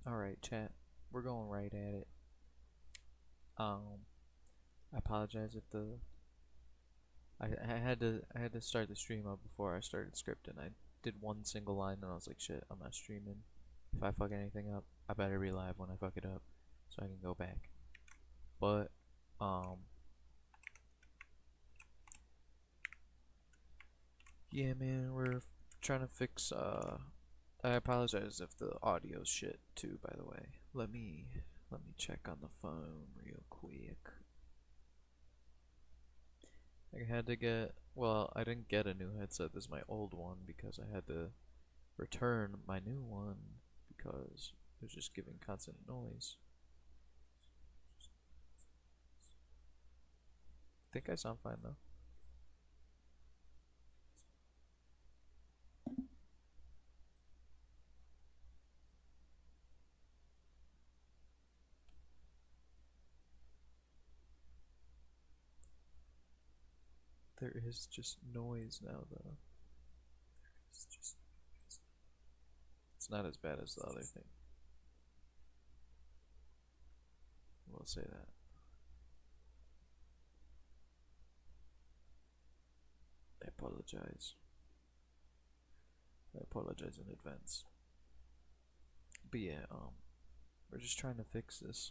Alright, chat. We're going right at it. I apologize if I had to start the stream up before I started scripting. I did one single line and I was like, shit, I'm not streaming. If I fuck anything up, I better be live when I fuck it up so I can go back. But um yeah, man, we're trying to fix I apologize if the audio's shit too, by the way. Let me check on the phone real quick. I had to get, well, I didn't get a new headset. This is my old one because I had to return my new one because it was just giving constant noise. I think I sound fine though. There is just noise now though. It's not as bad as the other thing. We'll say that. I apologize. I apologize in advance. But yeah, we're just trying to fix this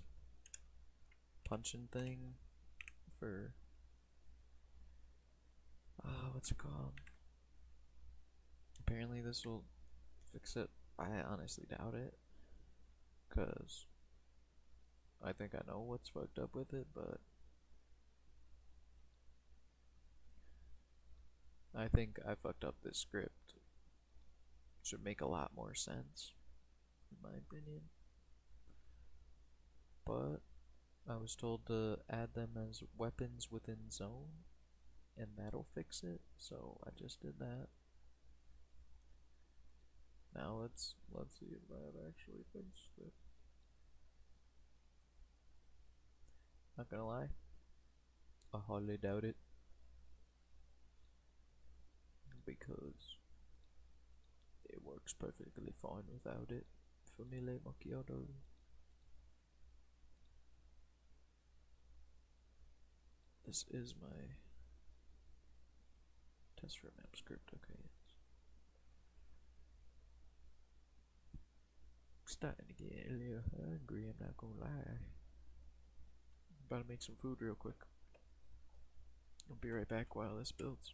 punching thing for what's it called? Apparently this will fix it. I honestly doubt it, cause I think I know what's fucked up with it, but I think I fucked up this script. Should make a lot more sense, in my opinion. But I was told to add them as weapons within zone, and that'll fix it. So I just did that. Now let's see if that actually fixed it. Not gonna lie, I hardly doubt it because it works perfectly fine without it for Melee Macchiato. This is my test for map script, okay. Starting to get a little hungry, I'm not gonna lie. About to make some food real quick. I'll be right back while this builds.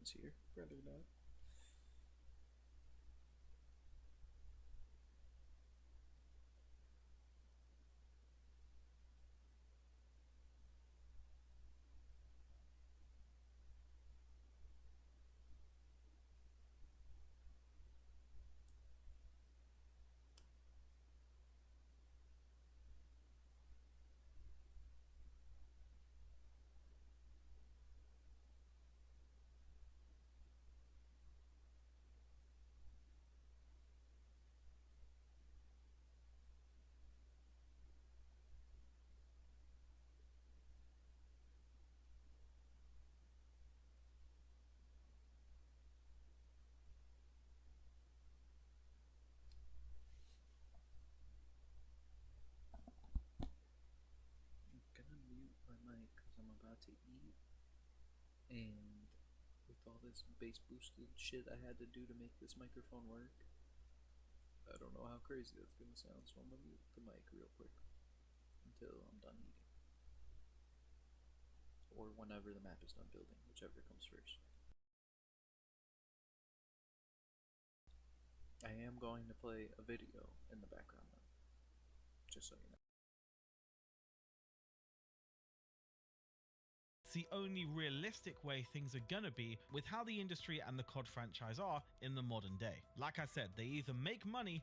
friends here. Rather not. I'm gonna mute my mic because I'm about to eat, and with all this bass boosted shit I had to do to make this microphone work, I don't know how crazy that's gonna sound, so I'm gonna mute the mic real quick until I'm done eating. Or whenever the map is done building, whichever comes first. I am going to play a video in the background though, just so you know. It's the only realistic way things are gonna be with how the industry and the COD franchise are in the modern day. Like I said, they either make money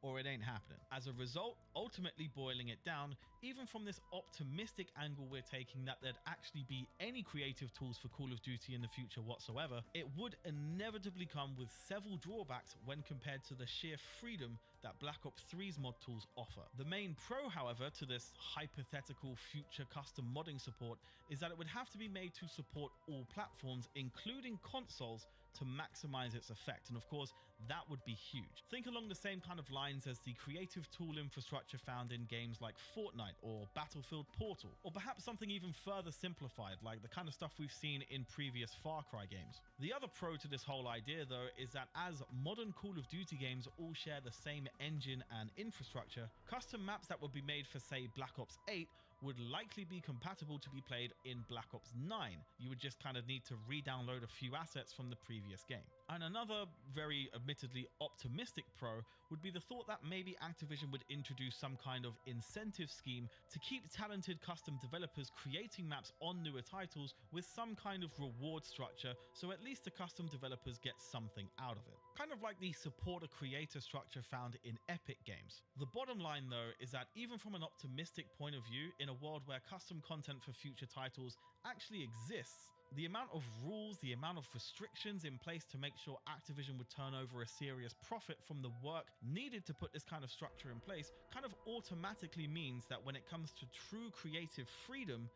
or it ain't happening. As a result, ultimately boiling it down, even from this optimistic angle we're taking that there'd actually be any creative tools for Call of Duty in the future whatsoever, it would inevitably come with several drawbacks when compared to the sheer freedom that Black Ops 3's mod tools offer. The main pro, however, to this hypothetical future custom modding support is that it would have to be made to support all platforms, including consoles, to maximize its effect. And of course, that would be huge. Think along the same kind of lines as the creative tool infrastructure found in games like Fortnite or Battlefield Portal, or perhaps something even further simplified, like the kind of stuff we've seen in previous Far Cry games. The other pro to this whole idea, though, is that as modern Call of Duty games all share the same engine and infrastructure, custom maps that would be made for, say, Black Ops 8 would likely be compatible to be played in Black Ops 9. You would just kind of need to re-download a few assets from the previous game. And another very admittedly optimistic pro would be the thought that maybe Activision would introduce some kind of incentive scheme to keep talented custom developers creating maps on newer titles with some kind of reward structure, so at least the custom developers get something out of it. Kind of like the supporter creator structure found in Epic games. The bottom line though is that even from an optimistic point of view, in a world where custom content for future titles actually exists, the amount of rules, the amount of restrictions in place to make sure Activision would turn over a serious profit from the work needed to put this kind of structure in place kind of automatically means that when it comes to true creative freedom,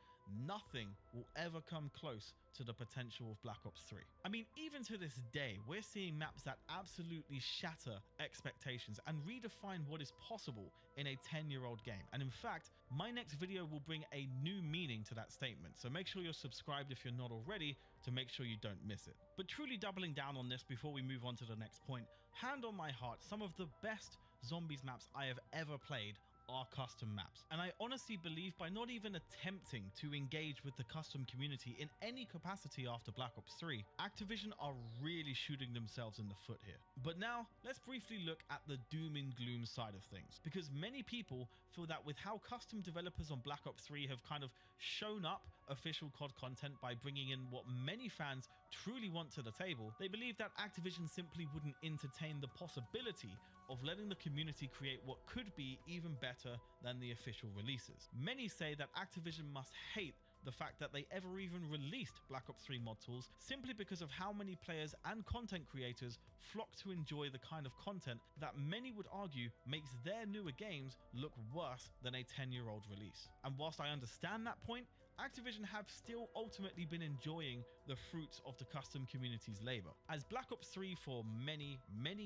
nothing will ever come close to the potential of Black Ops 3. I mean, even to this day, we're seeing maps that absolutely shatter expectations and redefine what is possible in a 10-year-old game. And in fact, my next video will bring a new meaning to that statement, so make sure you're subscribed if you're not already to make sure you don't miss it. But truly doubling down on this before we move on to the next point, hand on my heart, some of the best zombies maps I have ever played are custom maps. And I honestly believe by not even attempting to engage with the custom community in any capacity after Black Ops 3, Activision are really shooting themselves in the foot here. But now, let's briefly look at the doom and gloom side of things, because many people feel that with how custom developers on Black Ops 3 have kind of shown up official COD content by bringing in what many fans truly want to the table, they believe that Activision simply wouldn't entertain the possibility of letting the community create what could be even better than the official releases. Many say that Activision must hate the fact that they ever even released Black Ops 3 mod tools simply because of how many players and content creators flock to enjoy the kind of content that many would argue makes their newer games look worse than a 10-year-old release. And whilst I understand that point, Activision have still ultimately been enjoying the fruits of the custom community's labor, as Black Ops 3 for many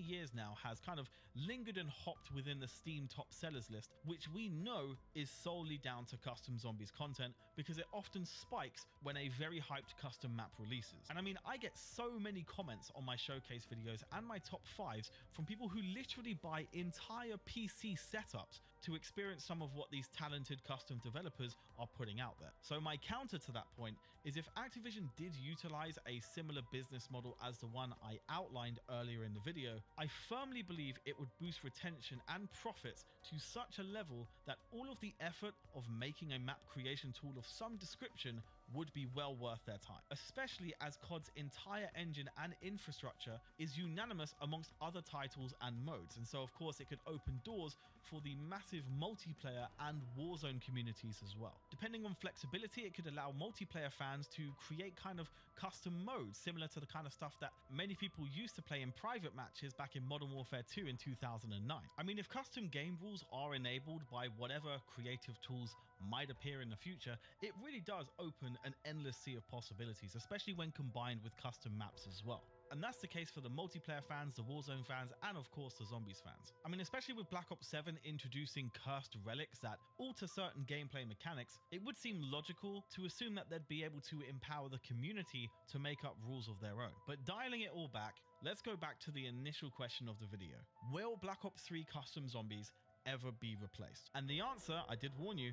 years now has kind of lingered and hopped within the Steam top sellers list, which we know is solely down to custom zombies content because it often spikes when a very hyped custom map releases. And I mean, I get so many comments on my showcase videos and my top 5s from people who literally buy entire PC setups to experience some of what these talented custom developers are putting out there. So my counter to that point is, if Activision did utilize a similar business model as the one I outlined earlier in the video, I firmly believe it would boost retention and profits to such a level that all of the effort of making a map creation tool of some description would be well worth their time, especially as COD's entire engine and infrastructure is unanimous amongst other titles and modes, and so of course it could open doors for the massive multiplayer and Warzone communities as well. Depending on flexibility, it could allow multiplayer fans to create kind of custom modes similar to the kind of stuff that many people used to play in private matches back in Modern Warfare 2 in 2009. I mean, if custom game rules are enabled by whatever creative tools might appear in the future, it really does open an endless sea of possibilities, especially when combined with custom maps as well. And that's the case for the multiplayer fans, the Warzone fans, and of course the Zombies fans. I mean, especially with Black Ops 7 introducing cursed relics that alter certain gameplay mechanics, it would seem logical to assume that they'd be able to empower the community to make up rules of their own. But dialing it all back, let's go back to the initial question of the video. Will Black Ops 3 custom zombies ever be replaced? And the answer, I did warn you,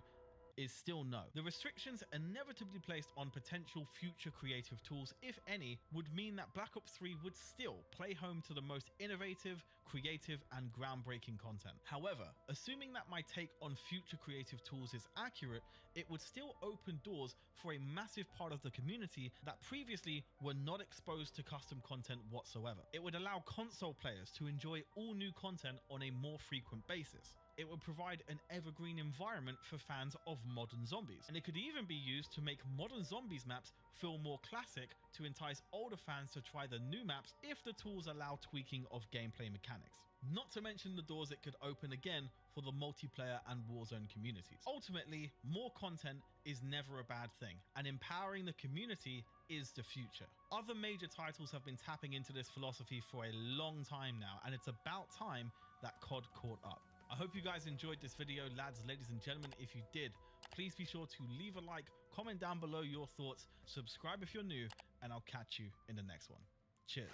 is still no. The restrictions inevitably placed on potential future creative tools, if any, would mean that Black Ops 3 would still play home to the most innovative, creative, and groundbreaking content. However, assuming that my take on future creative tools is accurate, it would still open doors for a massive part of the community that previously were not exposed to custom content whatsoever. It would allow console players to enjoy all new content on a more frequent basis. It would provide an evergreen environment for fans of modern zombies, and it could even be used to make modern zombies maps feel more classic to entice older fans to try the new maps if the tools allow tweaking of gameplay mechanics. Not to mention the doors it could open again for the multiplayer and Warzone communities. Ultimately, more content is never a bad thing, and empowering the community is the future. Other major titles have been tapping into this philosophy for a long time now, and it's about time that COD caught up. I hope you guys enjoyed this video, lads, ladies and gentlemen. If you did, please be sure to leave a like, comment down below your thoughts, subscribe if you're new, and I'll catch you in the next one. Cheers.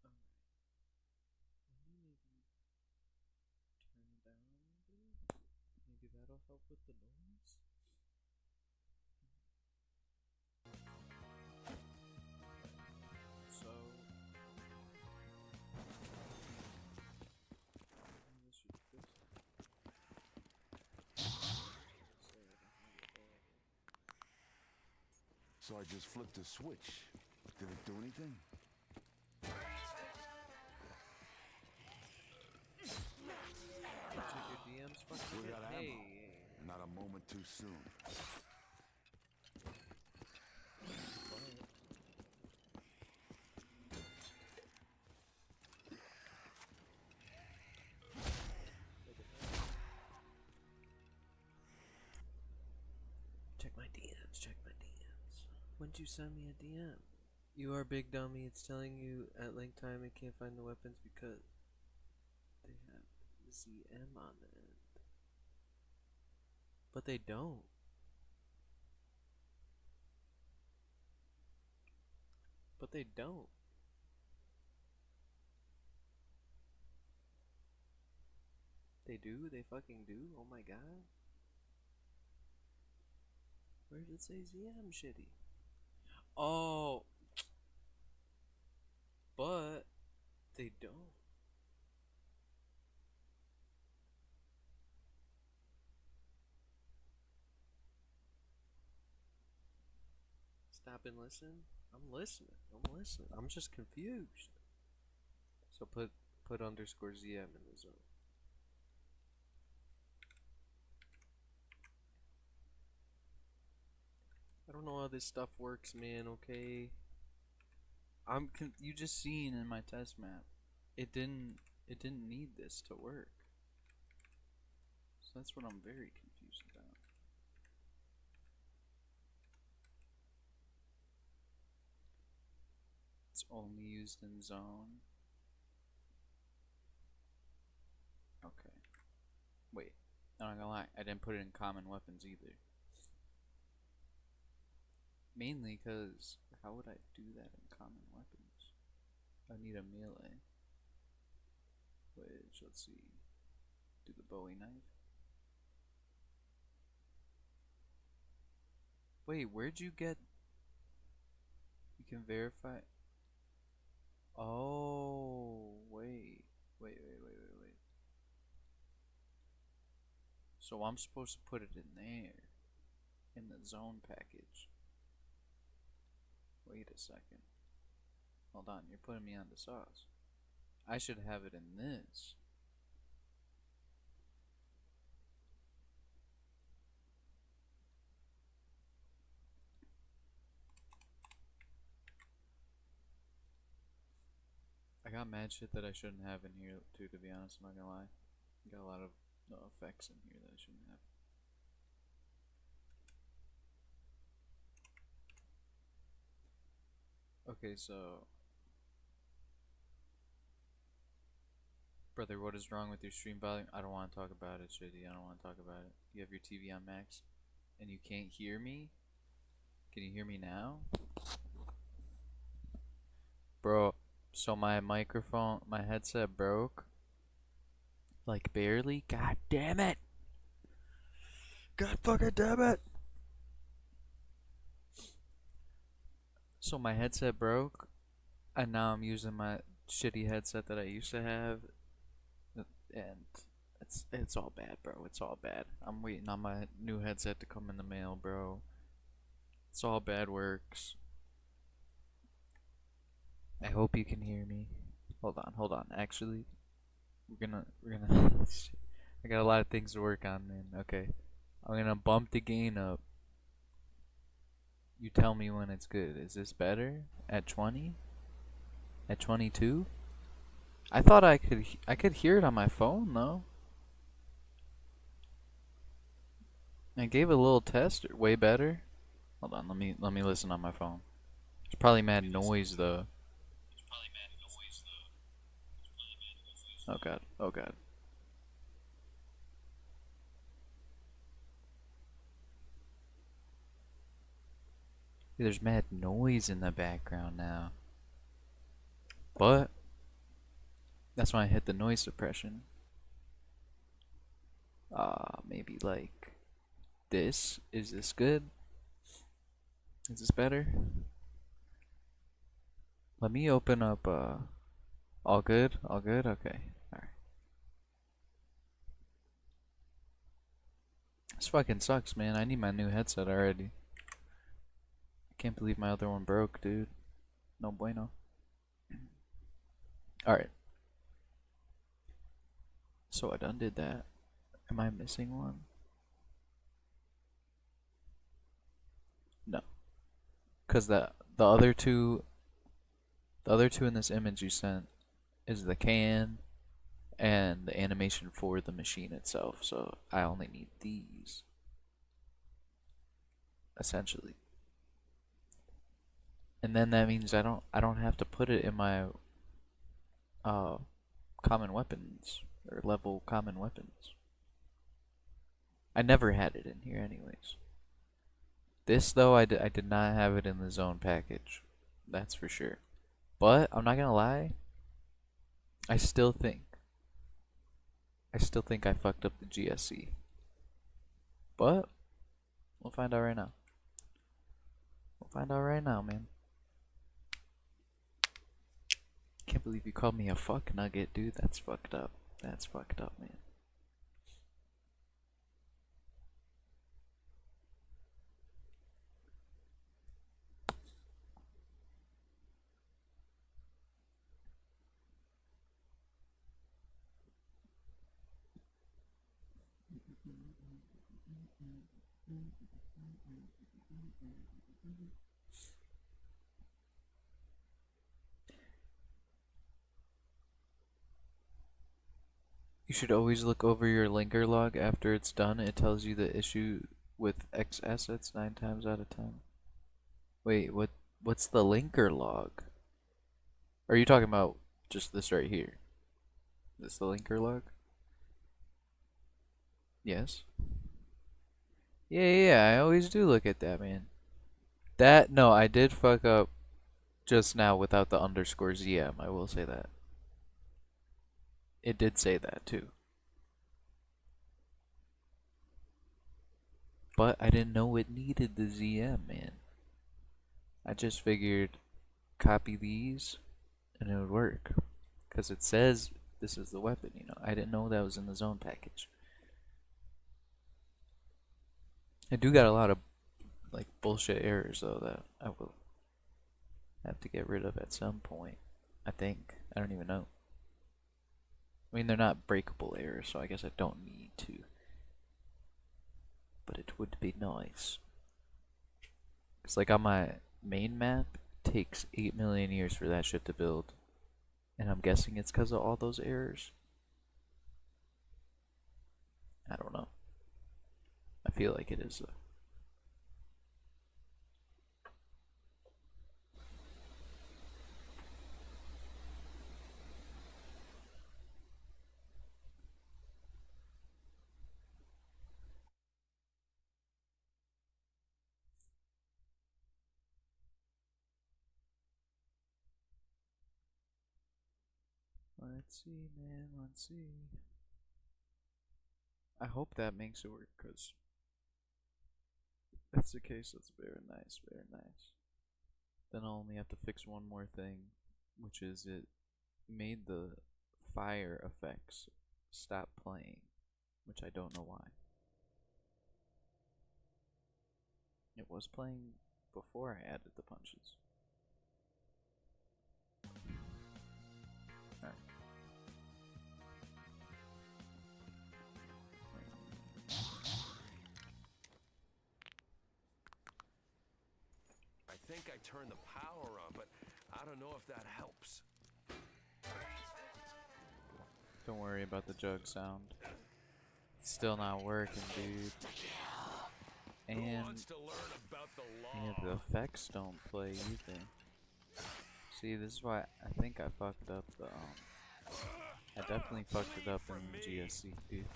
Alright. Let me maybe turn down a bit. Maybe that'll help with the noise. So this should fix it. So I just flipped the switch. Did it do anything? Check your DMs, fucking We got ammo. hey. Not a moment too soon. Check my DMs, check my DMs. When'd you send me a DM? You are big dummy, it's telling you at link time it can't find the weapons because they have ZM on the end. But they don't. But they don't. They do? They fucking do? Oh my god. Where does it say ZM shitty? Oh, but they don't. Stop and listen. I'm listening. I'm listening. I'm just confused. So put underscore ZM in the zone. I don't know how this stuff works, man. Okay. You just seen in my test map. It didn't need this to work. So that's what I'm very confused about. It's only used in zone. Okay. Wait. I'm not gonna lie. I didn't put it in common weapons either. Mainly because how would I do that in common weapons? I need a melee. Which, let's see. Do the Bowie knife. Wait, where'd you get? You can verify. Oh, wait. Wait. So I'm supposed to put it in there. In the zone package. Wait a second. Hold on, you're putting me on the sauce. I should have it in this. I got mad shit that I shouldn't have in here too, to be honest, I'm not gonna lie. I got a lot of effects in here that I shouldn't have. Okay, so brother, what is wrong with your stream volume? I don't want to talk about it, shitty. I don't want to talk about it. You have your TV on max and you can't hear me? Can you hear me now? Bro, so my microphone, my headset broke. Like barely? God damn it! God fucking damn it! So my headset broke, and now I'm using my shitty headset that I used to have, and it's all bad, bro. It's all bad. I'm waiting on my new headset to come in the mail, bro. It's all bad works. I hope you can hear me. Hold on. Actually, we're gonna. I got a lot of things to work on, man. Okay, I'm gonna bump the gain up. You tell me when it's good. Is this better? At 20? At 22? I thought I could hear it on my phone though. I gave it a little test. Way better. Hold on, let me listen on my phone. It's probably mad noise though. Oh god. Oh god. There's mad noise in the background now. But that's why I hit the noise suppression. Maybe like this. Is this good? Is this better? Let me open up all good? All good? Okay. Alright. This fucking sucks, man. I need my new headset already. I can't believe my other one broke, dude. No bueno. Alright. So I done did that. Am I missing one? No. Cause the other two in this image you sent is the can and the animation for the machine itself. So I only need these. Essentially. And then that means I don't have to put it in my common weapons or level common weapons. I never had it in here anyways. This though I did not have it in the zone package. That's for sure. But I'm not gonna lie, I still think I still think I fucked up the GSC. But we'll find out right now. We'll find out right now, man. Can't believe you called me a fuck nugget, dude. That's fucked up. That's fucked up, man. You should always look over your linker log after it's done. It tells you the issue with X assets 9 times out of 10. Wait, what's the linker log? Are you talking about just this right here? Is this the linker log? Yes. Yeah, I always do look at that, man. No, I did fuck up just now without the underscore ZM, I will say that. It did say that too. But I didn't know it needed the ZM, man. I just figured copy these and it would work. Because it says this is the weapon, you know. I didn't know that was in the zone package. I do got a lot of like bullshit errors though that I will have to get rid of at some point. I think. I don't even know. I mean, they're not breakable errors, so I guess I don't need to. But it would be nice. It's like on my main map, it takes 8 million years for that shit to build. And I'm guessing it's because of all those errors. I don't know. I feel like it is though. Let's see, man, let's see. I hope that makes it work, because if that's the case, that's very nice, very nice. Then I'll only have to fix one more thing, which is it made the fire effects stop playing, which I don't know why. It was playing before I added the punches. Alright. I think I turned the power on, but I don't know if that helps. Don't worry about the jug sound. It's still not working, dude. And yeah, the effects don't play either. See, this is why I think I fucked up the I definitely fucked it up in the GSC, dude.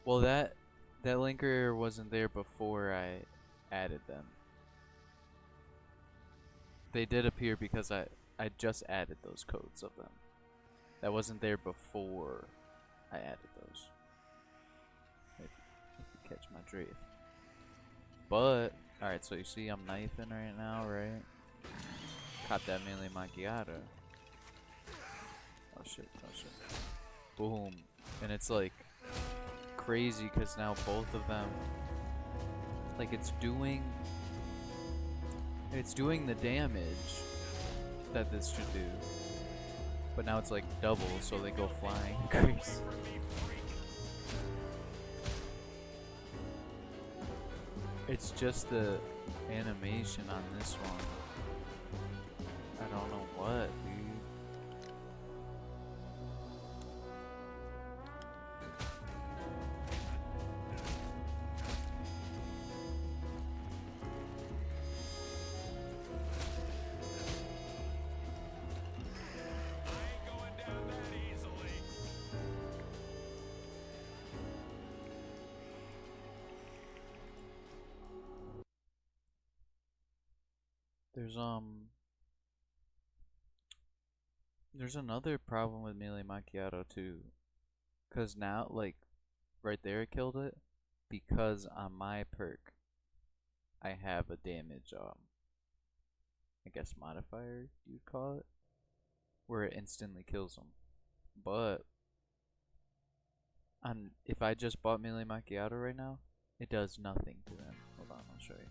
Well, that linker wasn't there before I added them. They did appear because I just added those codes of them. That wasn't there before I added those. If you catch my drift. But alright, so you see I'm knifing right now, right? Caught that Melee Macchiato. Oh shit, oh shit. Boom. And it's like crazy because now both of them, like it's doing the damage that this should do, but now it's like double, so they go flying crazy. It's just the animation on this one. I don't know what, dude. there's another problem with Melee Macchiato too. Cause now, like, right there it killed it. Because on my perk, I have a damage, I guess modifier, you'd call it. Where it instantly kills them. But, if I just bought Melee Macchiato right now, it does nothing to them. Hold on, I'll show you.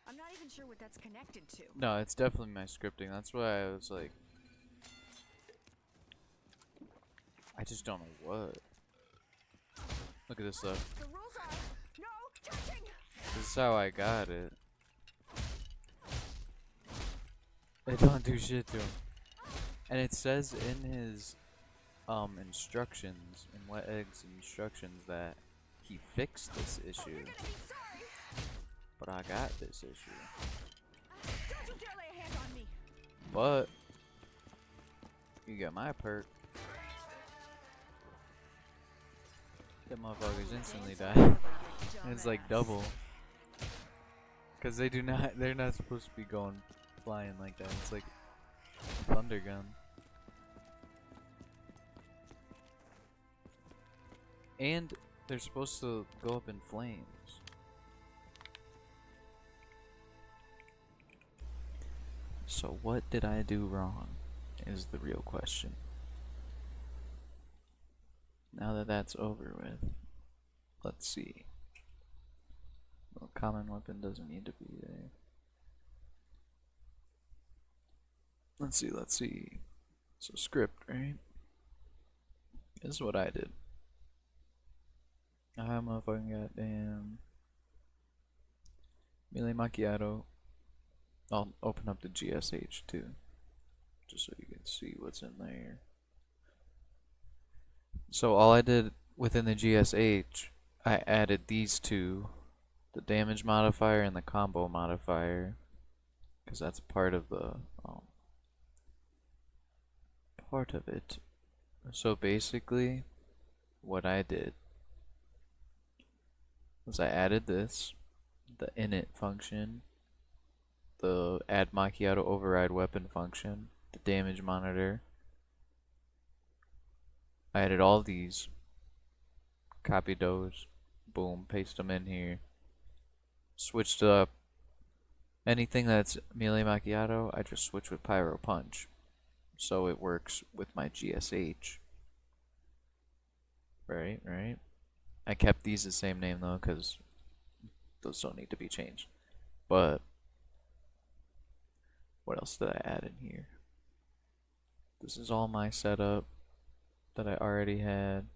I'm not even sure what that's connected to. No, it's definitely my scripting. That's why I was like, I just don't know what. Look at this stuff. The rules are no touching. This is how I got it. It don't do shit to him. And it says in his instructions, in Wet Egg's instructions, that he fixed this Oh, issue. you're gonna be sorry. But I got this issue. Don't you dare lay a hand on me. But you got my perk. Them motherfuckers instantly die. It's like double. Cause they're not supposed to be going flying like that. It's like a thunder gun. And they're supposed to go up in flames. So what did I do wrong is the real question. Now that that's over with, let's see. Well, common weapon doesn't need to be there. Let's see. So script, right? This is what I did. I motherfucking goddamn Melee Macchiato. I'll open up the GSH too, just so you can see what's in there. So all I did within the GSH, I added these two, the damage modifier and the combo modifier, because that's part of the part of it. So basically, what I did was I added this, the init function, the add Macchiato override weapon function, the damage monitor. I added all these, copied those, boom, paste them in here, switched up anything that's Melee Macchiato, I just switch with Pyro Punch, so it works with my GSH. Right. I kept these the same name though, because those don't need to be changed. But what else did I add in here? This is all my setup that I already had.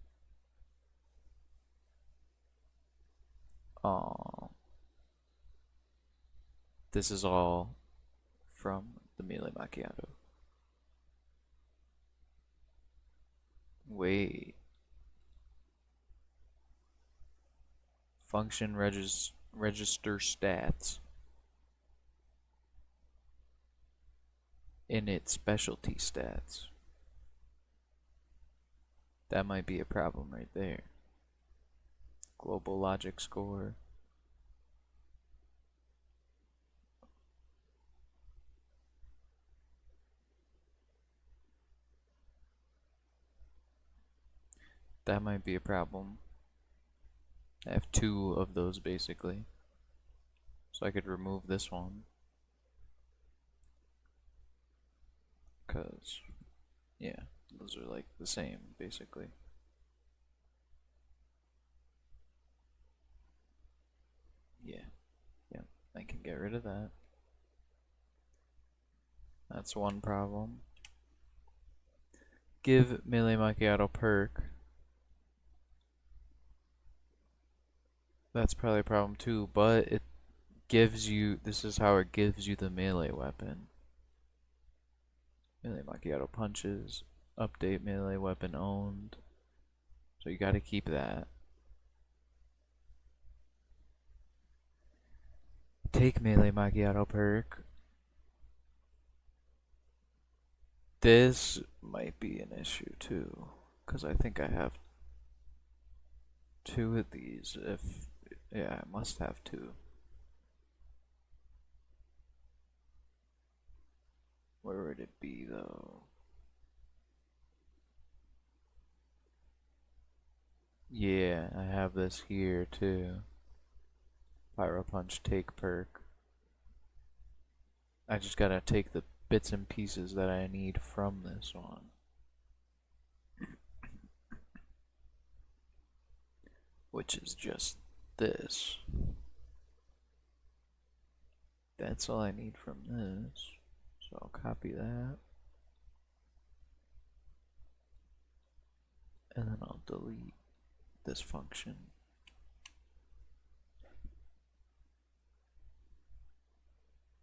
This is all from the Melee Macchiato. Wait. Function register stats. Init specialty stats. That might be a problem right there. Global logic score. That might be a problem. I have two of those basically. So I could remove this one. Cause, yeah, those are like the same basically. Yeah, I can get rid of that. That's one problem. Give Melee Macchiato perk. That's probably a problem too, but it gives you, this is how it gives you the melee weapon. Melee Macchiato punches, update melee weapon owned. So you gotta keep that. Take Melee Macchiato perk. This might be an issue too. Because I think I have 2 of these. Yeah, I must have 2. Where would it be though? Yeah, I have this here too. Pyro Punch take perk. I just gotta take the bits and pieces that I need from this one. Which is just this. That's all I need from this. So I'll copy that. And then I'll delete this function.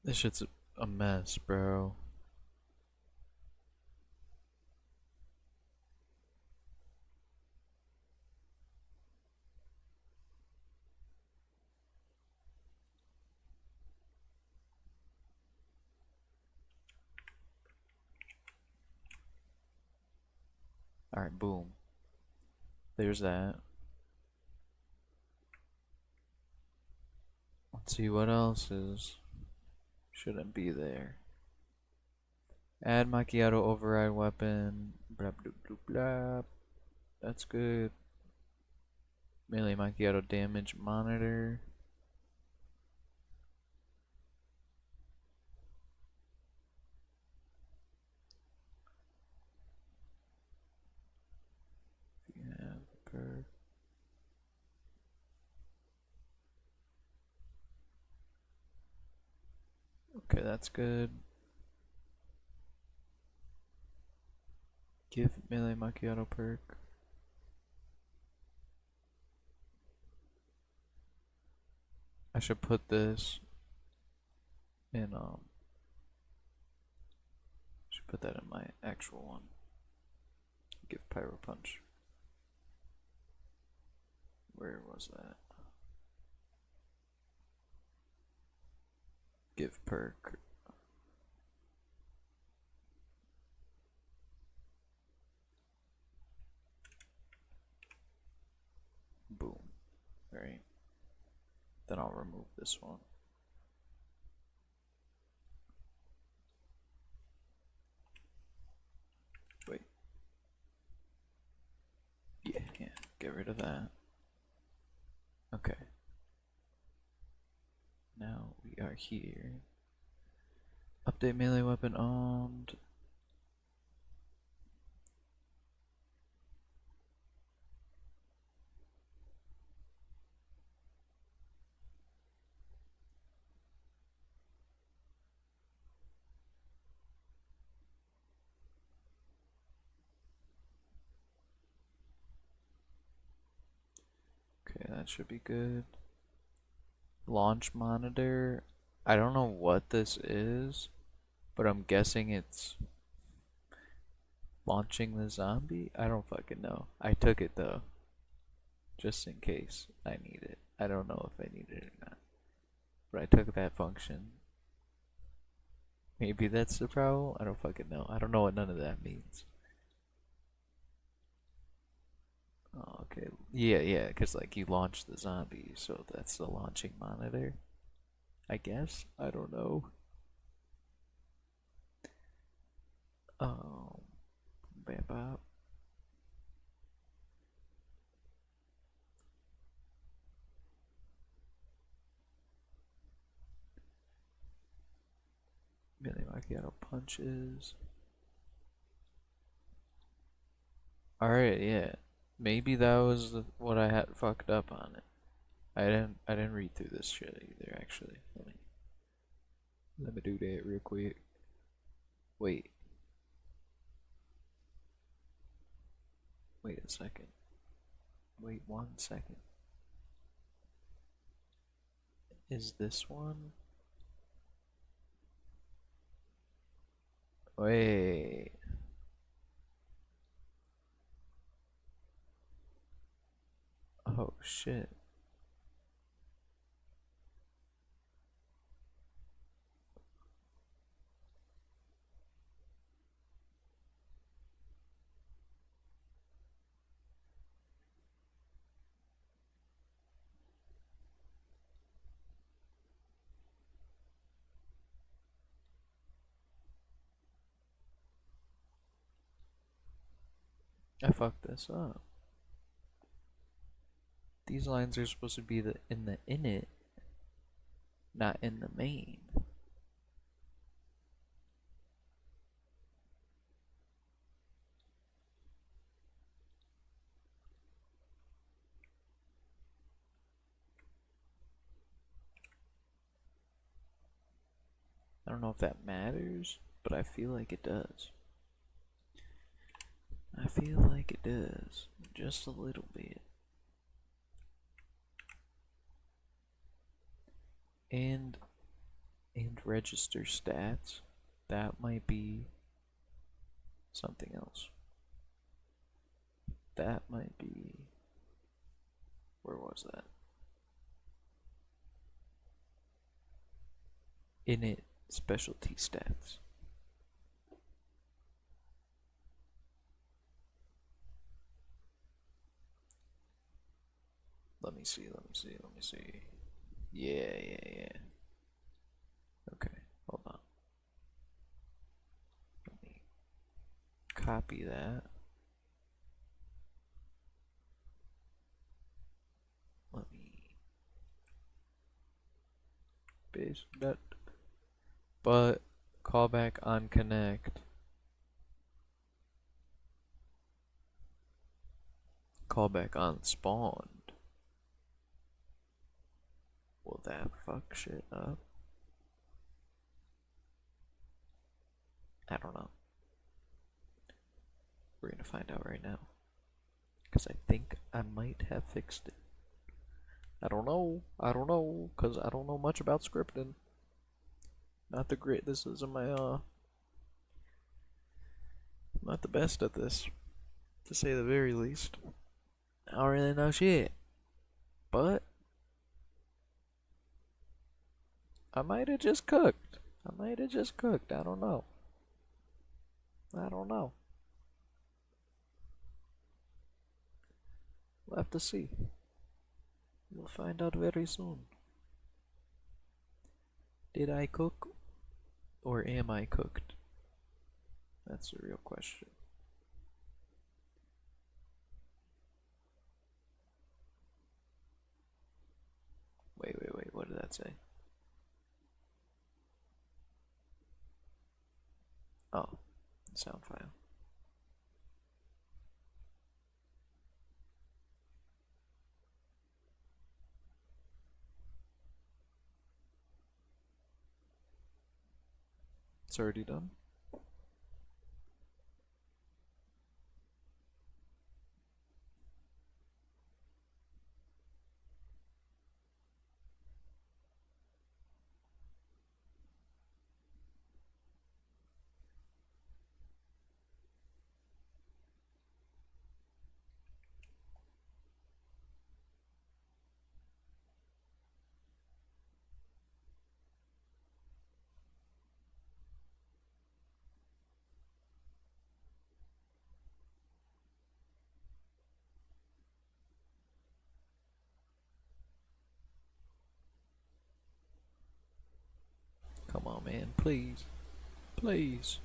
This shit's a mess, bro. Alright, boom. There's that. Let's see what else shouldn't be there. Add Macchiato override weapon. Blah blah blah blah. That's good. Melee Macchiato damage monitor. Yeah, perk. Okay, that's good. Give Melee Macchiato perk. I should put this in should put that in my actual one. Give Pyro Punch. Where was that? Give perk. Boom. Right. Then I'll remove this one. Wait. Yeah, get rid of that. Okay. Now we are here. Update melee weapon armed. Okay, that should be good. Launch monitor. I don't know what this is, but I'm guessing it's launching the zombie? I don't fucking know. I took it though, just in case I need it. I don't know if I need it or not, but I took that function. Maybe that's the problem? I don't fucking know. I don't know what none of that means. Oh, okay. Yeah, because like you launch the zombie, so that's the launching monitor. I guess? I don't know. Bam bop. Melee Macchiato punches. Alright, yeah. Maybe that was what I had fucked up on it. I didn't read through this shit either, actually. Let me do that real quick. Wait. Wait a second. Wait 1 second. Is this one? Wait. Oh shit. I fucked this up. These lines are supposed to be in the init, not in the main. I don't know if that matters, but I feel like it does. I feel like it does, just a little bit. And register stats, that might be something else. That might be, where was that? Init specialty stats. Let me see. Yeah. Okay, hold on. Let me copy that. Let me paste that. But callback on connect. Callback on spawned. Will that fuck shit up? I don't know. We're gonna find out right now. Because I think I might have fixed it. I don't know, because I don't know much about scripting. Not the great, this isn't my, not the best at this, to say the very least. I don't really know shit. But I might have just cooked. I don't know. We'll have to see. We'll find out very soon. Did I cook? Or am I cooked? That's the real question. Wait, what did that say? Oh, sound file. It's already done. Come on, man, please. Please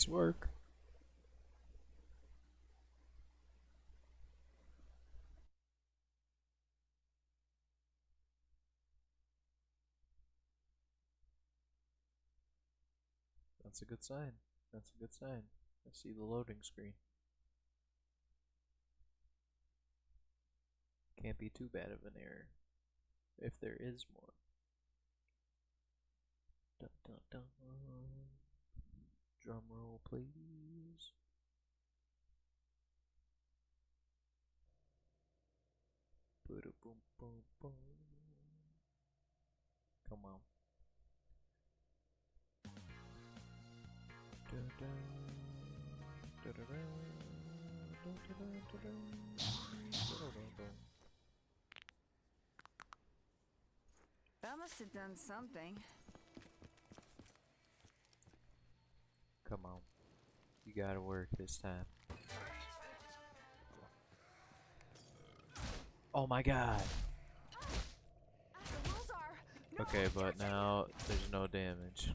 work. That's a good sign. I see the loading screen. Can't be too bad of an error. If there is more. Dun, dun, dun. Drum roll, please. Boom, boom, boom. Come on. That must have done something. Come on. You gotta work this time. Oh my god. The rules are no Okay, but touching. now there's no damage.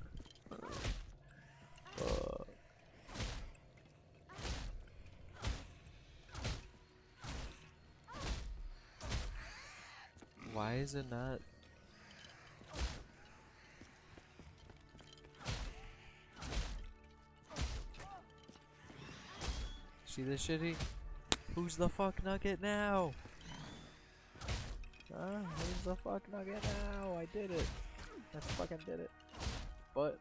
Why is it not? See this shitty? Who's the fuck nugget now? Who's the fuck nugget now? I did it. I fucking did it. But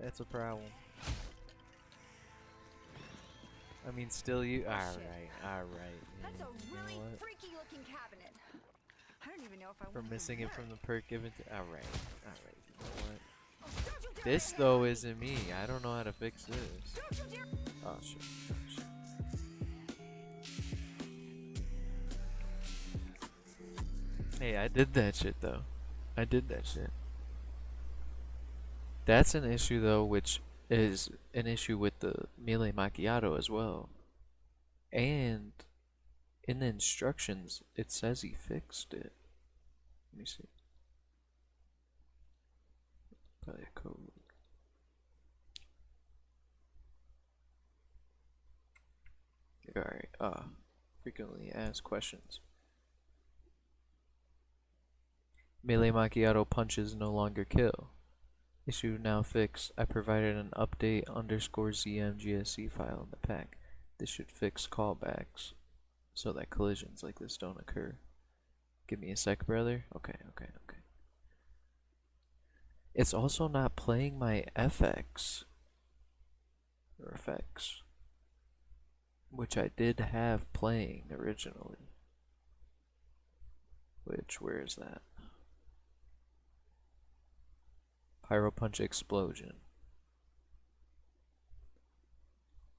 that's a problem. I mean, still you. Alright. That's a really you know what? freaky looking cabinet. I don't even know if I For want missing it from the perk given to. Alright. You know what? Don't you dare This get though on me. isn't me. I don't know how to fix this. Don't you dare. Oh shit. Hey, I did that shit though. I did that shit. That's an issue though, which is an issue with the Melee Macchiato as well. And in the instructions, it says he fixed it. Let me see. Probably a code. Alright, frequently asked questions. Melee Macchiato punches no longer kill. Issue now fixed. I provided an update _ZMGSC file in the pack. This should fix callbacks so that collisions like this don't occur. Give me a sec, brother. Okay. It's also not playing my FX or effects, which I did have playing originally. Where is that? Pyro Punch Explosion.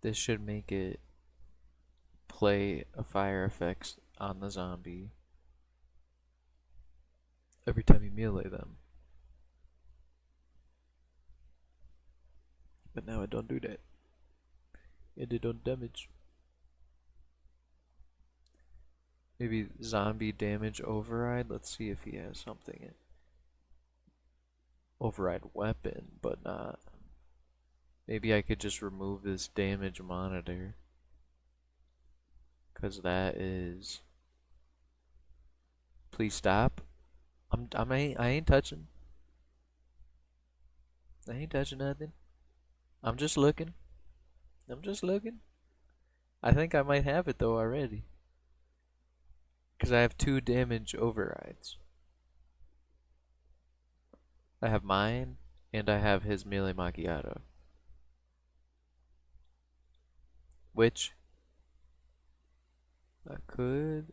This should make it play a fire effects on the zombie every time you melee them. But now it don't do that. It don't damage. Maybe zombie damage override. Let's see if he has something in override weapon, but not. Maybe I could just remove this damage monitor, cause that is. Please stop. I ain't touching. I ain't touching nothing. I'm just looking. I think I might have it though already, cause I have 2 damage overrides. I have mine, and I have his Melee Macchiato. Which I could.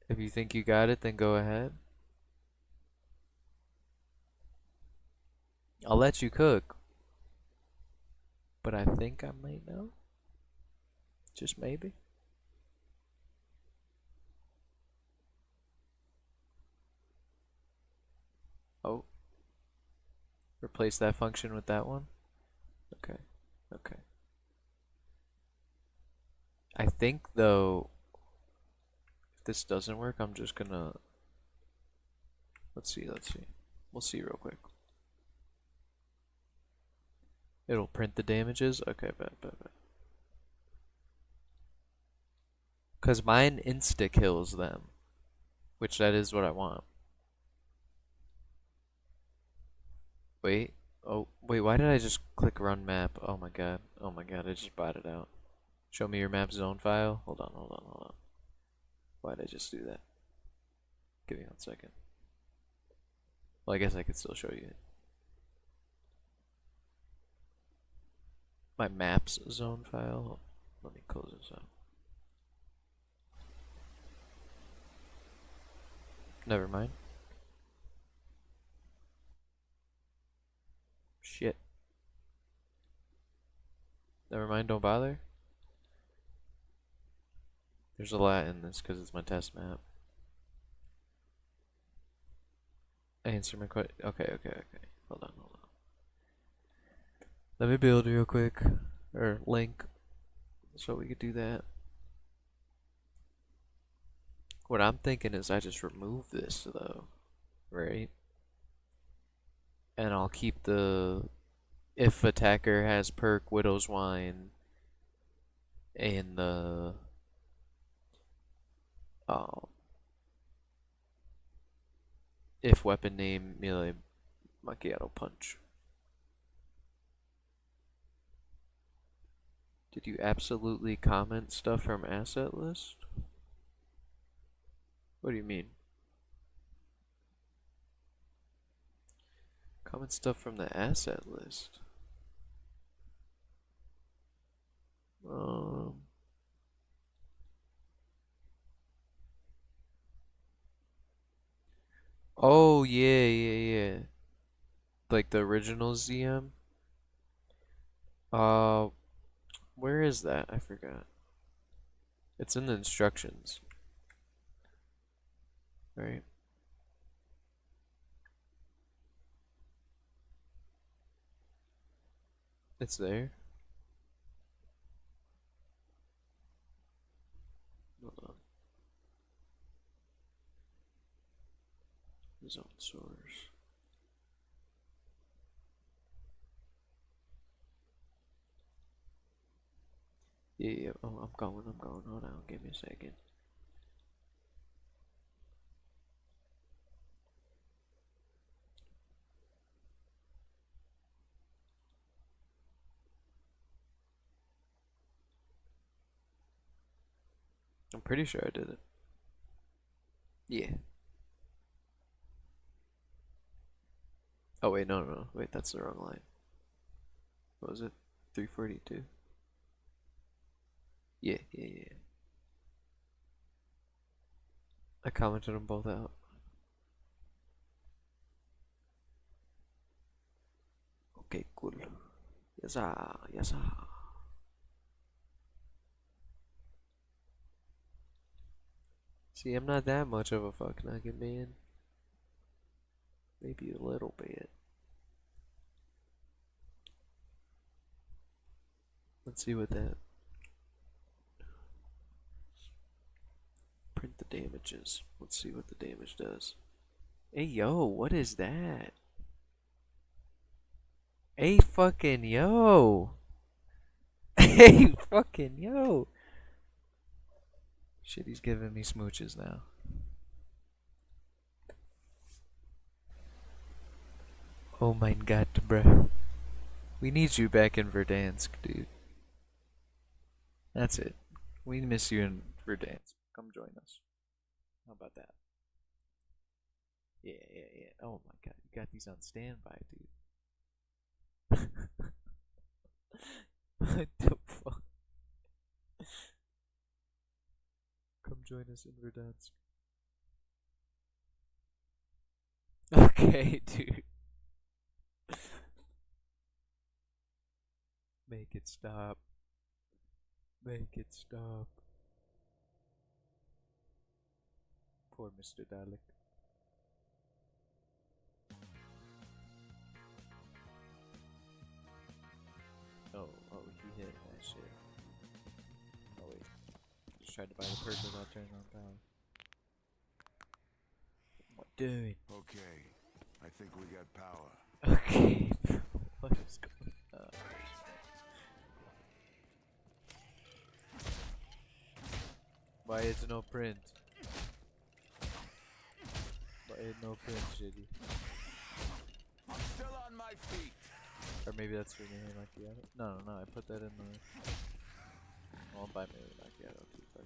If you think you got it, then go ahead. I'll let you cook. But I think I might know. Just maybe. Oh. Replace that function with that one? Okay. I think though, if this doesn't work, I'm just gonna. Let's see. We'll see real quick. It'll print the damages? Okay, bet. Cause mine insta kills them. Which that is what I want. Wait. Oh, wait, why did I just click run map? Oh my god, I just botted out. Show me your map zone file. Hold on. Why did I just do that? Give me 1 second. Well, I guess I could still show you it. My maps zone file. Let me close this out. Never mind. Shit. Never mind, don't bother. There's a lot in this because it's my test map. Answer my question. Okay. Hold on. Let me build real quick. Or link. So we could do that. What I'm thinking is I just remove this though. Right? And I'll keep the if attacker has perk Widow's Wine and the if weapon name Melee Macchiato Punch. Did you absolutely comment stuff from asset list? What do you mean? Comment stuff from the asset list. Oh yeah. Like the original ZM. Uh, where is that? I forgot. It's in the instructions. Right? It's there. Hold on. Zone source. Yeah. Oh, I'm going. Hold on. Give me a second. I'm pretty sure I did it. Yeah. Oh wait, no. Wait, that's the wrong line. What was it? 342. Yeah. I commented them both out. Okay, cool. Yes, yes. See, I'm not that much of a fuck nugget, man. Maybe a little bit. Let's see what that. Print the damages. Let's see what the damage does. Hey, yo, what is that? Hey, fucking yo. Hey, fucking yo. Shit, he's giving me smooches now. Oh my god, bruh. We need you back in Verdansk, dude. That's it. We miss you in Verdansk. Come join us. How about that? Yeah. Oh my god, you got these on standby, dude. What the fuck? Come join us in Verdansk. Okay, dude. Make it stop. Make it stop. Poor Mr. Dalek. Oh, he hit that shit. Oh wait. Just tried to buy the perk without turning on power. What doing? Okay, I think we got power. Okay. What is going on? Why is no print? Why is no print, shitty? I'm still on my feet. Or maybe that's for Melee Macchiato. No, I put that in the. I'll buy Melee Macchiato too. Fuck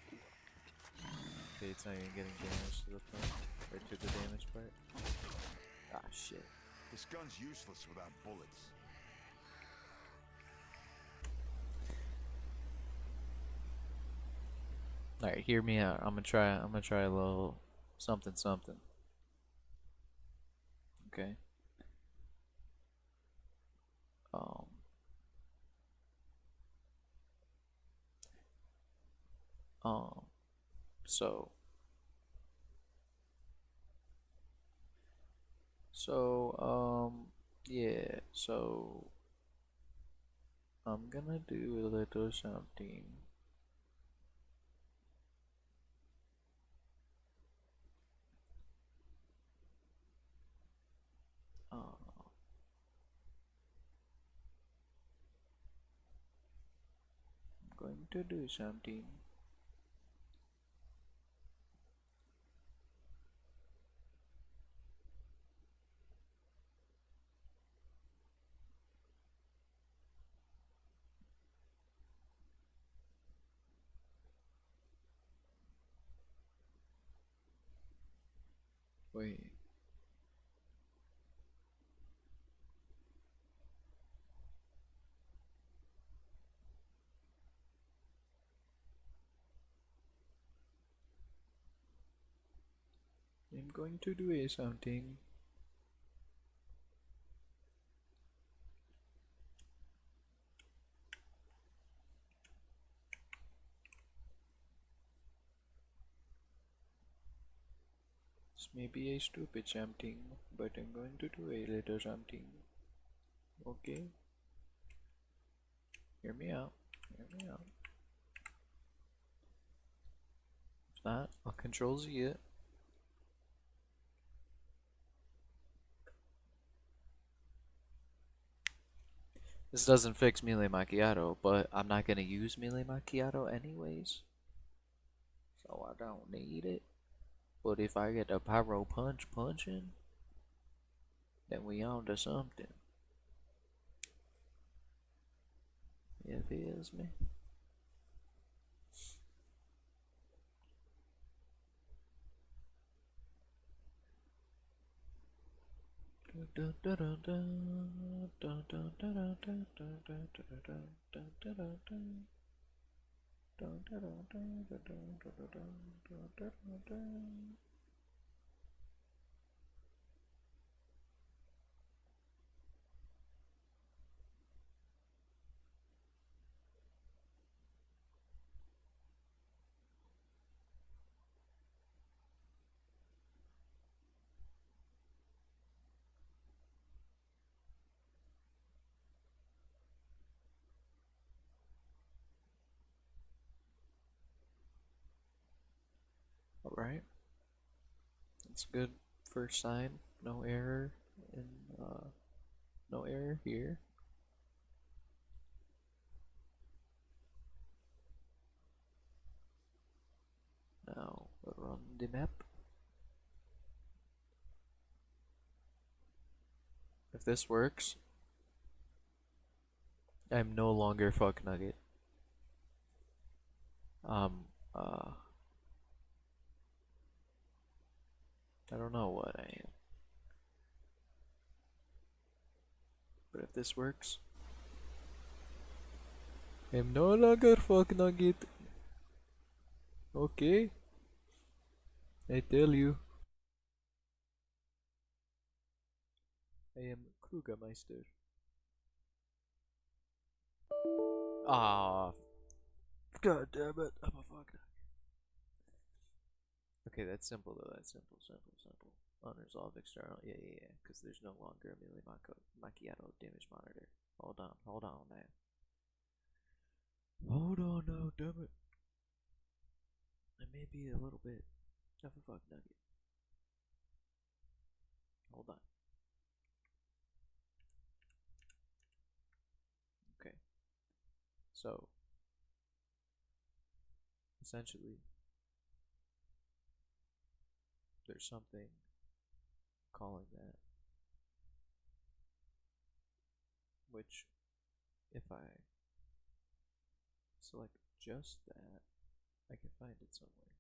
it. Okay, it's not even getting damage to the point. Or to the damage part. Ah, shit. This gun's useless without bullets. Alright, hear me out. I'm gonna try a little something. Okay. Um so yeah, so I'm gonna do a little something. I'm going to do something. Wait. I'm going to do something. This may be a stupid something, but I'm going to do a little something. Okay? Hear me out. Hear me out. If not, I'll control Z it. This doesn't fix Melee Macchiato, but I'm not gonna use Melee Macchiato anyways. So I don't need it. But if I get a Pyro Punch punching, then we on to something. You feels me? Alright. That's a good first sign. No error in no error here. Now run the map. If this works, I'm no longer fuck nugget. I don't know what I am. But if this works, I'm no longer fuck nugget. Okay? I tell you. I am Krugermeister. Ah, god damn it, I'm a fuck nugget. Okay, that's simple though, that's simple. Unresolved external, yeah, because there's no longer a Melee Macchiato damage monitor. Hold on now. Hold on now, damn it. I may be a little bit of a fuck nugget. Hold on. Okay. So, essentially, there's something calling that, which, if I select just that, I can find it somewhere,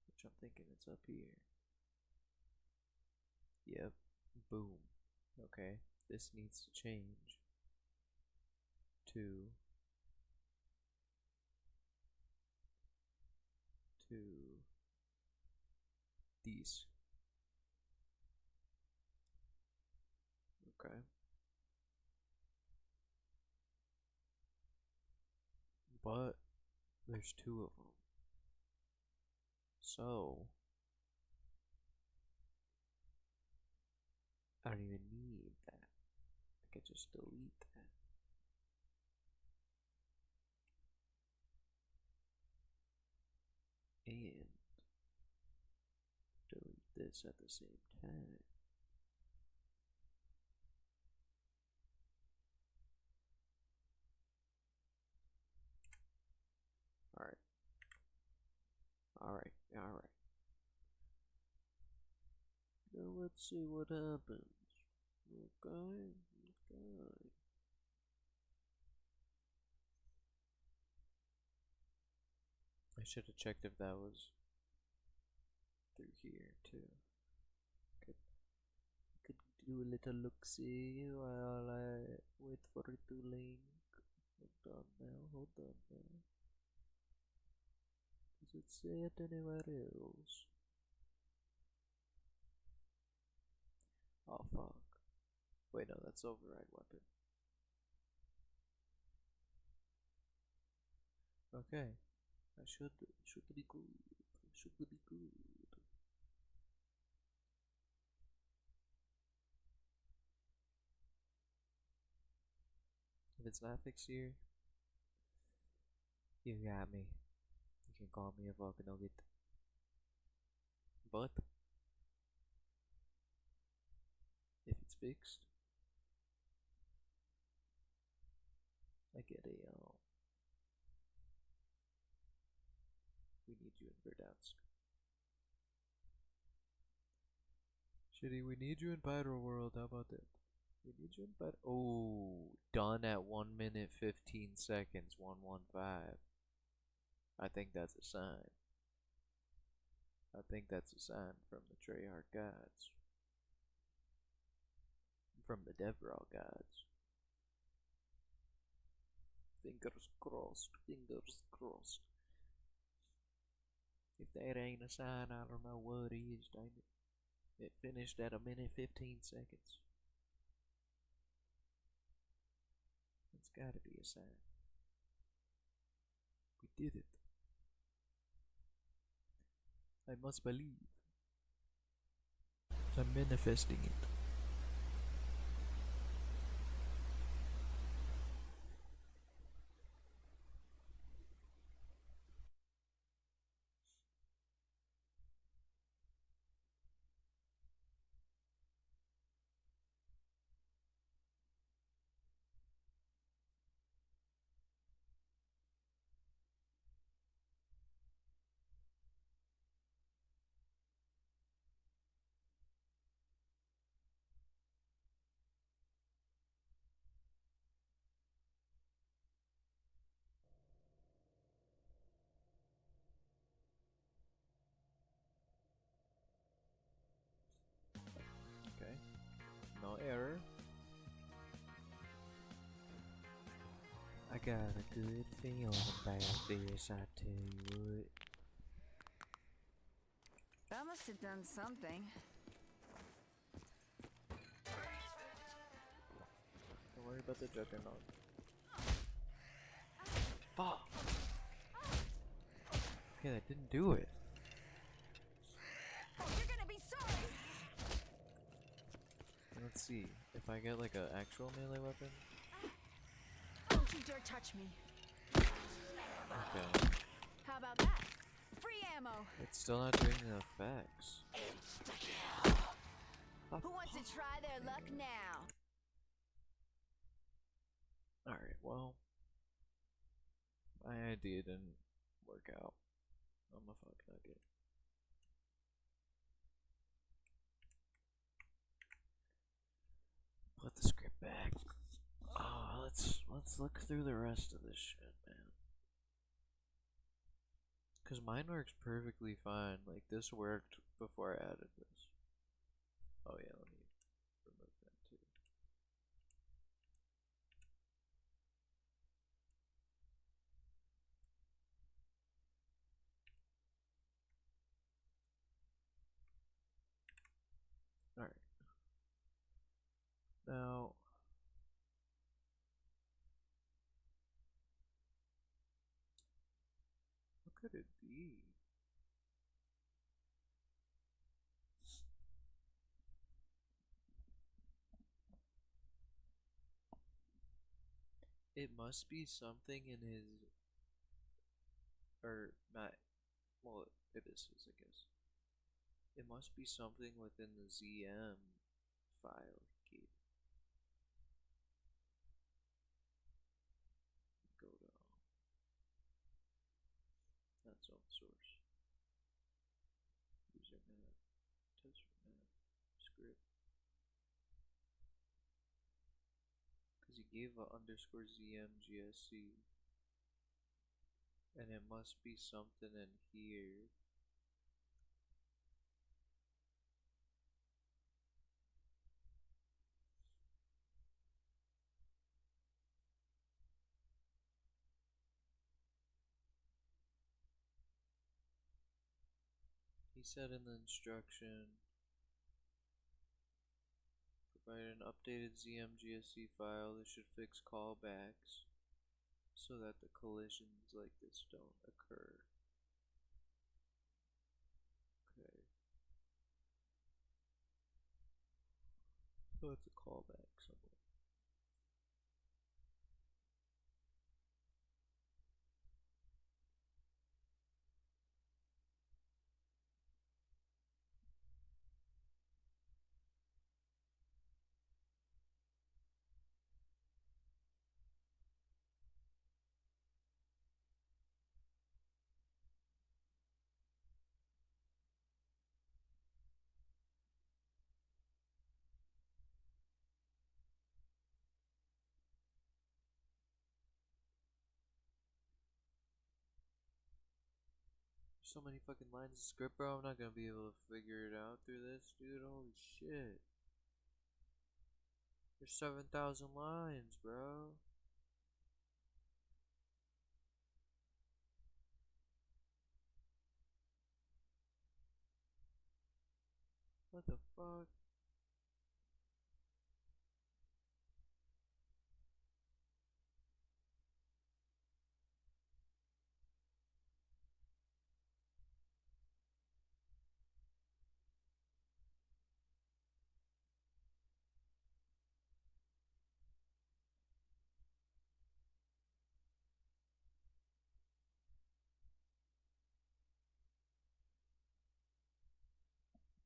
which I'm thinking it's up here. Yep, boom. Okay, this needs to change to these. Okay. But there's two of them. So I don't even need that. I could just delete that. And delete this at the same time. Alright, alright. Now let's see what happens. Okay, okay. I should have checked if that was through here too. Could do a little look-see while I wait for it to link. Hold on now, hold on now. Does it say it anywhere else? Oh fuck. Wait, no, that's override weapon. Okay. I should be good. Should be good. If it's not fixed here, you got me. You can call me a fucking nugget. But if it's fixed, I get a we need you in Verdansk. Shitty, we need you in Pyro World. How about that? We need you in Pyro. Oh, done at 1 minute 15 seconds. 115. I think that's a sign. I think that's a sign from the Treyarch gods. From the DevRaw gods. Fingers crossed. Fingers crossed. If that ain't a sign, I don't know what is, damn it. It finished at 1 minute 15 seconds. It's gotta be a sign. We did it. I must believe. I'm manifesting it. Okay. No error. I got a good feeling about this, I tell you what. That must have done something. Don't worry about the juggernaut. Fuck! Okay, that didn't do it. Oh, you're gonna be sorry! Let's see. If I get like an actual melee weapon. Don't you dare touch me. Okay. How about that? Free ammo! It's still not doing the effects. Who wants to try their luck now? Alright, well. My idea didn't work out. I'm a fuck nugget. Put the script back. Oh, let's look through the rest of this shit, man. Cause mine works perfectly fine. Like this worked before I added this. Oh yeah, let me remove that too. Alright. Now what could it be? It must be something in his, or not, well, it is his, I guess. It must be something within the ZM file key. Go to, not zone source. script. Because he gave a underscore ZMGSC. And it must be something in here. He said in the instruction, provide an updated ZMGSC file that should fix callbacks so that the collisions like this don't occur. Okay. So it's a callback somewhere. So many fucking lines of script, bro. I'm not gonna be able to figure it out through this, dude. Holy shit. There's 7,000 lines, bro. What the fuck?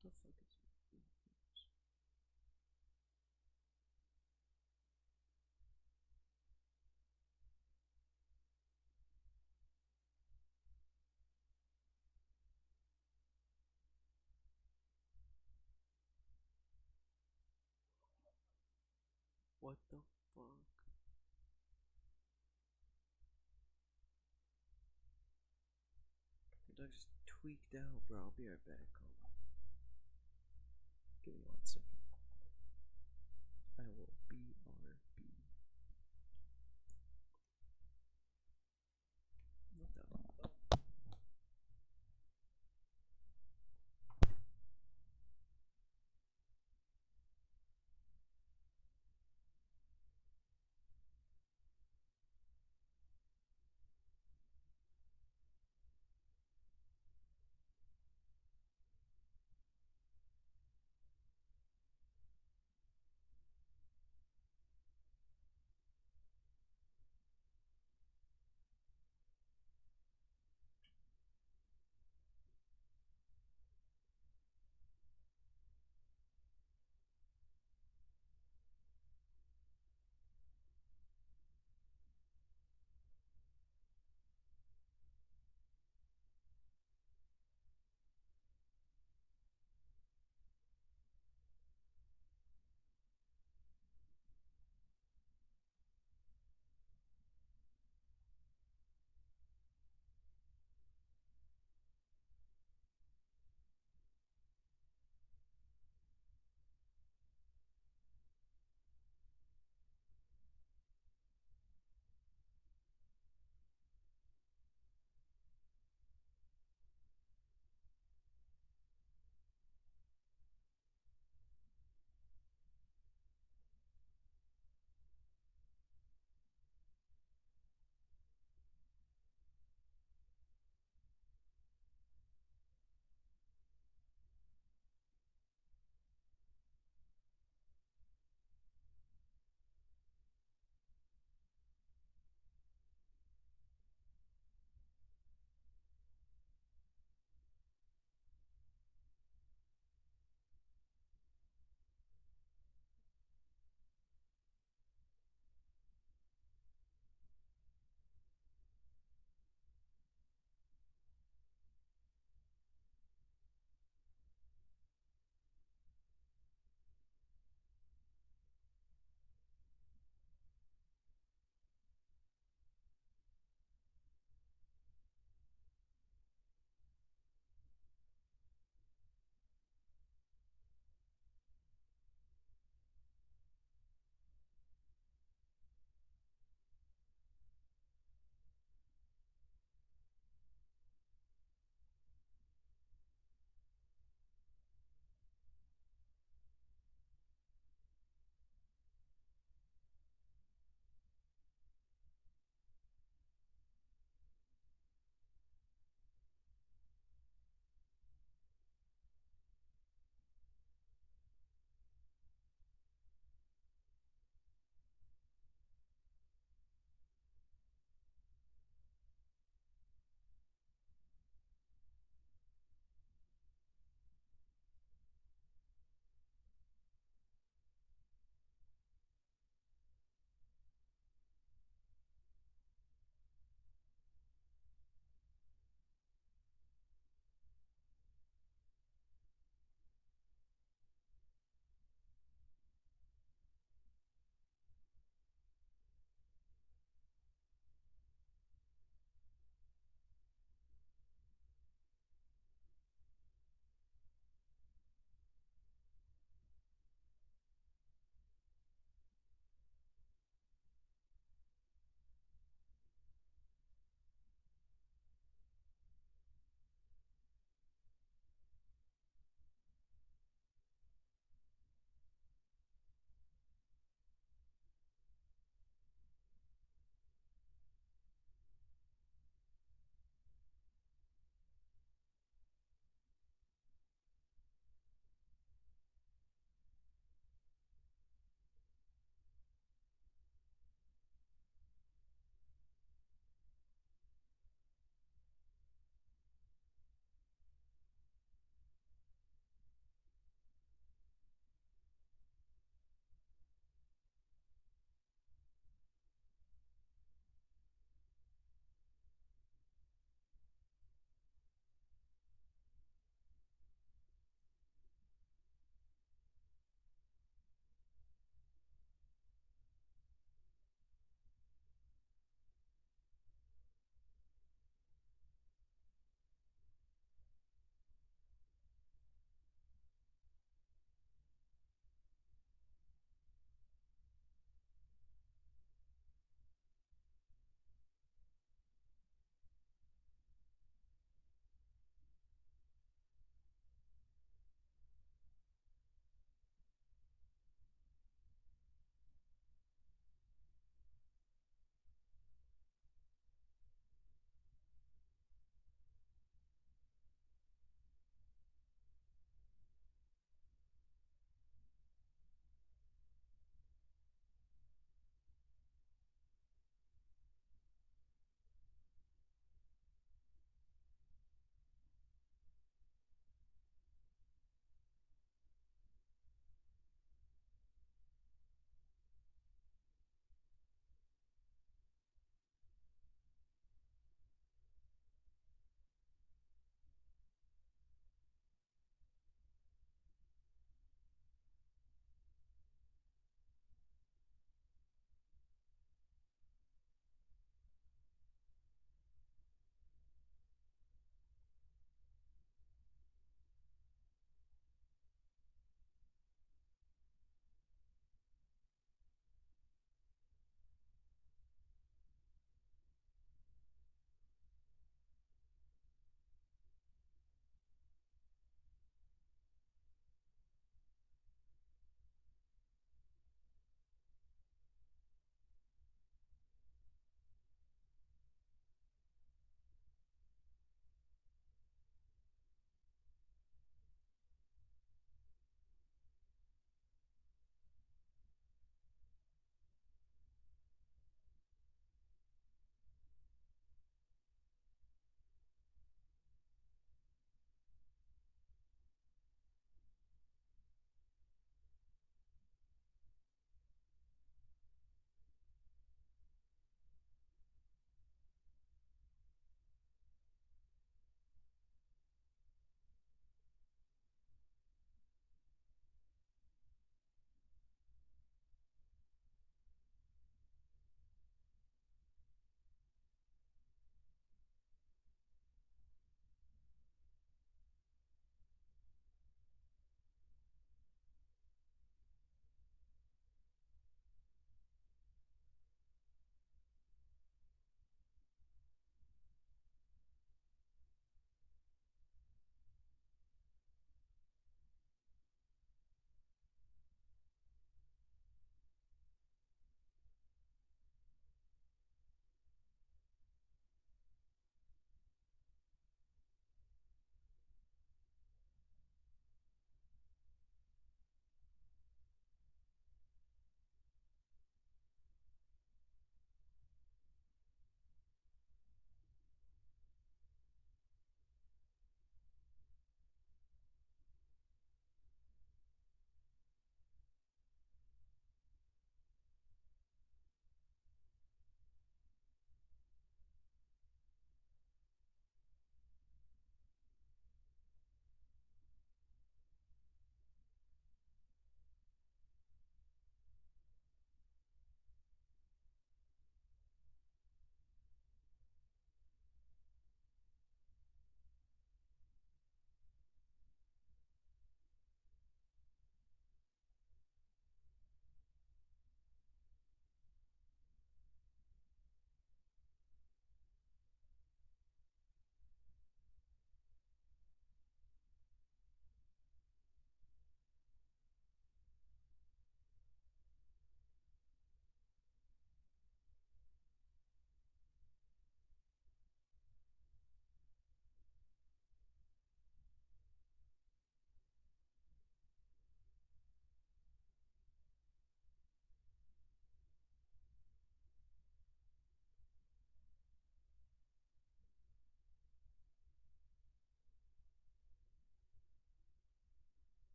What the fuck is it? What the fuck? My dog just tweaked out, bro. I'll be right back. Hold on. Give me 1 second. I will BRB. What the fuck?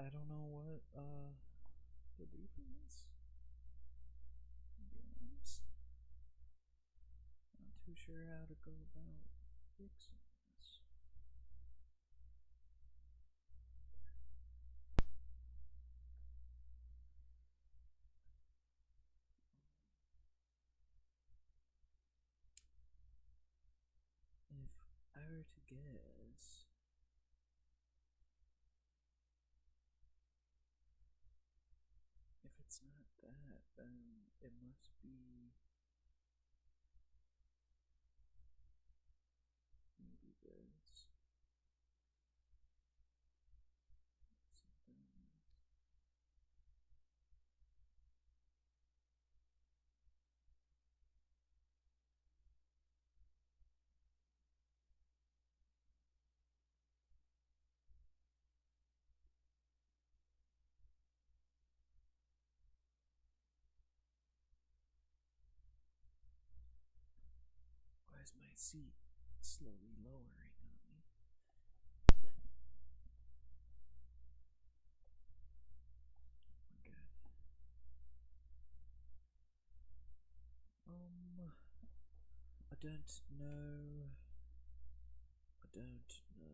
I don't know what to do for this. To be honest, not too sure how to go about fixing this. If I were to guess, if it's not that, then it must be maybe this. Something. Why is my seat slowly lowering on me? Oh my god. I don't know. I don't know.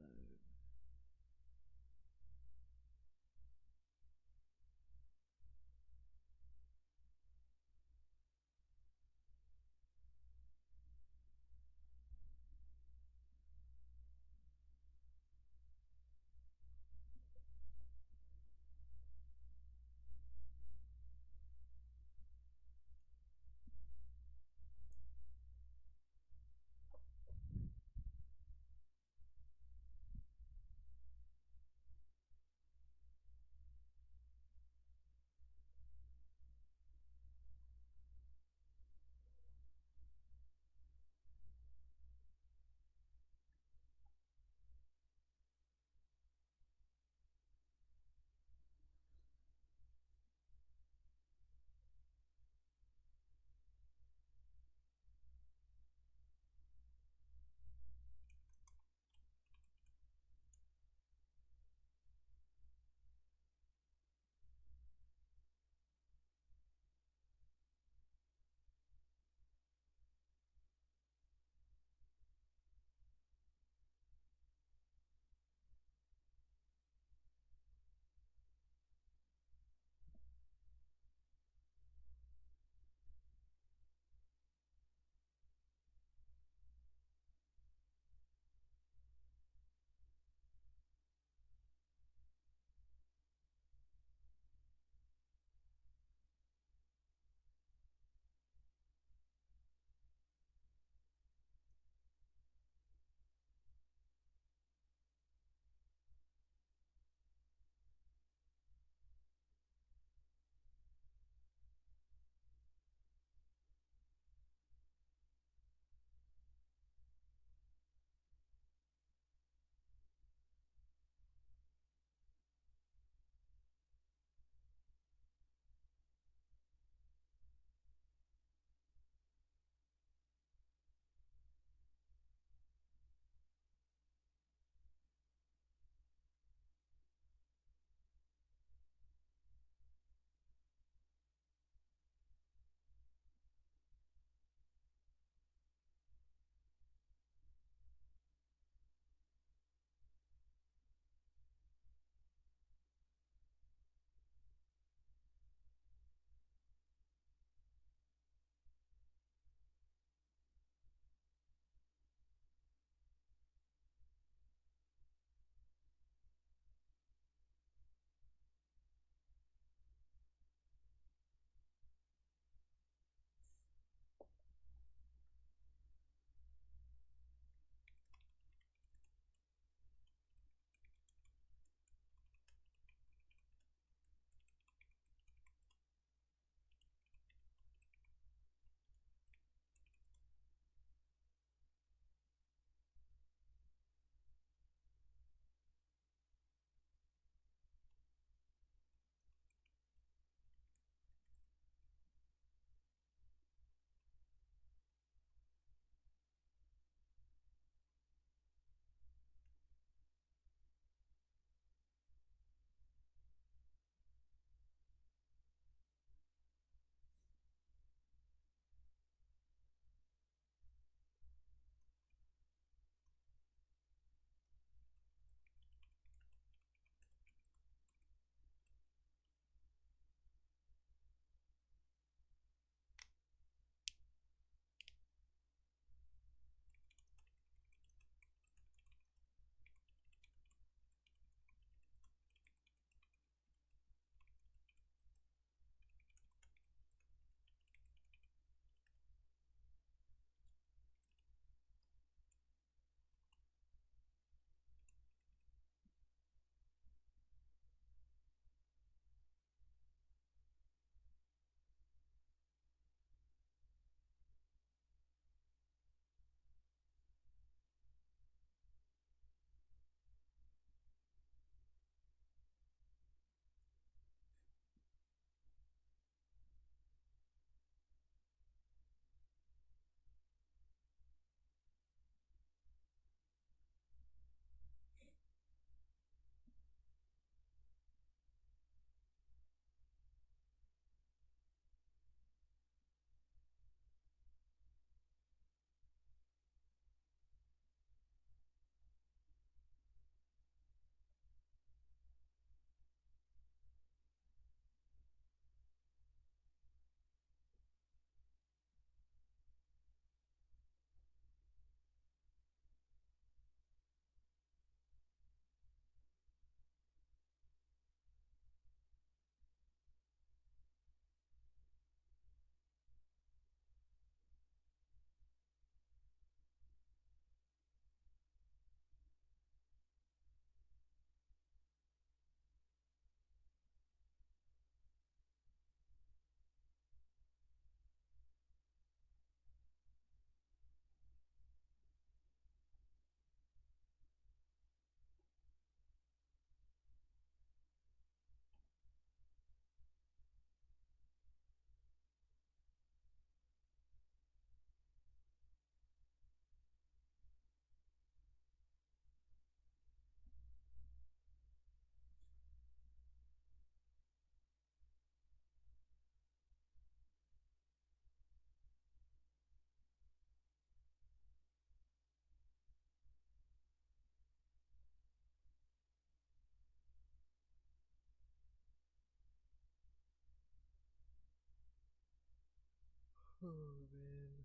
Oh man.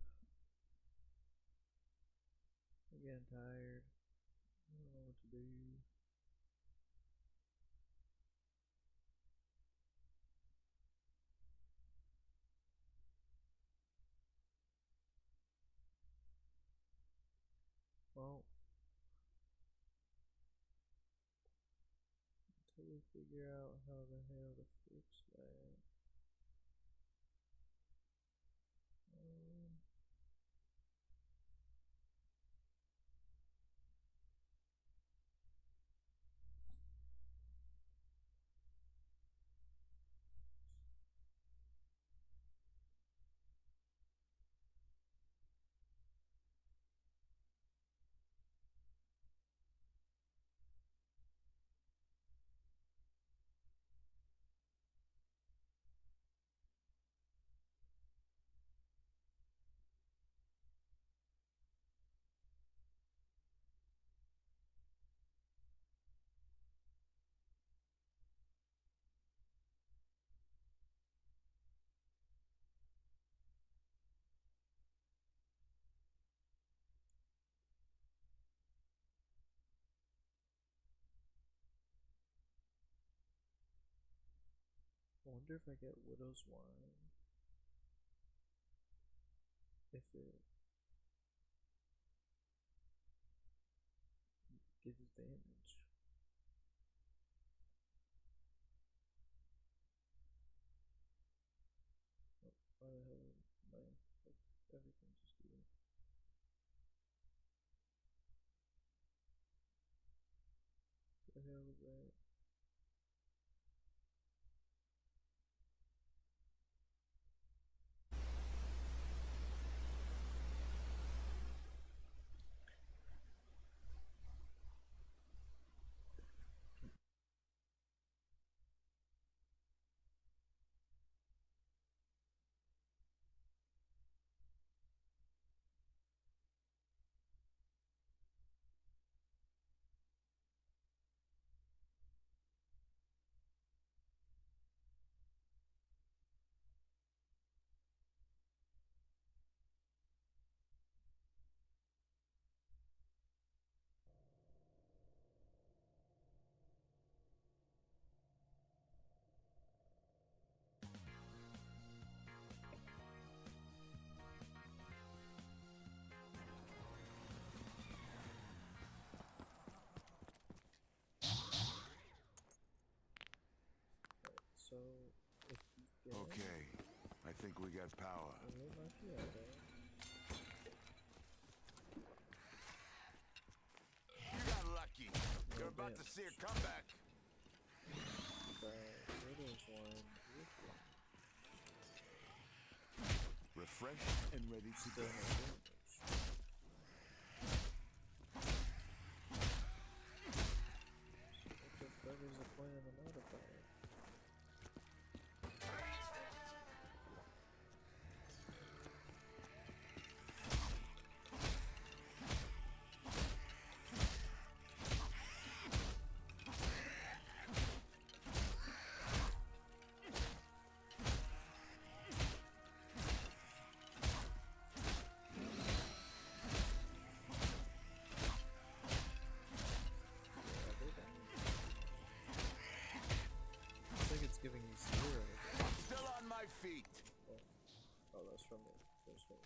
I'm getting tired. I don't know what to do. Well, until we figure out how the hell to fix that. I wonder if I get Widow's Wine, if it gives damage. Oh, why the hell am I, like, everything just doing? What the hell was that? So, if you get Okay, I think we got power. Melee Macchiato, You got lucky. You're about to see a comeback. Widow's Wine, Refreshed and ready to still go. no damage. So what the fuck is the point of the modifier? It's like it's giving you 0. Still on my feet. Oh, that's from the first one.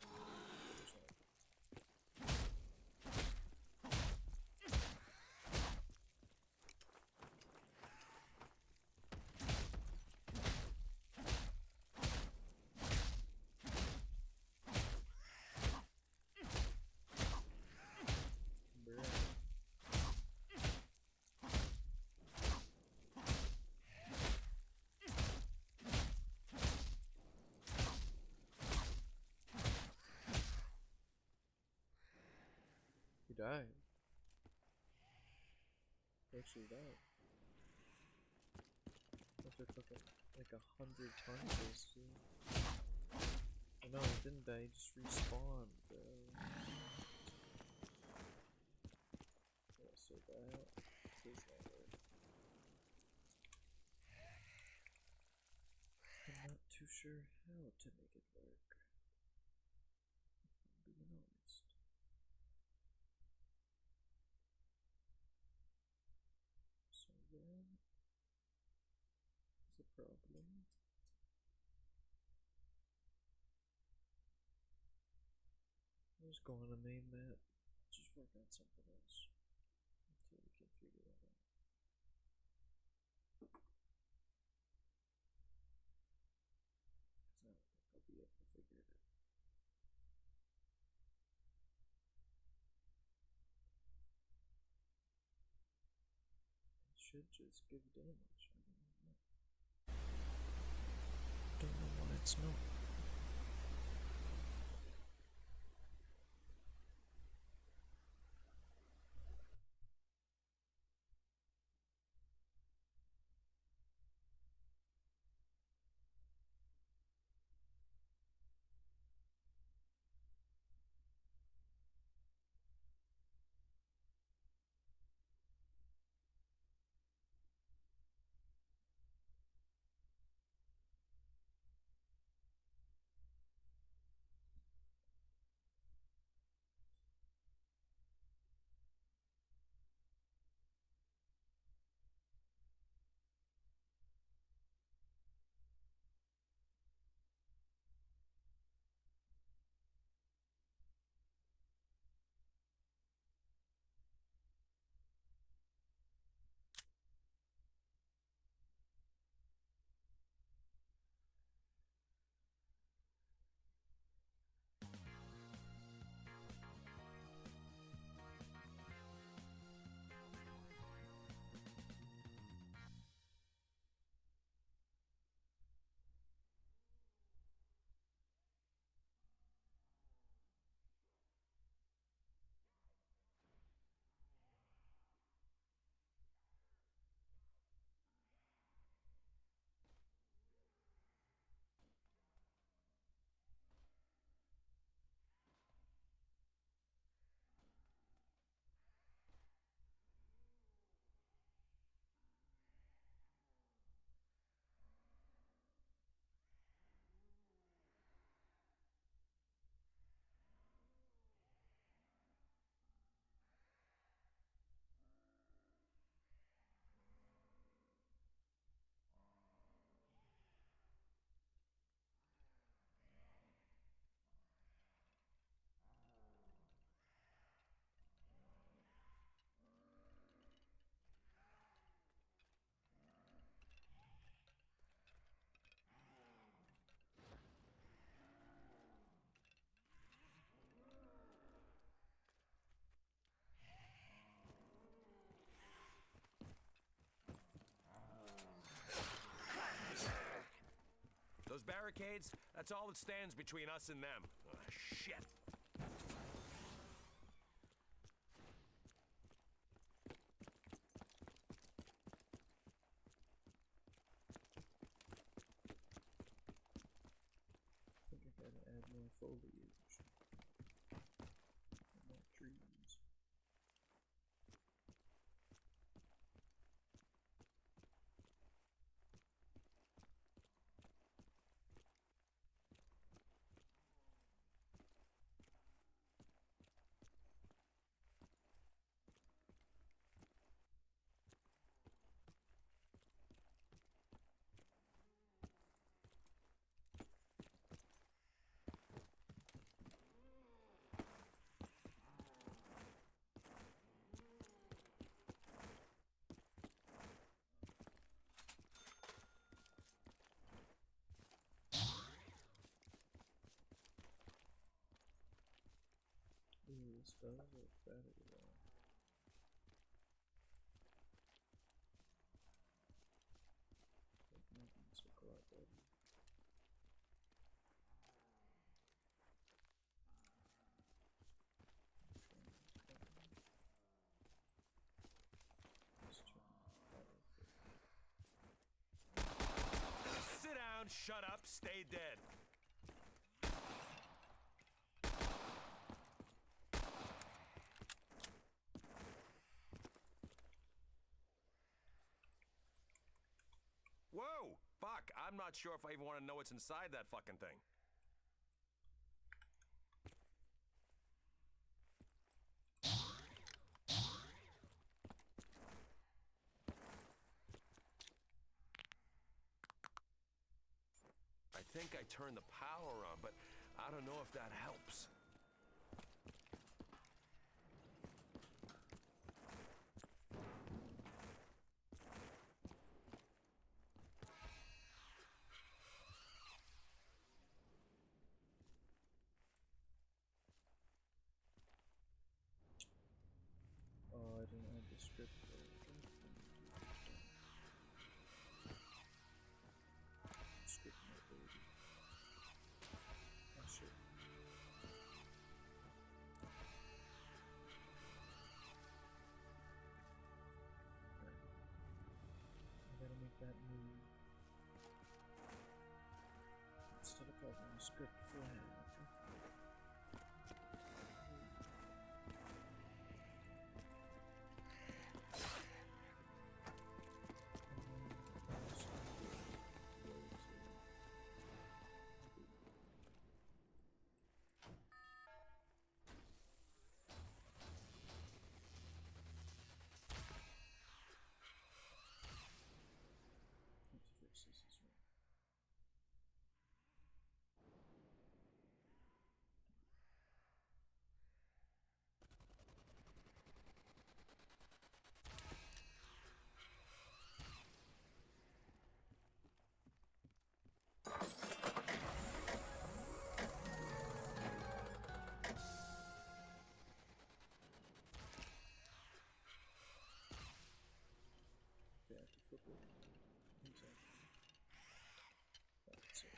He died. He actually died. After fucking like 100 punches, dude. Oh, no, he didn't die, he just respawned, bro. Yeah, so that does not work. I'm not too sure how to make it work. even noticed. So there is a problem. Just go on the main map. Just work on something else until we can figure that out. Because I don't think I'll be able to figure it out. It should just give damage. I don't know. Don't know why it's not. Those barricades, that's all that stands between us and them. Ah, shit. I think I gotta add more foliage. And more trees. Ooh, this does look better though. Like mountains look a lot better. Sit down, shut up, stay dead. Whoa! Fuck, I'm not sure if I even want to know what's inside that fucking thing. I turned the power on, but I don't know if that helps. Oh, I didn't add the script for it. Script my baby. Oh shit. Right. I gotta make that move. Instead of having a script flag. Fix this as well. Okay, I can flip it. Exactly. That's it.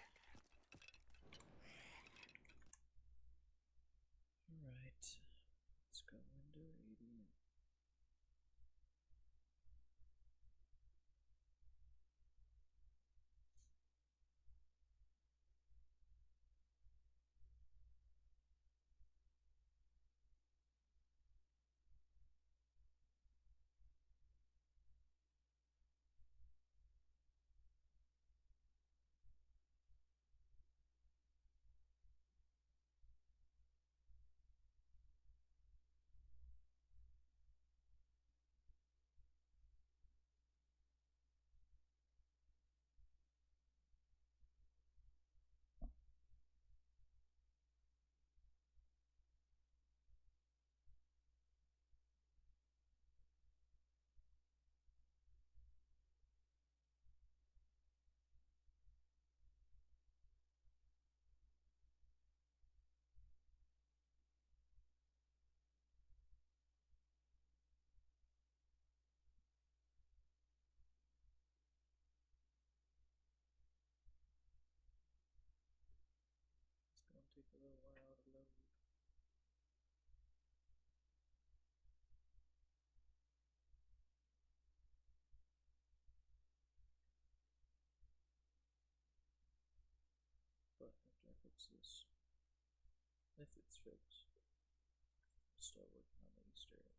Alright. Let's go window 80. It's gonna take a little while to load. But after I fix this, if it's fixed, I'll start working on the Easter egg.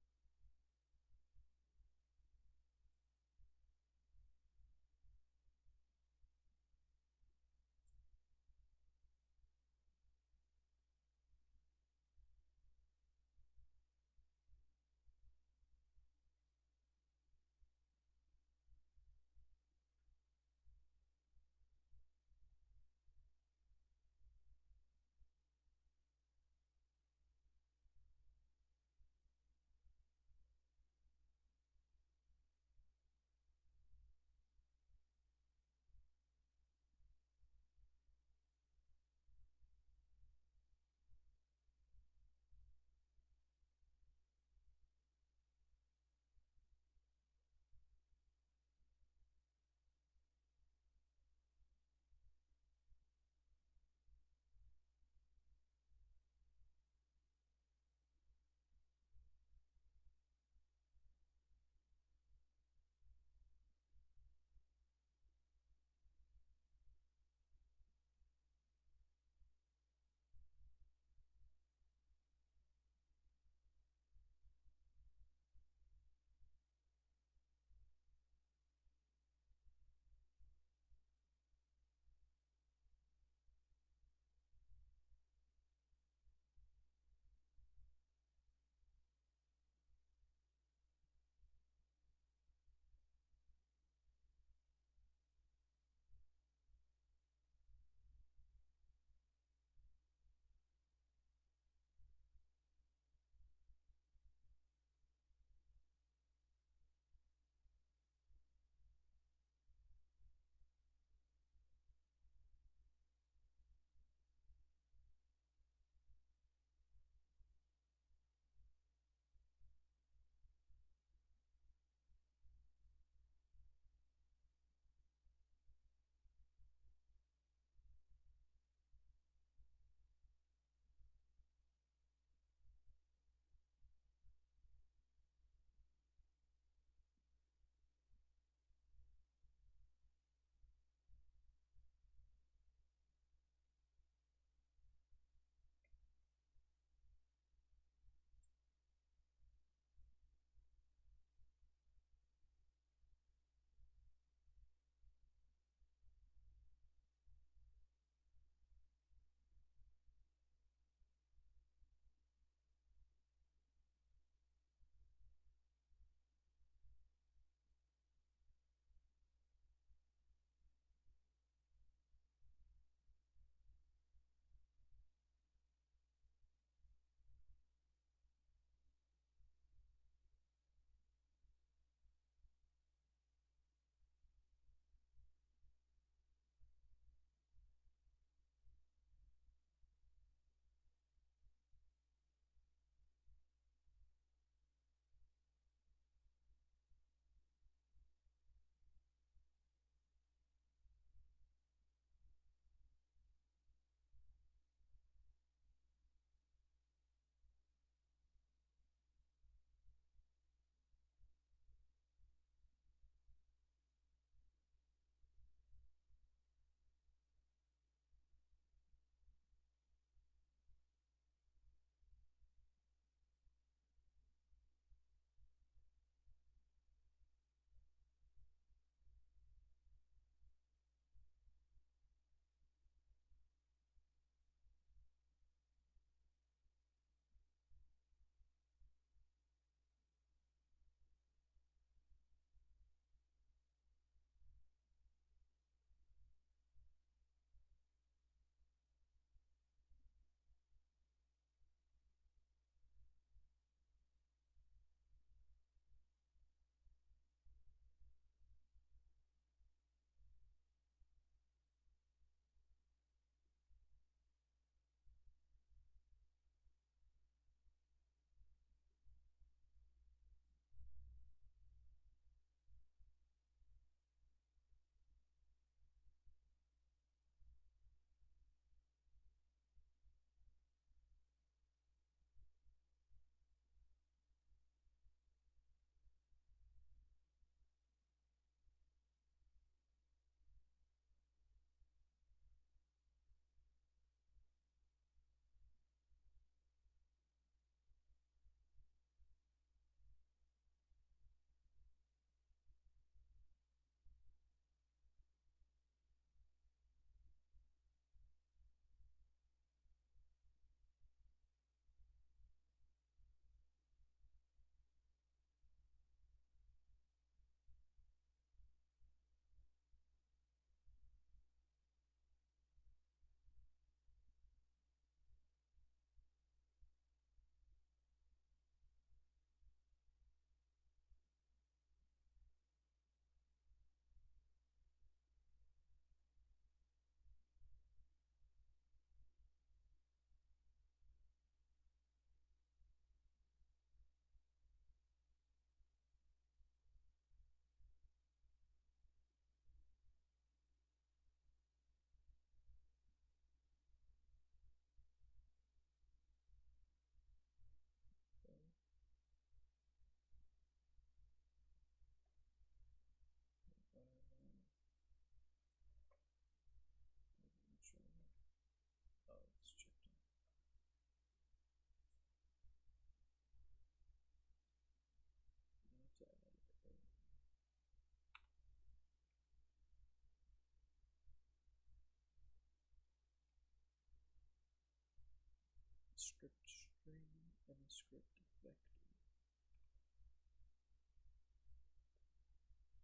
script string, and a script vector.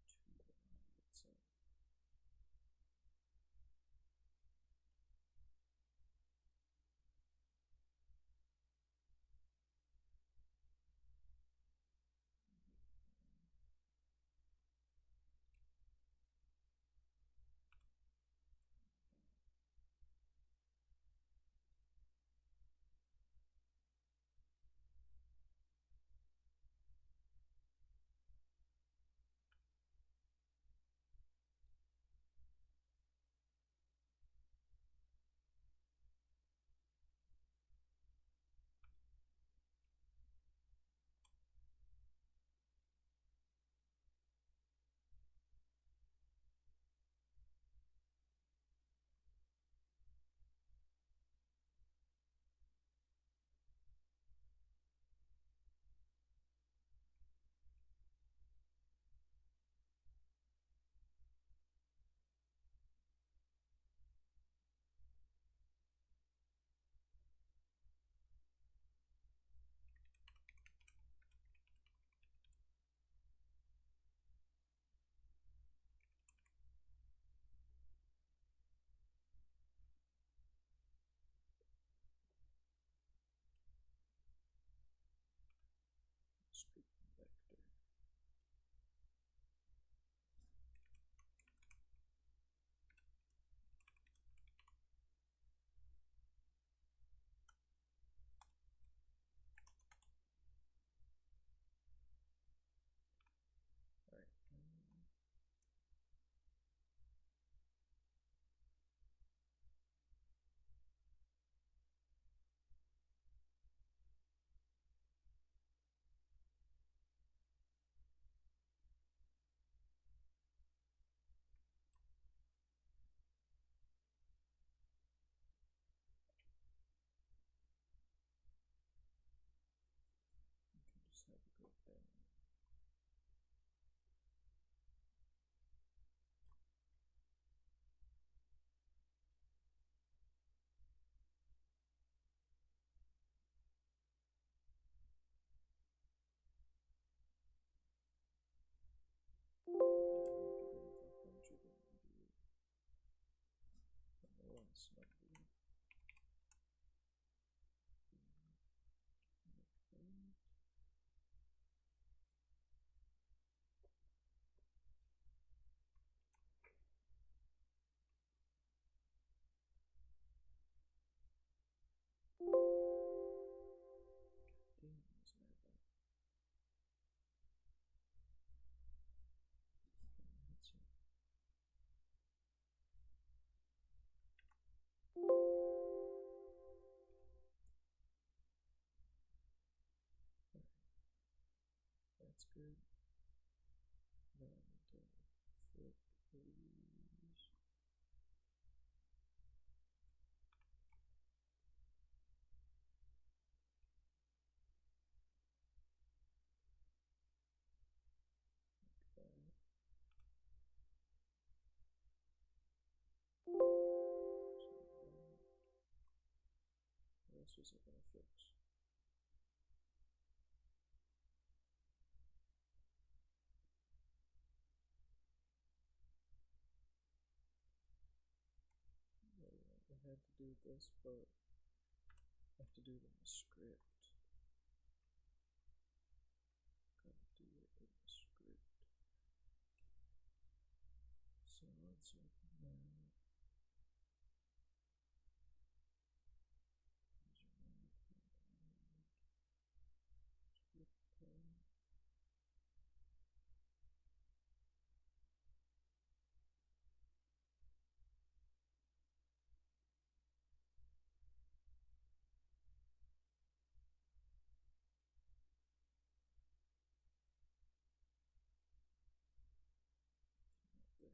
To the line itself. Script vector. Alright. You can just have it go down. -100 and 88. And the last number. Okay. Damn, this map up. That's it. Alright. That's good. Now I need to flip these. Like that. So that. What else was I gonna fix? I had to do this, but I have to do it in the script. Gotta do it in the script. So let's open that. Here's your map. Script tab. There.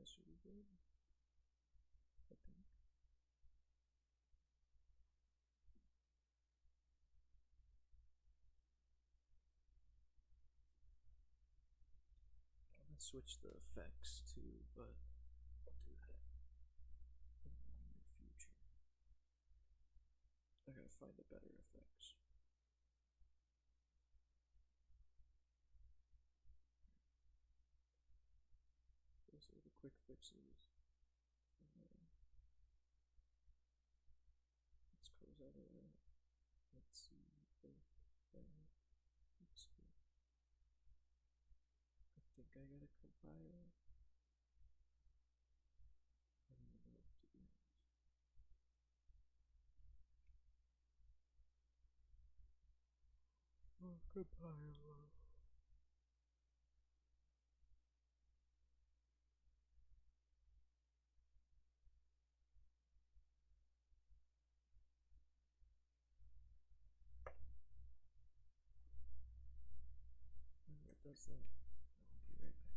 That should be good. I think. I'm gonna switch the effects too, but I'll do that in the near future. I gotta find the better effects. Those are the quick fixes. Let's close out of that. Let's see if that looks good. I think I gotta compile. I don't even know, to be honest. Oh, compile. It does that. I'll be right back.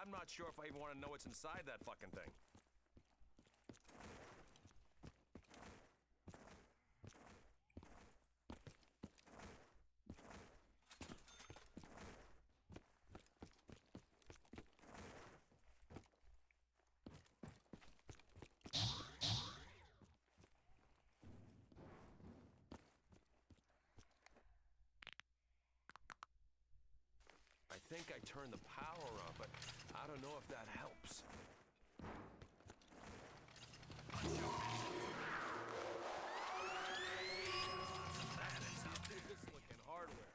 I'm not sure if I even want to know what's inside that fucking thing. I think I turned the power on, but I don't know if that helps. That is some good-looking hardware.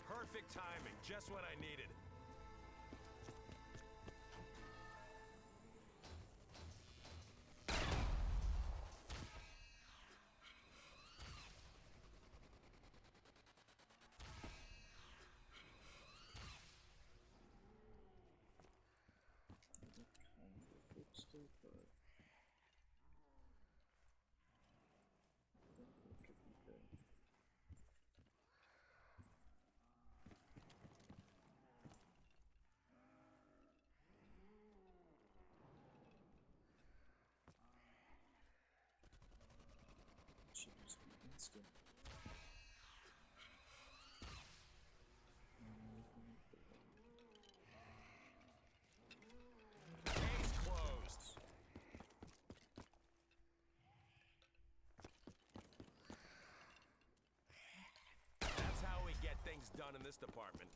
Perfect timing, just what I needed. I kind of fixed it, but I think it could be better. Should just be instant. Case closed. That's how we get things done in this department.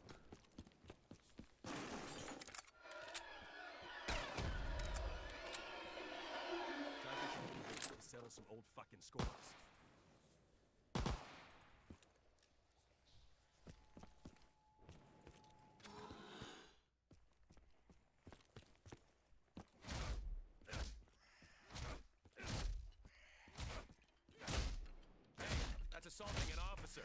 Settle some old fucking scores. Hey, that's assaulting an officer.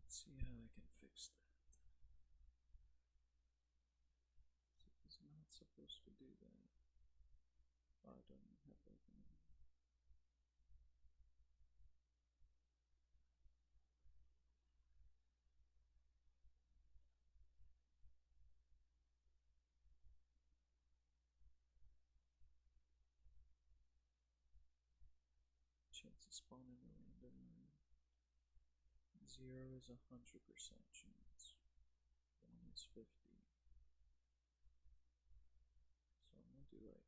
Let's see how I can fix that. It's not supposed to do that. Oh, I don't even have that one. Chance of spawning a random item. 0 is 100% chance. 1 is 50. So I'm gonna do like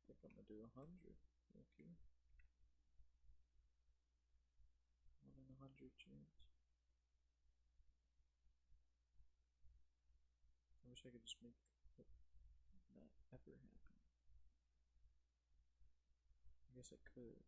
I think I'm gonna do 100. Okay. 1 in 100 chance. wish I could just make it not ever happen. I guess I could.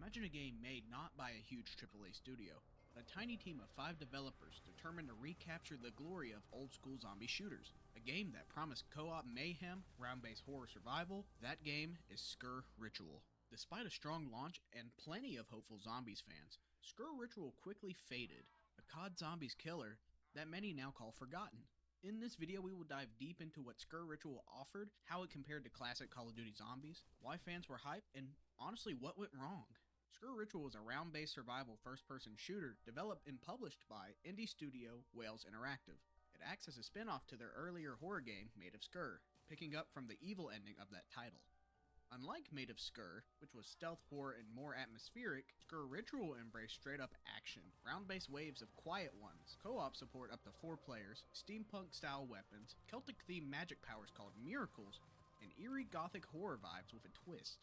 Imagine a game made not by a huge AAA studio, but a tiny team of 5 developers determined to recapture the glory of old-school zombie shooters. A game that promised co-op mayhem, round-based horror survival. That game is Skur Ritual. Despite a strong launch and plenty of hopeful Zombies fans, Skur Ritual quickly faded, a COD Zombies killer that many now call forgotten. In this video, we will dive deep into what Skur Ritual offered, how it compared to classic Call of Duty Zombies, why fans were hyped, and honestly, what went wrong. Skur Ritual is a round-based survival first-person shooter developed and published by indie studio Wales Interactive. It acts as a spin-off to their earlier horror game, Made of Skur, picking up from the evil ending of that title. Unlike Made of Skur, which was stealth horror and more atmospheric, Skur Ritual embraced straight-up action, round-based waves of quiet ones, co-op support up to 4 players, steampunk-style weapons, Celtic-themed magic powers called miracles, and eerie gothic horror vibes with a twist.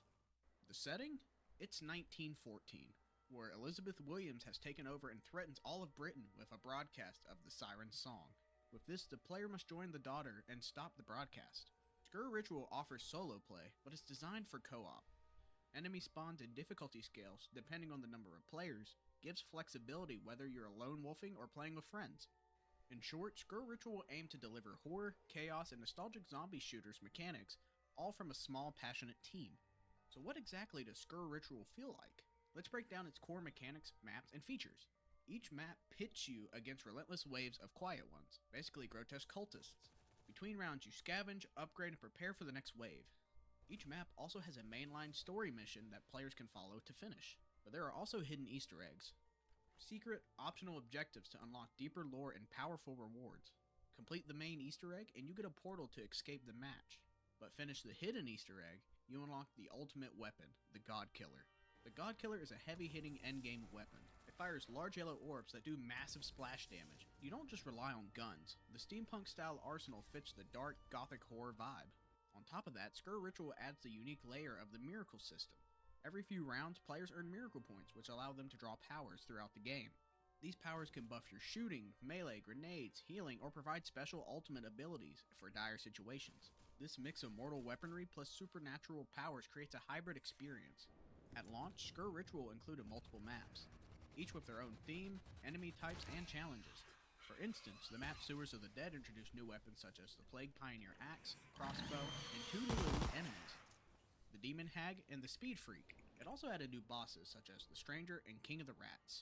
The setting? It's 1914, where Elizabeth Williams has taken over and threatens all of Britain with a broadcast of the Siren's song. With this, the player must join the daughter and stop the broadcast. Skur Ritual offers solo play, but it's designed for co-op. Enemy spawns and difficulty scales, depending on the number of players, gives flexibility whether you're lone wolfing or playing with friends. In short, Skur Ritual aimed to deliver horror, chaos, and nostalgic zombie shooters mechanics, all from a small, passionate team. So what exactly does Skur Ritual feel like? Let's break down its core mechanics, maps, and features. Each map pits you against relentless waves of quiet ones, basically grotesque cultists. Between rounds you scavenge, upgrade, and prepare for the next wave. Each map also has a mainline story mission that players can follow to finish, but there are also hidden Easter eggs. Secret, optional objectives to unlock deeper lore and powerful rewards. Complete the main Easter egg and you get a portal to escape the match. But finish the hidden Easter egg, you unlock the ultimate weapon, the God Killer. The God Killer is a heavy-hitting endgame weapon. It fires large yellow orbs that do massive splash damage. You don't just rely on guns. The steampunk-style arsenal fits the dark, gothic horror vibe. On top of that, Skur Ritual adds the unique layer of the miracle system. Every few rounds, players earn miracle points, which allow them to draw powers throughout the game. These powers can buff your shooting, melee, grenades, healing, or provide special ultimate abilities for dire situations. This mix of mortal weaponry plus supernatural powers creates a hybrid experience. At launch, Skur Ritual included multiple maps, each with their own theme, enemy types, and challenges. For instance, the map Sewers of the Dead introduced new weapons such as the Plague Pioneer Axe, Crossbow, and 2 new elite enemies, the Demon Hag and the Speed Freak. It also added new bosses such as the Stranger and King of the Rats.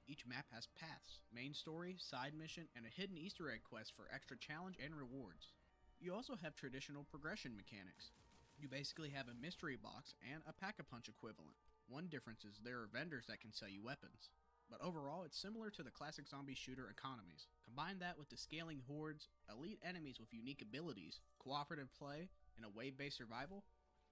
Each map has paths, main story, side mission, and a hidden Easter egg quest for extra challenge and rewards. You also have traditional progression mechanics. You basically have a mystery box and a pack-a-punch equivalent. One difference is there are vendors that can sell you weapons. but overall it's similar to the classic zombie shooter economies. Combine that with the scaling hordes, elite enemies with unique abilities, cooperative play, and a wave-based survival,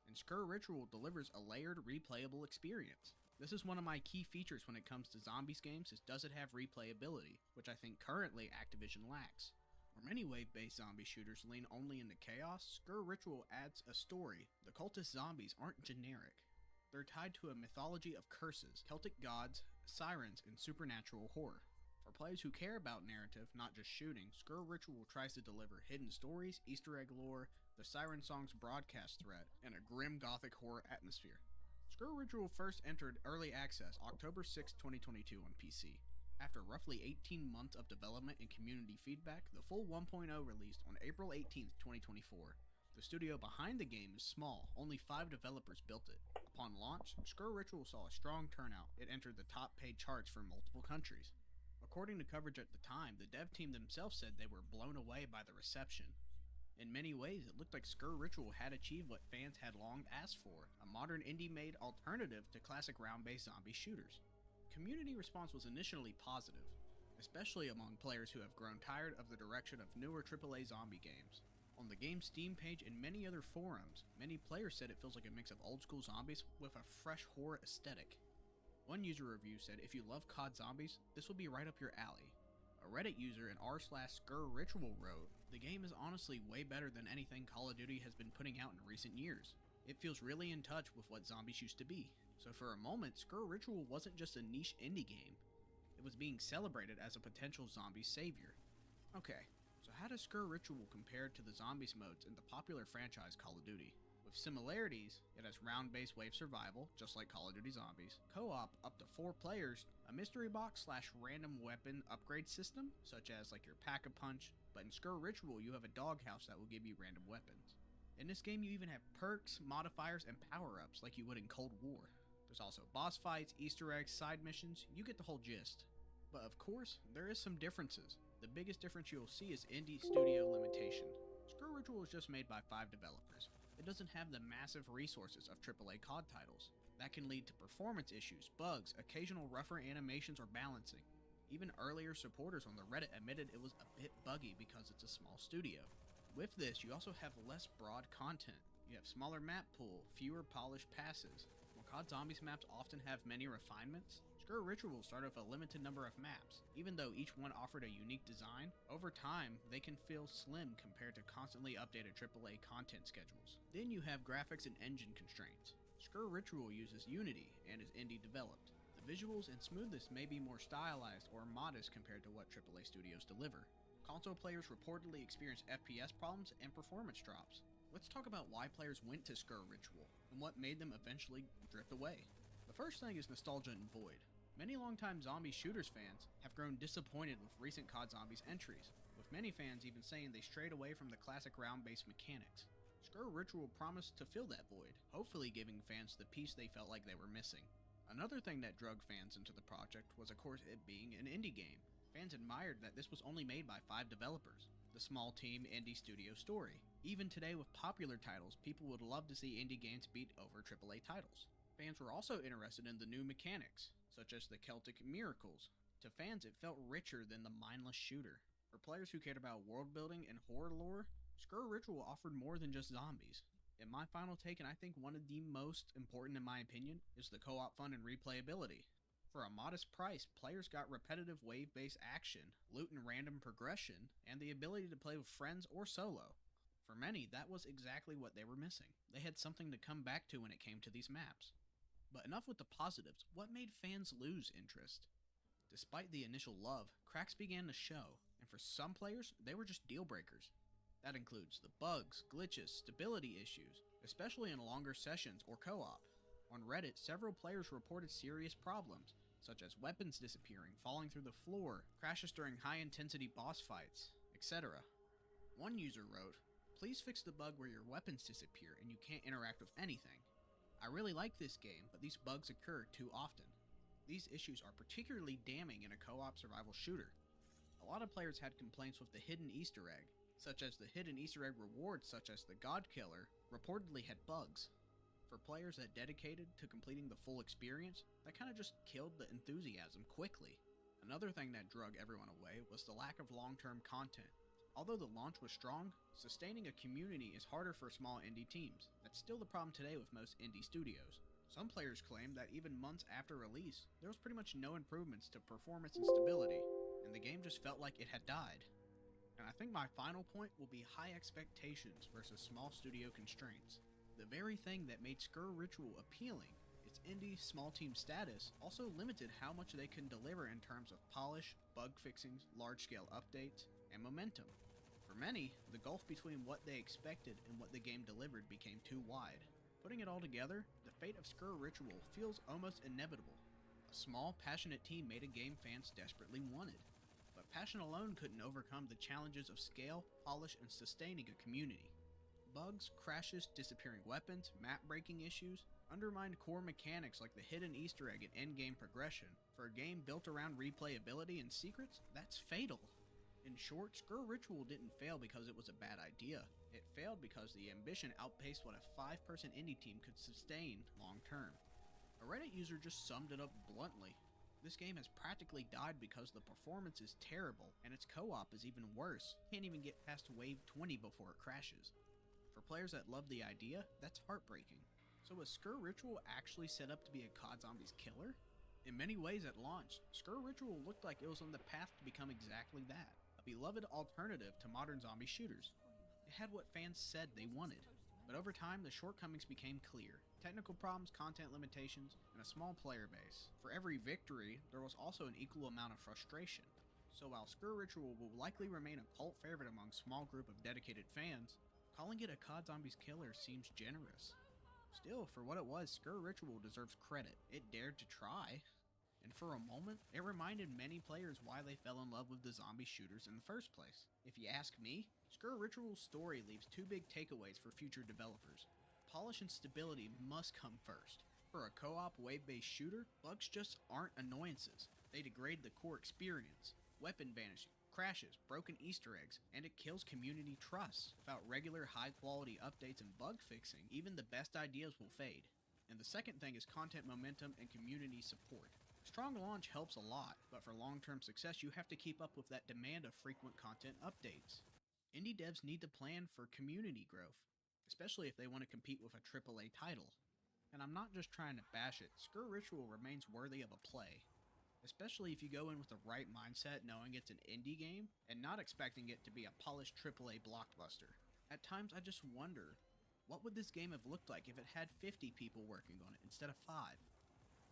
and Skur Ritual delivers a layered, replayable experience. This is one of my key features when it comes to zombies games, is does it have replayability, which I think currently Activision lacks. Where many wave-based zombie shooters lean only into chaos, Skur Ritual adds a story. The cultist zombies aren't generic. They're tied to a mythology of curses, Celtic gods, sirens, and supernatural horror. For players who care about narrative, not just shooting, Skur Ritual tries to deliver hidden stories, Easter egg lore, the Siren Song's broadcast threat, and a grim gothic horror atmosphere. Skur Ritual first entered early access October 6, 2022 on PC. After roughly 18 months of development and community feedback, the full 1.0 released on April 18, 2024. The studio behind the game is small, only 5 developers built it. Upon launch, Skur Ritual saw a strong turnout. It entered the top paid charts for multiple countries. According to coverage at the time, the dev team themselves said they were blown away by the reception. In many ways, it looked like Skur Ritual had achieved what fans had long asked for, a modern indie-made alternative to classic round-based zombie shooters. Community response was initially positive, especially among players who have grown tired of the direction of newer AAA zombie games. On the game's Steam page and many other forums, many players said it feels like a mix of old-school zombies with a fresh horror aesthetic. One user review said, if you love COD zombies, this will be right up your alley. A Reddit user in r/Skur Ritual wrote, the game is honestly way better than anything Call of Duty has been putting out in recent years. It feels really in touch with what zombies used to be. So for a moment, Skur Ritual wasn't just a niche indie game. It was being celebrated as a potential zombie savior. Okay, so how does Skur Ritual compare to the zombies modes in the popular franchise Call of Duty? With similarities, it has round-based wave survival, just like Call of Duty Zombies, co-op up to 4 players, a mystery box / random weapon upgrade system, such as like your Pyro Punch, but in Skur Ritual you have a doghouse that will give you random weapons. In this game you even have perks, modifiers, and power-ups like you would in Cold War. There's also boss fights, Easter eggs, side missions, you get the whole gist. But of course, there is some differences. The biggest difference you'll see is indie studio limitation. Skur Ritual is just made by 5 developers. It doesn't have the massive resources of AAA COD titles. That can lead to performance issues, bugs, occasional rougher animations or balancing. Even earlier supporters on the Reddit admitted it was a bit buggy because it's a small studio. With this, you also have less broad content. You have smaller map pool, fewer polished passes. While COD Zombies maps often have many refinements, Skur Ritual started with a limited number of maps. Even though each one offered a unique design, over time they can feel slim compared to constantly updated AAA content schedules. Then you have graphics and engine constraints. Skur Ritual uses Unity and is indie developed. The visuals and smoothness may be more stylized or modest compared to what AAA studios deliver. Console players reportedly experience FPS problems and performance drops. Let's talk about why players went to Skur Ritual and what made them eventually drift away. The first thing is nostalgia and void. Many longtime zombie shooters fans have grown disappointed with recent COD Zombies entries, with many fans even saying they strayed away from the classic round-based mechanics. Skur Ritual promised to fill that void, hopefully giving fans the piece they felt like they were missing. Another thing that drug fans into the project was of course it being an indie game. Fans admired that this was only made by 5 developers. The small team indie studio story. Even today with popular titles, people would love to see indie games beat over AAA titles. Fans were also interested in the new mechanics, such as the Celtic miracles. To fans, it felt richer than the mindless shooter. For players who cared about world building and horror lore, Skur Ritual offered more than just zombies. In my final take, and I think one of the most important in my opinion, is the co-op fun and replayability. For a modest price, players got repetitive wave-based action, loot and random progression, and the ability to play with friends or solo. For many, that was exactly what they were missing. They had something to come back to when it came to these maps. But enough with the positives, what made fans lose interest? Despite the initial love, cracks began to show, and for some players, they were just deal breakers. That includes the bugs, glitches, stability issues, especially in longer sessions or co-op. On Reddit, several players reported serious problems, such as weapons disappearing, falling through the floor, crashes during high-intensity boss fights, etc. One user wrote, "Please fix the bug where your weapons disappear and you can't interact with anything. I really like this game, but these bugs occur too often." These issues are particularly damning in a co-op survival shooter. A lot of players had complaints with the hidden Easter egg, such as the hidden Easter egg rewards such as the God Killer reportedly had bugs. For players that dedicated to completing the full experience, that kind of just killed the enthusiasm quickly. Another thing that drug everyone away was the lack of long-term content. Although the launch was strong, sustaining a community is harder for small indie teams. That's still the problem today with most indie studios. Some players claim that even months after release, there was pretty much no improvements to performance and stability, and the game just felt like it had died. And I think my final point will be high expectations versus small studio constraints. The very thing that made Skr Ritual appealing, its indie small team status, also limited how much they can deliver in terms of polish, bug fixings, large-scale updates, and momentum. For many, the gulf between what they expected and what the game delivered became too wide. Putting it all together, the fate of Skr Ritual feels almost inevitable. A small, passionate team made a game fans desperately wanted. But passion alone couldn't overcome the challenges of scale, polish, and sustaining a community. Bugs, crashes, disappearing weapons, map-breaking issues undermined core mechanics like the hidden Easter egg and endgame progression. For a game built around replayability and secrets, that's fatal. In short, Skr Ritual didn't fail because it was a bad idea. It failed because the ambition outpaced what a 5-person indie team could sustain long-term. A Reddit user just summed it up bluntly. This game has practically died because the performance is terrible, and its co-op is even worse. Can't even get past wave 20 before it crashes. For players that love the idea, that's heartbreaking. So was Skr Ritual actually set up to be a COD Zombies killer? In many ways at launch, Skr Ritual looked like it was on the path to become exactly that. Beloved alternative to modern zombie shooters. It had what fans said they wanted, but over time the shortcomings became clear. Technical problems, content limitations, and a small player base. For every victory, there was also an equal amount of frustration. So while Skr Ritual will likely remain a cult favorite among a small group of dedicated fans, calling it a COD Zombies killer seems generous. Still, for what it was, Skr Ritual deserves credit. It dared to try. And for a moment, it reminded many players why they fell in love with the zombie shooters in the first place. If you ask me, Skr Ritual's story leaves two big takeaways for future developers. Polish and stability must come first. For a co-op wave-based shooter, bugs just aren't annoyances. They degrade the core experience. Weapon vanishing, crashes, broken Easter eggs, and it kills community trust. Without regular high-quality updates and bug fixing, even the best ideas will fade. And the second thing is content momentum and community support. Strong launch helps a lot, but for long-term success you have to keep up with that demand of frequent content updates. Indie devs need to plan for community growth, especially if they want to compete with a AAA title. And I'm not just trying to bash it, Skr Ritual remains worthy of a play. Especially if you go in with the right mindset knowing it's an indie game, and not expecting it to be a polished AAA blockbuster. At times I just wonder, what would this game have looked like if it had 50 people working on it instead of 5?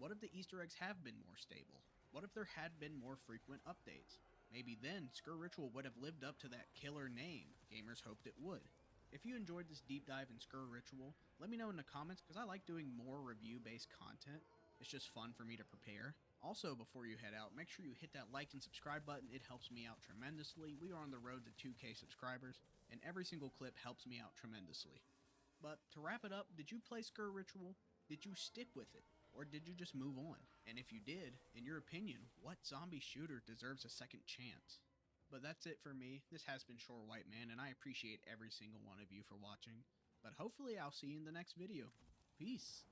What if the Easter eggs have been more stable? What if there had been more frequent updates? Maybe then, Skr Ritual would have lived up to that killer name gamers hoped it would. If you enjoyed this deep dive in Skr Ritual, let me know in the comments because I like doing more review-based content. It's just fun for me to prepare. Also, before you head out, make sure you hit that like and subscribe button. It helps me out tremendously. We are on the road to 2K subscribers, and every single clip helps me out tremendously. But to wrap it up, did you play Skr Ritual? Did you stick with it? Or did you just move on? And if you did, in your opinion, what zombie shooter deserves a second chance? But that's it for me. This has been Shore White Man, and I appreciate every single one of you for watching. But hopefully I'll see you in the next video. Peace.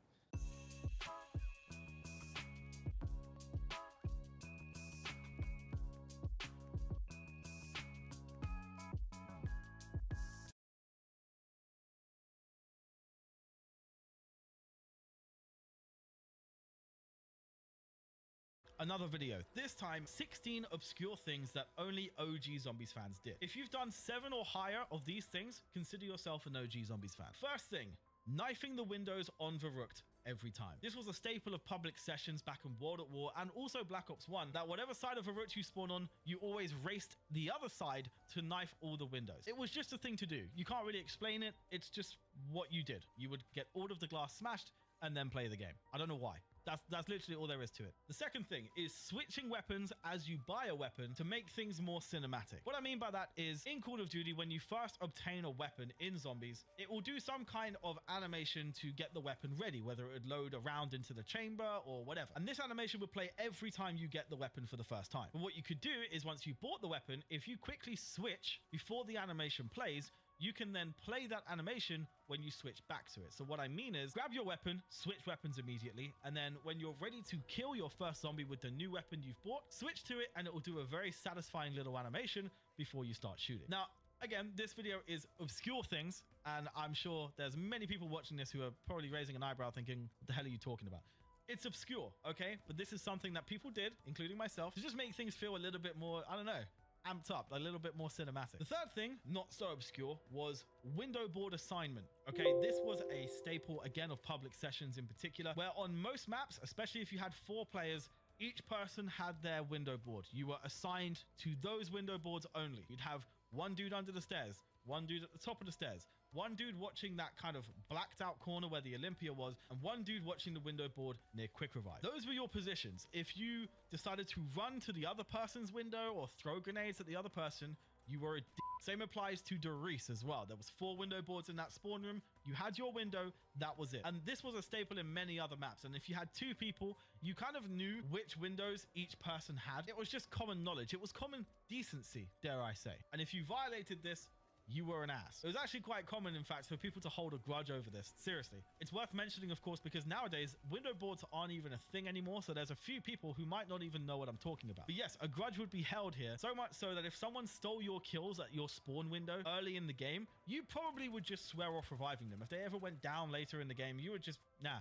Another video, this time 16 obscure things that only OG Zombies fans did. If you've done 7 or higher of these things, consider yourself an OG Zombies fan. First thing, knifing the windows on Verrückt every time. This was a staple of public sessions back in World at War and also Black Ops 1, that whatever side of Verrückt you spawn on, you always raced the other side to knife all the windows. It was just a thing to do. You can't really explain it. It's just what you did. You would get all of the glass smashed and then play the game. I don't know why. That's literally all there is to it. The second thing is switching weapons as you buy a weapon to make things more cinematic. What I mean by that is in Call of Duty, when you first obtain a weapon in Zombies, it will do some kind of animation to get the weapon ready, whether it would load around into the chamber or whatever. And this animation would play every time you get the weapon for the first time. But what you could do is once you bought the weapon, if you quickly switch before the animation plays, you can then play that animation when you switch back to it. So what I mean is grab your weapon, switch weapons immediately, and then when you're ready to kill your first zombie with the new weapon you've bought, switch to it and it will do a very satisfying little animation before you start shooting. Now, again, this video is obscure things, and I'm sure there's many people watching this who are probably raising an eyebrow thinking, what the hell are you talking about? It's obscure, okay? But this is something that people did, including myself, to just make things feel a little bit more, I don't know, amped up, a little bit more cinematic. The third thing, not so obscure, was window board assignment. Okay, this was a staple, again, of public sessions in particular, where on most maps, especially if you had 4 players, each person had their window board. You were assigned to those window boards only. You'd have one dude under the stairs, one dude at the top of the stairs, one dude watching that kind of blacked out corner where the Olympia was, and one dude watching the window board near quick revive. Those were your positions. If you decided to run to the other person's window or throw grenades at the other person, you were a d. Same applies to Doris as well. There was 4 window boards in that spawn room. You had your window, that was it. And this was a staple in many other maps. And if you had 2 people, you kind of knew which windows each person had. It was just common knowledge. It was common decency, dare I say. And if you violated this, you were an ass. It was actually quite common, in fact, for people to hold a grudge over this. Seriously. It's worth mentioning, of course, because nowadays, window boards aren't even a thing anymore, so there's a few people who might not even know what I'm talking about. But yes, a grudge would be held here, so much so that if someone stole your kills at your spawn window early in the game, you probably would just swear off reviving them. If they ever went down later in the game, you would just, nah.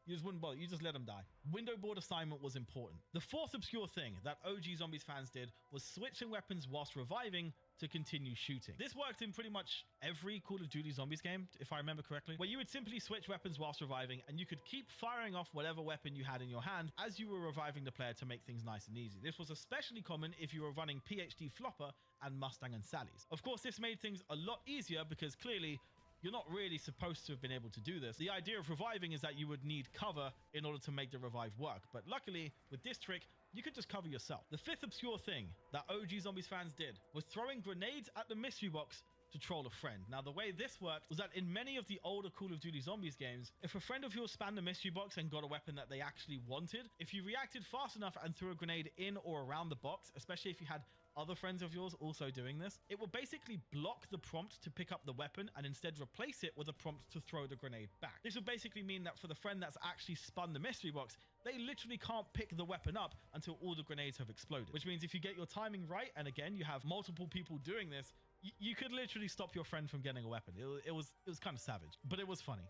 You just wouldn't bother. You just let them die. Window board assignment was important. The fourth obscure thing that OG Zombies fans did was switching weapons whilst reviving to continue shooting. This worked in pretty much every Call of Duty Zombies game, if I remember correctly, where you would simply switch weapons whilst reviving, and you could keep firing off whatever weapon you had in your hand as you were reviving the player to make things nice and easy. This was especially common if you were running PhD Flopper and Mustang and Sally's. Of course, this made things a lot easier because clearly you're not really supposed to have been able to do this. The idea of reviving is that you would need cover in order to make the revive work. But luckily, with this trick, you could just cover yourself. The fifth obscure thing that OG Zombies fans did was throwing grenades at the mystery box to troll a friend. Now, the way this worked was that in many of the older Call of Duty Zombies games, if a friend of yours spammed the mystery box and got a weapon that they actually wanted, if you reacted fast enough and threw a grenade in or around the box, especially if you had other friends of yours also doing this, it will basically block the prompt to pick up the weapon and instead replace it with a prompt to throw the grenade back. This will basically mean that for the friend that's actually spun the mystery box, they literally can't pick the weapon up until all the grenades have exploded. Which means if you get your timing right, and again, you have multiple people doing this, you could literally stop your friend from getting a weapon. It was kind of savage, but it was funny.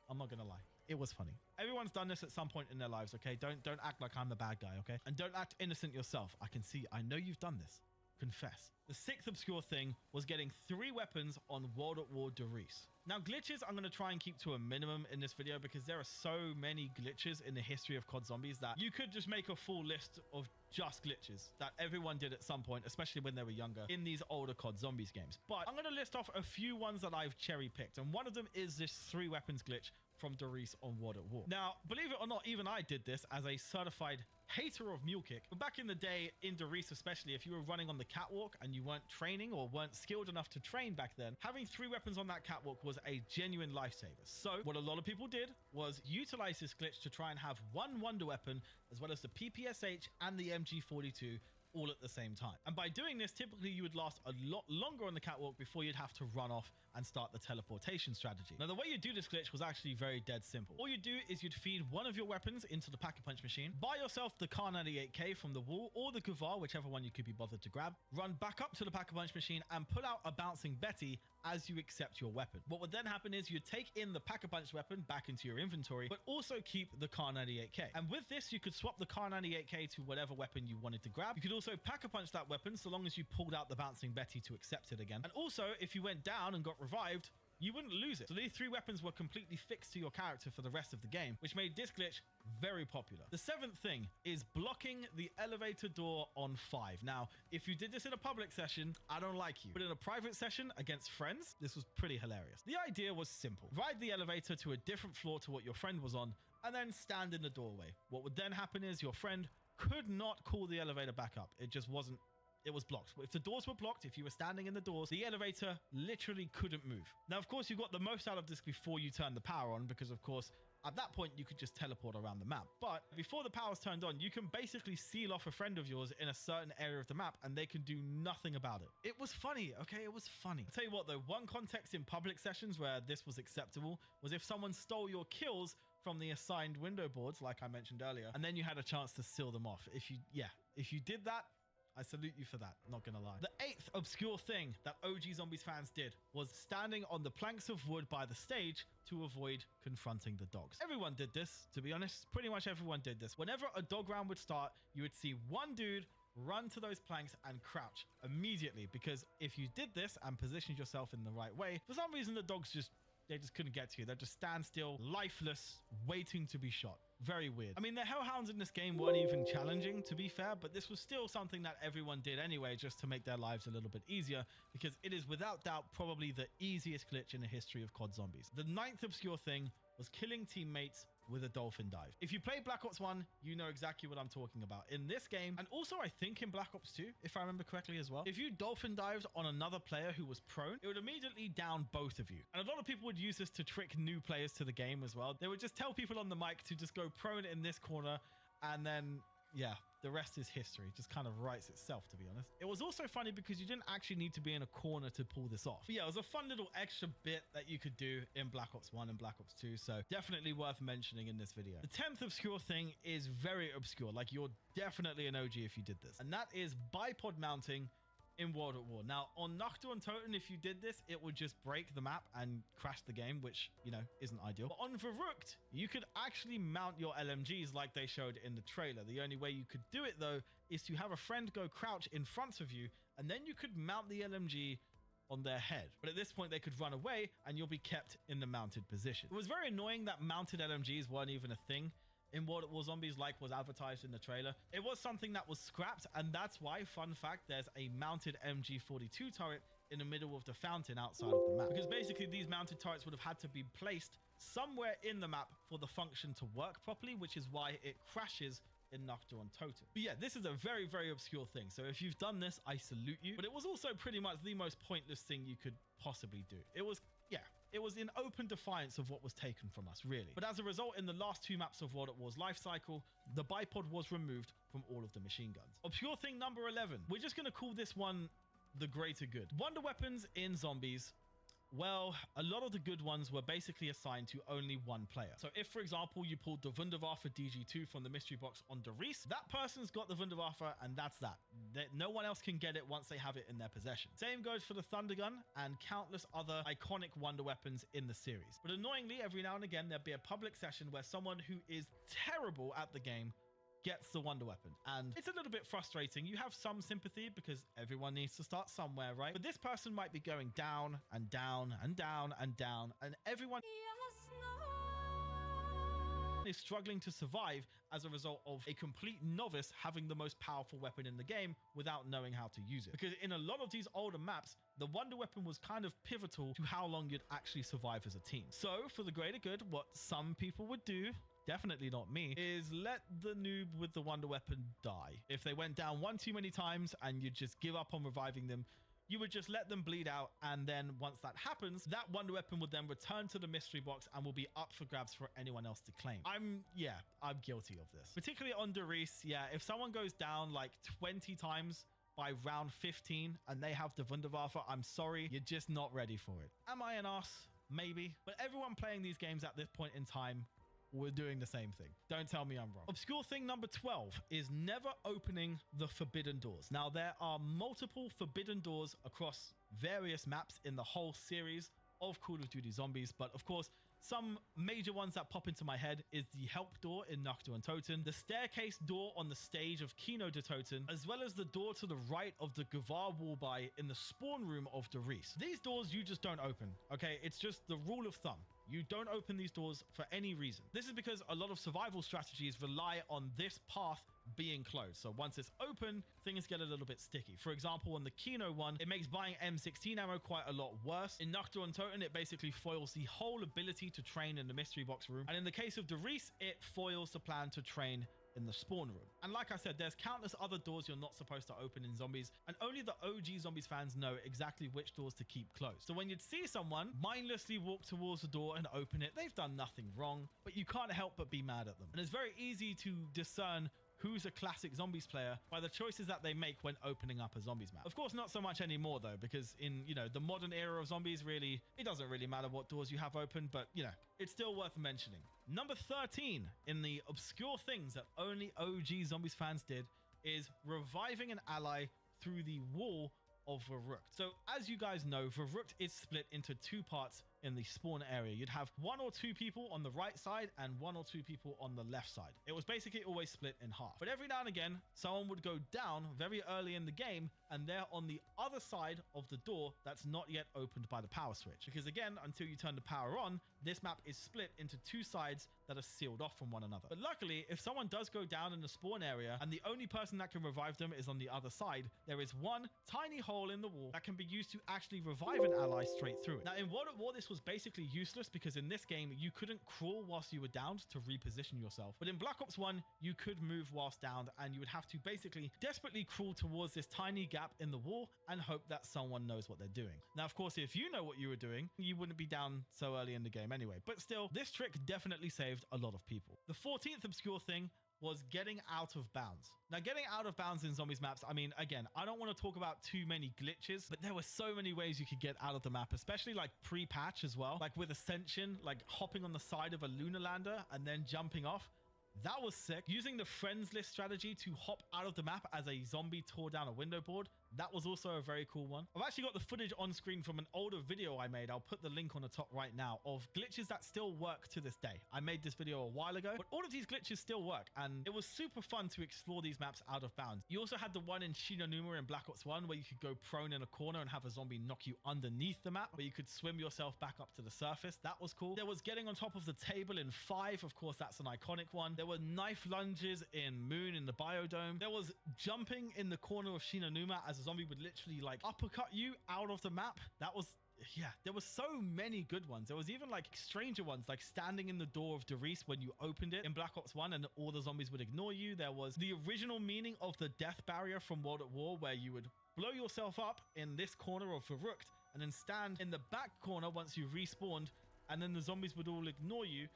I'm not gonna lie. It was funny. Everyone's done this at some point in their lives, okay? Don't act like I'm the bad guy, okay? And don't act innocent yourself. I know you've done this. Confess. The sixth obscure thing was getting 3 weapons on World at War Doris. Now, glitches I'm going to try and keep to a minimum in this video because there are so many glitches in the history of COD Zombies that you could just make a full list of just glitches that everyone did at some point, especially when they were younger in these older COD Zombies games. But I'm going to list off a few ones that I've cherry picked, and one of them is this 3 weapons glitch from Doris on World at War. Now, believe it or not, even I did this as a certified hater of mule kick. But back in the day, in Doris especially, if you were running on the catwalk and you weren't training or weren't skilled enough to train back then, having 3 weapons on that catwalk was a genuine lifesaver. So what a lot of people did was utilize this glitch to try and have one wonder weapon as well as the PPSH and the MG42 all at the same time. And by doing this, typically you would last a lot longer on the catwalk before you'd have to run off and start the teleportation strategy. Now, the way you do this glitch was actually very dead simple. All you'd do is you'd feed one of your weapons into the Pack-a-Punch machine, buy yourself the Kar 98K from the wall or the Guvar, whichever one you could be bothered to grab, run back up to the Pack-a-Punch machine and pull out a Bouncing Betty as you accept your weapon. What would then happen is you'd take in the Pack-a-Punch weapon back into your inventory, but also keep the Kar 98K. And with this, you could swap the Kar 98K to whatever weapon you wanted to grab. You could also Pack-a-Punch that weapon so long as you pulled out the Bouncing Betty to accept it again. And also, if you went down and got revived, you wouldn't lose it. So these 3 weapons were completely fixed to your character for the rest of the game, which made this glitch very popular. The 7th thing is blocking the elevator door on 5. Now, if you did this in a public session, I don't like you. But in a private session against friends, this was pretty hilarious. The idea was simple. Ride the elevator to a different floor to what your friend was on, and then stand in the doorway. What would then happen is your friend could not call the elevator back up. It just wasn't it was blocked. If the doors were blocked, if you were standing in the doors, the elevator literally couldn't move. Now, of course, you got the most out of this before you turned the power on, because of course, at that point, you could just teleport around the map. But before the power's turned on, you can basically seal off a friend of yours in a certain area of the map and they can do nothing about it. It was funny, okay? It was funny. I'll tell you what though, one context in public sessions where this was acceptable was if someone stole your kills from the assigned window boards, like I mentioned earlier, and then you had a chance to seal them off. If you did that, I salute you for that, not gonna lie. The 8th obscure thing that OG Zombies fans did was standing on the planks of wood by the stage to avoid confronting the dogs. Everyone did this, to be honest. Pretty much everyone did this. Whenever a dog round would start, you would see one dude run to those planks and crouch immediately, because if you did this and positioned yourself in the right way, for some reason the dogs just couldn't get to you. They'd just stand still, lifeless, waiting to be shot. Very weird. I mean, the hellhounds in this game weren't even challenging, to be fair, but this was still something that everyone did anyway, just to make their lives a little bit easier, because it is without doubt probably the easiest glitch in the history of COD Zombies. The 9th obscure thing was killing teammates with a dolphin dive. If you play Black Ops 1, you know exactly what I'm talking about. In this game, and also I think in Black Ops 2, if I remember correctly as well, if you dolphin dived on another player who was prone, it would immediately down both of you. And a lot of people would use this to trick new players to the game as well. They would just tell people on the mic to just go prone in this corner, and then, yeah, the rest is history. It just kind of writes itself, to be honest. It was also funny because you didn't actually need to be in a corner to pull this off. But yeah, it was a fun little extra bit that you could do in Black Ops 1 and Black Ops 2. So definitely worth mentioning in this video. The 10th obscure thing is very obscure. Like, you're definitely an OG if you did this. And that is bipod mounting in World at War. Now, on Nacht und Toten, if you did this, it would just break the map and crash the game, which, you know, isn't ideal. But on Verrückt, you could actually mount your LMGs like they showed in the trailer. The only way you could do it, though, is to have a friend go crouch in front of you, and then you could mount the LMG on their head. But at this point, they could run away, and you'll be kept in the mounted position. It was very annoying that mounted LMGs weren't even a thing in World at War Zombies, like was advertised in the trailer. It was something that was scrapped, and that's why, fun fact, there's a mounted MG42 turret in the middle of the fountain outside of the map. Because basically these mounted turrets would have had to be placed somewhere in the map for the function to work properly, which is why it crashes in Nacht und Toten. But yeah, this is a very, very obscure thing. So if you've done this, I salute you. But it was also pretty much the most pointless thing you could possibly do. It was, yeah, it was in open defiance of what was taken from us, really. But as a result, in the last 2 maps of World at War's life cycle, the bipod was removed from all of the machine guns. Obscure thing number 11. We're just going to call this one the greater good. Wonder weapons in Zombies. Well, a lot of the good ones were basically assigned to only one player. So if, for example, you pulled the Wunderwaffe DG2 from the mystery box on Doris, that person's got the Wunderwaffe, and that's that. No one else can get it once they have it in their possession. Same goes for the Thunder Gun and countless other iconic wonder weapons in the series. But annoyingly, every now and again, there'd be a public session where someone who is terrible at the game gets the wonder weapon, and it's a little bit frustrating. You have some sympathy because everyone needs to start somewhere, right? But this person might be going down and down and down and down, and everyone is struggling to survive as a result of a complete novice having the most powerful weapon in the game without knowing how to use it. Because in a lot of these older maps, the wonder weapon was kind of pivotal to how long you'd actually survive as a team. So for the greater good, what some people would do, definitely not me, is let the noob with the wonder weapon die. If they went down one too many times and you just give up on reviving them, you would just let them bleed out, and then once that happens, that wonder weapon would then return to the mystery box and will be up for grabs for anyone else to claim. I'm guilty of this. Particularly on Doris, yeah, if someone goes down like 20 times by round 15 and they have the Wunderwaffe, I'm sorry, you're just not ready for it. Am I an ass? Maybe. But everyone playing these games at this point in time, we're doing the same thing. Don't tell me I'm wrong. Obscure thing number 12 is never opening the forbidden doors. Now, there are multiple forbidden doors across various maps in the whole series of Call of Duty Zombies, but of course, some major ones that pop into my head is the help door in Nacht und Toten, the staircase door on the stage of Kino de Toten, as well as the door to the right of the Gevaar Wallbei in the spawn room of Doris. These doors you just don't open, okay? It's just the rule of thumb. You don't open these doors for any reason. This is because a lot of survival strategies rely on this path being closed. So once it's open, things get a little bit sticky. For example, on the Kino one, it makes buying M16 ammo quite a lot worse. In Nacht und Toten, it basically foils the whole ability to train in the mystery box room. And in the case of Doris, it foils the plan to train in the spawn room. And like I said, there's countless other doors you're not supposed to open in Zombies, and only the OG Zombies fans know exactly which doors to keep closed. So when you'd see someone mindlessly walk towards the door and open it, they've done nothing wrong, but you can't help but be mad at them. And it's very easy to discern who's a classic Zombies player by the choices that they make when opening up a Zombies map. Of course, not so much anymore though, because in, you know, the modern era of Zombies, really, it doesn't really matter what doors you have open, but you know, it's still worth mentioning. Number 13 in the obscure things that only OG Zombies fans did is reviving an ally through the wall of Verrucht. So as you guys know, Verrucht is split into two parts in the spawn area. You'd have 1 or 2 people on the right side and 1 or 2 people on the left side. It was basically always split in half. But every now and again, someone would go down very early in the game and they're on the other side of the door that's not yet opened by the power switch. Because again, until you turn the power on, this map is split into 2 sides that are sealed off from one another. But luckily, if someone does go down in the spawn area and the only person that can revive them is on the other side, there is one tiny hole in the wall that can be used to actually revive an ally straight through it. Now in World at War, this was basically useless because in this game, you couldn't crawl whilst you were downed to reposition yourself. But in Black Ops 1, you could move whilst downed and you would have to basically desperately crawl towards this tiny gap in the wall and hope that someone knows what they're doing. Now, of course, if you know what you were doing, you wouldn't be down so early in the game anyway. But still, this trick definitely saved a lot of people. The 14th obscure thing was getting out of bounds. Now, getting out of bounds in Zombies maps, I mean, again, I don't want to talk about too many glitches, but there were so many ways you could get out of the map, especially like pre-patch as well. Like with Ascension, like hopping on the side of a lunar lander and then jumping off. That was sick. Using the friends list strategy to hop out of the map as a zombie tore down a window board. That was also a very cool one. I've actually got the footage on screen from an older video I made. I'll put the link on the top right now of glitches that still work to this day. I made this video a while ago, but all of these glitches still work. And it was super fun to explore these maps out of bounds. You also had the one in Shinonuma in Black Ops 1 where you could go prone in a corner and have a zombie knock you underneath the map, where you could swim yourself back up to the surface. That was cool. There was getting on top of the table in 5. Of course, that's an iconic one. There were knife lunges in Moon in the Biodome. There was jumping in the corner of Shinonuma as a zombie would literally like uppercut you out of the map. That was, yeah, there were so many good ones. There was even like stranger ones, like standing in the door of Derice when you opened it in Black Ops 1 and all the zombies would ignore you. There was the original meaning of the death barrier from World at War, where you would blow yourself up in this corner of Verrucht and then stand in the back corner once you respawned, and then the zombies would all ignore you.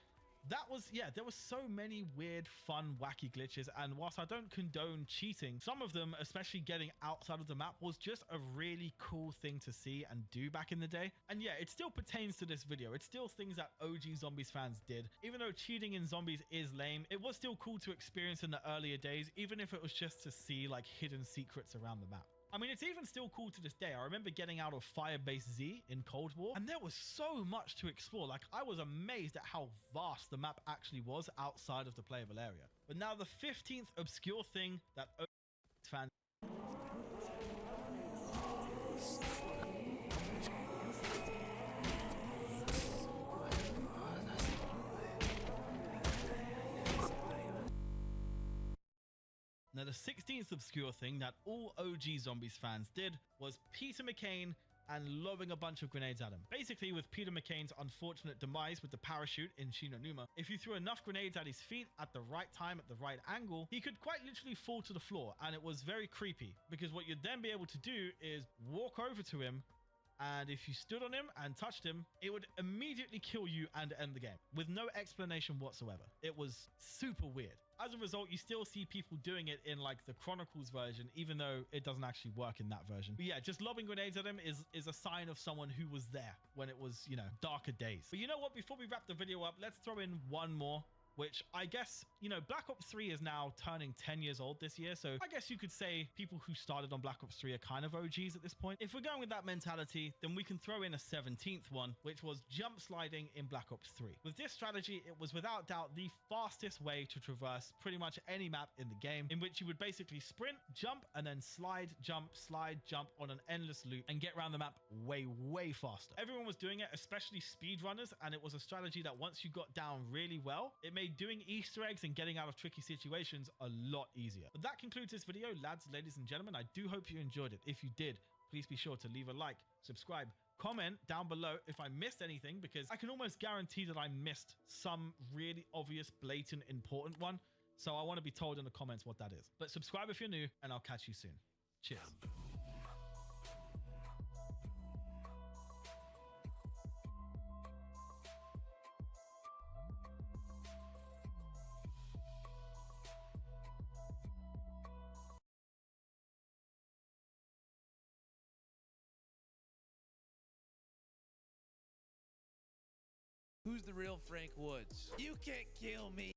That was, yeah, there were so many weird, fun, wacky glitches. And whilst I don't condone cheating, some of them, especially getting outside of the map, was just a really cool thing to see and do back in the day. And yeah, it still pertains to this video. It's still things that OG Zombies fans did. Even though cheating in Zombies is lame, it was still cool to experience in the earlier days, even if it was just to see like hidden secrets around the map. I mean, it's even still cool to this day. I remember getting out of Firebase Z in Cold War, and there was so much to explore. Like, I was amazed at how vast the map actually was outside of the playable area. But now the 15th obscure thing that fans... Now, the 16th obscure thing that all OG Zombies fans did was Peter McCain and lobbing a bunch of grenades at him. Basically, with Peter McCain's unfortunate demise with the parachute in Shinonuma, if you threw enough grenades at his feet at the right time, at the right angle, he could quite literally fall to the floor, and it was very creepy, because what you'd then be able to do is walk over to him, and if you stood on him and touched him, it would immediately kill you and end the game with no explanation whatsoever. It was super weird. As a result, you still see people doing it in like the Chronicles version, even though it doesn't actually work in that version. But yeah, just lobbing grenades at him is a sign of someone who was there when it was, you know, darker days. But you know what? Before we wrap the video up, let's throw in one more, which I guess, you know, Black Ops 3 is now turning 10 years old this year. So I guess you could say people who started on Black Ops 3 are kind of OGs at this point. If we're going with that mentality, then we can throw in a 17th one, which was jump sliding in Black Ops 3. With this strategy, it was without doubt the fastest way to traverse pretty much any map in the game, in which you would basically sprint, jump, and then slide, jump on an endless loop and get around the map way, way faster. Everyone was doing it, especially speedrunners, and it was a strategy that once you got down really well, it made doing Easter eggs and getting out of tricky situations a lot easier. But that concludes this video, lads, ladies, and gentlemen. I do hope you enjoyed it. If you did, please be sure to leave a like, subscribe, comment down below if I missed anything, because I can almost guarantee that I missed some really obvious, blatant, important one. So I want to be told in the comments what that is. But subscribe if you're new, and I'll catch you soon. Cheers. Who's the real Frank Woods? You can't kill me.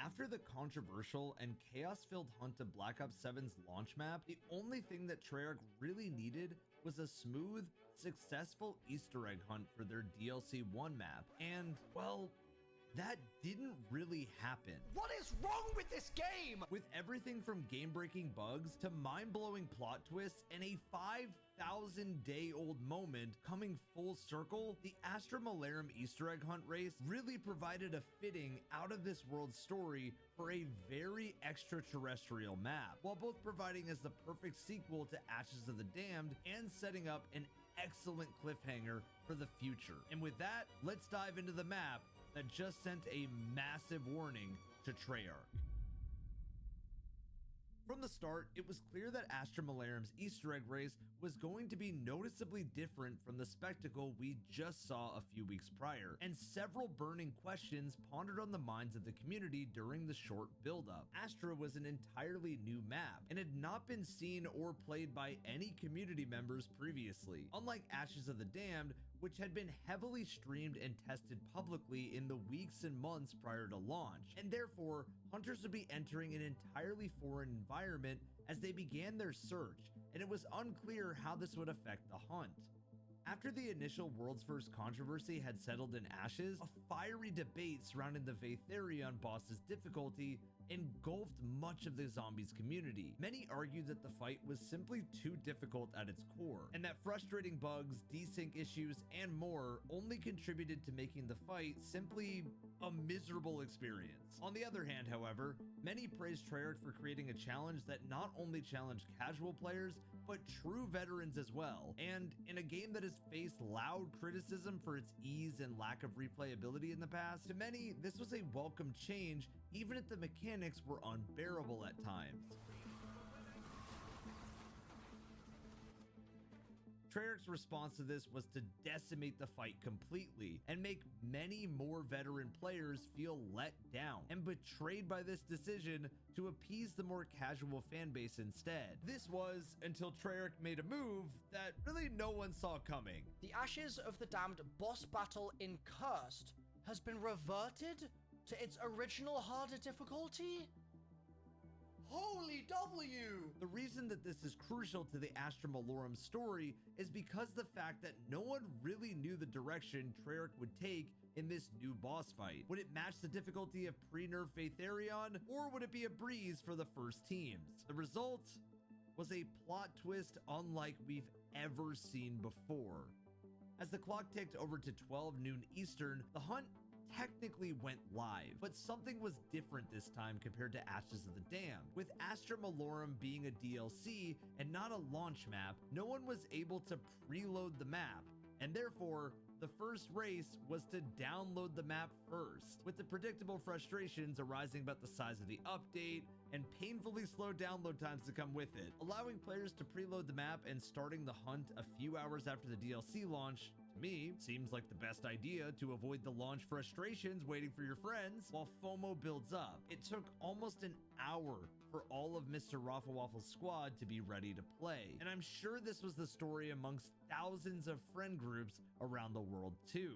After the controversial and chaos-filled hunt to Black Ops 7's launch map, the only thing that Treyarch really needed was a smooth, successful Easter egg hunt for their DLC 1 map, and, well, that didn't really happen. What is wrong with this game? With everything from game-breaking bugs to mind-blowing plot twists and a 5,000-day-old moment coming full circle, the Astra Malarum Easter egg hunt race really provided a fitting out-of-this-world story for a very extraterrestrial map, while both providing as the perfect sequel to Ashes of the Damned and setting up an excellent cliffhanger for the future. And with that, let's dive into the map that just sent a massive warning to Treyarch. From the start, it was clear that Astra Malarum's Easter egg race was going to be noticeably different from the spectacle we just saw a few weeks prior, and several burning questions pondered on the minds of the community during the short build-up. Astra was an entirely new map, and had not been seen or played by any community members previously, unlike Ashes of the Damned, which had been heavily streamed and tested publicly in the weeks and months prior to launch, and therefore, hunters would be entering an entirely foreign environment as they began their search, and it was unclear how this would affect the hunt. After the initial world's first controversy had settled in Ashes, a fiery debate surrounding the Vaetherion boss's difficulty engulfed much of the zombies community. Many argued that the fight was simply too difficult at its core, and that frustrating bugs, desync issues, and more only contributed to making the fight simply a miserable experience. On the other hand, however, many praised Treyarch for creating a challenge that not only challenged casual players, but true veterans as well. And in a game that has faced loud criticism for its ease and lack of replayability in the past, to many, this was a welcome change, even if the mechanics were unbearable at times. Treyarch's response to this was to decimate the fight completely and make many more veteran players feel let down and betrayed by this decision to appease the more casual fan base instead. This was until Treyarch made a move that really no one saw coming. The Ashes of the Damned boss battle in Cursed has been reverted to its original harder difficulty? Holy W! The reason that this is crucial to the Astra Malorum story is because the fact that no one really knew the direction Treyarch would take in this new boss fight. Would it match the difficulty of pre-nerf Vaetherion, or would it be a breeze for the first teams? The result was a plot twist unlike we've ever seen before. As the clock ticked over to 12 noon Eastern, the hunt technically went live, but something was different this time compared to Ashes of the Dam. With Astra Malorum being a DLC and not a launch map, no one was able to preload the map, and therefore, the first race was to download the map first, with the predictable frustrations arising about the size of the update and painfully slow download times to come with it. Allowing players to preload the map and starting the hunt a few hours after the DLC launch, to me, seems like the best idea to avoid the launch frustrations waiting for your friends while FOMO builds up. It took almost an hour for all of Mr. Raffle Waffle's squad to be ready to play, and I'm sure this was the story amongst thousands of friend groups around the world too.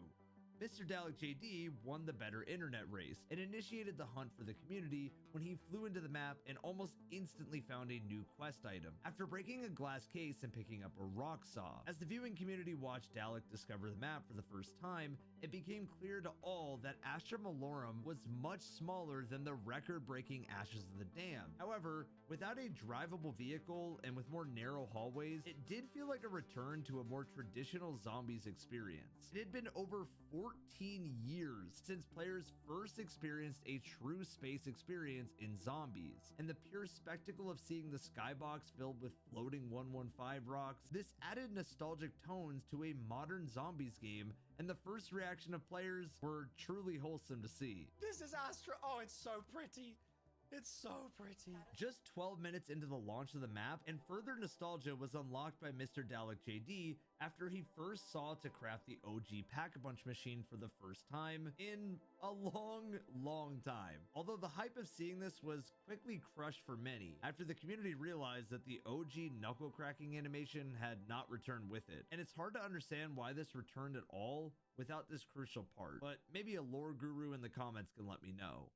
Mr. Dalek JD won the better internet race and initiated the hunt for the community when he flew into the map and almost instantly found a new quest item after breaking a glass case and picking up a rock saw. As the viewing community watched Dalek discover the map for the first time, it became clear to all that Astra Malorum was much smaller than the record-breaking Ashes of the Dam. However, without a drivable vehicle and with more narrow hallways, it did feel like a return to a more traditional zombies experience. It had been over 14 years since players first experienced a true space experience in zombies, and the pure spectacle of seeing the skybox filled with floating 115 rocks, this added nostalgic tones to a modern zombies game, and the first reaction of players were truly wholesome to see. This is Astra. Oh, it's so pretty. It's so pretty. Just 12 minutes into the launch of the map, and further nostalgia was unlocked by Mr. Dalek JD after he first saw to craft the OG Pack-a-Punch machine for the first time in a long time. Although the hype of seeing this was quickly crushed for many after the community realized that the OG knuckle cracking animation had not returned with it. And it's hard to understand why this returned at all without this crucial part, but maybe a lore guru in the comments can let me know.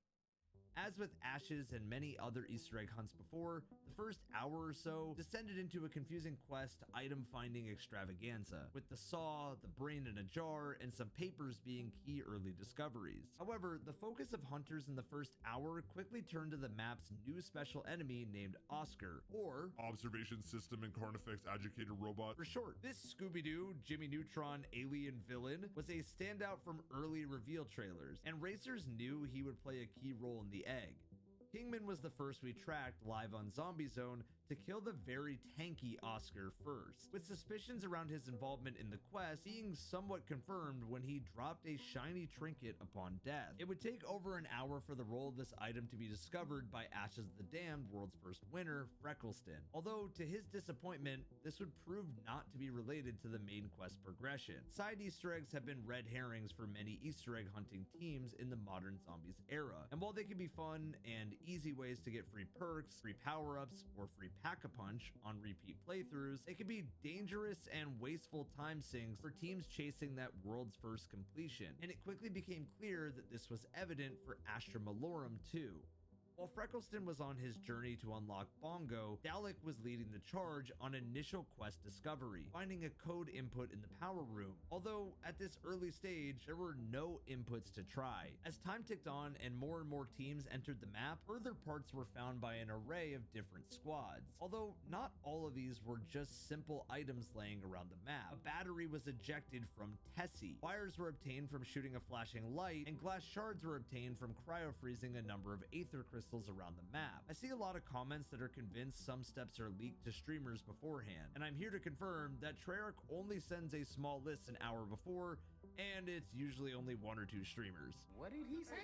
As with Ashes and many other Easter egg hunts before, the first hour or so descended into a confusing quest item finding extravaganza, with the saw, the brain in a jar, and some papers being key early discoveries. However, the focus of hunters in the first hour quickly turned to the map's new special enemy named Oscar, or Observation System and Carnifex Agitator Robot for short. This Scooby-Doo, Jimmy Neutron alien villain was a standout from early reveal trailers, and racers knew he would play a key role in the egg. Kingman was the first we tracked live on Zombie Zone to kill the very tanky Oscar first, with suspicions around his involvement in the quest being somewhat confirmed when he dropped a shiny trinket upon death. It would take over an hour for the role of this item to be discovered by Ashes of the Damned world's first winner, Freckleston, although to his disappointment, this would prove not to be related to the main quest progression. Side Easter eggs have been red herrings for many Easter egg hunting teams in the modern zombies era, and while they can be fun and easy ways to get free perks, free power-ups, or free Pack-a-Punch on repeat playthroughs, they can be dangerous and wasteful time sinks for teams chasing that world's first completion, and it quickly became clear that this was evident for Astra Malorum too. While Freckleston was on his journey to unlock Bongo, Dalek was leading the charge on initial quest discovery, finding a code input in the power room, although at this early stage, there were no inputs to try. As time ticked on and more teams entered the map, further parts were found by an array of different squads, although not all of these were just simple items laying around the map. A battery was ejected from Tessie, wires were obtained from shooting a flashing light, and glass shards were obtained from cryo-freezing a number of aether crystals around the map. I see a lot of comments that are convinced some steps are leaked to streamers beforehand, and I'm here to confirm that Treyarch only sends a small list an hour before, and it's usually only 1 or 2 streamers. What did he say?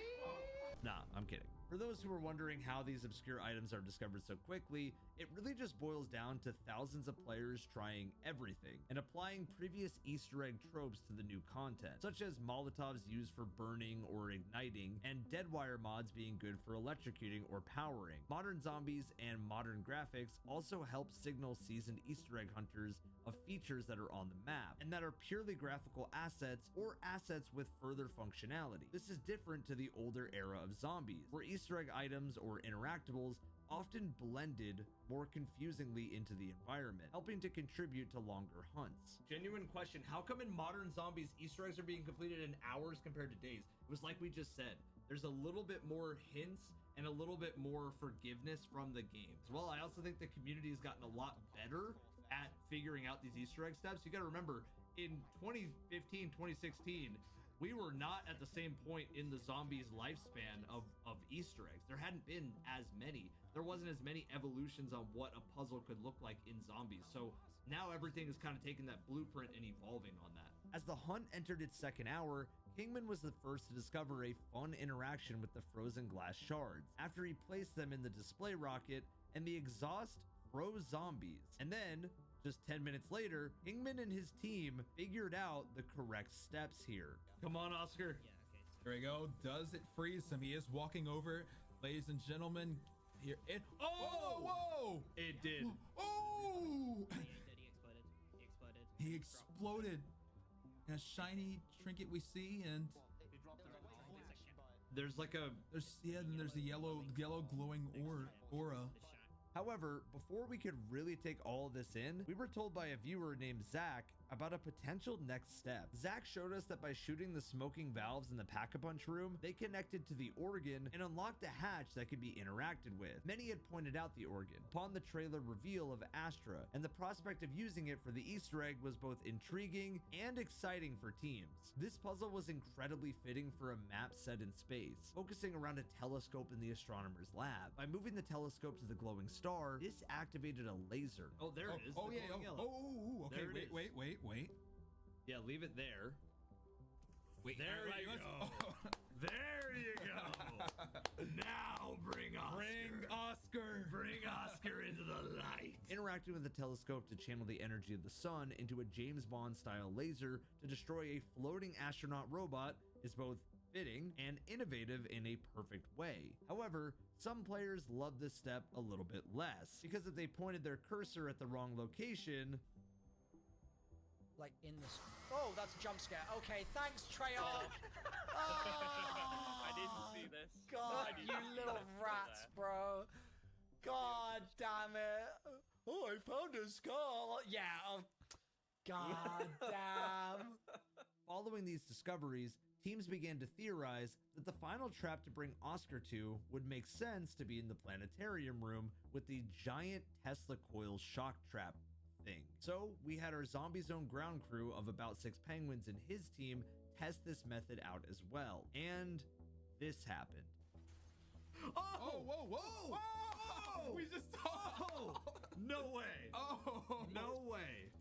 Nah, I'm kidding. For those who are wondering how these obscure items are discovered so quickly, it really just boils down to thousands of players trying everything and applying previous Easter egg tropes to the new content, such as Molotovs used for burning or igniting, and Deadwire mods being good for electrocuting or powering. Modern zombies and modern graphics also help signal seasoned Easter egg hunters of features that are on the map, and that are purely graphical assets or assets with further functionality. This is different to the older era of zombies, where Easter egg items or interactables often blended more confusingly into the environment, helping to contribute to longer hunts. Genuine question, how come in modern zombies Easter eggs are being completed in hours compared to days? It was like we just said, there's a little bit more hints and a little bit more forgiveness from the game. As well, I also think the community has gotten a lot better at figuring out these Easter egg steps. You gotta remember, in 2015, 2016, we were not at the same point in the zombies lifespan of Easter eggs. There hadn't been as many. There wasn't as many evolutions on what a puzzle could look like in zombies. So now everything is kind of taking that blueprint and evolving on that. As the hunt entered its second hour, Kingman was the first to discover a fun interaction with the frozen glass shards after he placed them in the display rocket and the exhaust froze zombies. And then, just 10 minutes later, Kingman and his team figured out the correct steps here. Come on, Oscar. There we go. Does it freeze him? He is walking over. Ladies and gentlemen, here it. Oh, whoa! It did. Oh! He exploded. He exploded. A shiny trinket we see, and there's like a there's a yellow glowing aura. However, before we could really take all of this in, we were told by a viewer named Zach about a potential next step. Zach showed us that by shooting the smoking valves in the Pack-a-Punch room, they connected to the organ and unlocked a hatch that could be interacted with. Many had pointed out the organ upon the trailer reveal of Astra, and the prospect of using it for the Easter egg was both intriguing and exciting for teams. This puzzle was incredibly fitting for a map set in space, focusing around a telescope in the astronomer's lab. By moving the telescope to the glowing star, this activated a laser. Oh, there it is. Oh, yeah. Okay, wait. Yeah, leave it there. Wait, there you go. There you go. Now bring Oscar into the light. Interacting with the telescope to channel the energy of the sun into a James Bond style laser to destroy a floating astronaut robot is both fitting and innovative in a perfect way. However, some players love this step a little bit less, because if they pointed their cursor at the wrong location, Like in the... Oh, that's a jump scare. Okay, thanks, Treyarch. I didn't see this. God, you little rats, bro. God damn it. Oh, I found a skull. Yeah, oh, god damn. Following these discoveries, teams began to theorize that the final trap to bring Oscar to would make sense to be in the planetarium room with the giant Tesla coil shock trap thing. So we had our Zombie Zone ground crew of about 6 penguins and his team test this method out as well. And this happened. Oh, whoa. We just No way. Oh, no way.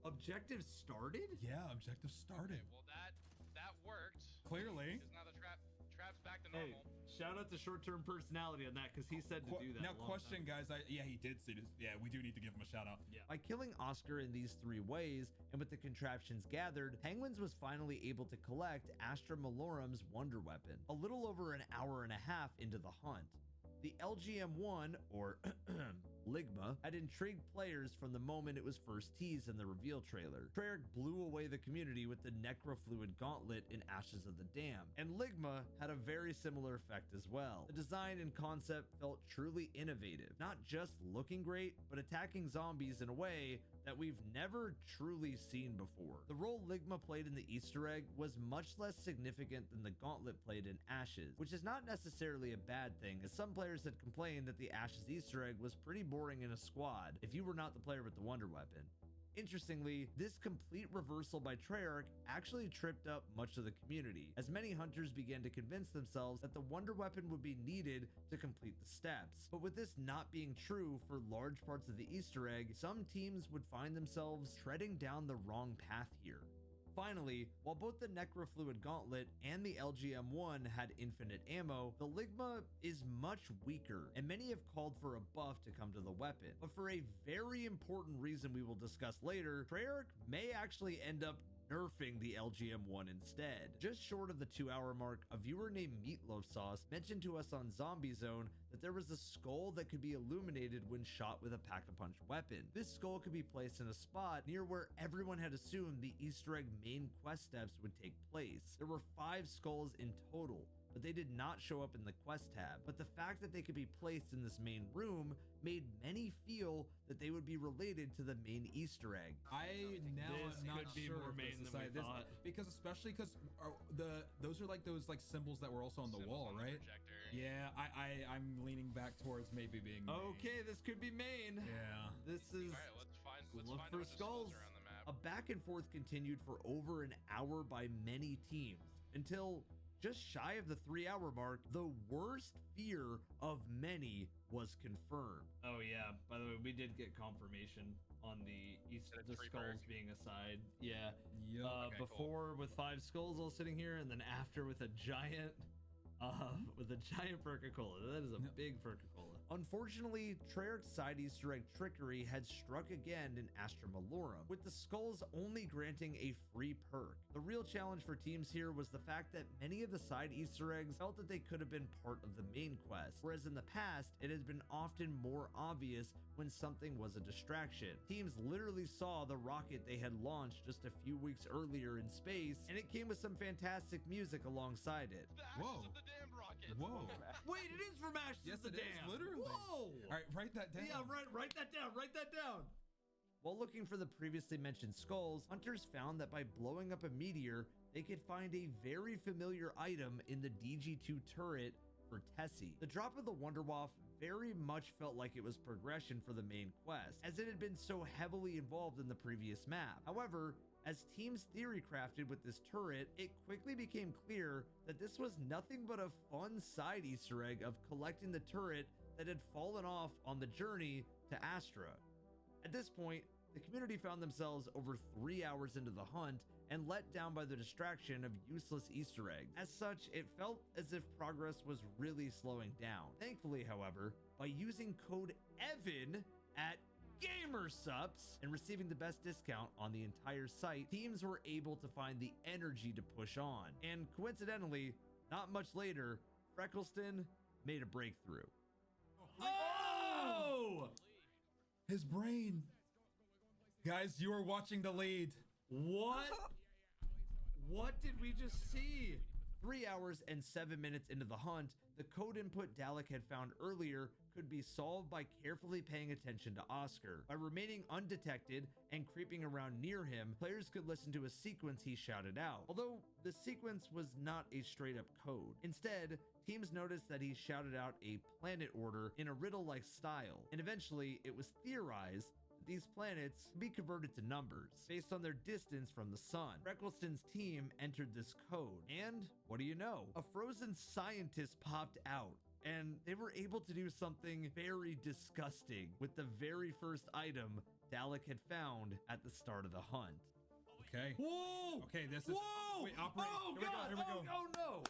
Objective started? Yeah, objective started. Okay, well that worked. Clearly. Because now the trap's back to normal. Hey, shout out to short-term personality on that, because he said to do that. Now, question, guys. Yeah, he did say this. Yeah, we do need to give him a shout out. Yeah. By killing Oscar in these 3 ways, and with the contraptions gathered, Penguins was finally able to collect Astra Malorum's wonder weapon, a little over an hour and a half into the hunt. The LGM-1, or Ligma, had intrigued players from the moment it was first teased in the reveal trailer. Treyarch blew away the community with the Necrofluid Gauntlet in Ashes of the Dam, and Ligma had a very similar effect as well. The design and concept felt truly innovative, not just looking great, but attacking zombies in a way that we've never truly seen before. The role Ligma played in the Easter egg was much less significant than the Gauntlet played in Ashes, which is not necessarily a bad thing, as some players had complained that the Ashes Easter egg was pretty boring in a squad if you were not the player with the wonder weapon. Interestingly, this complete reversal by Treyarch actually tripped up much of the community, as many hunters began to convince themselves that the wonder weapon would be needed to complete the steps. But with this not being true for large parts of the Easter egg, some teams would find themselves treading down the wrong path here. Finally, while both the Necrofluid Gauntlet and the LGM-1 had infinite ammo, the Ligma is much weaker, and many have called for a buff to come to the weapon. But for a very important reason we will discuss later, Treyarch may actually end up nerfing the LGM-1 instead. Just short of the 2-hour mark, a viewer named Meatloaf Sauce mentioned to us on Zombie Zone that there was a skull that could be illuminated when shot with a Pack-a-Punch weapon. This skull could be placed in a spot near where everyone had assumed the Easter egg main quest steps would take place. There were 5 skulls in total, but they did not show up in the quest tab. But the fact that they could be placed in this main room made many feel that they would be related to the main Easter egg. I'm not sure more main than we thought. Because especially because those are like those symbols that were also on the wall, right? Projector. Yeah, I'm leaning back towards maybe being main. Okay, this could be main. Yeah. This is All right, let's find look out for what the skulls. are on the map. A back and forth continued for over an hour by many teams until just shy of the 3-hour mark, the worst fear of many was confirmed. Oh yeah, by the way, we did get confirmation on the skulls being a side. Yeah. Yep. Before with 5 skulls all sitting here, and then after with a giant Perca-Cola. That is a big Perca-Cola. Unfortunately, Treyarch's side Easter egg trickery had struck again in Astra Malorum, with the skulls only granting a free perk. The real challenge for teams here was the fact that many of the side Easter eggs felt that they could have been part of the main quest, whereas in the past, it has been often more obvious when something was a distraction. Teams literally saw the rocket they had launched just a few weeks earlier in space, and it came with some fantastic music alongside it. Whoa. Whoa. Wait, it is from Ashes Yes, of the it is, Dam. literally. Whoa. All right, write that down. Yeah, write that down. Write that down. While looking for the previously mentioned skulls, hunters found that by blowing up a meteor, they could find a very familiar item in the DG2 turret for Tessie. The drop of the Wonderwaff very much felt like it was progression for the main quest, as it had been so heavily involved in the previous map. However, as teams theory crafted with this turret, it quickly became clear that this was nothing but a fun side Easter egg of collecting the turret that had fallen off on the journey to Astra. At this point, the community found themselves over 3 hours into the hunt and let down by the distraction of useless Easter eggs. As such, it felt as if progress was really slowing down. Thankfully, however, by using code EVAN at GamerSups and receiving the best discount on the entire site, teams were able to find the energy to push on. And coincidentally, not much later, Freckleston made a breakthrough. Oh! His brain. Guys, you are watching the lead. What? What did we just see? 3 hours and 7 minutes into the hunt, the code input Dalek had found earlier could be solved by carefully paying attention to Oscar. By remaining undetected and creeping around near him, players could listen to a sequence he shouted out, although the sequence was not a straight up code. Instead, teams noticed that he shouted out a planet order in a riddle-like style, and eventually it was theorized these planets could be converted to numbers based on their distance from the sun. Freckleston's team entered this code, and what do you know? A frozen scientist popped out, and they were able to do something very disgusting with the very first item Dalek had found at the start of the hunt. Okay. Whoa! Okay, this is. Whoa! Wait, operate. Oh, Here we God! go. Here we go. Oh, no!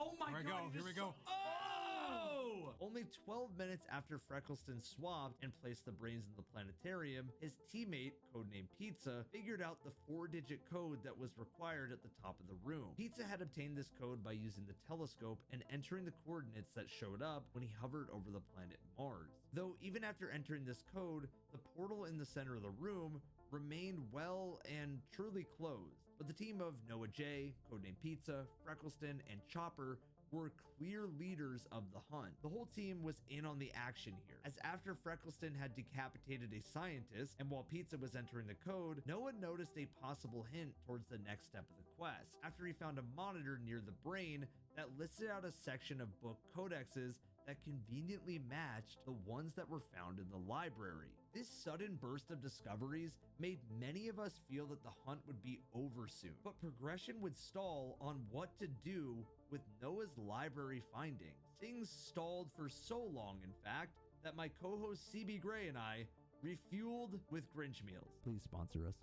Oh my Here we God! go. Here we go. Oh! Only 12 minutes after Freckleston swapped and placed the brains in the planetarium, his teammate, codenamed Pizza, figured out the 4-digit code that was required at the top of the room. Pizza had obtained this code by using the telescope and entering the coordinates that showed up when he hovered over the planet Mars. Though even after entering this code, the portal in the center of the room remained well and truly closed. But the team of Noah J, codenamed Pizza, Freckleston, and Chopper were clear leaders of the hunt. The whole team was in on the action here, as after Freckleston had decapitated a scientist, and while Pizza was entering the code, Noah noticed a possible hint towards the next step of the quest, after he found a monitor near the brain that listed out a section of book codexes that conveniently matched the ones that were found in the library. This sudden burst of discoveries made many of us feel that the hunt would be over soon, but progression would stall on what to do with Noah's library findings. Things stalled for so long, in fact, that my co-host CB Gray and I refueled with Grinch meals. Please sponsor us.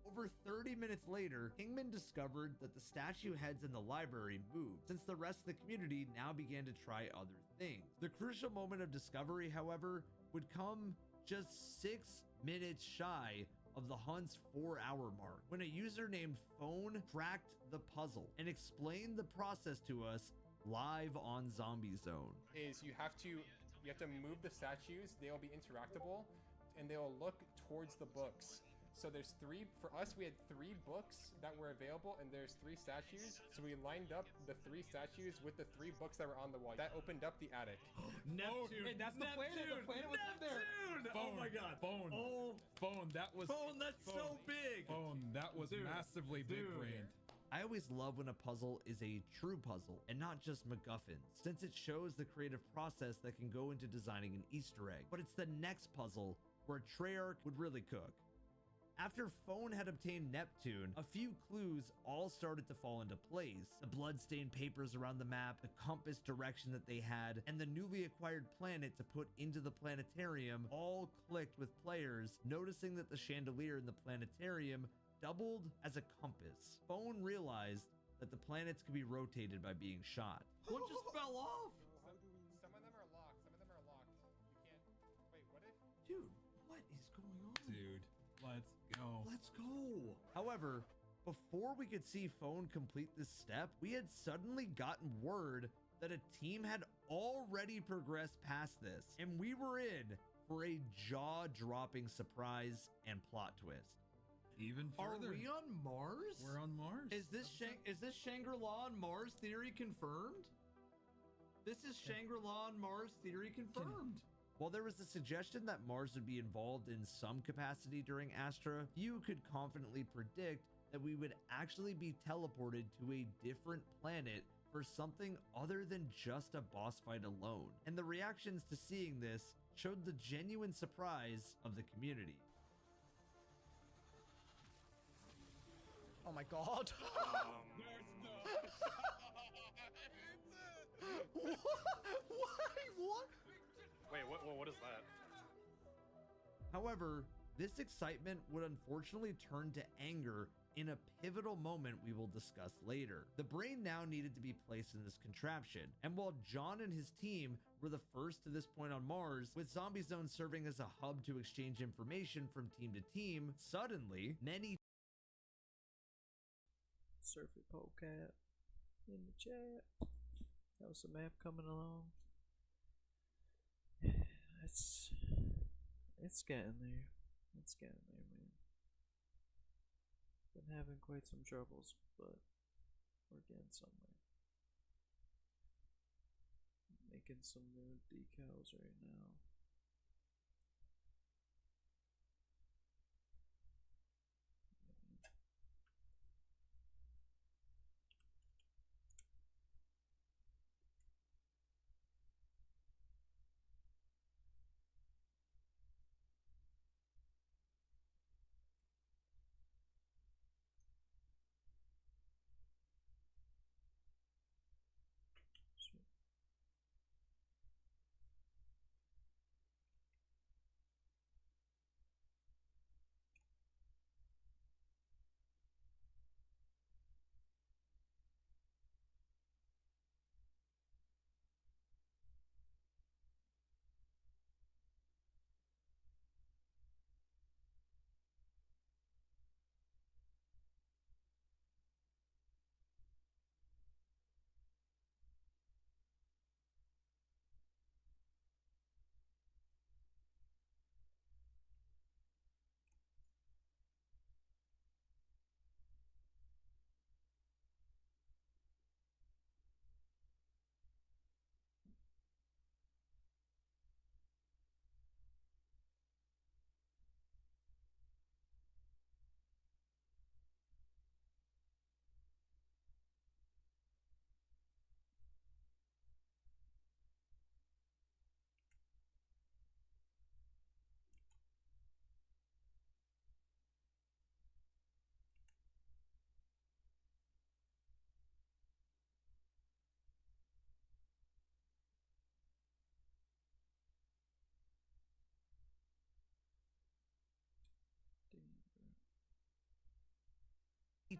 Over 30 minutes later, Kingman discovered that the statue heads in the library moved, since the rest of the community now began to try other things. The crucial moment of discovery, however, would come just 6 minutes shy of the hunt's 4-hour mark, when a user named Phone cracked the puzzle and explained the process to us live on Zombie Zone. Is you have to move the statues, they will be interactable, and they will look towards the books. So there's 3, for us we had 3 books that were available, and there's 3 statues. So we lined up the 3 statues with the 3 books that were on the wall. That opened up the attic. Neptune. Hey, that's the planet. The planet was up there. Phone. Oh my God. Phone. Oh. Phone. That was. Phone, that's so big. Phone. That was massively big brained. I always love when a puzzle is a true puzzle and not just MacGuffins, since it shows the creative process that can go into designing an Easter egg. But it's the next puzzle where Treyarch would really cook. After Phone had obtained Neptune, a few clues all started to fall into place. The bloodstained papers around the map, the compass direction that they had, and the newly acquired planet to put into the planetarium all clicked with players, noticing that the chandelier in the planetarium doubled as a compass. Phone realized that the planets could be rotated by being shot. One just fell off. Some of them are locked. Some of them are locked. You can't. Wait, what if? Dude, what is going on? Dude, let's go. Let's go. However, before we could see Phone complete this step, we had suddenly gotten word that a team had already progressed past this, and we were in for a jaw-dropping surprise and plot twist. Even further. Are we on Mars? We're on Mars. Is this Shangri-La on Mars theory confirmed? This is Shangri-La on Mars theory confirmed. While there was the suggestion that Mars would be involved in some capacity during Astra, few could confidently predict that we would actually be teleported to a different planet for something other than just a boss fight alone. And the reactions to seeing this showed the genuine surprise of the community. Oh my god. What? Wait, what is that? However, this excitement would unfortunately turn to anger in a pivotal moment we will discuss later. The brain now needed to be placed in this contraption, and while John and his team were the first to this point on Mars, with Zombie Zone serving as a hub to exchange information from team to team, suddenly, many Surfer Polecat in the chat. How's the map coming along? It's getting there. It's getting there, man. Been having quite some troubles, but we're getting somewhere. Making some new decals right now.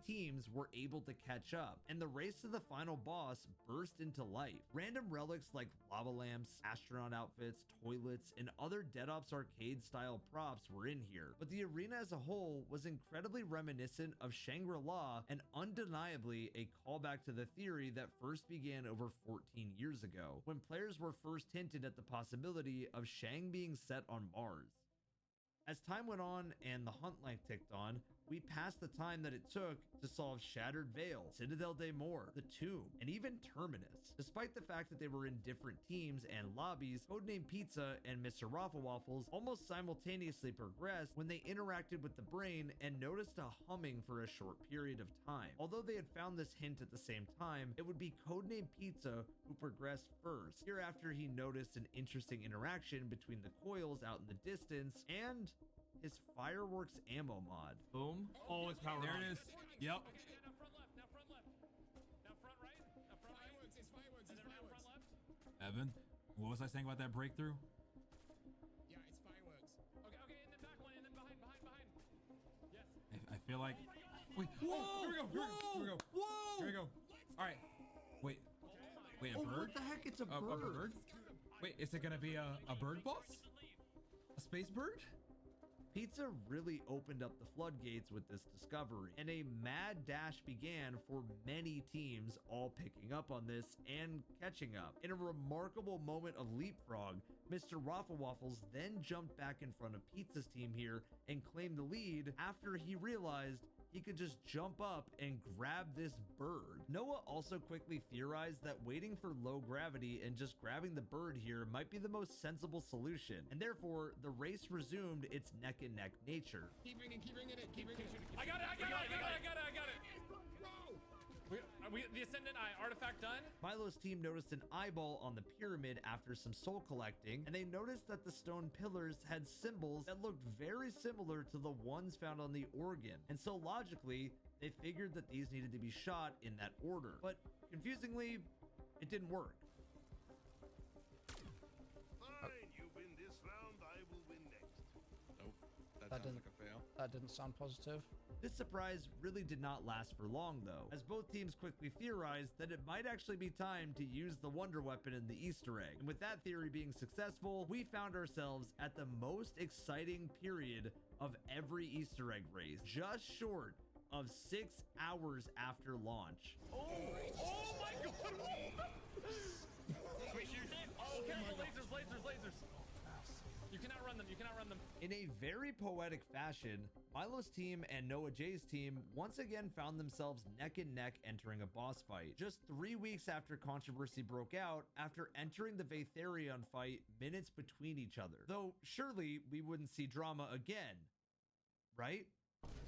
teams were able to catch up, and the race to the final boss burst into life. Random relics like lava lamps, astronaut outfits, toilets, and other Dead Ops arcade style props were in here, but the arena as a whole was incredibly reminiscent of Shangri-La and undeniably a callback to the theory that first began over 14 years ago, when players were first hinted at the possibility of Shang being set on Mars. As time went on and the hunt length ticked on, we passed the time that it took to solve Shattered Veil, Citadel de Mor, The Tomb, and even Terminus. Despite the fact that they were in different teams and lobbies, Codename Pizza and Mr. Raffle Waffles almost simultaneously progressed when they interacted with the brain and noticed a humming for a short period of time. Although they had found this hint at the same time, it would be Codename Pizza who progressed first. Hereafter, he noticed an interesting interaction between the coils out in the distance and his fireworks ammo mod. Boom. Oh, it's power. There it is. Yep. Now front left. Now front left. Now front right. Now front right. Fireworks, it's fireworks, And then now front left. Evan, what was I saying about that breakthrough? Yeah, it's fireworks. Okay, and then back one, and then behind. Yes. I feel like. Wait. Whoa! Here we go. Here we go. Whoa! Here we go. All right. Wait. Wait, a Oh, bird? what the heck? It's a A bird. bird? Wait, is it gonna be a bird boss? A space bird? Pizza really opened up the floodgates with this discovery, and a mad dash began for many teams, all picking up on this and catching up. In a remarkable moment of leapfrog, Mr. Waffle Waffles then jumped back in front of Pizza's team here and claimed the lead after he realized he could just jump up and grab this bird. Noah also quickly theorized that waiting for low gravity and just grabbing the bird here might be the most sensible solution, and therefore the race resumed its neck and neck nature. Keep bringing it, keep bringing it. I got it. The Ascendant Eye artifact done. Milo's team noticed an eyeball on the pyramid after some soul collecting, and they noticed that the stone pillars had symbols that looked very similar to the ones found on the organ. And so logically, they figured that these needed to be shot in that order. But confusingly, it didn't work. Fine, you win this round, I will win next. Nope. That That sounds didn't- like a fail. That didn't sound positive. This surprise really did not last for long though, as both teams quickly theorized that it might actually be time to use the wonder weapon in the Easter egg. And with that theory being successful, we found ourselves at the most exciting period of every Easter egg race, just short of 6 hours after launch. Oh my god! Wait, shoot it! Oh, careful! Lasers! You cannot run them. In a very poetic fashion, Milo's team and Noah J's team once again found themselves neck and neck entering a boss fight. Just 3 weeks after controversy broke out, after entering the Vatherion fight minutes between each other. Though surely we wouldn't see drama again, right?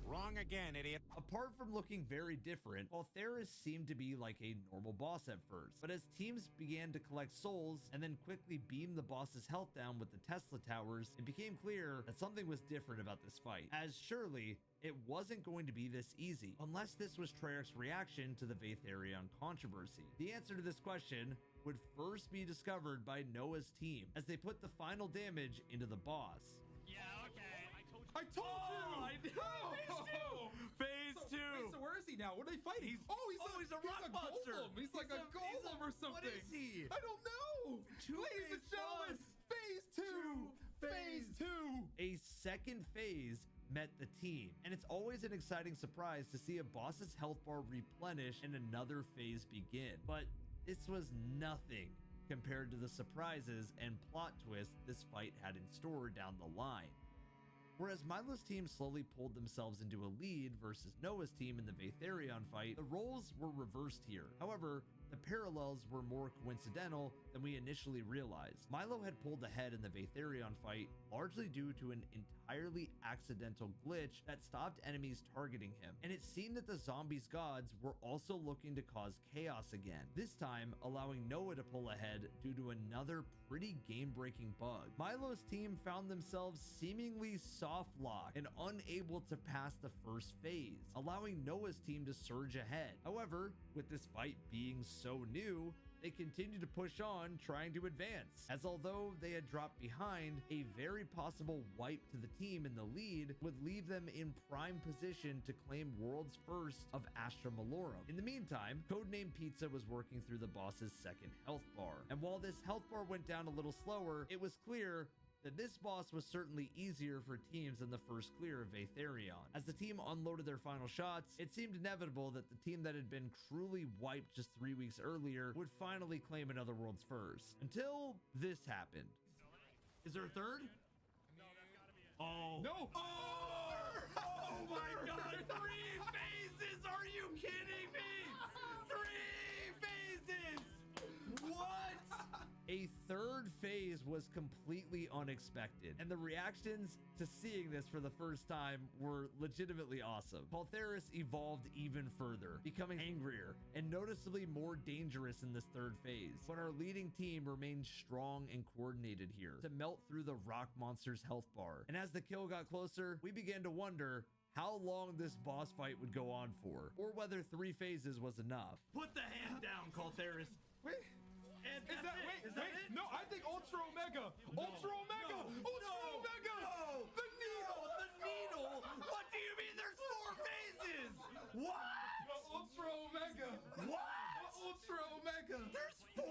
Wrong again, idiot. Apart from looking very different, Valtheris seemed to be like a normal boss at first, but as teams began to collect souls and then quickly beam the boss's health down with the Tesla towers, it became clear that something was different about this fight, as surely it wasn't going to be this easy, unless this was Treyarch's reaction to the Vatherion controversy. The answer to this question would first be discovered by Noah's team, as they put the final damage into the boss. Yeah, okay. I told you! I know! Phase two! So where is he now? What are they fighting? He's a rock monster! Golem. He's like a golem or something. What is he? I don't know! Ladies and gentlemen, phase two! Phase two! A second phase met the team, and it's always an exciting surprise to see a boss's health bar replenish and another phase begin. But this was nothing compared to the surprises and plot twists this fight had in store down the line. Whereas Milo's team slowly pulled themselves into a lead versus Noah's team in the Vatherion fight, the roles were reversed here. However, the parallels were more coincidental than we initially realized. Milo had pulled ahead in the Vatherion fight largely due to an entirely accidental glitch that stopped enemies targeting him, and it seemed that the zombies gods were also looking to cause chaos again, this time allowing Noah to pull ahead due to another pretty game-breaking bug. Milo's team found themselves seemingly soft-locked and unable to pass the first phase, allowing Noah's team to surge ahead. However, with this fight being so new, they continued to push on, trying to advance, as although they had dropped behind, a very possible wipe to the team in the lead would leave them in prime position to claim world's first of Astra Malorum. In the meantime, Codename Pizza was working through the boss's second health bar, and while this health bar went down a little slower, it was clear that this boss was certainly easier for teams than the first clear of Vatherion. As the team unloaded their final shots, it seemed inevitable that the team that had been cruelly wiped just 3 weeks earlier would finally claim another world's first. Until this happened. Is there a third? Oh. No! Oh my god! 3 phases! Are you kidding me? 3 phases! What? A third phase was completely unexpected, and the reactions to seeing this for the first time were legitimately awesome. Paltheris evolved even further, becoming angrier and noticeably more dangerous in this third phase. But our leading team remained strong and coordinated here to melt through the rock monster's health bar. And as the kill got closer, we began to wonder how long this boss fight would go on for, or whether 3 phases was enough. Put the hand down, Paltheris. Wait. And Is that it. wait? No, I think Ultra Omega. Ultra Omega. Ultra Omega. No. The needle. The needle. What do you mean? There's 4 phases. What? Ultra Omega. What? Ultra Omega. There's 4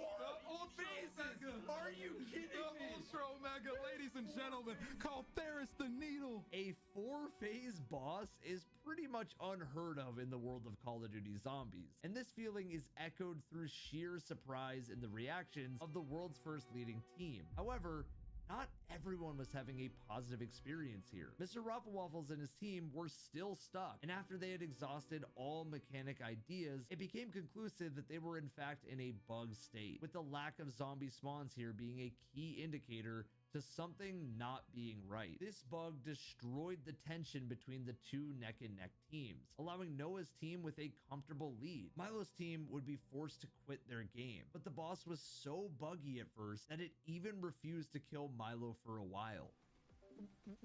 Ultra phases. Omega. Are you kidding me? Ultra Omega, ladies and gentlemen, call Theris the Needle. A 4-phase boss is pretty much unheard of in the world of Call of Duty Zombies, and this feeling is echoed through sheer surprise in the reactions of the world's first leading team. However, not everyone was having a positive experience here. Mr. Waffles and his team were still stuck, and after they had exhausted all mechanic ideas, it became conclusive that they were in fact in a bug state, with the lack of zombie spawns here being a key indicator to something not being right. This bug destroyed the tension between the 2 neck-and-neck teams, allowing Noah's team with a comfortable lead. Milo's team would be forced to quit their game, but the boss was so buggy at first that it even refused to kill Milo for a while.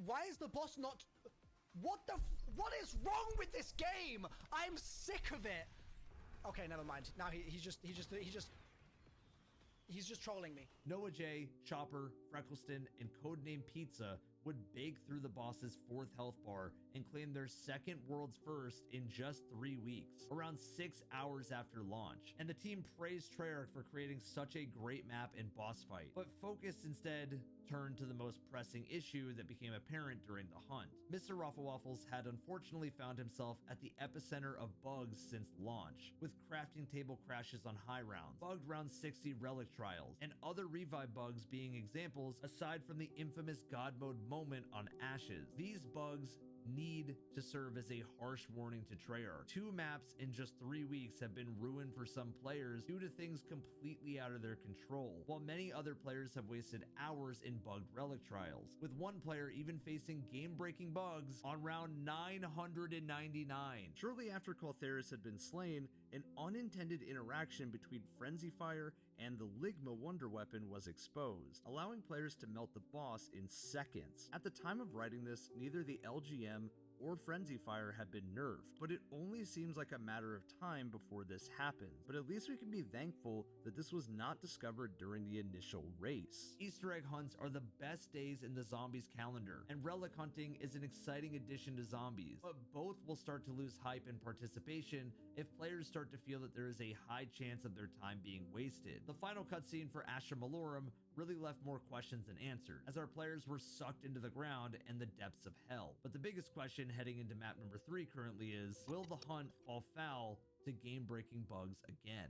Why is the boss not... What is wrong with this game? I'm sick of it. Okay, never mind. Now he's just trolling me. Noah J, Chopper, Freckleston, and Codename Pizza would bake through the boss's 4th health bar and claim their 2nd world's first in just 3 weeks, around 6 hours after launch. And the team praised Treyarch for creating such a great map and boss fight, but focus instead turned to the most pressing issue that became apparent during the hunt. Mr. Waffles had unfortunately found himself at the epicenter of bugs since launch, with crafting table crashes on high rounds, bugged round 60 relic trials, and other revive bugs being examples aside from the infamous God mode moment on Ashes. These bugs need to serve as a harsh warning to Treyarch. 2 maps in just 3 weeks have been ruined for some players due to things completely out of their control, while many other players have wasted hours in bugged relic trials, with one player even facing game-breaking bugs on round 999. Shortly after Paltheris had been slain, an unintended interaction between Frenzy Fire and the Ligma Wonder Weapon was exposed, allowing players to melt the boss in seconds. At the time of writing this, neither the LGM or Frenzy Fire had been nerfed, but it only seems like a matter of time before this happens. But at least we can be thankful that this was not discovered during the initial race. Easter egg hunts are the best days in the Zombies calendar, and relic hunting is an exciting addition to Zombies, but both will start to lose hype and participation if players start to feel that there is a high chance of their time being wasted. The final cutscene for Astra Malorum really left more questions than answers, as our players were sucked into the ground and the depths of hell. But the biggest question heading into map number 3 currently is, will the hunt fall foul to game-breaking bugs again?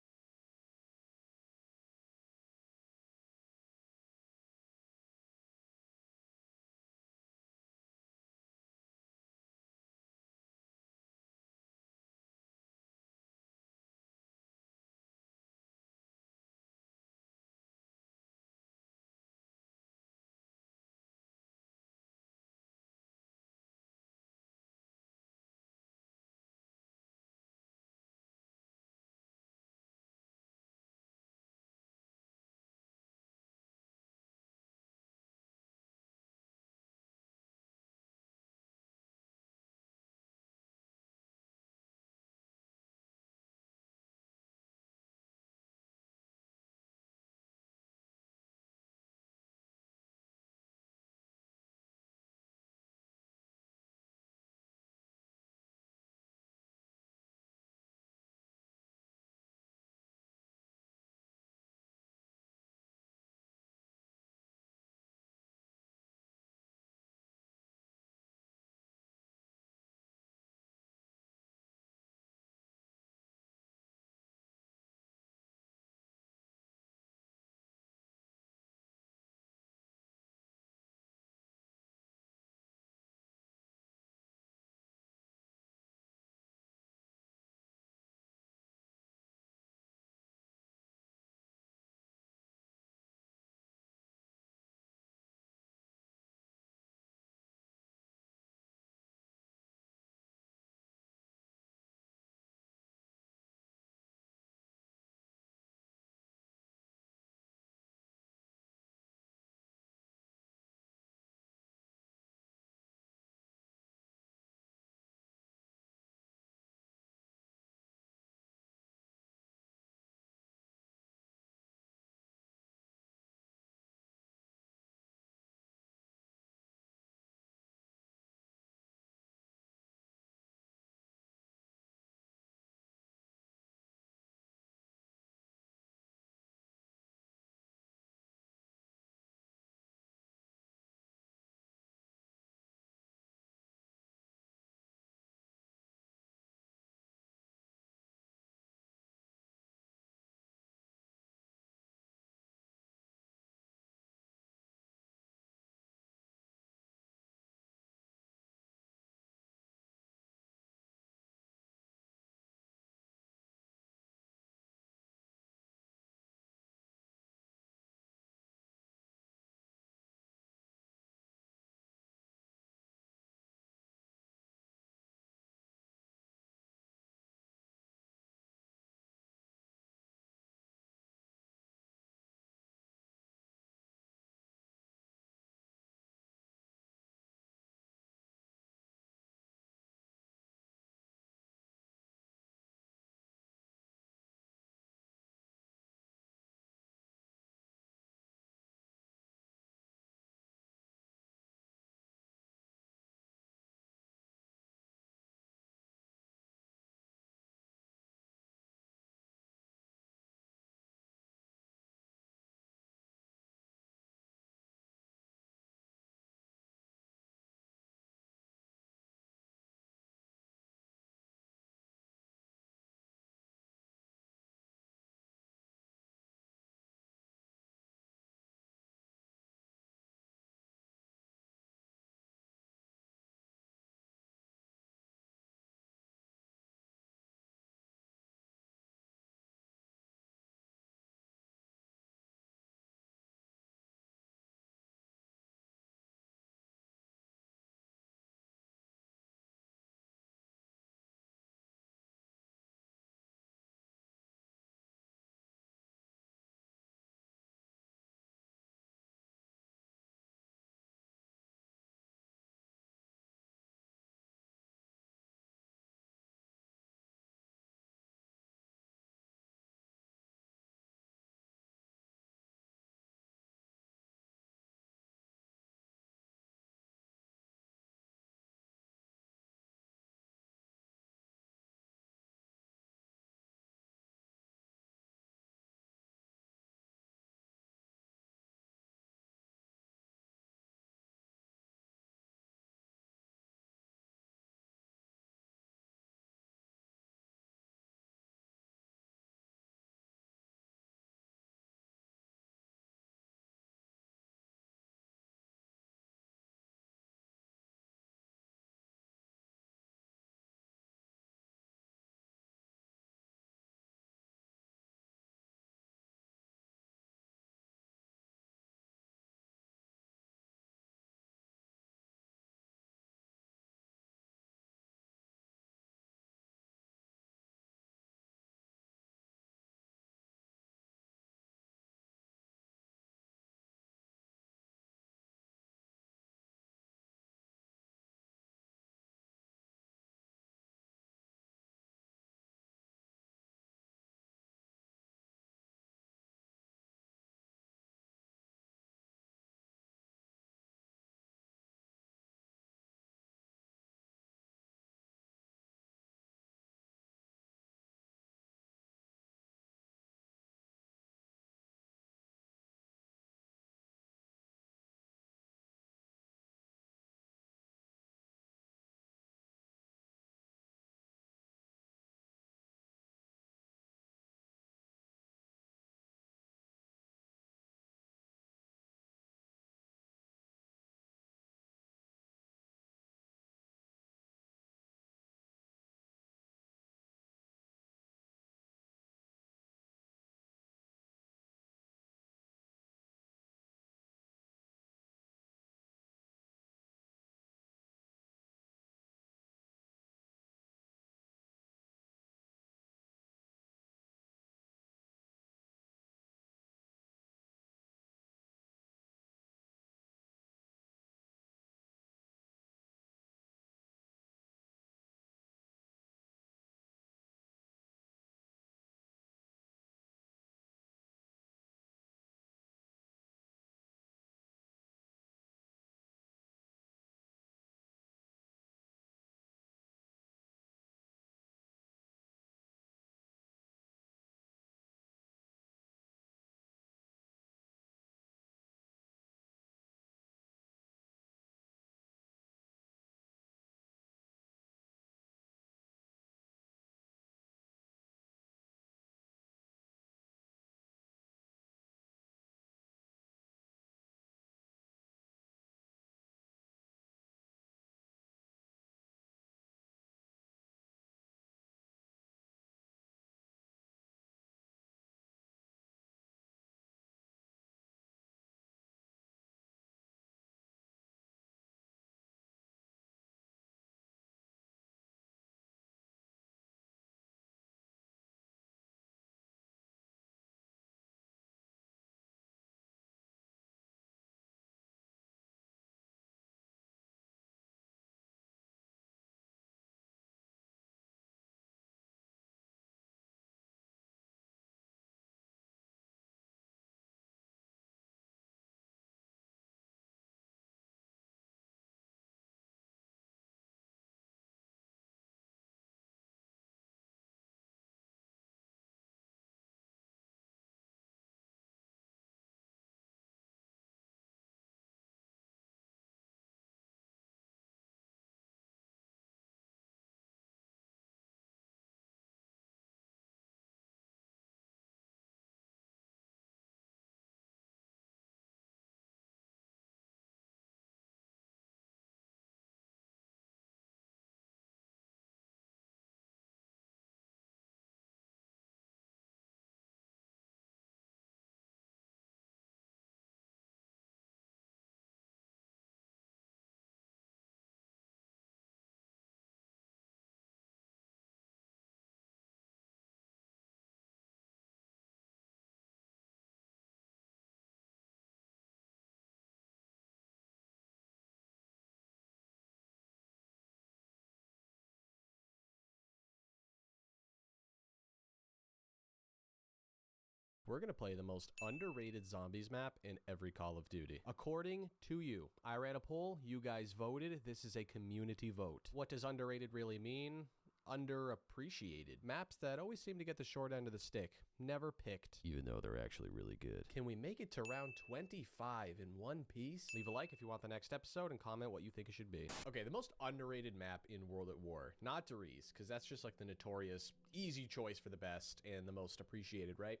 we're gonna play the most underrated zombies map in every Call of Duty. According to you, I ran a poll, you guys voted, this is a community vote. What does underrated really mean? Underappreciated. Maps that always seem to get the short end of the stick. Never picked. Even though they're actually really good. Can we make it to round 25 in one piece? Leave a like if you want the next episode and comment what you think it should be. Okay, the most underrated map in World at War. Not Derice, because that's just like the notorious easy choice for the best and the most appreciated, right?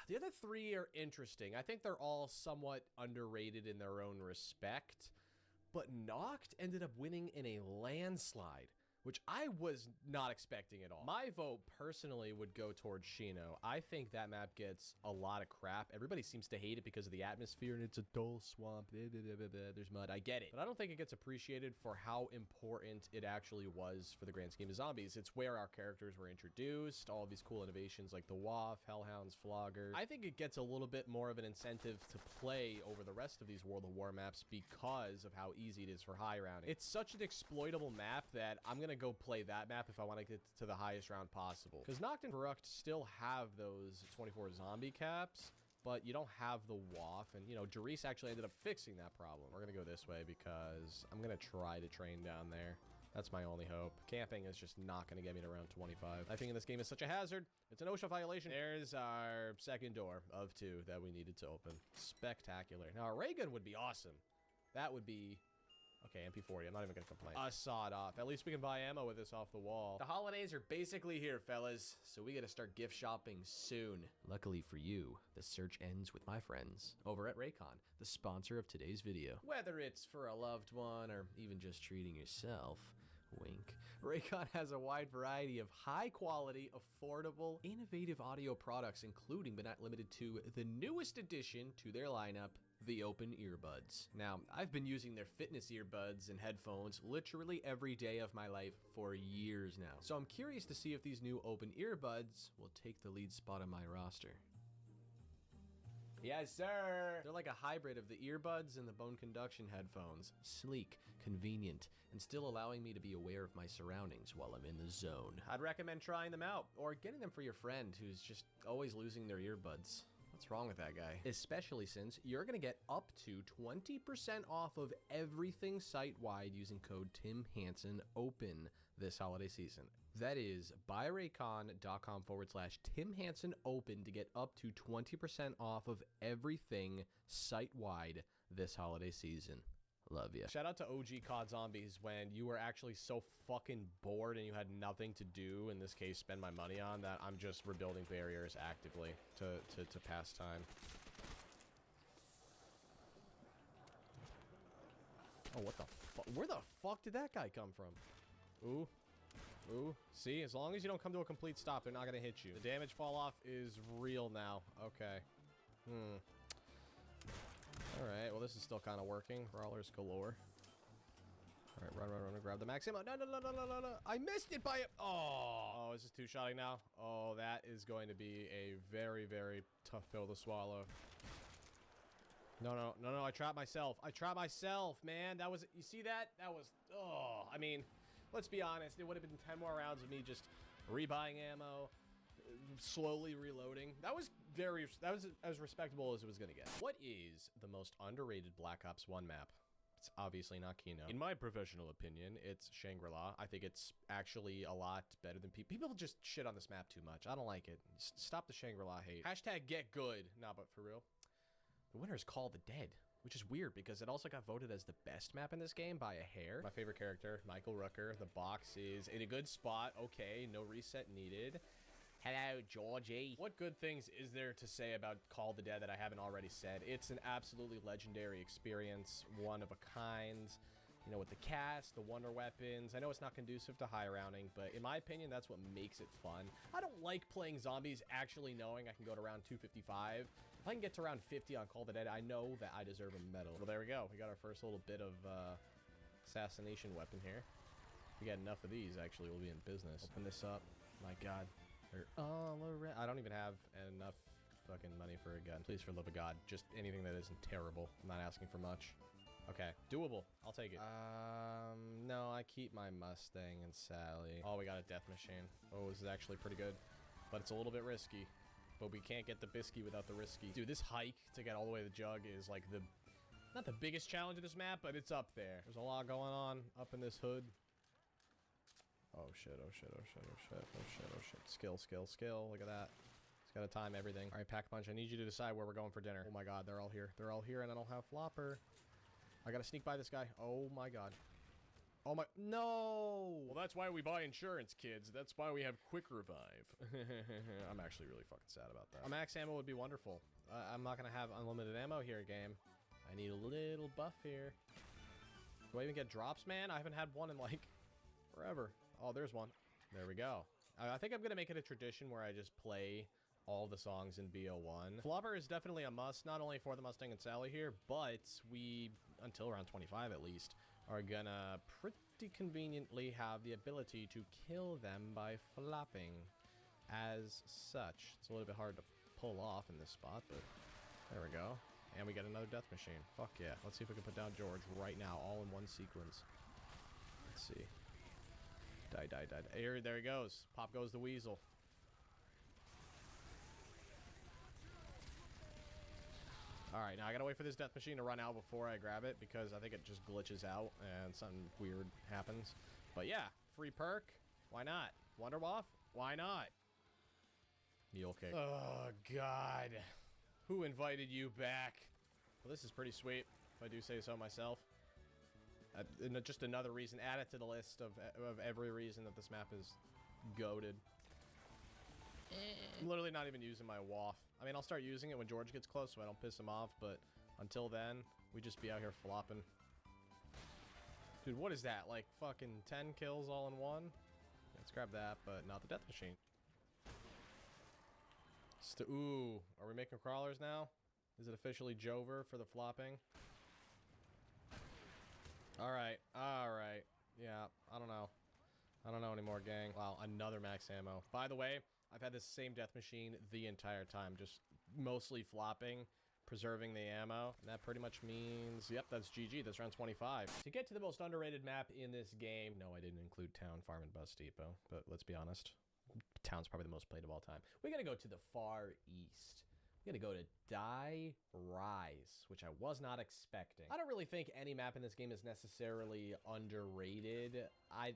The other three are interesting. I think they're all somewhat underrated in their own respect, but Noct ended up winning in a landslide, which I was not expecting at all. My vote personally would go towards Shino. I think that map gets a lot of crap. Everybody seems to hate it because of the atmosphere and it's a dull swamp. There's mud. I get it. But I don't think it gets appreciated for how important it actually was for the grand scheme of zombies. It's where our characters were introduced, all of these cool innovations like the WAF, Hellhounds, Floggers. I think it gets a little bit more of an incentive to play over the rest of these World of War maps because of how easy it is for high rounding. It's such an exploitable map that I'm gonna go play that map if I want to get to the highest round possible. Because Noct and Verrucht still have those 24 zombie caps, but you don't have the WAF, and you know, Derice actually ended up fixing that problem. We're gonna go this way because I'm gonna try to train down there. That's my only hope. Camping is just not gonna get me to round 25. I think in this game is such a hazard. It's an OSHA violation. There's our second door of two that we needed to open. Spectacular. Now a ray gun would be awesome. That would be... Okay, MP40, I'm not even gonna complain. A sawed off. At least we can buy ammo with this off the wall. The holidays are basically here, fellas, so we gotta start gift shopping soon. Luckily for you, the search ends with my friends over at Raycon, the sponsor of today's video. Whether it's for a loved one or even just treating yourself, wink, Raycon has a wide variety of high quality, affordable, innovative audio products, including but not limited to the newest addition to their lineup, the open earbuds. Now, I've been using their fitness earbuds and headphones literally every day of my life for years now. So I'm curious to see if these new open earbuds will take the lead spot on my roster. Yes, sir! They're like a hybrid of the earbuds and the bone conduction headphones. Sleek, convenient, and still allowing me to be aware of my surroundings while I'm in the zone. I'd recommend trying them out, or getting them for your friend who's just always losing their earbuds. What's wrong with that guy? Especially since you're gonna get up to 20% off of everything site-wide using code TimHansenOpen this holiday season. That is buyraycon.com/TimHansenOpen to get up to 20% off of everything site-wide this holiday season. Love ya. Shout out to OG COD Zombies when you were actually so fucking bored and you had nothing to do, in this case spend my money on, that I'm just rebuilding barriers actively to pass time. Oh, what the fuck? Where the fuck did that guy come from? Ooh. Ooh. See, as long as you don't come to a complete stop, they're not gonna hit you. The damage fall off is real now. Okay. Alright, well this is still kind of working. Brawlers galore. Alright, run, grab the max ammo. No. I missed it by a... Oh, is this two-shotting now? Oh, that is going to be a very, very tough pill to swallow. No, I trapped myself. Man. That was... You see that? That was... Oh, I mean, let's be honest. It would have been 10 more rounds of me just rebuying ammo, slowly reloading. That was as respectable as it was gonna get. What is the most underrated Black Ops 1 map? It's obviously not Kino. In my professional opinion, it's Shangri-La. I think it's actually a lot better than people just shit on this map too much. I don't like it. Stop the Shangri-La hate. Hashtag get good. Nah, but for real. The winner is Call the Dead, which is weird because it also got voted as the best map in this game by a hair. My favorite character, Michael Rooker. The box is in a good spot. Okay, no reset needed. Hello, Georgie. What good things is there to say about Call the Dead that I haven't already said? It's an absolutely legendary experience, one of a kind. You know, with the cast, the wonder weapons. I know it's not conducive to high rounding, but in my opinion, that's what makes it fun. I don't like playing zombies actually knowing I can go to round 255. If I can get to round 50 on Call the Dead, I know that I deserve a medal. Well, there we go. We got our first little bit of assassination weapon here. If we get enough of these, actually, we'll be in business. Open this up. My God. They're all around. I don't even have enough fucking money for a gun. Please, for the love of God, just anything that isn't terrible. I'm not asking for much. Okay, doable. I'll take it. No, I keep my Mustang and Sally. Oh, we got a death machine. Oh, this is actually pretty good, but it's a little bit risky. but we can't get the bisky without the risky. Dude, this hike to get all the way to the jug is like the, not the biggest challenge of this map, but it's up there. There's a lot going on up in this hood. Oh shit, oh shit, oh shit, oh shit, oh shit, oh shit. Skill, skill, skill. Look at that. It's gotta time everything. All right, Pack Punch, I need you to decide where we're going for dinner. Oh my god, they're all here. They're all here and I don't have Flopper. I gotta sneak by this guy. Oh my god. Oh my, no! Well, that's why we buy insurance, kids. That's why we have quick revive. I'm actually really fucking sad about that. A max ammo would be wonderful. I'm not gonna have unlimited ammo here, game. I need a little buff here. Do I even get drops, man? I haven't had one in like forever. Oh, there's one. There we go. I think I'm gonna make it a tradition where I just play all the songs in BO1. Flopper is definitely a must, not only for the Mustang and Sally here, but we, until around 25 at least, are gonna pretty conveniently have the ability to kill them by flopping as such. It's a little bit hard to pull off in this spot, but there we go. And we get another death machine. Fuck yeah. Let's see if we can put down George right now, all in one sequence. Let's see. Die, die, die. Here, there he goes. Pop goes the weasel. Alright, now I gotta wait for this death machine to run out before I grab it, because I think it just glitches out and something weird happens. But yeah, free perk. Why not? Wonder Waff? Why not? Mule kick. Oh, God. Who invited you back? Well, this is pretty sweet, if I do say so myself. Just another reason, add it to the list of every reason that this map is goated. I'm literally not even using my waff. I mean, I'll start using it when George gets close so I don't piss him off, but until then, we just be out here flopping. Dude, what is that? Like fucking 10 kills all in one? Let's grab that, but not the death machine. Ooh, are we making crawlers now? Is it officially Jover for the flopping? Alright, alright. Yeah, I don't know. I don't know anymore, gang. Wow, another max ammo. By the way, I've had this same death machine the entire time, just mostly flopping, preserving the ammo. And that pretty much means, yep, that's GG. That's round 25. To get to the most underrated map in this game, no, I didn't include Town, Farm, and Bus Depot, but let's be honest. Town's probably the most played of all time. We gotta go to the far east. We gotta go to Die Rise, which I was not expecting. I don't really think any map in this game is necessarily underrated. I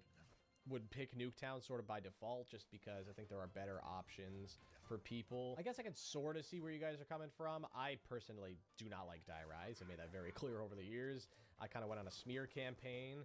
would pick Nuketown sort of by default just because I think there are better options for people. I guess I can sort of see where you guys are coming from. I personally do not like Die Rise. I made that very clear over the years. I kind of went on a smear campaign.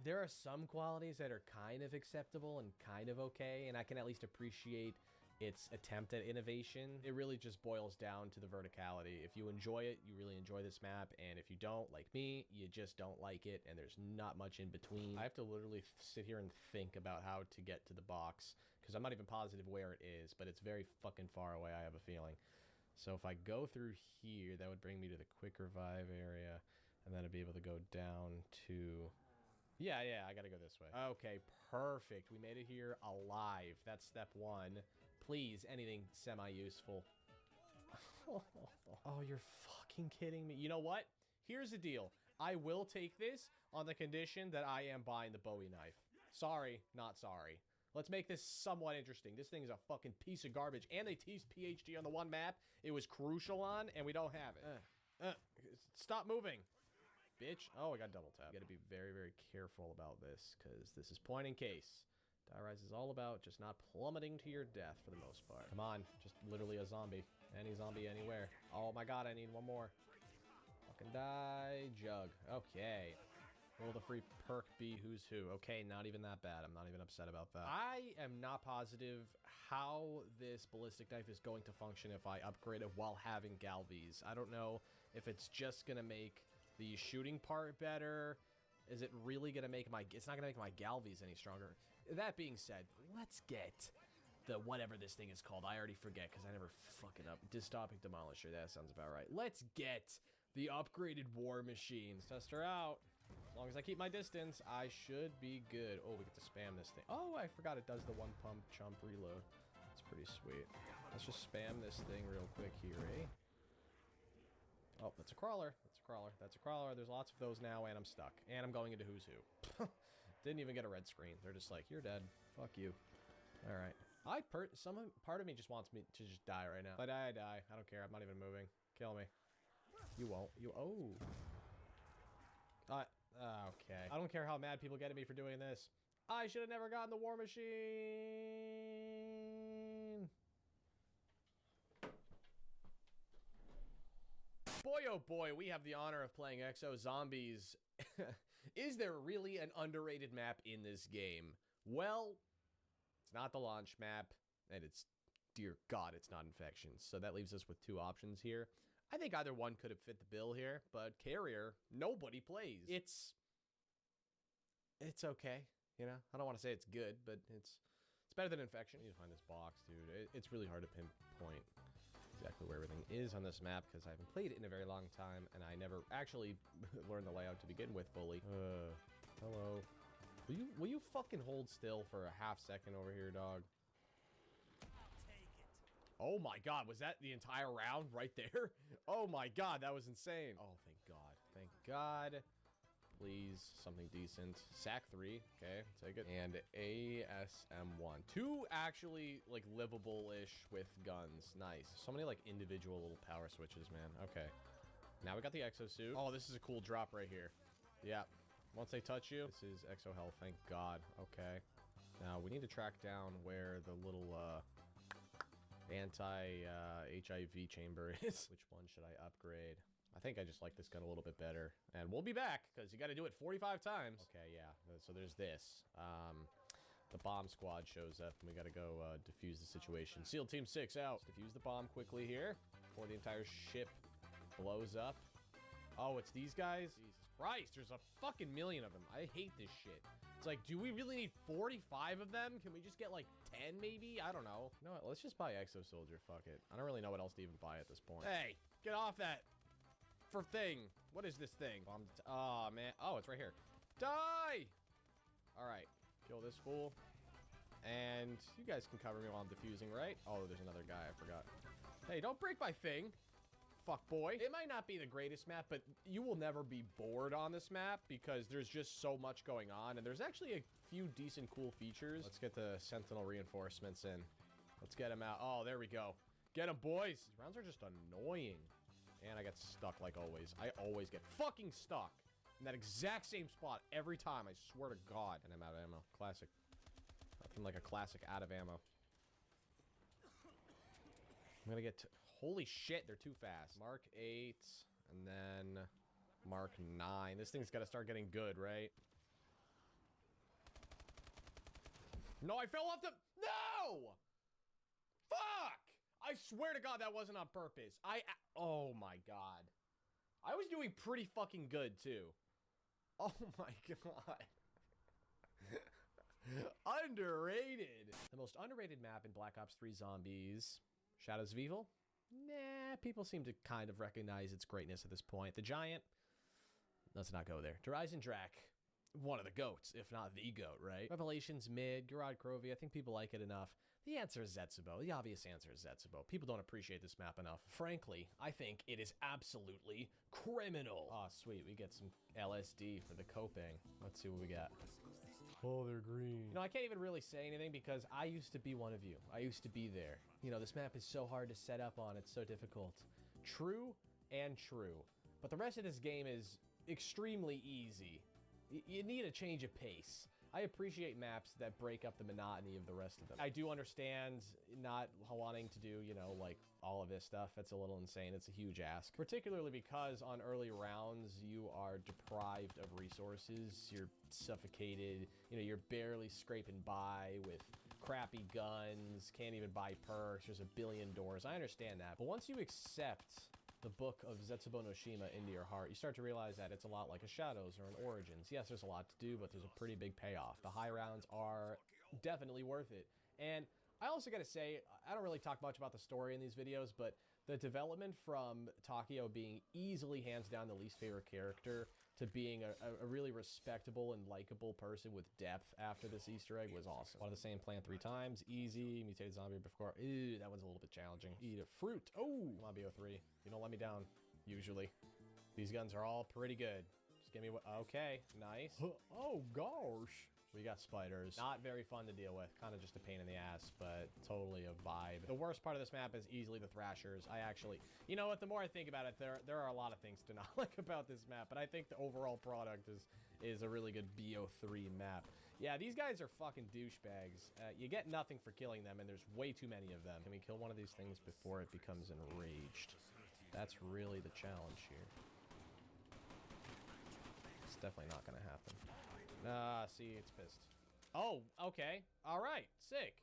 There are some qualities that are kind of acceptable and kind of okay, and I can at least appreciate its attempt at innovation. It really just boils down to the verticality. If you enjoy it, you really enjoy this map, and if you don't, like me, you just don't like it, and there's not much in between. I have to literally sit here and think about how to get to the box, because I'm not even positive where it is, but it's very fucking far away, I have a feeling. So if I go through here, that would bring me to the quick revive area, and then I'd be able to go down to... Yeah, I gotta go this way. Okay, perfect. We made it here alive. That's step one. Please, anything semi-useful. Oh, you're fucking kidding me. You know what? Here's the deal. I will take this on the condition that I am buying the Bowie knife. Sorry, not sorry. Let's make this somewhat interesting. This thing is a fucking piece of garbage. And they teased PhD on the one map it was crucial on, and we don't have it. Stop moving. Bitch. Oh, I got double tap. You gotta be very, very careful about this, because this is point in case. Die Rise is all about just not plummeting to your death for the most part. Come on, just literally a zombie. Any zombie anywhere. Oh my god, I need one more. Fucking die. Jug. Okay. Will the free perk be who's who? Okay, not even that bad. I'm not even upset about that. I am not positive how this ballistic knife is going to function if I upgrade it while having Galvies. I don't know if it's just gonna make the shooting part better. Is it really gonna make my... It's not gonna make my Galvies any stronger. That being said, let's get the whatever this thing is called. I already forget because I never fuck it up. Dystopic Demolisher. That sounds about right. Let's get the upgraded war machines. Test her out. As long as I keep my distance, I should be good. Oh, we get to spam this thing. Oh, I forgot it does the one pump chump reload. That's pretty sweet. Let's just spam this thing real quick here, eh? Oh, that's a crawler. That's a crawler. That's a crawler. There's lots of those now, and I'm stuck. And I'm going into who's who. Didn't even get a red screen. They're just like, you're dead. Fuck you. All right. Part of me just wants me to just die right now. If I die, I die. I don't care. I'm not even moving. Kill me. You won't. Okay. I don't care how mad people get at me for doing this. I should have never gotten the war machine. Boy, oh boy, we have the honor of playing Exo Zombies. Is there really an underrated map in this game? Well, it's not the launch map, and it's, dear God, it's not Infections. So that leaves us with two options here. I think either one could have fit the bill here, but Carrier, nobody plays. It's okay, you know? I don't want to say it's good, but it's better than Infection. I need to find this box, dude. It's really hard to pinpoint exactly where everything is on this map because I haven't played it in a very long time, and I never actually learned the layout to begin with fully. Hello. Will you fucking hold still for a half second over here, dog? Oh my God, was that the entire round right there? Oh my God, that was insane. Oh, thank God. Thank God. Please, something decent. SAC 3, okay, take it. And ASM1. Two actually, like, livable-ish with guns. Nice. So many, like, individual little power switches, man. Okay. Now we got the exosuit. Oh, this is a cool drop right here. Yeah. Once they touch you, this is exo health, thank God. Okay. Now, we need to track down where the little, anti-HIV chamber is. Which one should I upgrade? I think I just like this gun a little bit better. And we'll be back, because you got to do it 45 times. Okay, yeah. So there's this. The bomb squad shows up, and we got to go defuse the situation. SEAL Team 6 out. Let's defuse the bomb quickly here before the entire ship blows up. Oh, it's these guys? Jesus Christ, there's a fucking million of them. I hate this shit. It's like, do we really need 45 of them? Can we just get like 10 maybe? I don't know. You know what? Let's just buy Exo Soldier. Fuck it. I don't really know what else to even buy at this point. Hey, get off that thing. What is this thing? Oh, man. Oh, it's right here. Die! All right. Kill this fool. And you guys can cover me while I'm defusing, right? Oh, there's another guy. I forgot. Hey, don't break my thing. Fuck boy. It might not be the greatest map, but you will never be bored on this map because there's just so much going on, and there's actually a few decent cool features. Let's get the Sentinel reinforcements in. Let's get them out. Oh, there we go. Get them, boys. These rounds are just annoying. And I get stuck like always. I always get fucking stuck in that exact same spot every time. I swear to God. And I'm out of ammo. Classic. Nothing like a classic out of ammo. I'm gonna get... Holy shit, they're too fast. Mark 8, and then Mark 9. This thing's gotta start getting good, right? No, I fell off the... No! Fuck! I swear to God that wasn't on purpose. Oh my God. I was doing pretty fucking good, too. Oh my God. Underrated. The most underrated map in Black Ops 3 Zombies. Shadows of Evil? Nah, people seem to kind of recognize its greatness at this point. The Giant? Let's not go there. Horizon Drac. One of the GOATs, if not the GOAT, right? Revelations, mid, Gerard Crovey. I think people like it enough. The answer is Zetsubo. The obvious answer is Zetsubo. People don't appreciate this map enough. Frankly, I think it is absolutely criminal. Oh, sweet. We get some LSD for the coping. Let's see what we got. Oh, they're green. You know, I can't even really say anything because I used to be one of you. I used to be there. You know, this map is so hard to set up on. It's so difficult. True and true. But the rest of this game is extremely easy. You need a change of pace. I appreciate maps that break up the monotony of the rest of them. I do understand not wanting to do, you know, like all of this stuff. That's a little insane. It's a huge ask. Particularly because on early rounds, you are deprived of resources. You're suffocated. You know, you're barely scraping by with crappy guns. Can't even buy perks. There's a billion doors. I understand that. But once you accept the book of Zetsubo no Shima into your heart, you start to realize that it's a lot like a Shadows or an Origins. Yes, there's a lot to do, but there's a pretty big payoff. The high rounds are definitely worth it. And I also gotta say, I don't really talk much about the story in these videos, but the development from Takeo being easily hands down the least favorite character to being a really respectable and likable person with depth after this Easter egg was awesome. One of the same plant 3 times, easy, mutated zombie before. Ew, that one's a little bit challenging. Eat a fruit. Oh, come on, BO3. You don't let me down, usually. These guns are all pretty good. Just give me what, okay, nice. Oh gosh, We got spiders. Not very fun to deal with. Kind of just a pain in the ass, but totally a vibe. The worst part of this map is easily the thrashers. I actually, you know what, the more I think about it, there are a lot of things to not like about this map, but I think the overall product is a really good BO3 map. Yeah, these guys are fucking douchebags. You get nothing for killing them, and there's way too many of them. Can we kill one of these things before it becomes enraged? That's really the challenge here. It's definitely not gonna happen. See, it's pissed. Oh, okay. All right, sick.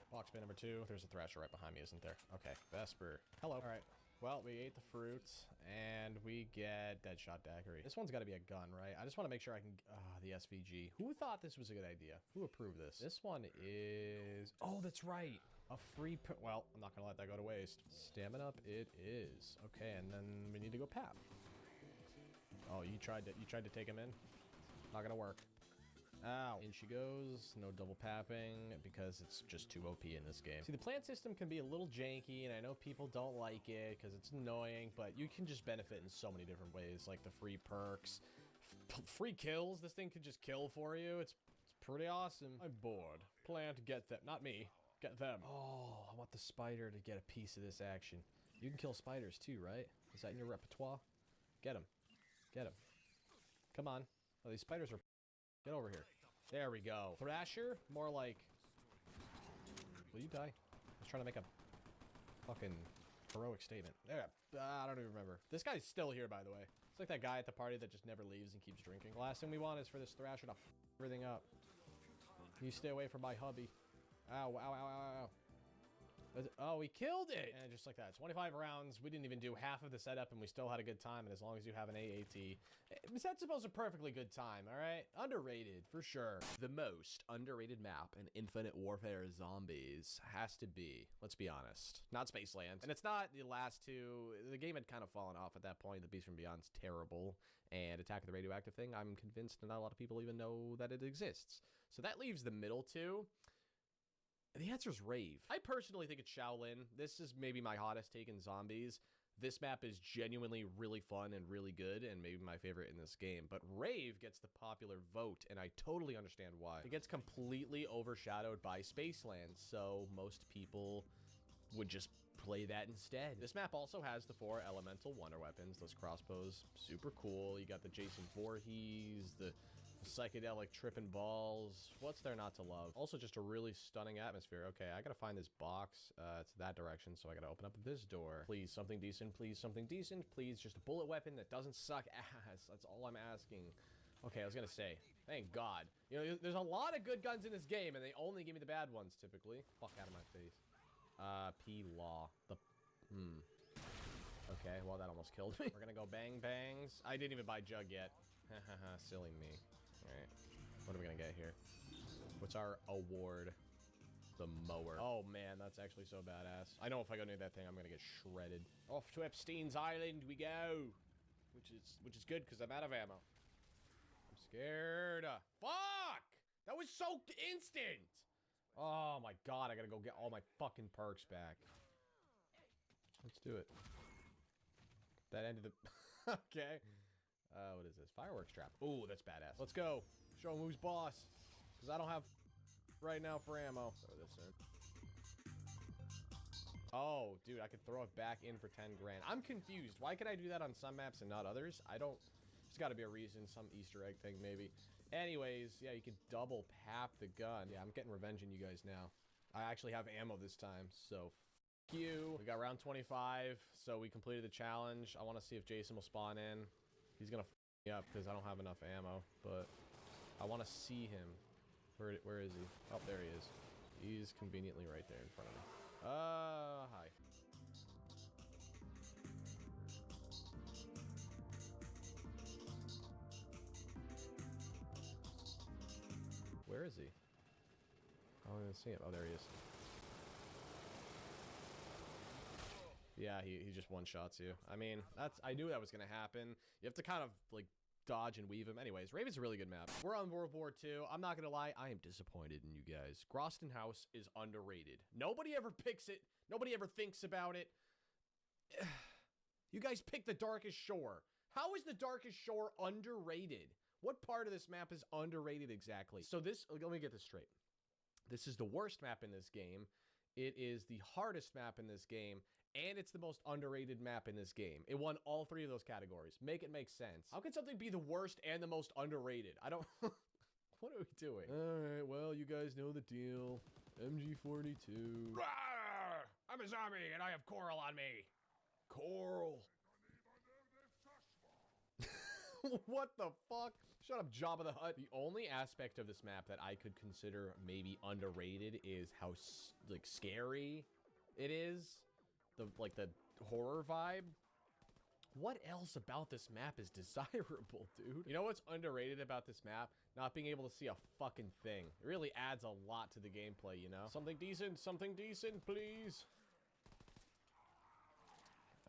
Box bin number 2. There's a thrasher right behind me, isn't there? Okay, Vesper. Hello. All right. Well, we ate the fruit, and we get Deadshot Daggery. This one's got to be a gun, right? I just want to make sure I can... the SVG. Who thought this was a good idea? Who approved this? This one is... Oh, that's right. A free... Well, I'm not going to let that go to waste. Stamina up it is. Okay, and then we need to go pap. Oh, you tried to take him in? Not going to work. Ow. In she goes. No double papping because it's just too OP in this game. See, the plant system can be a little janky, and I know people don't like it because it's annoying, but you can just benefit in so many different ways, like the free perks, free kills. This thing can just kill for you. It's pretty awesome. I'm bored. Plant, get them. Not me. Get them. Oh, I want the spider to get a piece of this action. You can kill spiders too, right? Is that in your repertoire? Get him. Get him. Come on. Oh, these spiders are... Get over here. There we go. Thrasher? More like... Will you die? I was trying to make a fucking heroic statement. There. I don't even remember. This guy's still here, by the way. It's like that guy at the party that just never leaves and keeps drinking. The last thing we want is for this Thrasher to f everything up. You stay away from my hubby. Ow, ow, ow, ow, ow. Oh, we killed it! And just like that. 25 rounds. We didn't even do half of the setup, and we still had a good time. And as long as you have an AAT, that's supposed to be a perfectly good time, all right? Underrated, for sure. The most underrated map in Infinite Warfare Zombies has to be, let's be honest, not Spaceland. And it's not the last two. The game had kind of fallen off at that point. The Beast from Beyond's terrible. And Attack of the Radioactive thing, I'm convinced not a lot of people even know that it exists. So that leaves the middle two. The answer is Rave. I personally think it's Shaolin. This is maybe my hottest take in Zombies. This map is genuinely really fun and really good, and maybe my favorite in this game. But Rave gets the popular vote, and I totally understand why. It gets completely overshadowed by Spaceland, so most people would just play that instead. This map also has the 4 elemental wonder weapons. Those crossbows, super cool. You got the Jason Voorhees, the psychedelic tripping balls. What's there not to love? Also just a really stunning atmosphere. Okay, I gotta find this box. It's that direction, so I gotta open up this door. Please, something decent. Please, something decent. Please, just a bullet weapon that doesn't suck ass. That's all I'm asking. Okay, I was gonna say, thank God. You know, there's a lot of good guns in this game, and they only give me the bad ones, typically. Fuck out of my face. P-Law. Okay, well, that almost killed me. We're gonna go bang bangs. I didn't even buy Jug yet. Hahaha, silly me. Alright, what are we gonna get here? What's our award? The mower. Oh man, that's actually so badass. I know if I go near that thing, I'm gonna get shredded. Off to Epstein's Island we go! Which is good, because I'm out of ammo. I'm scared. Fuck! That was so instant! Oh my god, I gotta go get all my fucking perks back. Let's do it. That ended the... Okay. What is this? Fireworks trap. Ooh, that's badass. Let's go. Show him who's boss. Because I don't have right now for ammo. Throw this in. Oh, dude, I could throw it back in for 10 grand. I'm confused. Why can I do that on some maps and not others? I don't... There's got to be a reason. Some Easter egg thing, maybe. Anyways, yeah, you could double pap the gun. Yeah, I'm getting revenge on you guys now. I actually have ammo this time, so... F*** you. We got round 25, so we completed the challenge. I want to see if Jason will spawn in. He's gonna f me up because I don't have enough ammo, but I want to see him. Where is he? Oh, there he is. He's conveniently right there in front of me. Hi. Where is he? I don't even see him. Oh, there he is. Yeah, he just one-shots you. I mean, I knew that was gonna happen. You have to kind of, like, dodge and weave him. Anyways, Raven's a really good map. We're on World War II. I'm not gonna lie, I am disappointed in you guys. Groston House is underrated. Nobody ever picks it. Nobody ever thinks about it. You guys picked the Darkest Shore. How is the Darkest Shore underrated? What part of this map is underrated exactly? So this, let me get this straight. This is the worst map in this game. It is the hardest map in this game, and it's the most underrated map in this game. It won all 3 of those categories. Make it make sense. How can something be the worst and the most underrated? I don't... What are we doing? All right, well, you guys know the deal. MG42. Rawr! I'm a zombie, and I have coral on me. Coral. What the fuck? Shut up, Jabba the Hutt. The only aspect of this map that I could consider maybe underrated is how like scary it is. The horror vibe. What else about this map is desirable, dude? You know what's underrated about this map? Not being able to see a fucking thing. It really adds a lot to the gameplay, you know? Something decent, please.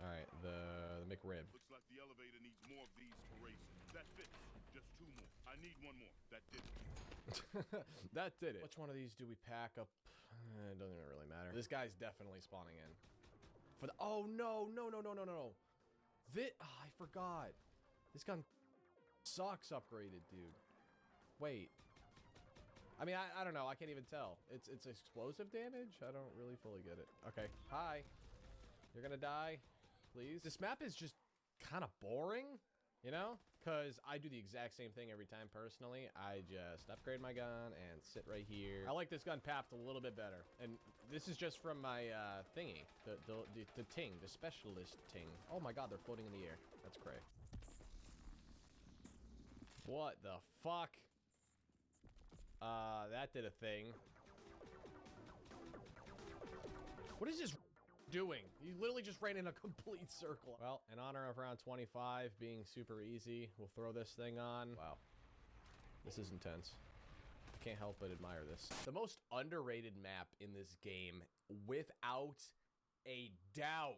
All right, the McRib. Looks like the elevator needs more of these for racing. That fits. Just 2 more. I need 1 more. That did it. That did it. Which one of these do we pack up? It doesn't even really matter. This guy's definitely spawning in. For the oh no. I forgot. This gun sucks upgraded, dude. Wait. I mean, I don't know. I can't even tell. It's explosive damage? I don't really fully get it. Okay. Hi. You're gonna die. Please. This map is just kind of boring, you know? Because I do the exact same thing every time personally. I just upgrade my gun and sit right here. I like this gun papped a little bit better. And this is just from my thingy. The ting. The specialist ting. Oh my god, they're floating in the air. That's cray. What the fuck? That did a thing. What is this doing? He literally just ran in a complete circle. Well, in honor of round 25 being super easy, we'll throw this thing on. Wow. This is intense. I can't help but admire this. The most underrated map in this game, without a doubt.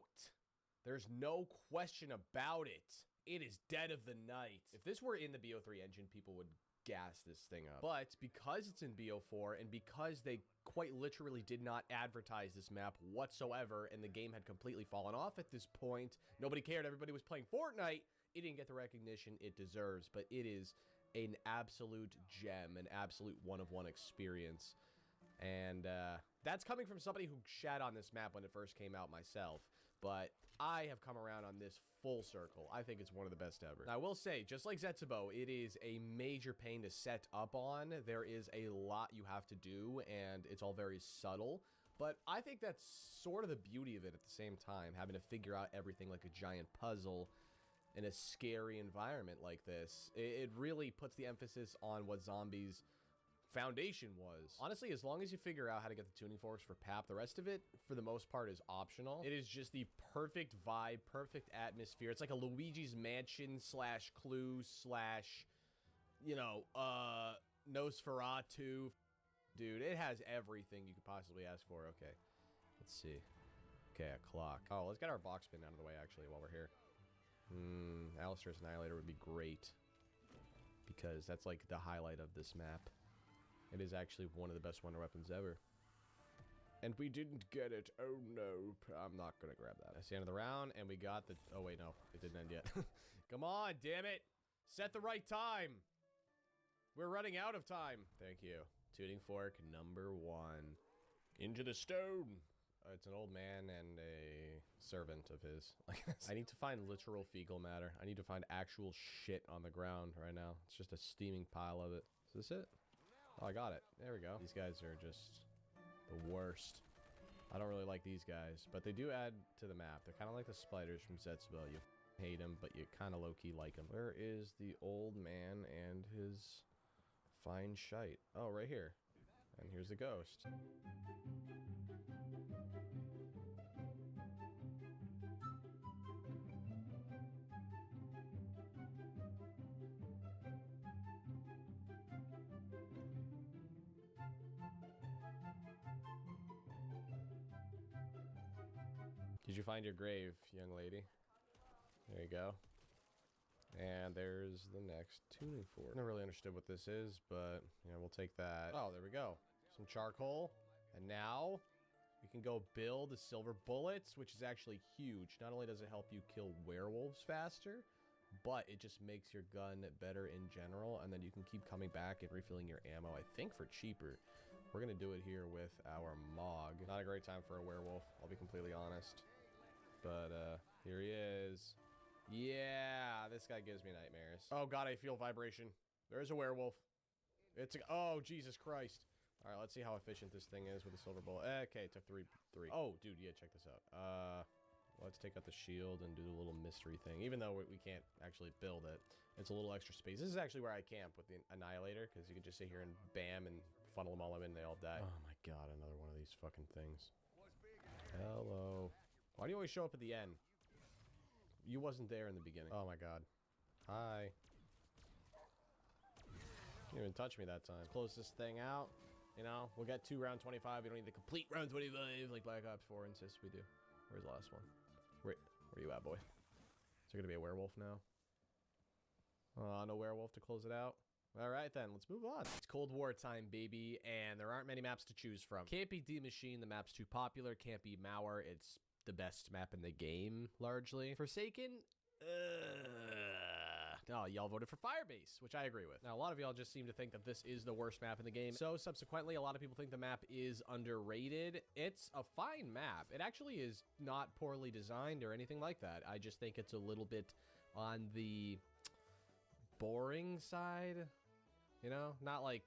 There's no question about it. It is Dead of the Night. If this were in the BO3 engine, people would gas this thing up. But because it's in BO4 and because they quite literally did not advertise this map whatsoever and the game had completely fallen off at this point, nobody cared, everybody was playing Fortnite, it didn't get the recognition it deserves, but it is an absolute gem, an absolute one-of-one experience. And that's coming from somebody who shat on this map when it first came out myself, but I have come around on this full circle. I think it's one of the best ever. Now, I will say, just like Zetsubo, it is a major pain to set up on. There is a lot you have to do, and it's all very subtle. But I think that's sort of the beauty of it at the same time, having to figure out everything like a giant puzzle in a scary environment like this. It really puts the emphasis on what Zombies' foundation was. Honestly, as long as you figure out how to get the tuning forks for PAP, the rest of it, for the most part, is optional. It is just the perfect vibe, perfect atmosphere. It's like a Luigi's Mansion slash Clue slash, you know, Nosferatu. Dude, it has everything you could possibly ask for. Okay, let's see. Okay, a clock. Oh, let's get our box bin out of the way, actually, while we're here. Alistair's Annihilator would be great, because that's like the highlight of this map. It is actually one of the best wonder weapons ever. And we didn't get it. Oh no, I'm not gonna grab that. That's the end of the round, and we got the... Oh wait, no, it didn't end yet. Come on, damn it. Set the right time. We're running out of time. Thank you. Tuning fork number 1. Into the stone. It's an old man and a servant of his. I need to find literal fecal matter. I need to find actual shit on the ground right now. It's just a steaming pile of it. Is this it? Oh, I got it. There we go. These guys are just the worst. I don't really like these guys, but they do add to the map. They're kind of like the spiders from Zetsubo. You hate them, but you kind of low-key like them. Where is the old man and his fine shite? Oh, right here. And here's the ghost. Did you find your grave, young lady? There you go. And there's the next tuning fork. Never really understood what this is, but, you know, we'll take that. Oh, there we go. Some charcoal. And now we can go build the silver bullets, which is actually huge. Not only does it help you kill werewolves faster, but it just makes your gun better in general, and then you can keep coming back and refilling your ammo, I think for cheaper. We're gonna do it here with our Mog. Not a great time for a werewolf, I'll be completely honest. But here he is. Yeah, this guy gives me nightmares. Oh god, I feel vibration. There's a werewolf. It's a, oh, Jesus Christ. All right, let's see how efficient this thing is with a silver bullet. Okay, it took three. Oh, dude, yeah, check this out. Let's take out the shield and do the little mystery thing. Even though we can't actually build it, it's a little extra space. This is actually where I camp with the Annihilator, because you can just sit here and bam and funnel them all in and they all die. Oh my god, another one of these fucking things. Hello. Why do you always show up at the end? You wasn't there in the beginning. Oh my god. Hi. Didn't even touch me that time. Let's close this thing out. You know, we'll get 2 round 25. We don't need the complete round 25 like Black Ops 4 insists we do. Where's the last one? Where you at, boy? Is there gonna be a werewolf now? No werewolf to close it out. All right, then, let's move on. It's Cold War time, baby, and there aren't many maps to choose from. Can't be D-Machine, the map's too popular. Can't be Mauer, it's the best map in the game, largely. Forsaken, oh, y'all voted for Firebase, which I agree with. Now, a lot of y'all just seem to think that this is the worst map in the game. So, subsequently, a lot of people think the map is underrated. It's a fine map. It actually is not poorly designed or anything like that. I just think it's a little bit on the boring side. You know, not like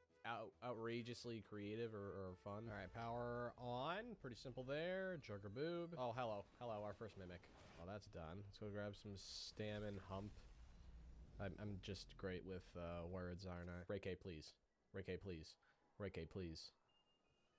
outrageously creative or fun. All right, power on. Pretty simple there. Jugger boob. Oh, hello. Hello, our first mimic. Oh, that's done. Let's go grab some stamina hump. I'm just great with words, aren't I? Ray K, please. Ray K, please. Ray K, please.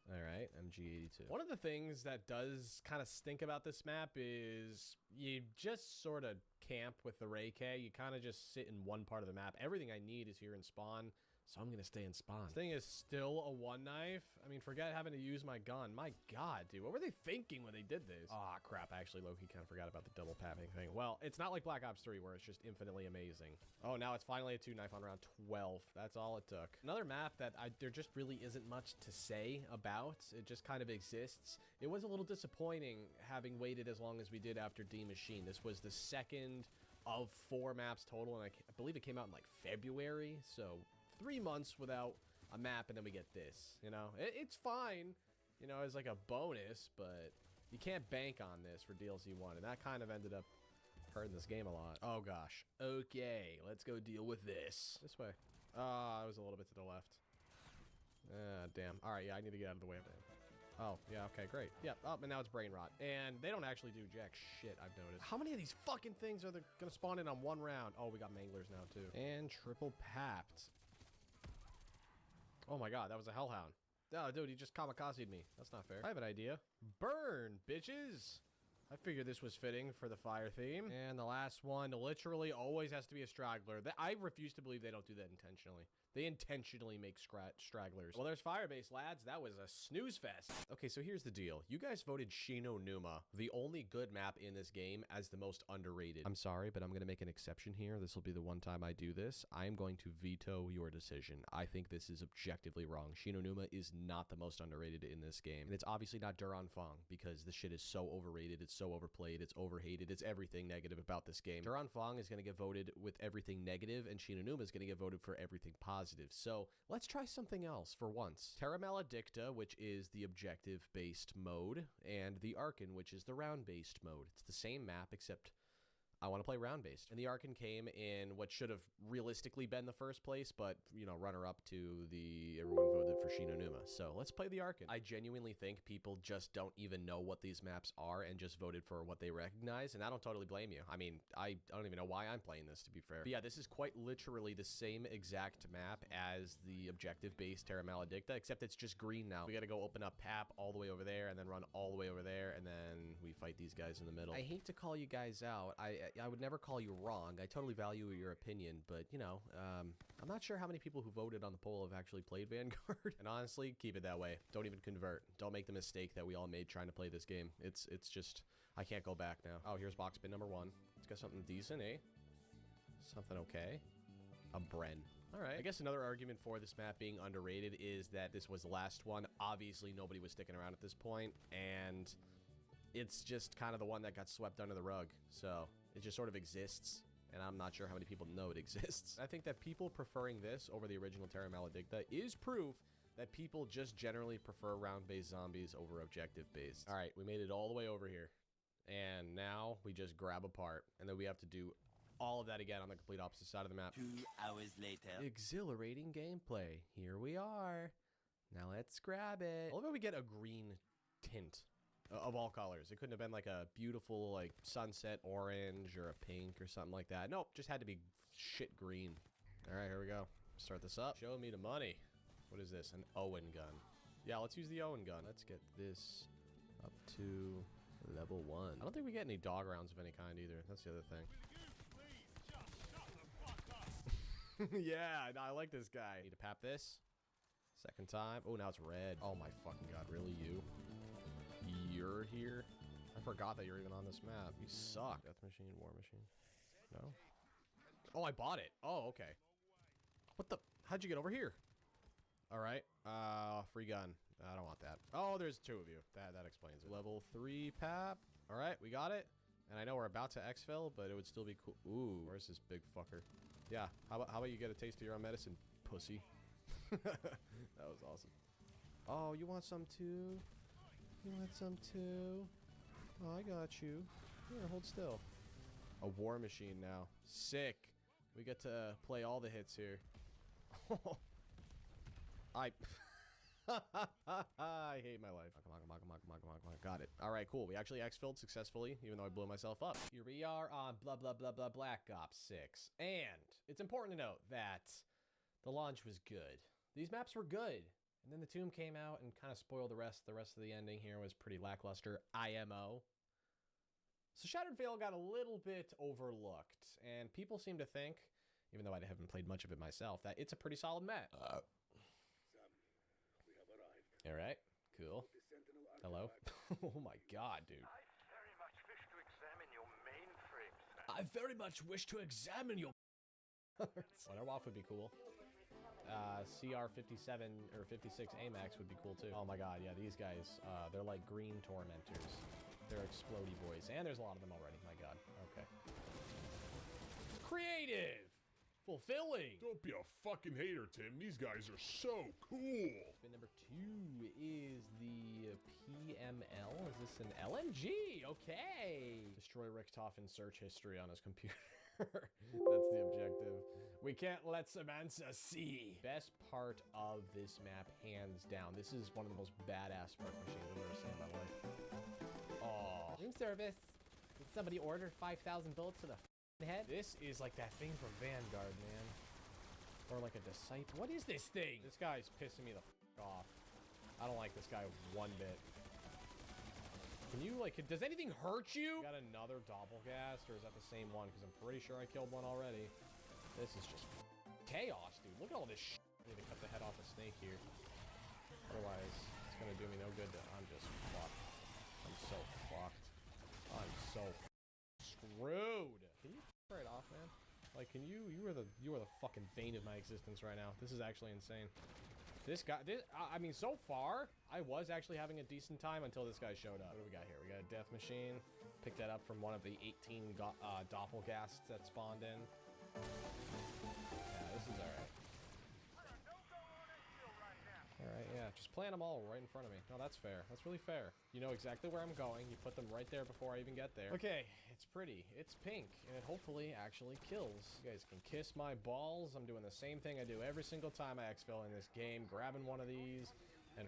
All right, MG82. One of the things that does kind of stink about this map is you just sort of camp with the Ray K. You kind of just sit in one part of the map. Everything I need is here in spawn. So I'm gonna stay in spawn. This thing is still a one knife. I mean, forget having to use my gun. My god, dude, what were they thinking when they did this? Ah, crap, I actually low-key kind of forgot about the double papping thing. Well, it's not like Black Ops 3 where it's just infinitely amazing. Oh, now it's finally a 2-knife on round 12. That's all it took. Another map that there just really isn't much to say about. It just kind of exists. It was a little disappointing having waited as long as we did after D-Machine. This was the second of 4 maps total, and I believe it came out in like February, so 3 months without a map, and then we get this, you know? It's fine, you know, as like a bonus, but you can't bank on this for DLC 1, and that kind of ended up hurting this game a lot. Oh, gosh. Okay, let's go deal with this. This way. I was a little bit to the left. Damn. All right, yeah, I need to get out of the way of it. Oh, yeah, okay, great. Yeah, and now it's brain rot. And they don't actually do jack shit, I've noticed. How many of these fucking things are they gonna spawn in on 1 round? Oh, we got manglers now, too. And triple papped. Oh my god, that was a hellhound. Oh, dude, he just kamikazed me. That's not fair. I have an idea. Burn, bitches! I figured this was fitting for the fire theme. And the last one literally always has to be a straggler. I refuse to believe they don't do that intentionally. They intentionally make stragglers. Well, there's Firebase, lads. That was a snooze fest. Okay, so here's the deal. You guys voted Shino Numa, the only good map in this game, as the most underrated. I'm sorry, but I'm going to make an exception here. This will be the one time I do this. I am going to veto your decision. I think this is objectively wrong. Shino Numa is not the most underrated in this game. And it's obviously not Duran Fong, because this shit is so overrated. It's so overplayed. It's overhated. It's everything negative about this game. Duran Fong is going to get voted with everything negative, and Shino Numa is going to get voted for everything positive. So let's try something else for once. Terra Maledicta, which is the objective-based mode, and the Arkan, which is the round-based mode. It's the same map, except I want to play round-based. And the Arkan came in what should have realistically been the first place, but, you know, runner-up to the everyone voted for Shino Numa. So let's play the Arkan. I genuinely think people just don't even know what these maps are and just voted for what they recognize, and I don't totally blame you. I mean, I don't even know why I'm playing this, to be fair. But yeah, this is quite literally the same exact map as the objective-based Terra Maledicta, except it's just green now. We gotta go open up Pap all the way over there, and then run all the way over there, and then we fight these guys in the middle. I hate to call you guys out. I would never call you wrong. I totally value your opinion, but, you know, I'm not sure how many people who voted on the poll have actually played Vanguard. And honestly, keep it that way. Don't even convert. Don't make the mistake that we all made trying to play this game. It's just, I can't go back now. Oh, here's box bin number 1. Let's get something decent, eh? Something okay. A Bren. All right. I guess another argument for this map being underrated is that this was the last one. Obviously, nobody was sticking around at this point, and it's just kind of the one that got swept under the rug. So it just sort of exists and I'm not sure how many people know it exists. I think that people preferring this over the original Terra Maledicta is proof that people just generally prefer round-based zombies over objective-based. All right, we made it all the way over here. And now we just grab a part, and then we have to do all of that again on the complete opposite side of the map. 2 hours later. Exhilarating gameplay. Here we are. Now let's grab it. I love how we get a green tint of all colors. It couldn't have been like a beautiful like sunset orange or a pink or something like that. Nope, just had to be shit green. All right, here we go. Start this up. Show me the money. What is this? An Owen gun. Yeah, let's use the Owen gun. Let's get this up to level 1. I don't think we get any dog rounds of any kind either. That's the other thing. Yeah, I like this guy. Need to pap this. Second time. Oh, now it's red. Oh my fucking god, really you? You're here? I forgot that you're even on this map. You suck. Death machine, war machine. No? Oh, I bought it. Oh, okay. What the? How'd you get over here? All right. Free gun. I don't want that. Oh, there's 2 of you. That explains it. Level 3 pap. All right, we got it. And I know we're about to exfil, but it would still be cool. Ooh, where's this big fucker? Yeah, how about you get a taste of your own medicine, pussy? That was awesome. Oh, you want some too? You want some too? Oh, I got you. Here, hold still. A war machine now. Sick. We get to play all the hits here. I hate my life. Come on. Got it. All right, cool. We actually exfilled successfully, even though I blew myself up. Here we are on blah, blah, blah, blah, Black Ops 6. And it's important to note that the launch was good. These maps were good. And then the Tomb came out and kind of spoiled the rest. The rest of the ending here was pretty lackluster. IMO. So Shattered Veil got a little bit overlooked. And people seem to think, even though I haven't played much of it myself, that it's a pretty solid map. All right, cool. Hello. Oh my god, dude. I very much wish to examine your Winter Waff would be cool. CR57 or 56 AMAX would be cool too. Oh my god, yeah, these guys, they're like green tormentors. They're explodey boys. And there's a lot of them already, my god. Okay. Creative! Fulfilling! Don't be a fucking hater, Tim. These guys are so cool. Spin number 2 is the PML. Is this an LMG? Okay. Destroy Richtofen's search history on his computer. That's the objective. We can't let Samantha see. Best part of this map, hands down. This is one of the most badass spark machines I've ever seen in my life. Oh. Room service. Did somebody order 5,000 bullets to the head? This is like that thing from Vanguard, man. Or like a disciple. What is this thing? This guy's pissing me the off. I don't like this guy one bit. Can you, like, does anything hurt you? Got another Doppelgast, or is that the same one? Because I'm pretty sure I killed one already. This is just chaos, dude. Look at all this shit. I need to cut the head off a snake here. Otherwise, it's gonna do me no good. I'm just fucked. I'm so fucked. I'm so screwed. Can you right off, man? Like, can you? You are the fucking bane of my existence right now. This is actually insane. This guy, I mean, so far, I was actually having a decent time until this guy showed up. What do we got here? We got a death machine. Picked that up from one of the 18 doppelgasts that spawned in. Yeah, this is alright. Alright, yeah, just plant them all right in front of me. No, that's fair. That's really fair. You know exactly where I'm going. You put them right there before I even get there. Okay, it's pretty. It's pink, and it hopefully actually kills. You guys can kiss my balls. I'm doing the same thing I do every single time I exfil in this game. Grabbing one of these and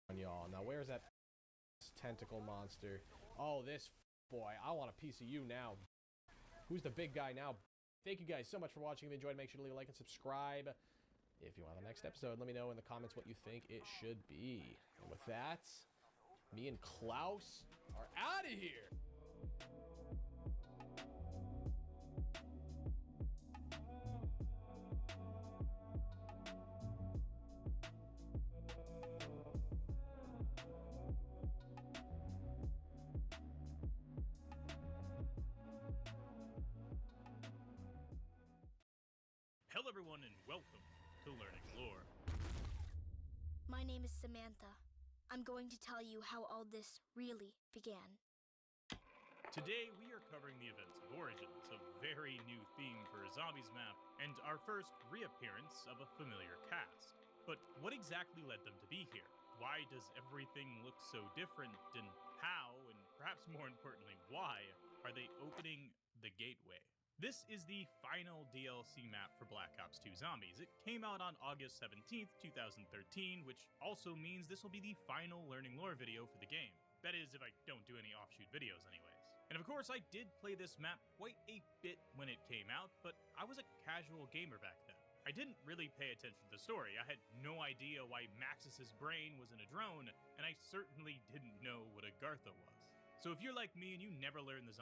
on y'all. Now, where's that tentacle monster? Oh, this boy. I want a piece of you now. Who's the big guy now? Thank you guys so much for watching. If you enjoyed, make sure to leave a like and subscribe. If you want the next episode, let me know in the comments what you think it should be. And with that, me and Klaus are out of here. Hello everyone and welcome to Learning Lore. My name is Samantha. I'm going to tell you how all this really began. Today we are covering the events of Origins, a very new theme for a zombies map, and our first reappearance of a familiar cast. But what exactly led them to be here? Why does everything look so different, and how, and perhaps more importantly, why, are they opening the gateway? This is the final DLC map for Black Ops 2 Zombies. It came out on August 17th, 2013, which also means this will be the final learning lore video for the game. That is, if I don't do any offshoot videos anyways. And of course, I did play this map quite a bit when it came out, but I was a casual gamer back then. I didn't really pay attention to the story. I had no idea why Maxis's brain was in a drone, and I certainly didn't know what a Gartha was. So if you're like me and you never learned the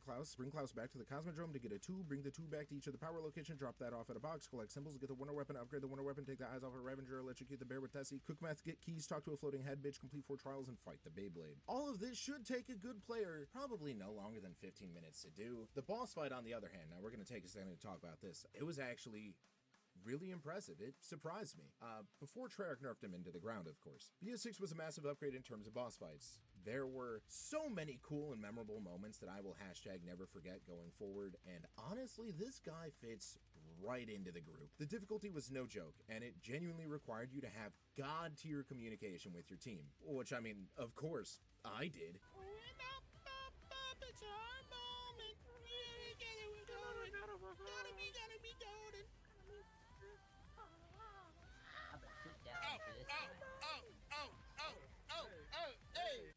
Klaus. Bring Klaus back to the Cosmodrome to get a 2. Bring the 2 back to each of the power location. Drop that off at a box. Collect symbols. Get the wonder weapon. Upgrade the wonder weapon. Take the eyes off a Ravager. Electrocute the bear with Tessie. Cook meth. Get keys. Talk to a floating head bitch. Complete 4 trials and fight the Beyblade. All of this should take a good player probably no longer than 15 minutes to do. The boss fight, on the other hand, now we're going to take a second to talk about this. It was actually really impressive. It surprised me. Before Treyarch nerfed him into the ground, of course. BO6 was a massive upgrade in terms of boss fights. There were so many cool and memorable moments that I will hashtag never forget going forward, and honestly, this guy fits right into the group. The difficulty was no joke, and it genuinely required you to have god-tier communication with your team, which, I mean, of course, I did.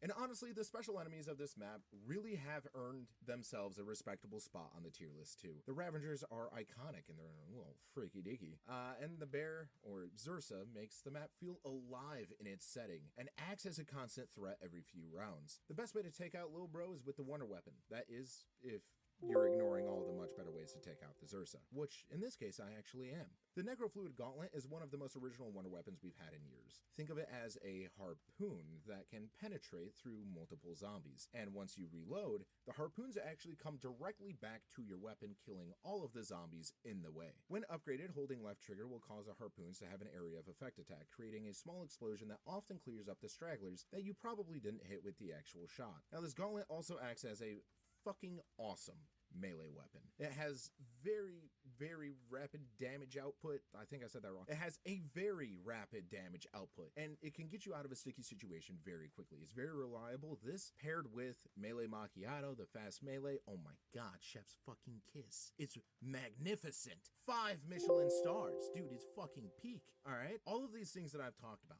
And honestly, the special enemies of this map really have earned themselves a respectable spot on the tier list too. The Ravagers are iconic in their own little freaky deaky. And the bear, or Zursa, makes the map feel alive in its setting and acts as a constant threat every few rounds. The best way to take out Lil Bro is with the wonder weapon. That is, if you're ignoring all the much better ways to take out the Zursa, which in this case I actually am. The Necrofluid Gauntlet is one of the most original wonder weapons we've had in years. Think of it as a harpoon that can penetrate through multiple zombies, and once you reload, the harpoons actually come directly back to your weapon, killing all of the zombies in the way. When upgraded, holding left trigger will cause the harpoons to have an area of effect attack, creating a small explosion that often clears up the stragglers that you probably didn't hit with the actual shot. Now this gauntlet also acts as a fucking awesome melee weapon. It has very, very rapid damage output. I think I said that wrong. It has a very rapid damage output, and it can get you out of a sticky situation very quickly. It's very reliable. This paired with Melee Macchiato, the fast melee, oh my god, chef's fucking kiss. It's magnificent. 5 Michelin stars. Dude, it's fucking peak. All right? All of these things that I've talked about,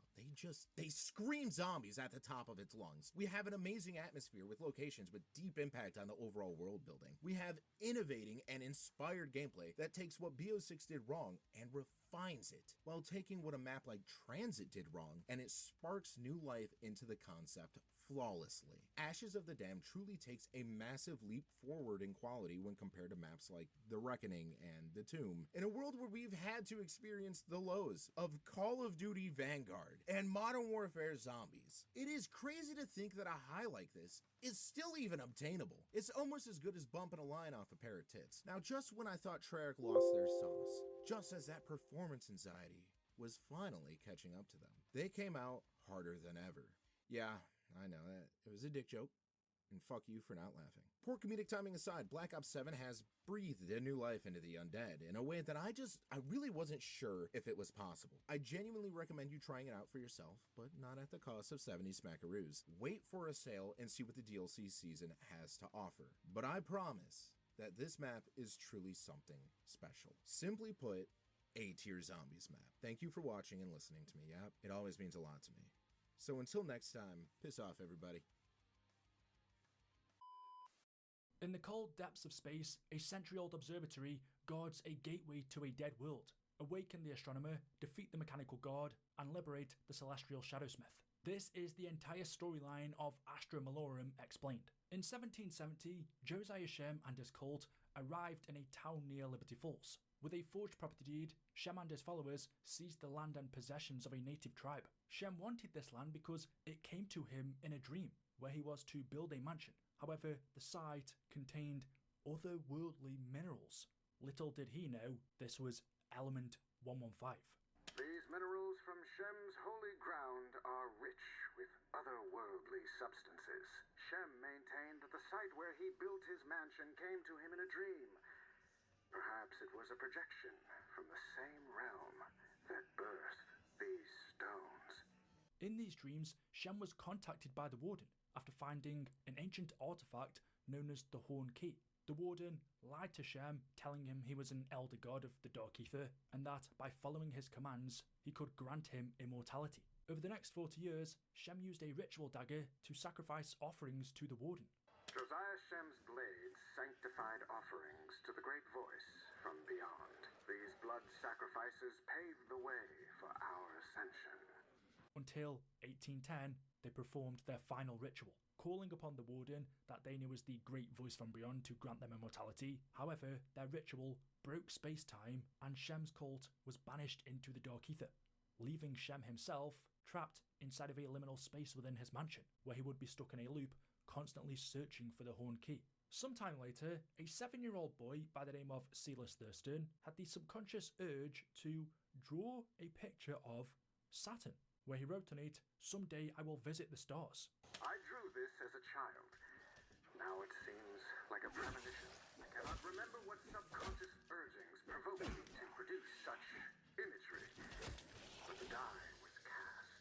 they scream zombies at the top of its lungs. We have an amazing atmosphere with locations with deep impact on the overall world building. We have innovating and inspired gameplay that takes what BO6 did wrong and refines it, while taking what a map like Transit did wrong and it sparks new life into the concept flawlessly. Ashes of the Dam truly takes a massive leap forward in quality when compared to maps like The Reckoning and The Tomb. In a world where we've had to experience the lows of Call of Duty Vanguard and Modern Warfare Zombies, it is crazy to think that a high like this is still even obtainable. It's almost as good as bumping a line off a pair of tits. Now, just when I thought Treyarch lost their sauce, just as that performance anxiety was finally catching up to them, they came out harder than ever. Yeah, I know that it was a dick joke, and fuck you for not laughing. Poor comedic timing aside, Black Ops 7 has breathed a new life into the undead in a way that I really wasn't sure if it was possible. I genuinely recommend you trying it out for yourself, but not at the cost of 70 smackaroos. Wait for a sale and see what the DLC season has to offer. But I promise that this map is truly something special. Simply put, A-tier zombies map. Thank you for watching and listening to me. Yep, it always means a lot to me. So until next time, piss off everybody. In the cold depths of space, a century-old observatory guards a gateway to a dead world. Awaken the astronomer, defeat the mechanical god, and liberate the celestial shadowsmith. This is the entire storyline of Astra Malorum explained. In 1770, Josiah Shem and his cult arrived in a town near Liberty Falls. With a forged property deed, Shem and his followers seized the land and possessions of a native tribe. Shem wanted this land because it came to him in a dream, where he was to build a mansion. However, the site contained otherworldly minerals. Little did he know this was Element 115. These minerals from Shem's holy ground are rich with otherworldly substances. Shem maintained that the site where he built his mansion came to him in a dream. Perhaps it was a projection from the same realm that birthed these stones. In these dreams, Shem was contacted by the Warden after finding an ancient artifact known as the Horn Key. The Warden lied to Shem, telling him he was an elder god of the Dark Ether, and that by following his commands, he could grant him immortality. Over the next 40 years, Shem used a ritual dagger to sacrifice offerings to the Warden. Josiah Shem's blades sanctified offerings to the great voice from beyond. These blood sacrifices paved the way for our ascension. Until 1810, they performed their final ritual, calling upon the warden that they knew as the Great Voice from Beyond to grant them immortality. However, their ritual broke space-time, and Shem's cult was banished into the Dark Ether, leaving Shem himself trapped inside of a liminal space within his mansion, where he would be stuck in a loop, constantly searching for the Horn Key. Sometime later, a 7-year-old boy by the name of Silas Thurston had the subconscious urge to draw a picture of Saturn, where he wrote on it, "Someday I will visit the stars." I drew this as a child. Now it seems like a premonition. I cannot remember what subconscious urgings provoked me to produce such imagery, but the die was cast.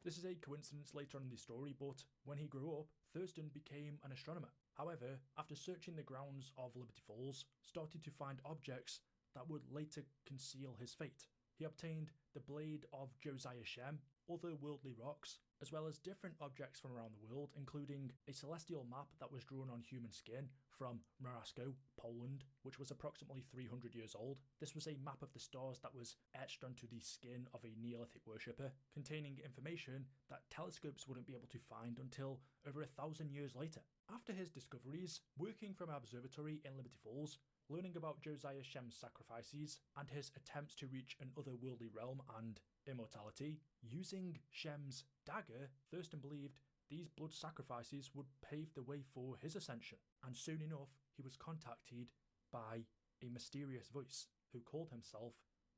This is a coincidence later on in the story, but when he grew up, Thurston became an astronomer. However, after searching the grounds of Liberty Falls, started to find objects that would later conceal his fate. He obtained the blade of Josiah Shem, otherworldly rocks, as well as different objects from around the world, including a celestial map that was drawn on human skin from Morasko, Poland, which was approximately 300 years old. This was a map of the stars that was etched onto the skin of a Neolithic worshipper, containing information that telescopes wouldn't be able to find until over 1,000 years later. After his discoveries, working from an observatory in Liberty Falls, learning about Josiah Shem's sacrifices and his attempts to reach an otherworldly realm and immortality, using Shem's dagger, Thurston believed these blood sacrifices would pave the way for his ascension, and soon enough he was contacted by a mysterious voice who called himself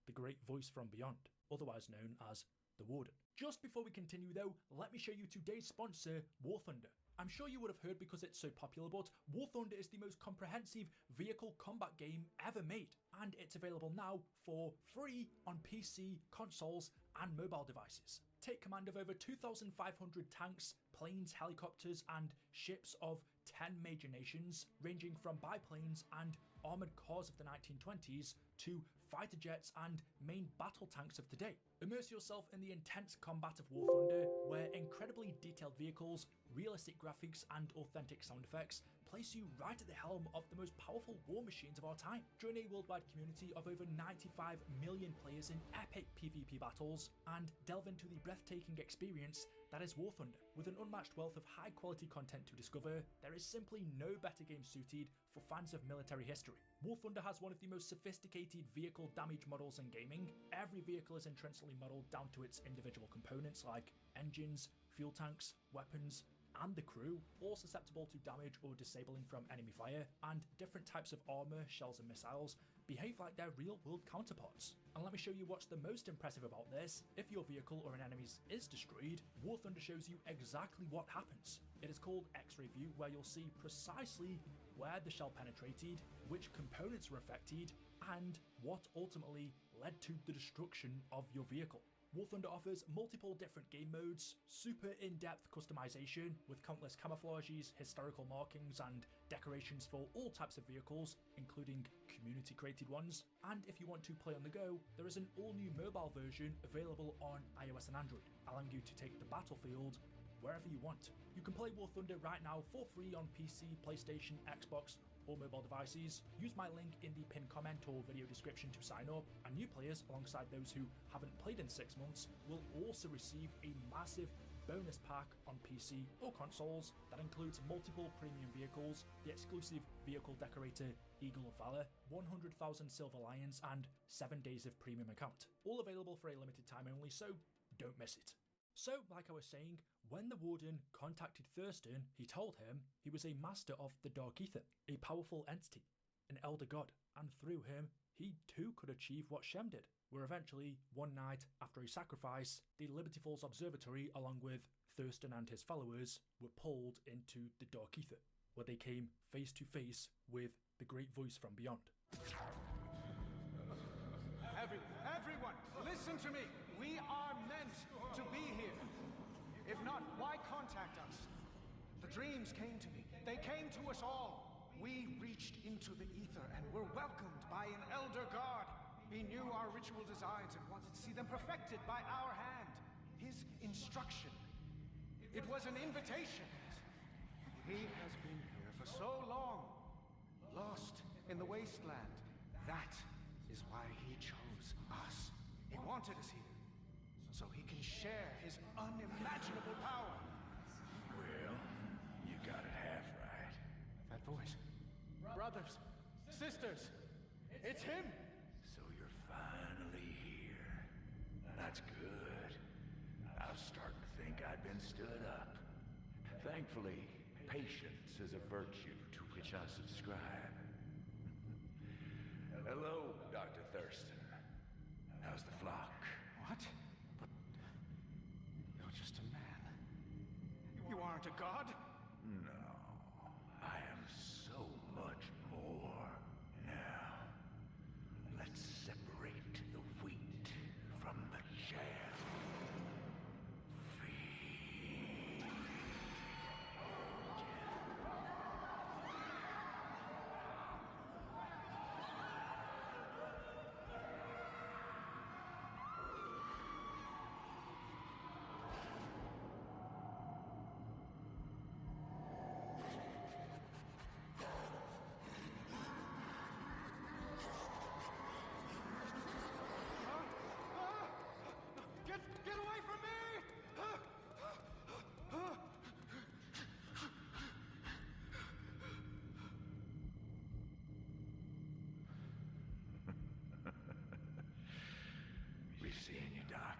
the Great Voice from Beyond, otherwise known as the Warden. Just before we continue though, let me show you today's sponsor, War Thunder. I'm sure you would have heard because it's so popular, but War Thunder is the most comprehensive vehicle combat game ever made, and it's available now for free on PC, consoles, and mobile devices. Take command of over 2,500 tanks, planes, helicopters, and ships of 10 major nations, ranging from biplanes and armoured cars of the 1920s to fighter jets and main battle tanks of today. Immerse yourself in the intense combat of War Thunder, where incredibly detailed vehicles, realistic graphics, and authentic sound effects place you right at the helm of the most powerful war machines of our time. Join a worldwide community of over 95 million players in epic PvP battles, and delve into the breathtaking experience that is War Thunder. With an unmatched wealth of high quality content to discover, there is simply no better game suited for fans of military history. War Thunder has one of the most sophisticated vehicle damage models in gaming. Every vehicle is intrinsically modeled down to its individual components like engines, fuel tanks, weapons, and the crew, all susceptible to damage or disabling from enemy fire, and different types of armor, shells, and missiles behave like their real-world counterparts. And let me show you what's the most impressive about this. If your vehicle or an enemy's is destroyed, War Thunder shows you exactly what happens. It is called X-Ray View, where you'll see precisely where the shell penetrated, which components were affected, and what ultimately led to the destruction of your vehicle. War Thunder offers multiple different game modes, super in-depth customization with countless camouflages, historical markings, and decorations for all types of vehicles, including community-created ones. And if you want to play on the go, there is an all-new mobile version available on iOS and Android, allowing you to take the battlefield wherever you want. You can play War Thunder right now for free on PC, PlayStation, Xbox, or mobile devices. Use my link in the pinned comment or video description to sign up, and new players, alongside those who haven't played in 6 months, will also receive a massive bonus pack on PC or consoles that includes multiple premium vehicles, the exclusive vehicle decorator Eagle of Valor, 100,000 Silver Lions, and 7 days of premium account. All available for a limited time only, so don't miss it. So, like I was saying, when the Warden contacted Thurston, he told him he was a master of the Dark Ether, a powerful entity, an elder god, and through him, he too could achieve what Shem did, where eventually, one night after a sacrifice, the Liberty Falls Observatory, along with Thurston and his followers, were pulled into the Dark Ether, where they came face to face with the Great Voice from Beyond. Everyone, listen to me. We are meant to be here. If not, why contact us? The dreams came to me. They came to us all. We reached into the ether and were welcomed by an elder god. He knew our ritual designs and wanted to see them perfected by our hand. His instruction. It was an invitation. He has been here for so long, lost in the wasteland. That is why he chose us. He wanted us here, so he can share his unimaginable power. voice. Brothers, sisters, it's him! So you're finally here. That's good. I was starting to think I'd been stood up. Thankfully, patience is a virtue to which I subscribe. Hello, Dr. Thurston. How's the flock? What? But you're just a man. You aren't a god? No, I am so much more. Now, let's separate the wheat from the chaff. Get away from me! We're seeing you, Doc.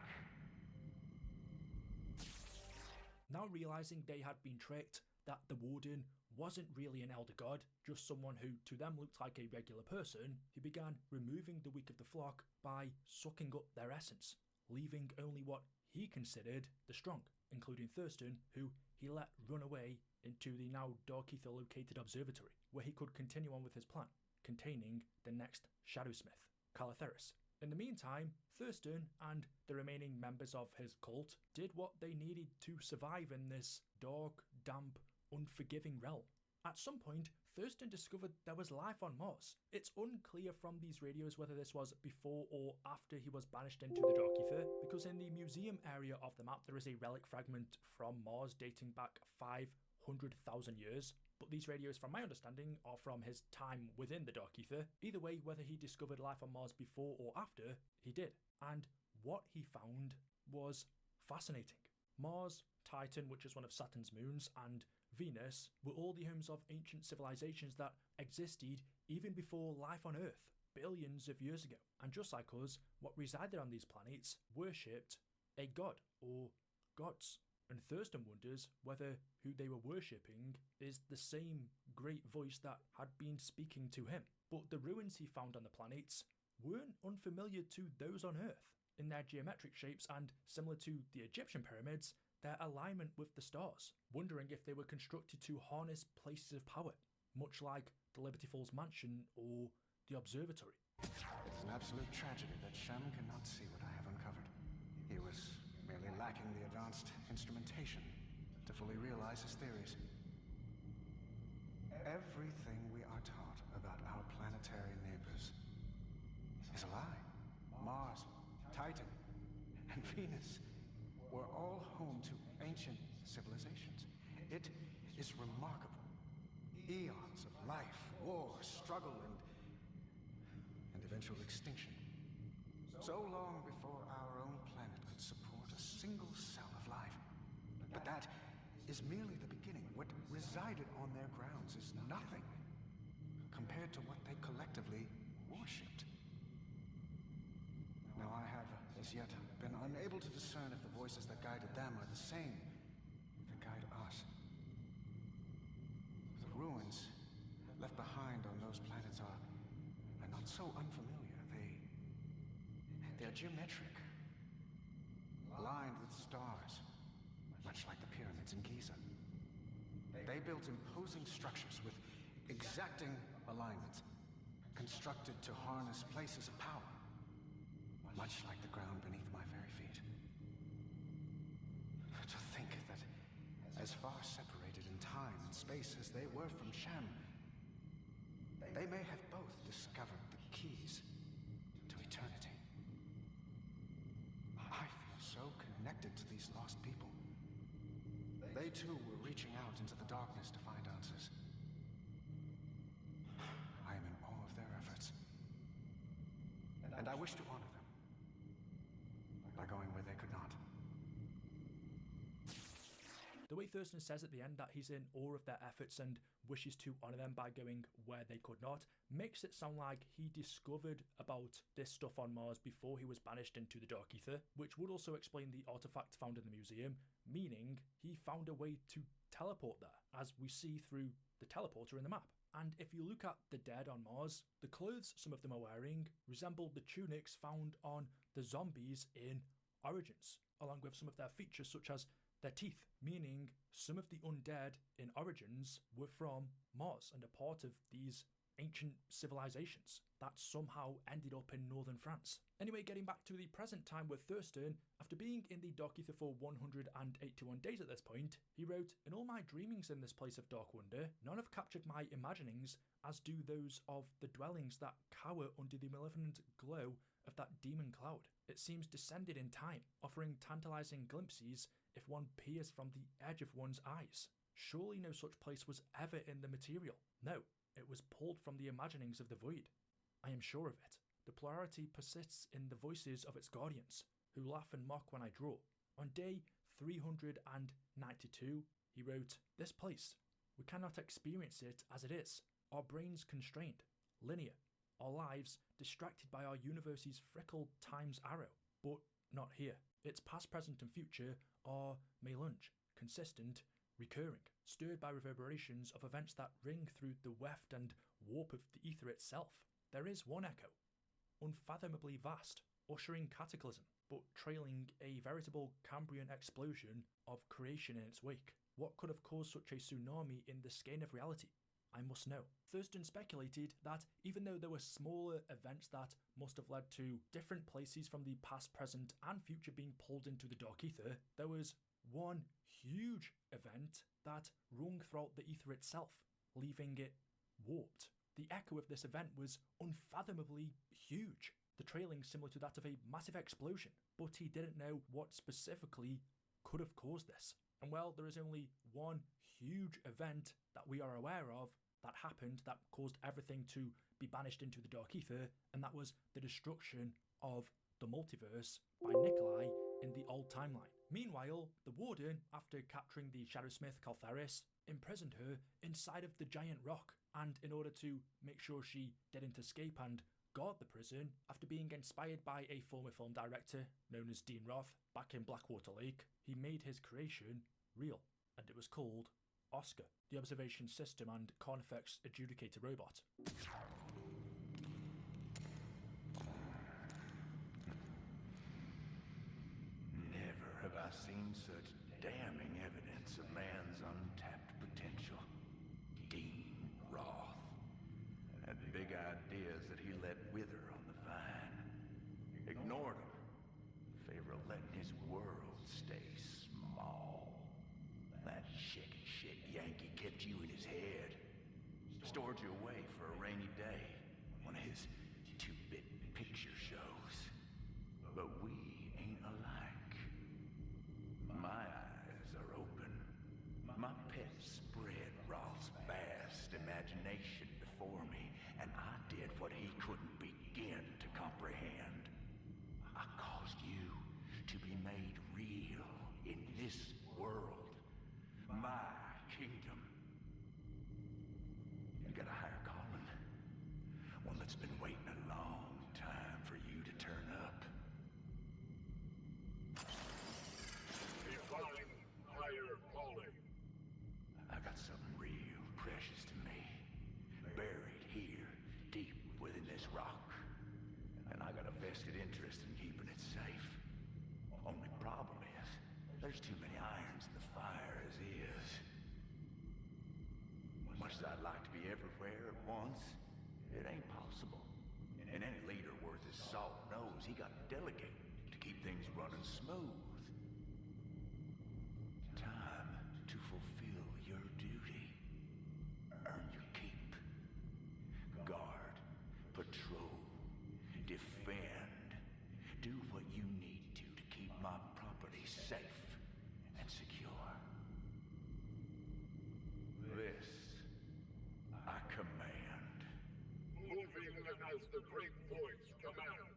Now realizing they had been tricked, that the warden wasn't really an elder god, just someone who to them looked like a regular person, he began removing the weak of the flock by sucking up their essence, leaving only what he considered the strong, including Thurston, who he let run away into the now Dark Ether located observatory, where he could continue on with his plan, containing the next Shadowsmith, Calatheris. In the meantime, Thurston and the remaining members of his cult did what they needed to survive in this dark, damp, unforgiving realm. At some point, Thurston discovered there was life on Mars. It's unclear from these radios whether this was before or after he was banished into the Dark Ether, because in the museum area of the map there is a relic fragment from Mars dating back 500,000 years. But these radios, from my understanding, are from his time within the Dark Ether. Either way, whether he discovered life on Mars before or after, he did. And what he found was fascinating. Mars, Titan, which is one of Saturn's moons, and Venus were all the homes of ancient civilizations that existed even before life on Earth, billions of years ago. And just like us, what resided on these planets worshipped a god or gods. And Thurston wonders whether who they were worshipping is the same great voice that had been speaking to him. But the ruins he found on the planets weren't unfamiliar to those on Earth. In their geometric shapes and similar to the Egyptian pyramids, their alignment with the stars, wondering if they were constructed to harness places of power, much like the Liberty Falls Mansion or the observatory. It's an absolute tragedy that Shem cannot see what I have uncovered. He was merely lacking the advanced instrumentation to fully realize his theories. Everything we are taught about our planetary neighbors is a lie. Mars, Titan, and Venus were all home to ancient civilizations. It is remarkable. Eons of life, war, struggle, and eventual extinction. So long before our own planet could support a single cell of life. But that is merely the beginning. What resided on their grounds is nothing compared to what they collectively worshipped. Now I have as yet been unable to discern if the voices that guided them are the same that guide us. The ruins left behind on those planets are not so unfamiliar. They're geometric, aligned with stars, much like the pyramids in Giza. They built imposing structures with exacting alignments, constructed to harness places of power, much like the ground beneath my very feet. To think that as far separated in time and space as they were from Shem, they may have both discovered the keys to eternity. I feel so connected to these lost people. They too were reaching out into the darkness to find answers. I am in awe of their efforts. And I wish to honor them by going where they could not. The way Thurston says at the end that he's in awe of their efforts and wishes to honour them by going where they could not makes it sound like he discovered about this stuff on Mars before he was banished into the Dark Ether, which would also explain the artifact found in the museum, meaning he found a way to teleport there, as we see through the teleporter in the map. And if you look at the dead on Mars, the clothes some of them are wearing resemble the tunics found on the zombies in Origins, along with some of their features such as their teeth, meaning some of the undead in Origins were from Mars and a part of these ancient civilizations that somehow ended up in northern France. Anyway, getting back to the present time with Thurston, after being in the Dark Ether for 181 days at this point, he wrote, "In all my dreamings in this place of dark wonder, none have captured my imaginings as do those of the dwellings that cower under the malevolent glow of that demon cloud. It seems descended in time, offering tantalizing glimpses if one peers from the edge of one's eyes. Surely no such place was ever in the material. No, it was pulled from the imaginings of the void. I am sure of it. The plurality persists in the voices of its guardians, who laugh and mock when I draw." On day 392, he wrote, "This place, we cannot experience it as it is. Our brains constrained, linear, our lives distracted by our universe's freckled time's arrow. But not here. Its past, present, and future are melange, consistent, recurring, stirred by reverberations of events that ring through the weft and warp of the ether itself. There is one echo, unfathomably vast, ushering cataclysm, but trailing a veritable Cambrian explosion of creation in its wake. What could have caused such a tsunami in the skein of reality? I must know." Thurston speculated that even though there were smaller events that must have led to different places from the past, present, and future being pulled into the Dark Ether, there was one huge event that rung throughout the ether itself, leaving it warped. The echo of this event was unfathomably huge, the trailing similar to that of a massive explosion, but he didn't know what specifically could have caused this. And well, there is only one huge event that we are aware of that happened that caused everything to be banished into the Dark Ether, and that was the destruction of the multiverse by Nikolai in the old timeline. Meanwhile, the Warden, after capturing the Shadowsmith Caltheris, imprisoned her inside of the giant rock, and in order to make sure she didn't escape and guard the prison, after being inspired by a former film director known as Dean Roth back in Blackwater Lake, he made his creation real, and it was called Oscar, the observation system and Carnifex adjudicator robot. Never have I seen such damning evidence of man's untapped potential. Dean Roth. And big ideas that he let wither on the vine. Ignored them. In favor of letting his world stay small. That shaky shit Yankee kept you in his head. Stored you away for a rainy day. One of his 2-bit picture shows. But we ain't alike. My eyes are open. My pets spread Roth's vast imagination before me, and I did what he couldn't begin to comprehend. I caused you to be made real in this world. My kingdom. You got a higher calling. One that's been waiting a long time for you to turn up. Define higher calling. I got something real precious to me. Buried here, deep within this rock. And I got a vested interest in keeping it safe. Only problem is, there's too many irons in the fire as is. Much as I'd like to be everywhere at once, it ain't possible. And any leader worth his salt knows he got to delegate to keep things running smooth. Time to fulfill your duty. Earn your keep. Guard, patrol, defend. Do what you need to keep my property safe and secure. This I command. Moving as the great voice commands.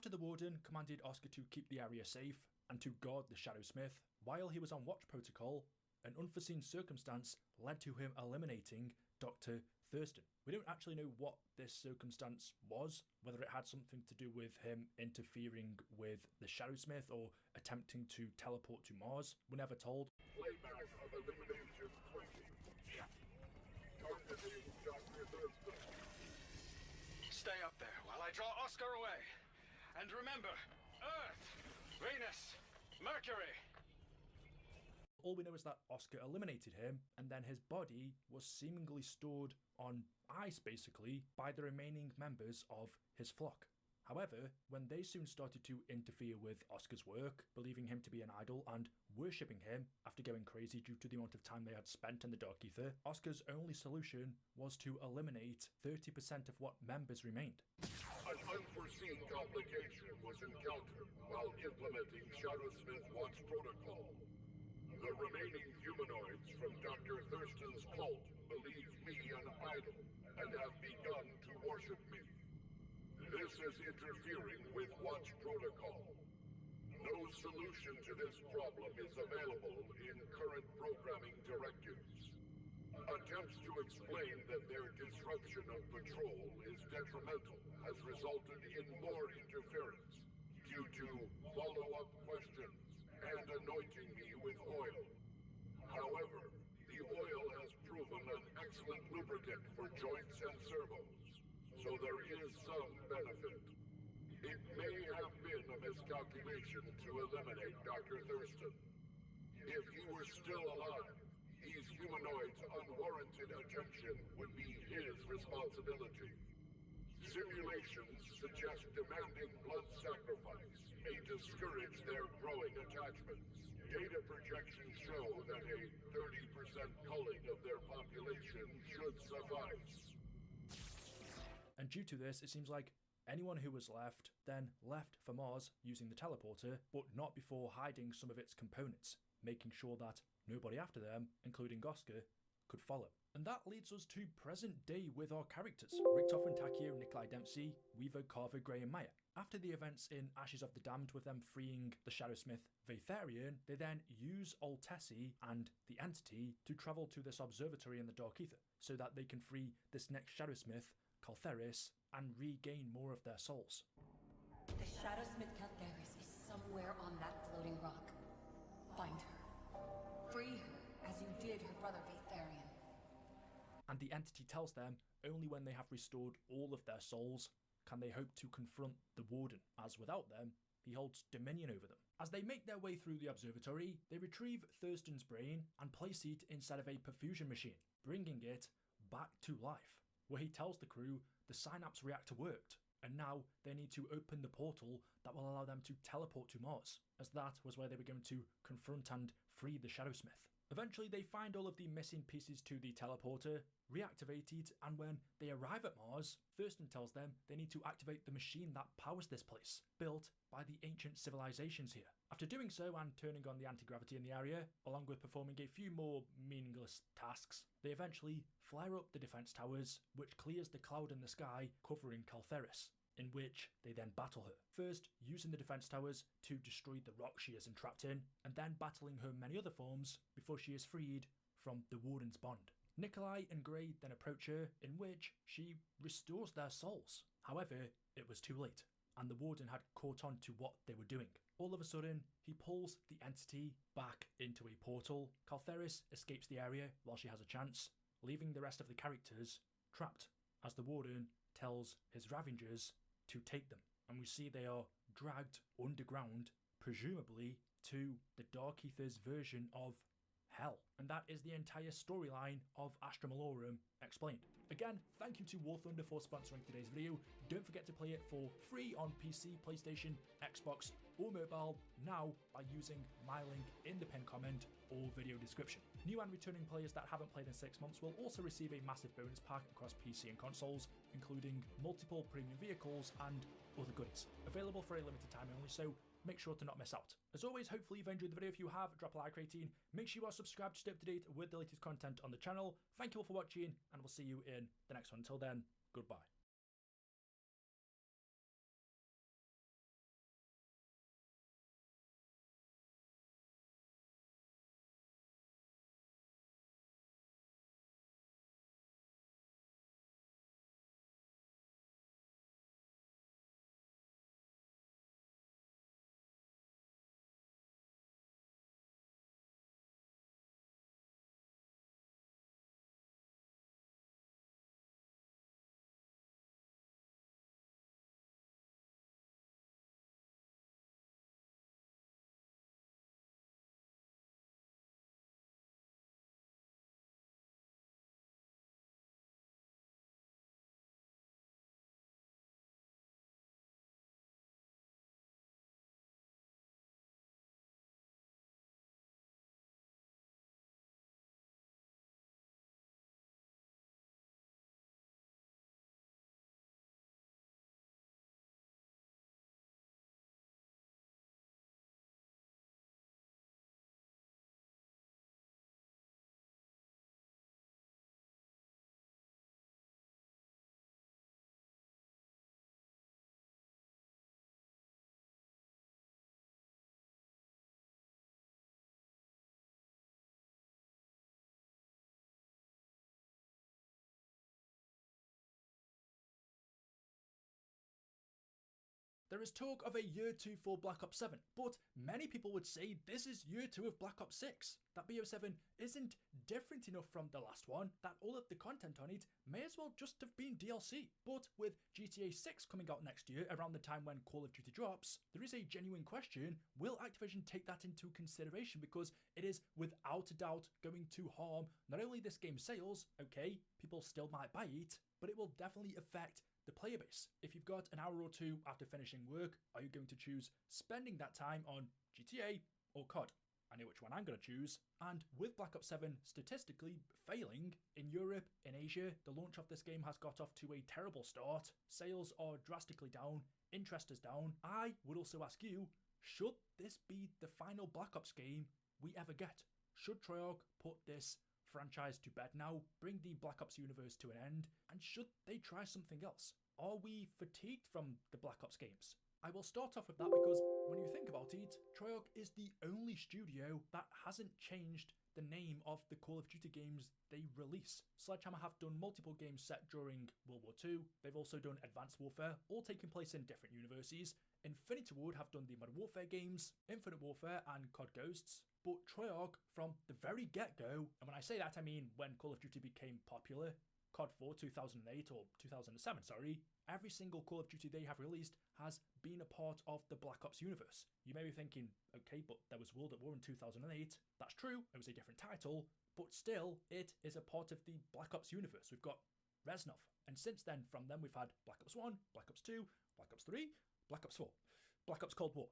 After the Warden commanded Oscar to keep the area safe and to guard the Shadowsmith, while he was on watch protocol, an unforeseen circumstance led to him eliminating Dr. Thurston. We don't actually know what this circumstance was, whether it had something to do with him interfering with the Shadowsmith or attempting to teleport to Mars. We're never told. Playback of elimination 20. Targeting Dr. Thurston. Stay up there while I draw Oscar away. And remember, Earth, Venus, Mercury. All we know is that Oscar eliminated him, and then his body was seemingly stored on ice, basically, by the remaining members of his flock. However, when they soon started to interfere with Oscar's work, believing him to be an idol and worshipping him after going crazy due to the amount of time they had spent in the Dark Ether, Oscar's only solution was to eliminate 30% of what members remained. An unforeseen complication was encountered while implementing Shadowsmith Watch Protocol. The remaining humanoids from Dr. Thurston's cult believe me an idol and have begun to worship me. This is interfering with Watch Protocol. No solution to this problem is available in current programming directives. Attempts to explain that their disruption of patrol is detrimental has resulted in more interference due to follow-up questions and anointing me with oil. However, the oil has proven an excellent lubricant for joints and servos, so there is some benefit. It may have been a miscalculation to eliminate Dr. Thurston. If he were still alive, these humanoids' unwarranted attention would be his responsibility. Simulations suggest demanding blood sacrifice may discourage their growing attachments. Data projections show that a 30% culling of their population should suffice. And due to this, it seems like anyone who was left then left for Mars using the teleporter, but not before hiding some of its components, making sure that nobody after them, including Oscar, could follow. And that leads us to present day with our characters: Richtoff and Takio, Nikolai Dempsey, Weaver, Carver, Gray and Maya. After the events in Ashes of the Damned with them freeing the Shadowsmith Vaetherian, they then use Altessi and the Entity to travel to this observatory in the Dark Ether, so that they can free this next Shadowsmith, Caltheris, and regain more of their souls. The Shadowsmith Caltheris is somewhere on that floating rock. Find her. Free her, as you did her brother Vaetherian. And the Entity tells them only when they have restored all of their souls can they hope to confront the Warden, as without them, he holds dominion over them. As they make their way through the observatory, they retrieve Thurston's brain and place it inside of a perfusion machine, bringing it back to life, where he tells the crew the synapse reactor worked, and now they need to open the portal that will allow them to teleport to Mars, as that was where they were going to confront and free the Shadowsmith. Eventually they find all of the missing pieces to the teleporter, reactivate it, and when they arrive at Mars, Thurston tells them they need to activate the machine that powers this place, built by the ancient civilizations here. After doing so and turning on the anti-gravity in the area, along with performing a few more meaningless tasks, they eventually flare up the defense towers, which clears the cloud in the sky covering Caltheris, in which they then battle her. First, using the defense towers to destroy the rock she is entrapped in, and then battling her many other forms before she is freed from the Warden's bond. Nikolai and Gray then approach her, in which she restores their souls. However, it was too late, and the Warden had caught on to what they were doing. All of a sudden, he pulls the Entity back into a portal. Caltheris escapes the area while she has a chance, leaving the rest of the characters trapped, as the Warden tells his Ravengers to take them. And we see they are dragged underground, presumably to the Dark Ether's version of Hell. And that is the entire storyline of Astra Malorum explained. Again, thank you to War Thunder for sponsoring today's video. Don't forget to play it for free on PC, PlayStation, Xbox or mobile now by using my link in the pinned comment or video description. New and returning players that haven't played in 6 months will also receive a massive bonus pack across PC and consoles, including multiple premium vehicles and other goodies. Available for a limited time only, so make sure to not miss out. As always, hopefully you've enjoyed the video. If you have, drop a like rating. Make sure you are subscribed to stay up to date with the latest content on the channel. Thank you all for watching, and we'll see you in the next one. Until then, goodbye. There is talk of a year 2 for Black Ops 7, but many people would say this is year 2 of Black Ops 6. That BO7 isn't different enough from the last one that all of the content on it may as well just have been DLC. But with GTA 6 coming out next year around the time when Call of Duty drops, there is a genuine question, will Activision take that into consideration, because it is without a doubt going to harm not only this game's sales, okay, people still might buy it, but it will definitely affect the player base. If you've got an hour or two after finishing work, are you going to choose spending that time on GTA or COD? I know which one I'm going to choose. And with Black Ops 7 statistically failing in Europe, in Asia, the launch of this game has got off to a terrible start. Sales are drastically down, interest is down. I would also ask you, should this be the final Black Ops game we ever get? Should Treyarch put this franchise to bed now, bring the Black Ops universe to an end, and should they try something else? Are we fatigued from the Black Ops games? I will start off with that because when you think about it, Treyarch is the only studio that hasn't changed the name of the Call of Duty games they release. Sledgehammer have done multiple games set during World War II. They've also done Advanced Warfare, all taking place in different universes. Infinity Ward have done the Modern Warfare games, Infinite Warfare and COD Ghosts. But Treyarch, from the very get-go, and when I say that I mean when Call of Duty became popular, COD 4 2008 or 2007, sorry, every single Call of Duty they have released has been a part of the Black Ops universe. You may be thinking, okay, but there was World at War in 2008. That's true, it was a different title, but still, it is a part of the Black Ops universe. We've got Reznov, and since then, from them, we've had Black Ops 1, Black Ops 2, Black Ops 3, Black Ops 4, Black Ops Cold War,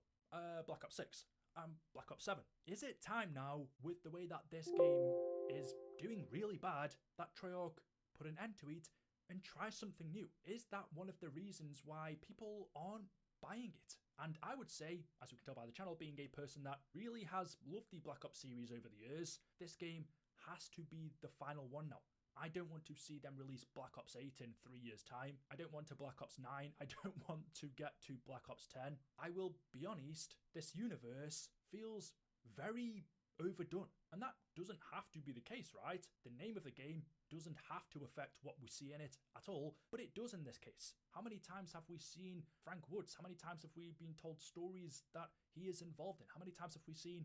Black Ops 6, and Black Ops 7. Is it time now, with the way that this game is doing really bad, that Treyarch put an end to it and try something new? Is that one of the reasons why people aren't buying it? And I would say, as we can tell by the channel, being a person that really has loved the Black Ops series over the years, this game has to be the final one now. I don't want to see them release Black Ops 8 in 3 years' time. I don't want to Black Ops 9. I don't want to get to Black Ops 10. I will be honest, this universe feels very overdone. And that doesn't have to be the case, right? The name of the game doesn't have to affect what we see in it at all, but it does in this case. How many times have we seen Frank Woods? How many times have we been told stories that he is involved in? How many times have we seen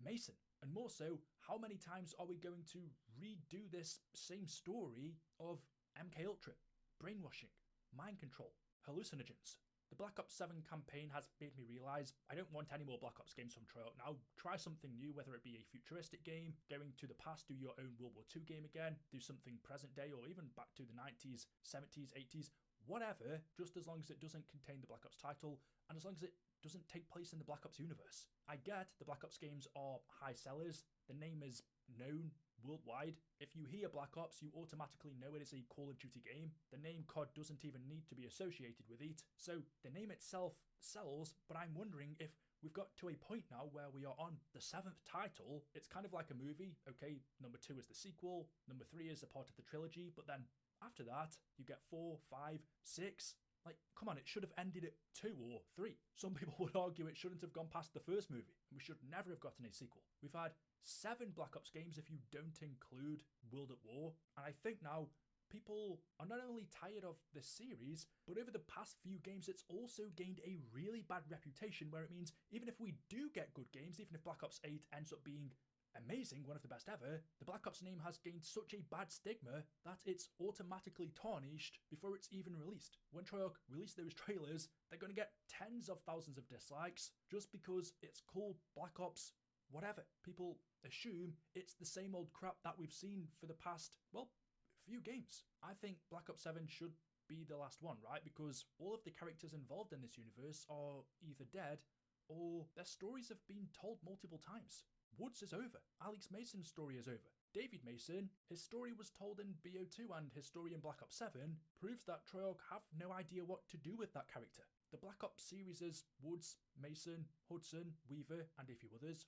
Mason? And more so, how many times are we going to redo this same story of MK Ultra, brainwashing, mind control, hallucinogens? The Black Ops 7 campaign has made me realise I don't want any more Black Ops games from Treyarch now. Try something new, whether it be a futuristic game, going to the past, do your own World War II game again, do something present day or even back to the 90s, 70s, 80s, whatever, just as long as it doesn't contain the Black Ops title and as long as it doesn't take place in the Black Ops universe. I get the Black Ops games are high sellers, the name is known worldwide. If you hear Black Ops, you automatically know it is a Call of Duty game. The name COD doesn't even need to be associated with it. So the name itself sells, but I'm wondering if we've got to a point now where we are on the 7th title. It's kind of like a movie. Okay, number 2 is the sequel, number 3 is a part of the trilogy, but then after that, you get 4, 5, 6. Like, come on, it should have ended at 2 or 3. Some people would argue it shouldn't have gone past the first movie, and we should never have gotten a sequel. We've had 7 Black Ops games if you don't include World at War, and I think now people are not only tired of the series, but over the past few games it's also gained a really bad reputation, where it means even if we do get good games, even if Black Ops 8 ends up being amazing, one of the best ever, the Black Ops name has gained such a bad stigma that it's automatically tarnished before it's even released. When Treyarch release those trailers, they're going to get tens of thousands of dislikes just because it's called Black Ops whatever. People assume it's the same old crap that we've seen for the past, well, few games. I think Black Ops 7 should be the last one, right? Because all of the characters involved in this universe are either dead or their stories have been told multiple times. Woods is over. Alex Mason's story is over. David Mason, his story was told in BO2, and his story in Black Ops 7 proves that Treyarch have no idea what to do with that character. The Black Ops series is Woods, Mason, Hudson, Weaver, and a few others.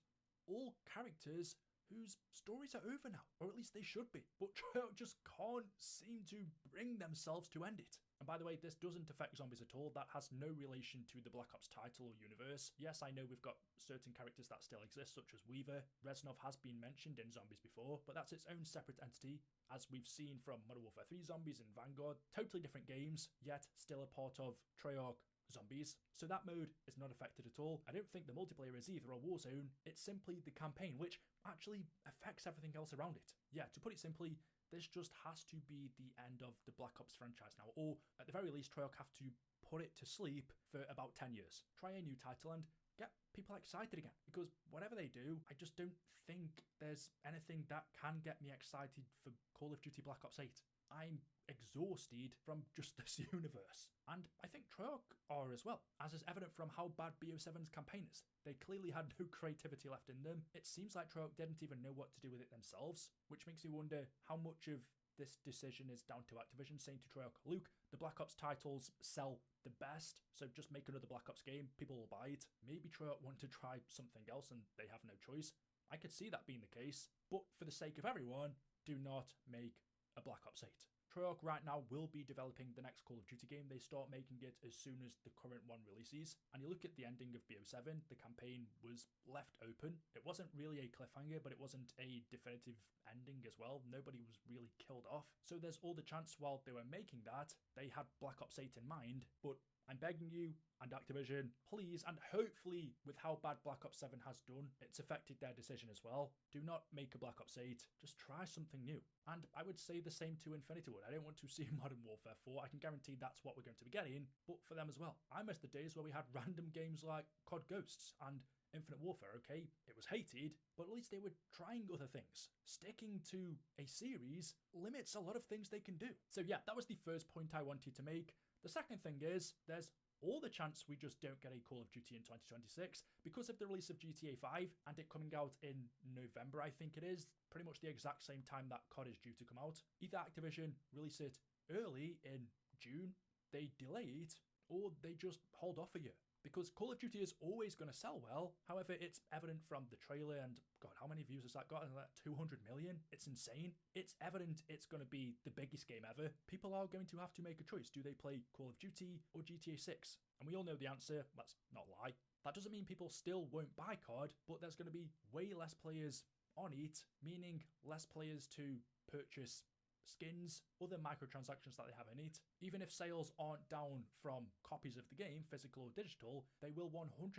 All characters whose stories are over now, or at least they should be. But Treyarch just can't seem to bring themselves to end it. And by the way, this doesn't affect zombies at all. That has no relation to the Black Ops title or universe. Yes, I know we've got certain characters that still exist, such as Weaver. Reznov has been mentioned in Zombies before, but that's its own separate entity, as we've seen from Modern Warfare 3 Zombies and Vanguard. Totally different games, yet still a part of Treyarch zombies, so that mode is not affected at all. I don't think the multiplayer is either a Warzone, it's simply the campaign, which actually affects everything else around it. Yeah, to put it simply, this just has to be the end of the Black Ops franchise now, or at the very least, Treyarch have to put it to sleep for about 10 years. Try a new title and get people excited again, because whatever they do, I just don't think there's anything that can get me excited for Call of Duty Black Ops 8. I'm exhausted from just this universe. And I think Treyarch are as well, as is evident from how bad BO7's campaign is. They clearly had no creativity left in them. It seems like Treyarch didn't even know what to do with it themselves, which makes me wonder how much of this decision is down to Activision saying to Treyarch, Luke, the Black Ops titles sell the best, so just make another Black Ops game, people will buy it. Maybe Treyarch want to try something else and they have no choice. I could see that being the case, but for the sake of everyone, do not make a Black Ops 8. Treyarch right now will be developing the next Call of Duty game. They start making it as soon as the current one releases. And you look at the ending of BO7, the campaign was left open. It wasn't really a cliffhanger, but it wasn't a definitive ending as well. Nobody was really killed off. So there's all the chance while they were making that, they had Black Ops 8 in mind, but I'm begging you, and Activision, please, and hopefully with how bad Black Ops 7 has done, it's affected their decision as well. Do not make a Black Ops 8, just try something new. And I would say the same to Infinity Ward. I don't want to see Modern Warfare 4, I can guarantee that's what we're going to be getting, but for them as well. I miss the days where we had random games like COD Ghosts and Infinite Warfare, okay, it was hated, but at least they were trying other things. Sticking to a series limits a lot of things they can do. So yeah, that was the first point I wanted to make. The second thing is, there's all the chance we just don't get a Call of Duty in 2026 because of the release of GTA 5 and it coming out in November, I think it is, pretty much the exact same time that COD is due to come out. Either Activision release it early in June, they delay it, or they just hold off a year. Because Call of Duty is always going to sell well. However, it's evident from the trailer and, God, how many views has that got? Like 200 million? It's insane. It's evident it's going to be the biggest game ever. People are going to have to make a choice. Do they play Call of Duty or GTA 6? And we all know the answer. Let's not lie. That doesn't mean people still won't buy COD, but there's going to be way less players on it, meaning less players to purchase skins, other microtransactions that they have in it. Even if sales aren't down from copies of the game, physical or digital, they will 100%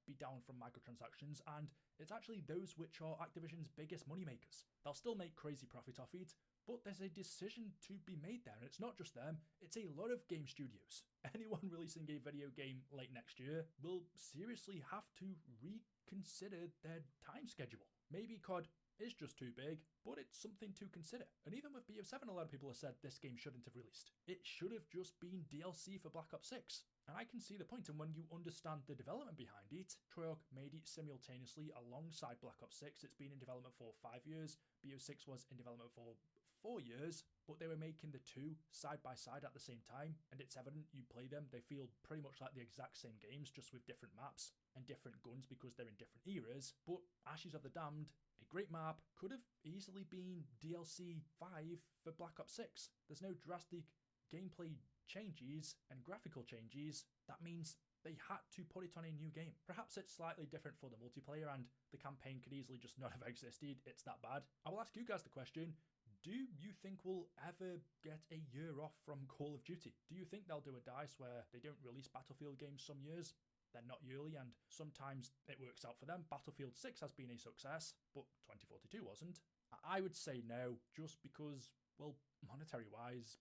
be down from microtransactions, and it's actually those which are Activision's biggest moneymakers. They'll still make crazy profit off it, but there's a decision to be made there, and it's not just them, it's a lot of game studios. Anyone releasing a video game late next year will seriously have to reconsider their time schedule. Maybe COD is just too big, but it's something to consider. And even with BO7, a lot of people have said this game shouldn't have released. It should have just been DLC for Black Ops 6. And I can see the point, and when you understand the development behind it, Treyarch made it simultaneously alongside Black Ops 6. It's been in development for 5 years, BO6 was in development for 4 years, but they were making the two side by side at the same time, and it's evident you play them, they feel pretty much like the exact same games, just with different maps and different guns because they're in different eras. But Ashes of the Damned, a great map, could have easily been DLC 5 for Black Ops 6. There's no drastic gameplay changes and graphical changes. That means they had to put it on a new game. Perhaps it's slightly different for the multiplayer and the campaign could easily just not have existed. It's that bad. I will ask you guys the question, do you think we'll ever get a year off from Call of Duty? Do you think they'll do a DICE where they don't release Battlefield games some years? They're not yearly, and sometimes it works out for them. Battlefield 6 has been a success, but 2042 wasn't. I would say no, just because, well, monetary-wise,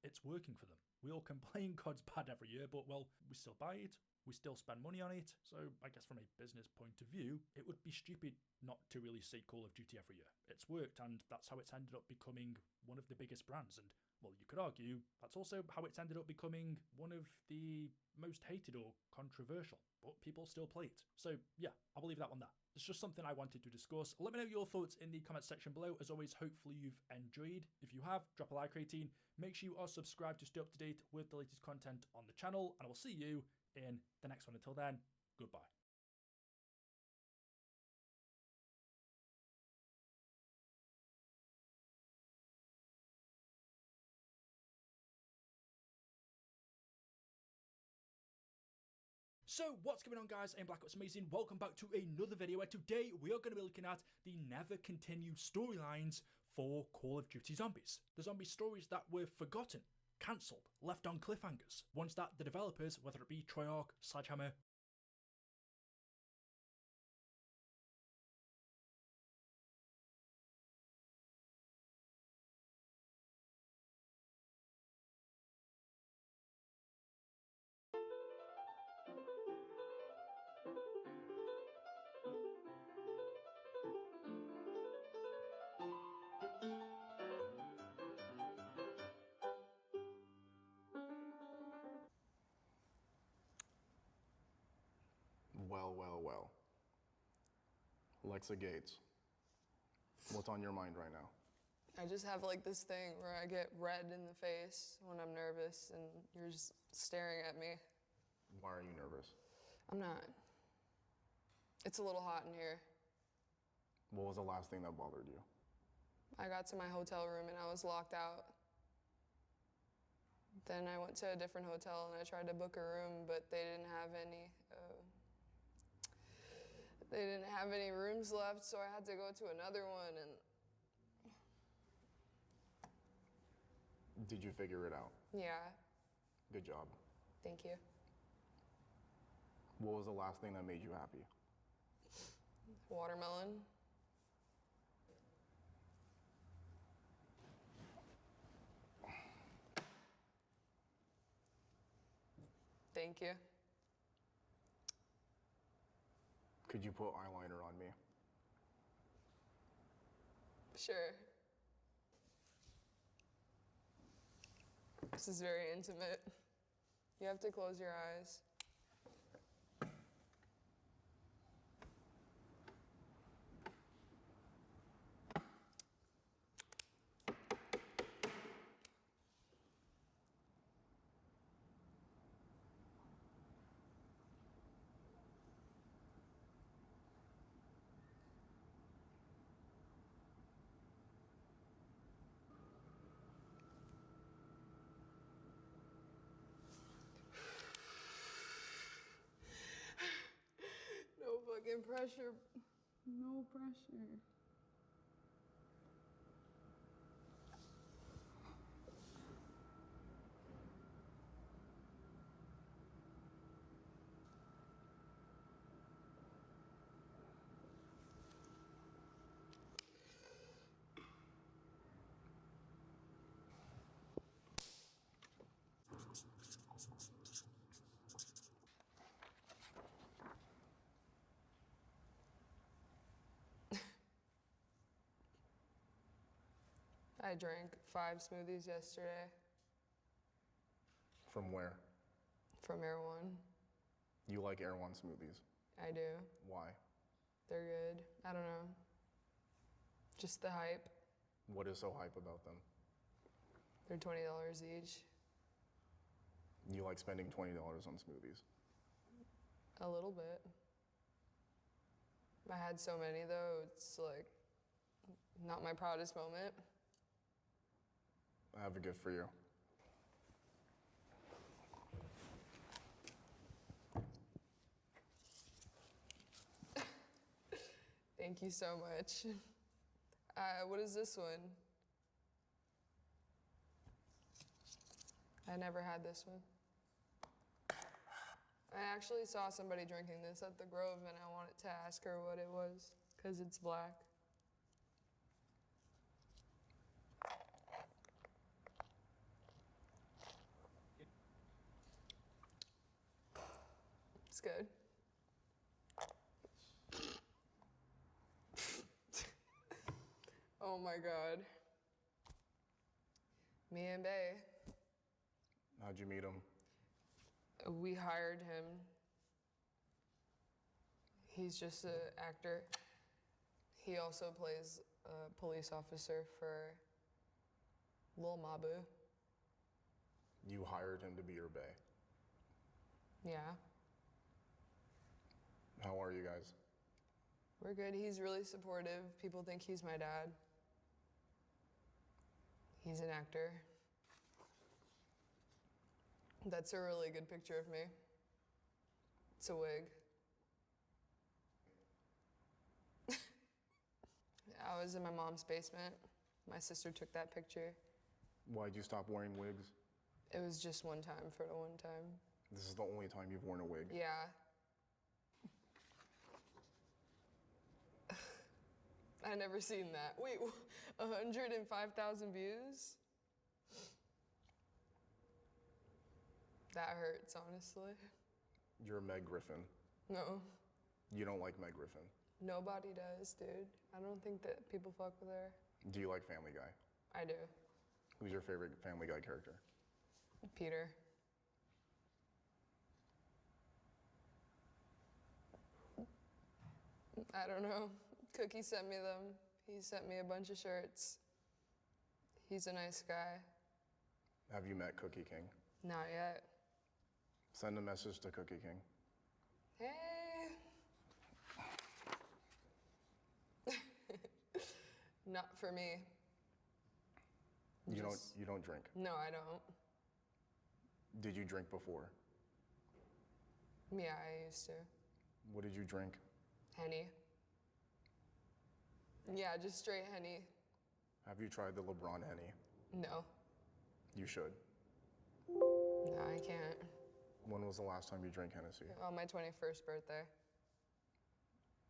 it's working for them. We all complain COD's bad every year, but, well, we still buy it, we still spend money on it, so I guess from a business point of view, it would be stupid not to really see Call of Duty every year. It's worked, and that's how it's ended up becoming one of the biggest brands, and, well, you could argue that's also how it's ended up becoming one of the most hated or controversial, but people still play it. So yeah, I'll leave that one there. It's just something I wanted to discuss. Let me know your thoughts in the comment section below. As always, hopefully you've enjoyed. If you have, drop a like rating. Make sure you are subscribed to stay up to date with the latest content on the channel, and I will see you in the next one. Until then, goodbye. So what's going on, guys? I'm Black Ops Amazing. Welcome back to another video where today we are going to be looking at the never continued storylines for Call of Duty Zombies. The zombie stories that were forgotten cancelled, left on cliffhangers. Ones that the developers, whether it be Treyarch, Sledgehammer, Well. Lexa Gates, what's on your mind right now? I just have like this thing where I get red in the face when I'm nervous and you're just staring at me. Why are you nervous? I'm not. It's a little hot in here. What was the last thing that bothered you? I got to my hotel room and I was locked out. Then I went to a different hotel and I tried to book a room, but they didn't have any. They didn't have any rooms left, so I had to go to another one. And Did you figure it out? yeah, Good job. thank you. What was the last thing that made you happy? Watermelon. Thank you. Could you put eyeliner on me? Sure. This is very intimate. You have to close your eyes. No fucking pressure. No pressure. I drank 5 smoothies yesterday. From where? From Air One. You like Air One smoothies. I do. Why? They're good. I don't know. Just the hype. What is so hype about them? They're $20 each. You like spending $20 on smoothies. A little bit. I had so many though, it's like not my proudest moment. I have a gift for you. Thank you so much. What is this one? I never had this one. I actually saw somebody drinking this at the Grove and I wanted to ask her what it was, because it's black. It's good. Oh my God. Me and Bay. How'd you meet him? We hired him. He's just an actor. He also plays a police officer for Lil Mabu. You hired him to be your bae. Yeah, How are you guys? we're good. He's really supportive. People think he's my dad. He's an actor. That's a really good picture of me. It's a wig. I was in my mom's basement. My sister took that picture. Why'd you stop wearing wigs? It was just one time for the one time. This is the only time you've worn a wig. Yeah. I never seen that. Wait, 105,000 views? That hurts, honestly. You're Meg Griffin. No, You don't like Meg Griffin. nobody does, dude. I don't think that people fuck with her. Do you like Family Guy? I do. Who's your favorite Family Guy character? Peter. I don't know. Cookie sent me them. He sent me a bunch of shirts. He's a nice guy. Have you met Cookie King? Not yet. Send a message to Cookie King. Hey. Not for me. You don't drink. No, I don't. Did you drink before? Yeah, I used to. What did you drink? Henny. Yeah, just straight Henny. Have you tried the LeBron Henny? No. You should. No, I can't. When was the last time you drank Hennessy? On my 21st birthday.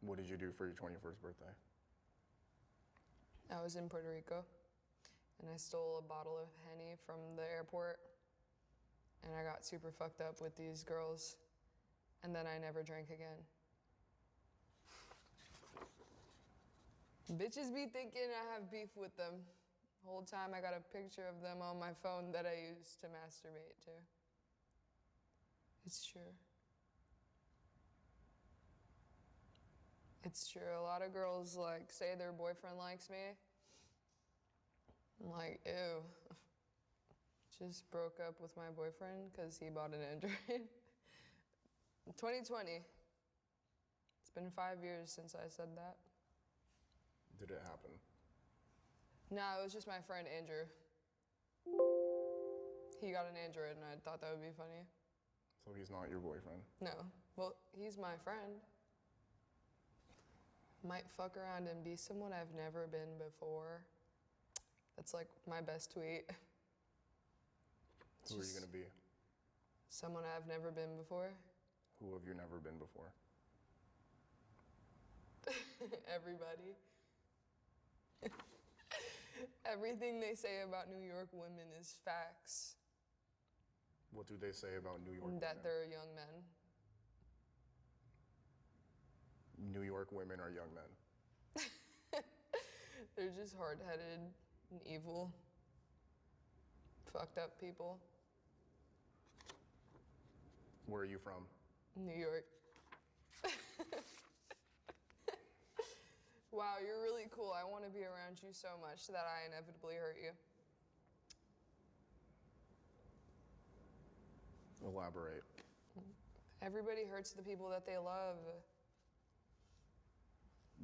What did you do for your 21st birthday? I was in Puerto Rico, and I stole a bottle of Henny from the airport, and I got super fucked up with these girls, and then I never drank again. Bitches be thinking I have beef with them. The whole time I got a picture of them on my phone that I used to masturbate to. It's true. It's true. A lot of girls like say their boyfriend likes me. I'm like, ew. Just broke up with my boyfriend because he bought an Android. 2020. It's been 5 years since I said that. Did it happen? No, it was just my friend Andrew. He got an Android and I thought that would be funny. So he's not your boyfriend? No. Well, he's my friend. Might fuck around and be someone I've never been before. That's like my best tweet. Who are you gonna be? Someone I've never been before. Who have you never been before? Everybody. Everything they say about New York women is facts. What do they say about New York That women? they're young men. New York women are young men. They're just hard-headed and evil. Fucked up people. Where are you from? New York. Wow, you're really cool. I want to be around you so much that I inevitably hurt you. Elaborate. Everybody hurts the people that they love.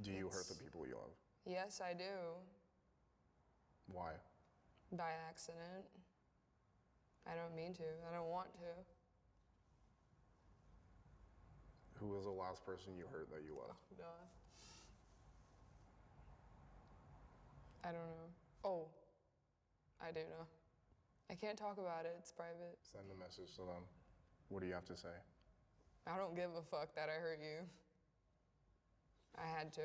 Do you hurt the people you love? Yes, I do. Why? By accident. I don't mean to. I don't want to. Who was the last person you hurt that you loved? No. I don't know. Oh, I do know. I can't talk about it. It's private. Send a message to them. What do you have to say? I don't give a fuck that I hurt you. I had to.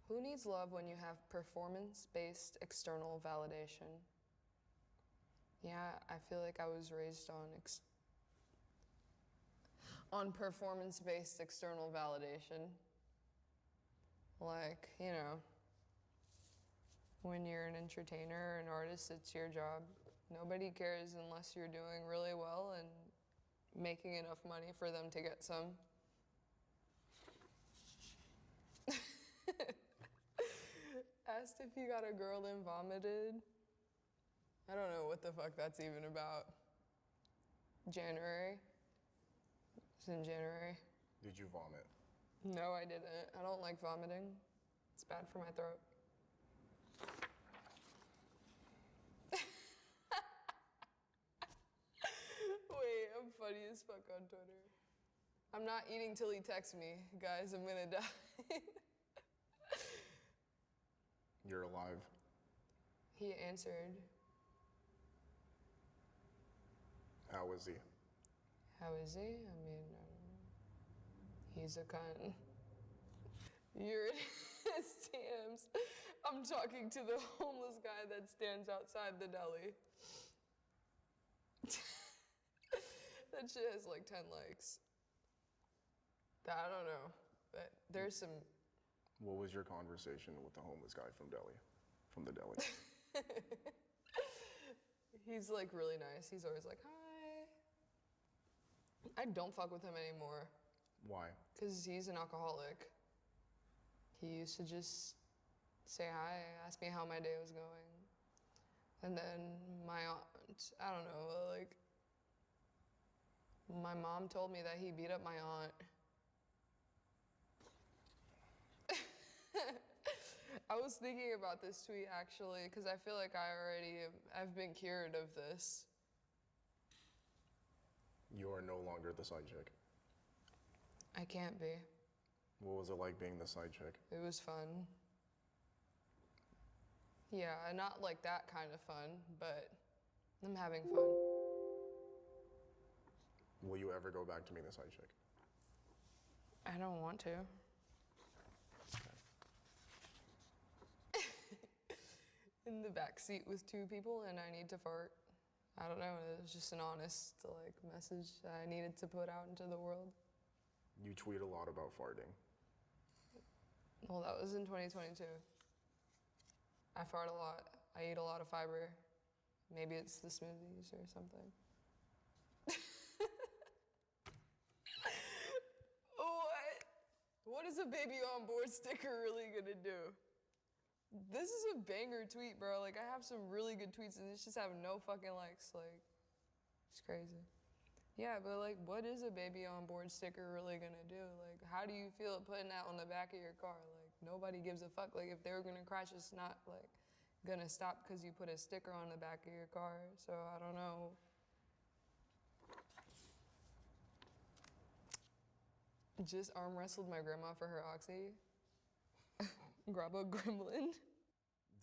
Who needs love when you have performance-based external validation? Yeah, I feel like I was raised on performance-based external validation. Like, you know, when you're an entertainer or an artist, it's your job. Nobody cares unless you're doing really well and making enough money for them to get some. Asked if you got a girl then vomited. I don't know what the fuck that's even about. January. It's in January. Did you vomit? No, I didn't. I don't like vomiting. It's bad for my throat. Wait, I'm funny as fuck on Twitter. I'm not eating till he texts me. Guys, I'm gonna die. You're alive. He answered. How is he? How is he? I mean, he's a cunt. You're in his DMs. I'm talking to the homeless guy that stands outside the deli. That shit has like 10 likes. I don't know, but there's some. What was your conversation with the homeless guy from the deli? He's like really nice. He's always like, hi. I don't fuck with him anymore. Why? Because he's an alcoholic. He used to just say hi, ask me how my day was going. And then my aunt, I don't know, like, my mom told me that he beat up my aunt. I was thinking about this tweet actually, because I feel like I've been cured of this. You are no longer the side chick. I can't be. What was it like being the side chick? It was fun. Yeah, not like that kind of fun, but I'm having fun. Will you ever go back to being the side chick? I don't want to. In the back seat with 2 people and I need to fart. I don't know, it was just an honest like message I needed to put out into the world. You tweet a lot about farting. Well, that was in 2022. I fart a lot. I eat a lot of fiber. Maybe it's the smoothies or something. What is a baby on board sticker really gonna do? This is a banger tweet, bro. Like, I have some really good tweets and it's just have no fucking likes. Like, it's crazy. Yeah, but like, what is a baby on board sticker really gonna do? Like, how do you feel putting that on the back of your car? Like, nobody gives a fuck. Like, if they were gonna crash, it's not like gonna stop because you put a sticker on the back of your car. So I don't know. Just arm wrestled my grandma for her oxy. Grab a gremlin.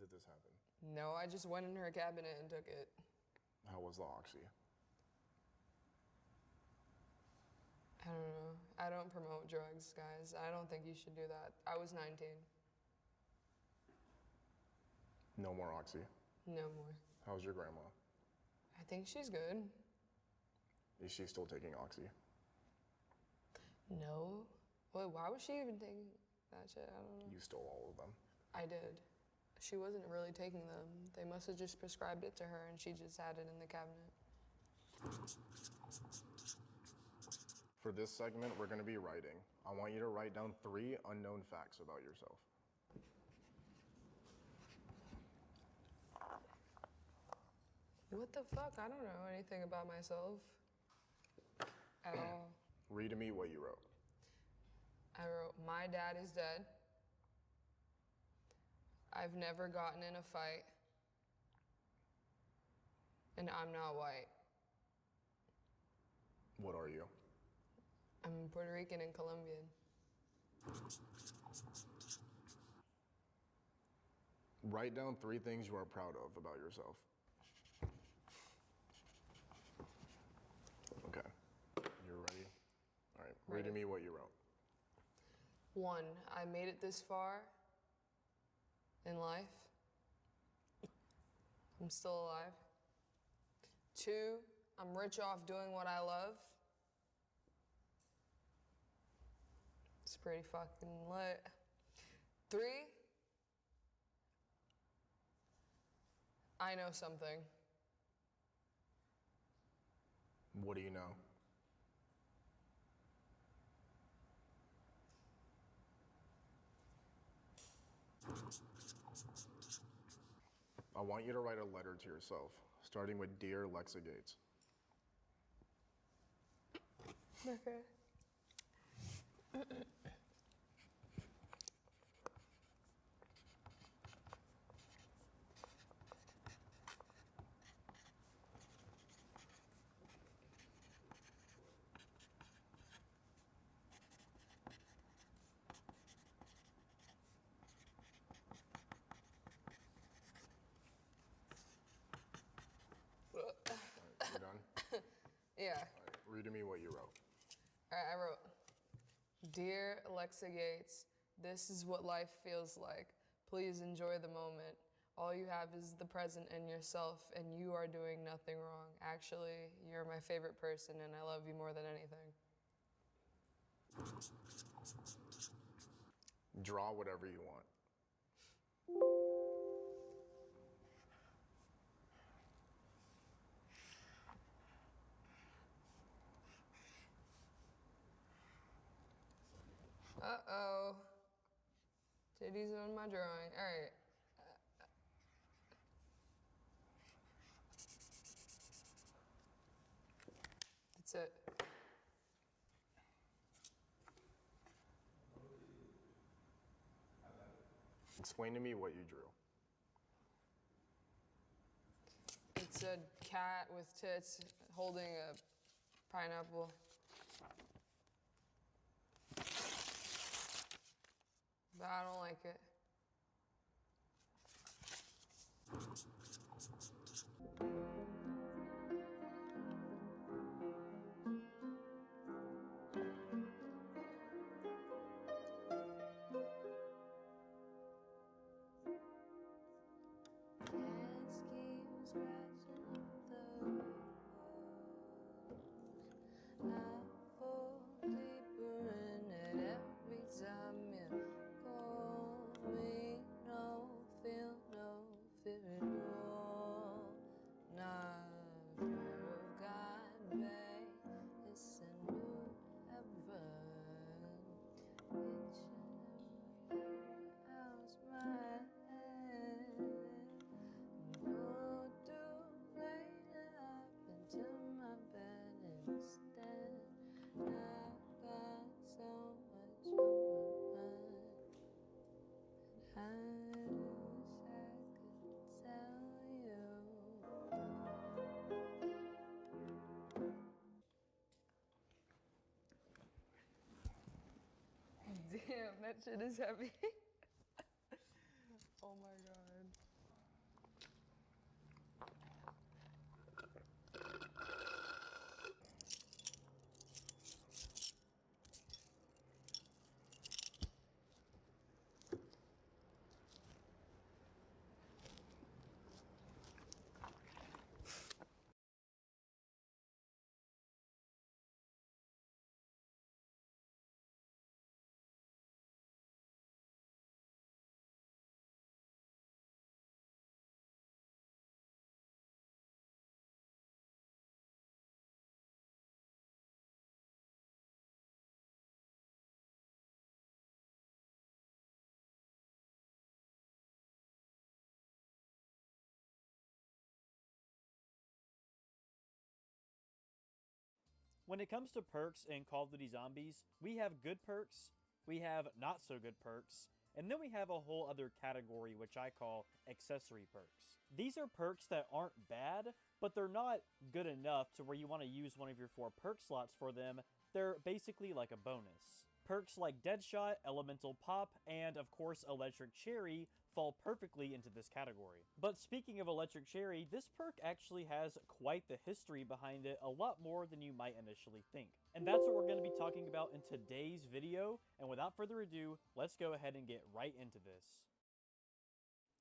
Did this happen? No, I just went in her cabinet and took it. How was the oxy? I don't know. I don't promote drugs, guys. I don't think you should do that. I was 19. No more oxy? No more. How's your grandma? I think she's good. Is she still taking oxy? No. Wait, why was she even taking that shit? I don't know. You stole all of them. I did. She wasn't really taking them. They must have just prescribed it to her and she just had it in the cabinet. For this segment, we're gonna be writing. I want you to write down 3 unknown facts about yourself. What the fuck? I don't know anything about myself at all. Read to me what you wrote. I wrote, my dad is dead. I've never gotten in a fight. And I'm not white. What are you? I'm Puerto Rican and Colombian. Write down 3 things you are proud of about yourself. Okay. You're ready? All right. Read to me what you wrote. 1, I made it this far in life. I'm still alive. 2, I'm rich off doing what I love. It's pretty fucking lit. 3, I know something. What do you know? I want you to write a letter to yourself, starting with Dear Lexa Gates. Okay. You're done? Yeah. All right, read to me what you wrote. All right, I wrote, Dear Alexa Gates, this is what life feels like. Please enjoy the moment. All you have is the present and yourself, and you are doing nothing wrong. Actually, you're my favorite person, and I love you more than anything. Draw whatever you want. Uh-oh. Titties on my drawing. All right. That's it. Explain to me what you drew. It's a cat with tits holding a pineapple. But I don't like it. Damn, that shit is heavy. Oh my god. When it comes to perks in Call of Duty Zombies, we have good perks, we have not so good perks, and then we have a whole other category which I call accessory perks. These are perks that aren't bad, but they're not good enough to where you want to use one of your 4 perk slots for them. They're basically like a bonus. Perks like Deadshot, Elemental Pop, and of course Electric Cherry fall perfectly into this category. But speaking of Electric Cherry, this perk actually has quite the history behind it, a lot more than you might initially think. And that's what we're going to be talking about in today's video, and without further ado, let's go ahead and get right into this.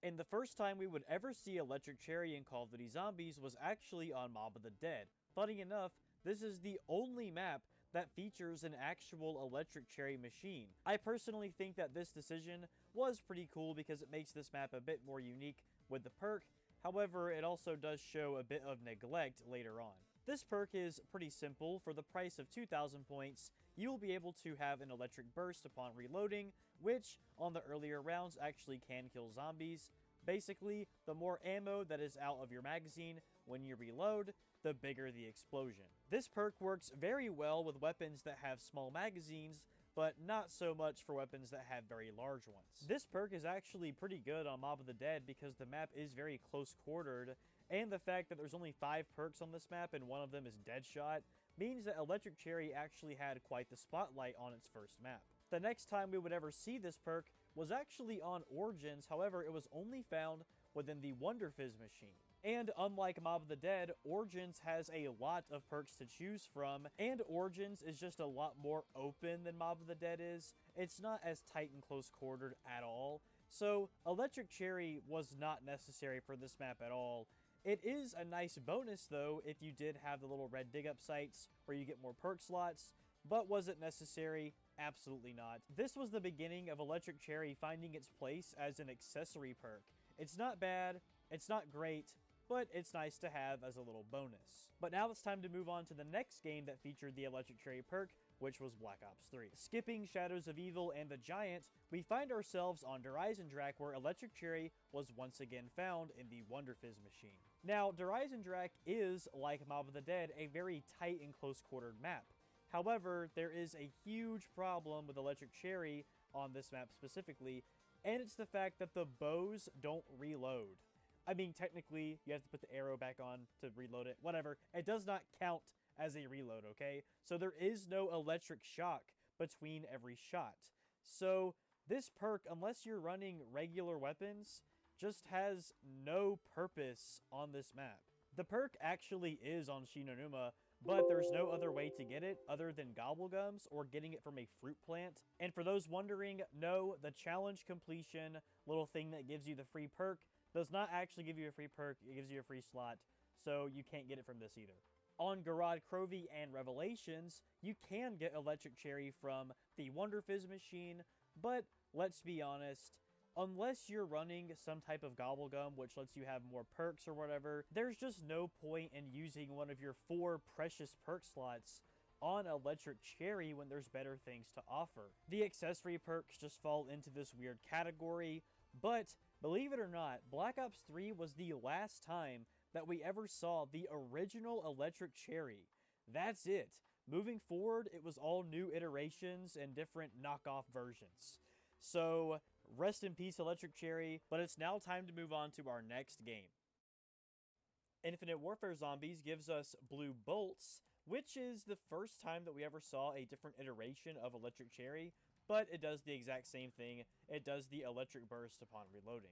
And the first time we would ever see Electric Cherry in Call of Duty Zombies was actually on Mob of the Dead. Funny enough, this is the only map that features an actual Electric Cherry machine. I personally think that this decision was pretty cool because it makes this map a bit more unique with the perk. However, it also does show a bit of neglect later on. This perk is pretty simple. For the price of 2,000 points, you will be able to have an electric burst upon reloading, which on the earlier rounds actually can kill zombies. Basically, the more ammo that is out of your magazine when you reload, the bigger the explosion. This perk works very well with weapons that have small magazines, but not so much for weapons that have very large ones. This perk is actually pretty good on Mob of the Dead because the map is very close quartered, and the fact that there's only 5 perks on this map and one of them is Deadshot means that Electric Cherry actually had quite the spotlight on its first map. The next time we would ever see this perk was actually on Origins, however it was only found within the Wonder Fizz machine. And unlike Mob of the Dead, Origins has a lot of perks to choose from, and Origins is just a lot more open than Mob of the Dead is. It's not as tight and close-quartered at all. So Electric Cherry was not necessary for this map at all. It is a nice bonus though if you did have the little red dig up sites where you get more perk slots, but was it necessary? Absolutely not. This was the beginning of Electric Cherry finding its place as an accessory perk. It's not bad, it's not great, but it's nice to have as a little bonus. But now it's time to move on to the next game that featured the Electric Cherry perk, which was Black Ops 3. Skipping Shadows of Evil and the Giant, we find ourselves on Der Eisendrache, where Electric Cherry was once again found in the Wonder Fizz machine. Now, Der Eisendrache is, like Mob of the Dead, a very tight and close-quartered map. However, there is a huge problem with Electric Cherry on this map specifically, and it's the fact that the bows don't reload. I mean, technically, you have to put the arrow back on to reload it, whatever. It does not count as a reload, okay? So there is no electric shock between every shot. So this perk, unless you're running regular weapons, just has no purpose on this map. The perk actually is on Shinonuma, but there's no other way to get it other than gobblegums or getting it from a fruit plant. And for those wondering, no, the challenge completion little thing that gives you the free perk does not actually give you a free perk, it gives you a free slot, so you can't get it from this either. On Garad Krovi and Revelations, you can get Electric Cherry from the Wonder Fizz machine, but let's be honest, unless you're running some type of gobblegum which lets you have more perks or whatever, there's just no point in using one of your 4 precious perk slots on Electric Cherry when there's better things to offer. The accessory perks just fall into this weird category, but believe it or not, Black Ops 3 was the last time that we ever saw the original Electric Cherry. That's it. Moving forward, it was all new iterations and different knockoff versions. So, rest in peace, Electric Cherry, but it's now time to move on to our next game. Infinite Warfare Zombies gives us Blue Bolts, which is the first time that we ever saw a different iteration of Electric Cherry, but it does the exact same thing. It does the electric burst upon reloading.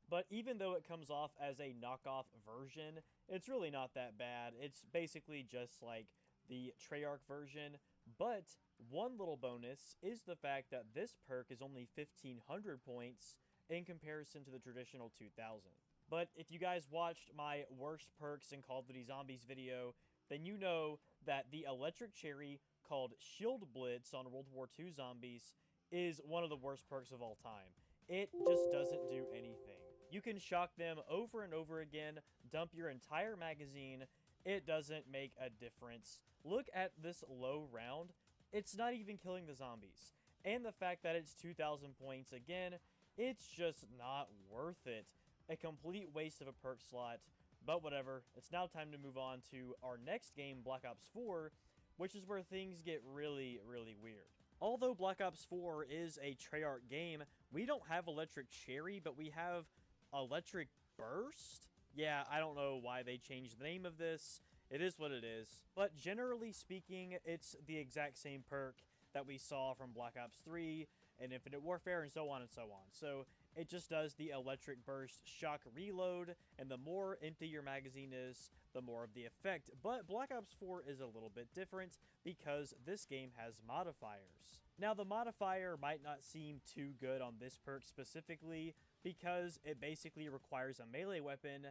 But even though it comes off as a knockoff version, it's really not that bad. It's basically just like the Treyarch version, but one little bonus is the fact that this perk is only 1,500 points in comparison to the traditional 2,000. But if you guys watched my worst perks in Call of Duty Zombies video, then you know that the Electric Cherry called Shield Blitz on World War II Zombies is one of the worst perks of all time. It just doesn't do anything. You can shock them over and over again, dump your entire magazine, it doesn't make a difference. Look at this low round, it's not even killing the zombies. And the fact that it's 2,000 points, again, it's just not worth it. A complete waste of a perk slot, but whatever. It's now time to move on to our next game, Black Ops 4, which is where things get really, really weird. Although Black Ops 4 is a Treyarch game, we don't have Electric Cherry, but we have Electric Burst? Yeah, I don't know why they changed the name of this. It is what it is. But generally speaking, it's the exact same perk that we saw from Black Ops 3 and Infinite Warfare and so on and so on. So it just does the Electric Burst shock reload, and the more empty your magazine is, the more of the effect. But Black Ops 4 is a little bit different because this game has modifiers. Now, the modifier might not seem too good on this perk specifically because it basically requires a melee weapon,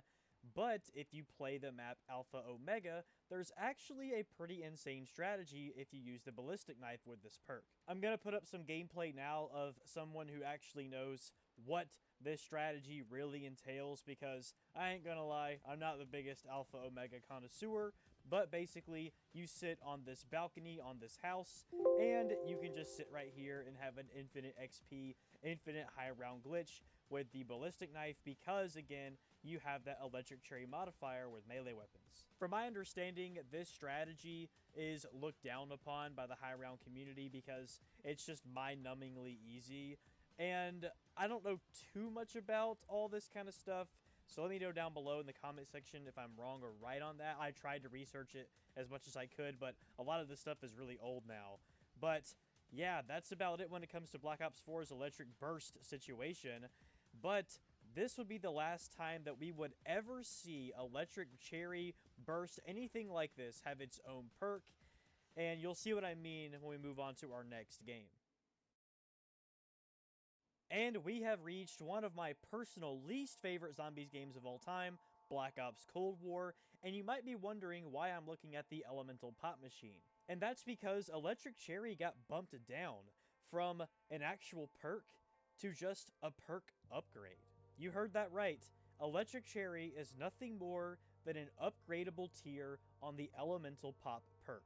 but if you play the map Alpha Omega, there's actually a pretty insane strategy if you use the ballistic knife with this perk. I'm gonna put up some gameplay now of someone who actually knows what this strategy really entails, because I ain't gonna lie, I'm not the biggest Alpha Omega connoisseur, but basically you sit on this balcony on this house and you can just sit right here and have an infinite XP, infinite high round glitch with the ballistic knife, because again, you have that Electric Cherry modifier with melee weapons. From my understanding, this strategy is looked down upon by the high round community because it's just mind-numbingly easy, and I don't know too much about all this kind of stuff, so let me know down below in the comment section if I'm wrong or right on that. I tried to research it as much as I could, but a lot of this stuff is really old now. But yeah, that's about it when it comes to Black Ops 4's Electric Burst situation. But this would be the last time that we would ever see Electric Cherry, Burst, anything like this have its own perk, and you'll see what I mean when we move on to our next game. And we have reached one of my personal least favorite zombies games of all time, Black Ops Cold War, and you might be wondering why I'm looking at the Elemental Pop Machine. And that's because Electric Cherry got bumped down from an actual perk to just a perk upgrade. You heard that right. Electric Cherry is nothing more than an upgradable tier on the Elemental Pop perk.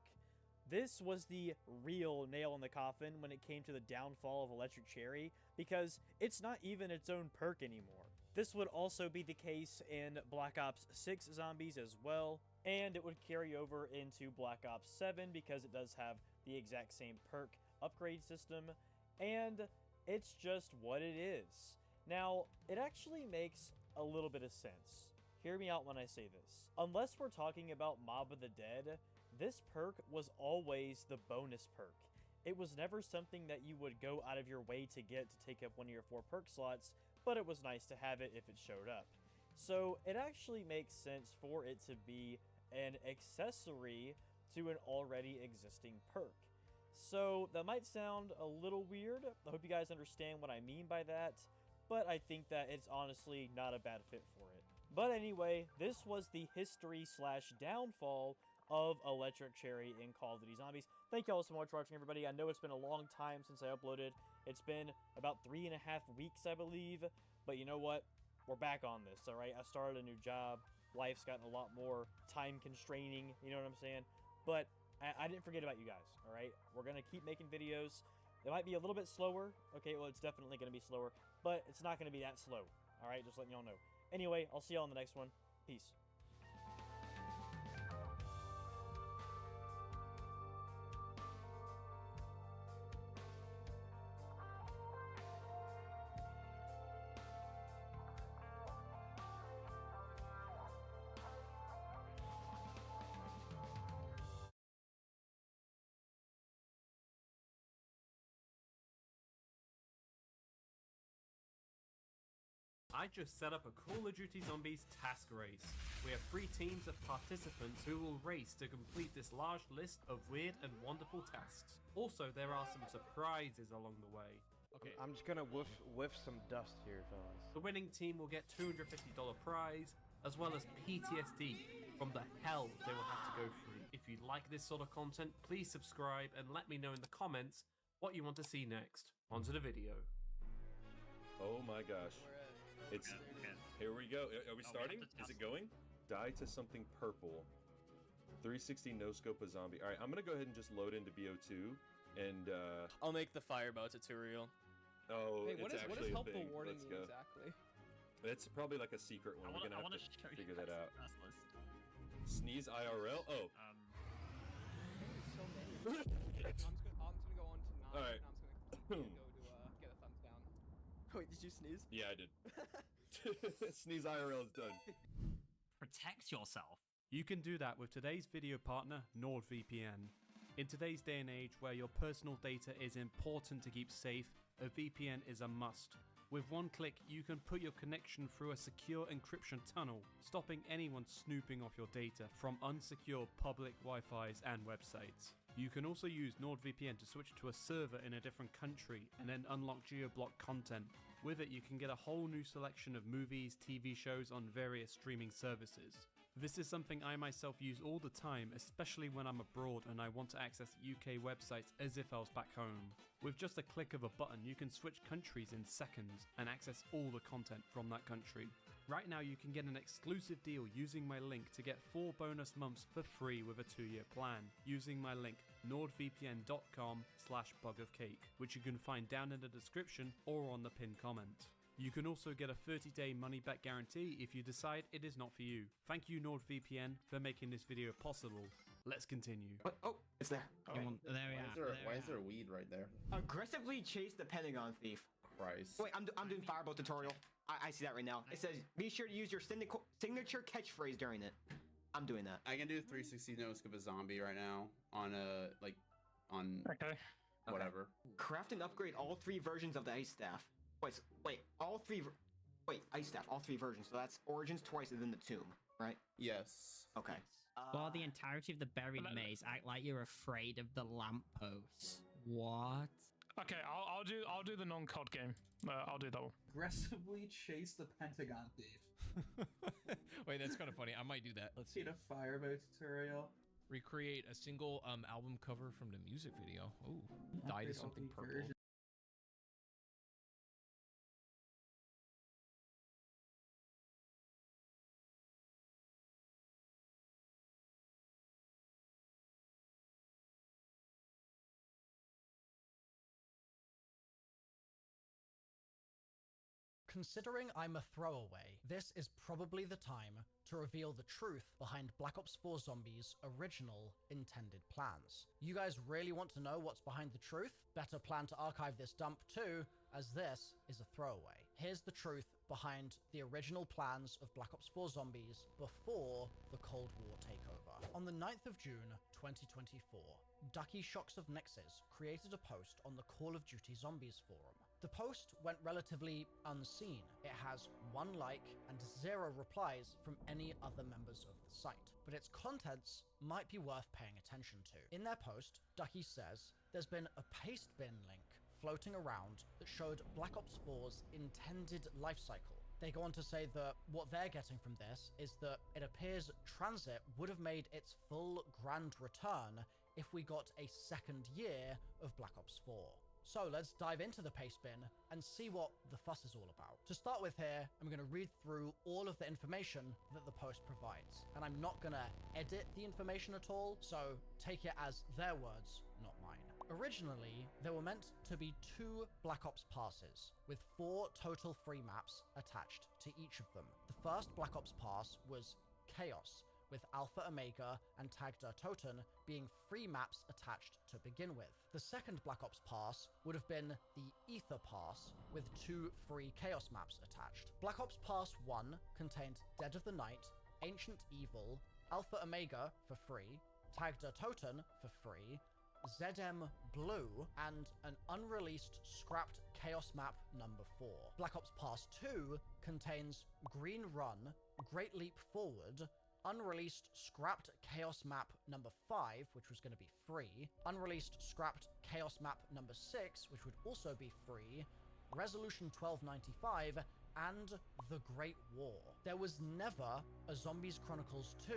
This was the real nail in the coffin when it came to the downfall of Electric Cherry, because it's not even its own perk anymore. This would also be the case in Black Ops 6 Zombies as well, and it would carry over into Black Ops 7 because it does have the exact same perk upgrade system, and it's just what it is. Now, it actually makes a little bit of sense. Hear me out when I say this. Unless we're talking about Mob of the Dead, this perk was always the bonus perk. It was never something that you would go out of your way to get to take up one of your 4 perk slots, but it was nice to have it if it showed up. So it actually makes sense for it to be an accessory to an already existing perk. So that might sound a little weird. I hope you guys understand what I mean by that, but I think that it's honestly not a bad fit for it. But anyway, this was the history/downfall of Electric Cherry in Call of Duty Zombies. Thank you all so much for watching, everybody. I know it's been a long time since I uploaded. It's been about 3.5 weeks, I believe. But you know what? We're back on this, alright? I started a new job. Life's gotten a lot more time constraining, you know what I'm saying? But I didn't forget about you guys, alright? We're going to keep making videos. It might be a little bit slower. Okay, well, it's definitely going to be slower. But it's not going to be that slow, alright? Just letting y'all know. Anyway, I'll see y'all in the next one. Peace. I just set up a Call of Duty Zombies task race. We have 3 teams of participants who will race to complete this large list of weird and wonderful tasks. Also, there are some surprises along the way. Okay, I'm just gonna whiff some dust here, fellas. The winning team will get $250 prize, as well as PTSD from the hell they will have to go through. If you like this sort of content, please subscribe and let me know in the comments what you want to see next. Onto the video. Oh my gosh. It's here we go. Are we starting? Is it going? Die to something purple. 360 no scope a zombie. All right, I'm gonna go ahead and just load into BO2 and I'll make the Firebow tutorial. Oh, hey, what it's is actually helpful a thing. warding Let's mean go. exactly? It's probably like a secret one. We're gonna have to figure that out. Sneeze IRL. Oh. So many. I'm just gonna go on to 9. All right. And I'm just gonna go to get a thumbs down. Wait, did you sneeze? Yeah, I did. Sneeze IRL is done. Protect yourself. You can do that with today's video partner, NordVPN. In today's day and age where your personal data is important to keep safe, a VPN is a must. With one click, you can put your connection through a secure encryption tunnel, stopping anyone snooping off your data from unsecure public Wi-Fi's and websites. You can also use NordVPN to switch to a server in a different country and then unlock geo-block content. With it, you can get a whole new selection of movies, TV shows on various streaming services. This is something I myself use all the time, especially when I'm abroad and I want to access UK websites as if I was back home. With just a click of a button, you can switch countries in seconds and access all the content from that country. Right now, you can get an exclusive deal using my link to get 4 bonus months for free with a 2-year plan, using my link nordvpn.com/bugofcake, which you can find down in the description or on the pinned comment. You can also get a 30-day money-back guarantee if you decide it is not for you. Thank you NordVPN for making this video possible. Let's continue. What? Oh, it's there. Okay. There we are. Why is there a weed right there? Aggressively chase the Pentagon thief. Christ. Wait, I'm doing Fireball tutorial. I see that right now. It says, be sure to use your signature catchphrase during it. I'm doing that. I can do 360 no scope a zombie right now on a whatever. Craft and upgrade all 3 versions of the ice staff. Wait, all 3. Wait, Ice Staff, all 3 versions. So that's Origins twice and then the Tomb, right? Yes. Okay. For the entirety of the buried maze, act like you're afraid of the lampposts. What? Okay, I'll do the non-COD game. I'll do that one. Aggressively chase the Pentagon thief. Wait, that's kind of funny. I might do that. Let's see. Need a firebase tutorial. Recreate a single album cover from the music video. Ooh, dye to something purple. Considering I'm a throwaway, this is probably the time to reveal the truth behind Black Ops 4 Zombies' original intended plans. You guys really want to know what's behind the truth? Better plan to archive this dump too, as this is a throwaway. Here's the truth behind the original plans of Black Ops 4 Zombies before the Cold War takeover. On the 9th of June, 2024, Ducky Shocks of Nexus created a post on the Call of Duty Zombies forum. The post went relatively unseen. It has 1 like and 0 replies from any other members of the site, but its contents might be worth paying attention to. In their post, Ducky says there's been a paste bin link floating around that showed Black Ops 4's intended life cycle. They go on to say that what they're getting from this is that it appears Transit would have made its full grand return if we got a second year of Black Ops 4. So let's dive into the paste bin and see what the fuss is all about. To start with here, I'm going to read through all of the information that the post provides, and I'm not going to edit the information at all, so take it as their words, not mine. Originally, there were meant to be 2 Black Ops passes, with 4 total free maps attached to each of them. The first Black Ops pass was Chaos, with Alpha Omega and Tag der Toten being free maps attached to begin with. The second Black Ops pass would have been the Ether Pass, with 2 free Chaos maps attached. Black Ops Pass 1 contained Dead of the Night, Ancient Evil, Alpha Omega for free, Tag der Toten for free, ZM Blue, and an unreleased scrapped Chaos map number 4. Black Ops Pass 2 contains Green Run, Great Leap Forward, unreleased scrapped Chaos map number 5, which was going to be free, unreleased scrapped Chaos map number 6, which would also be free, Resolution 1295, and The Great War. There was never a Zombies Chronicles 2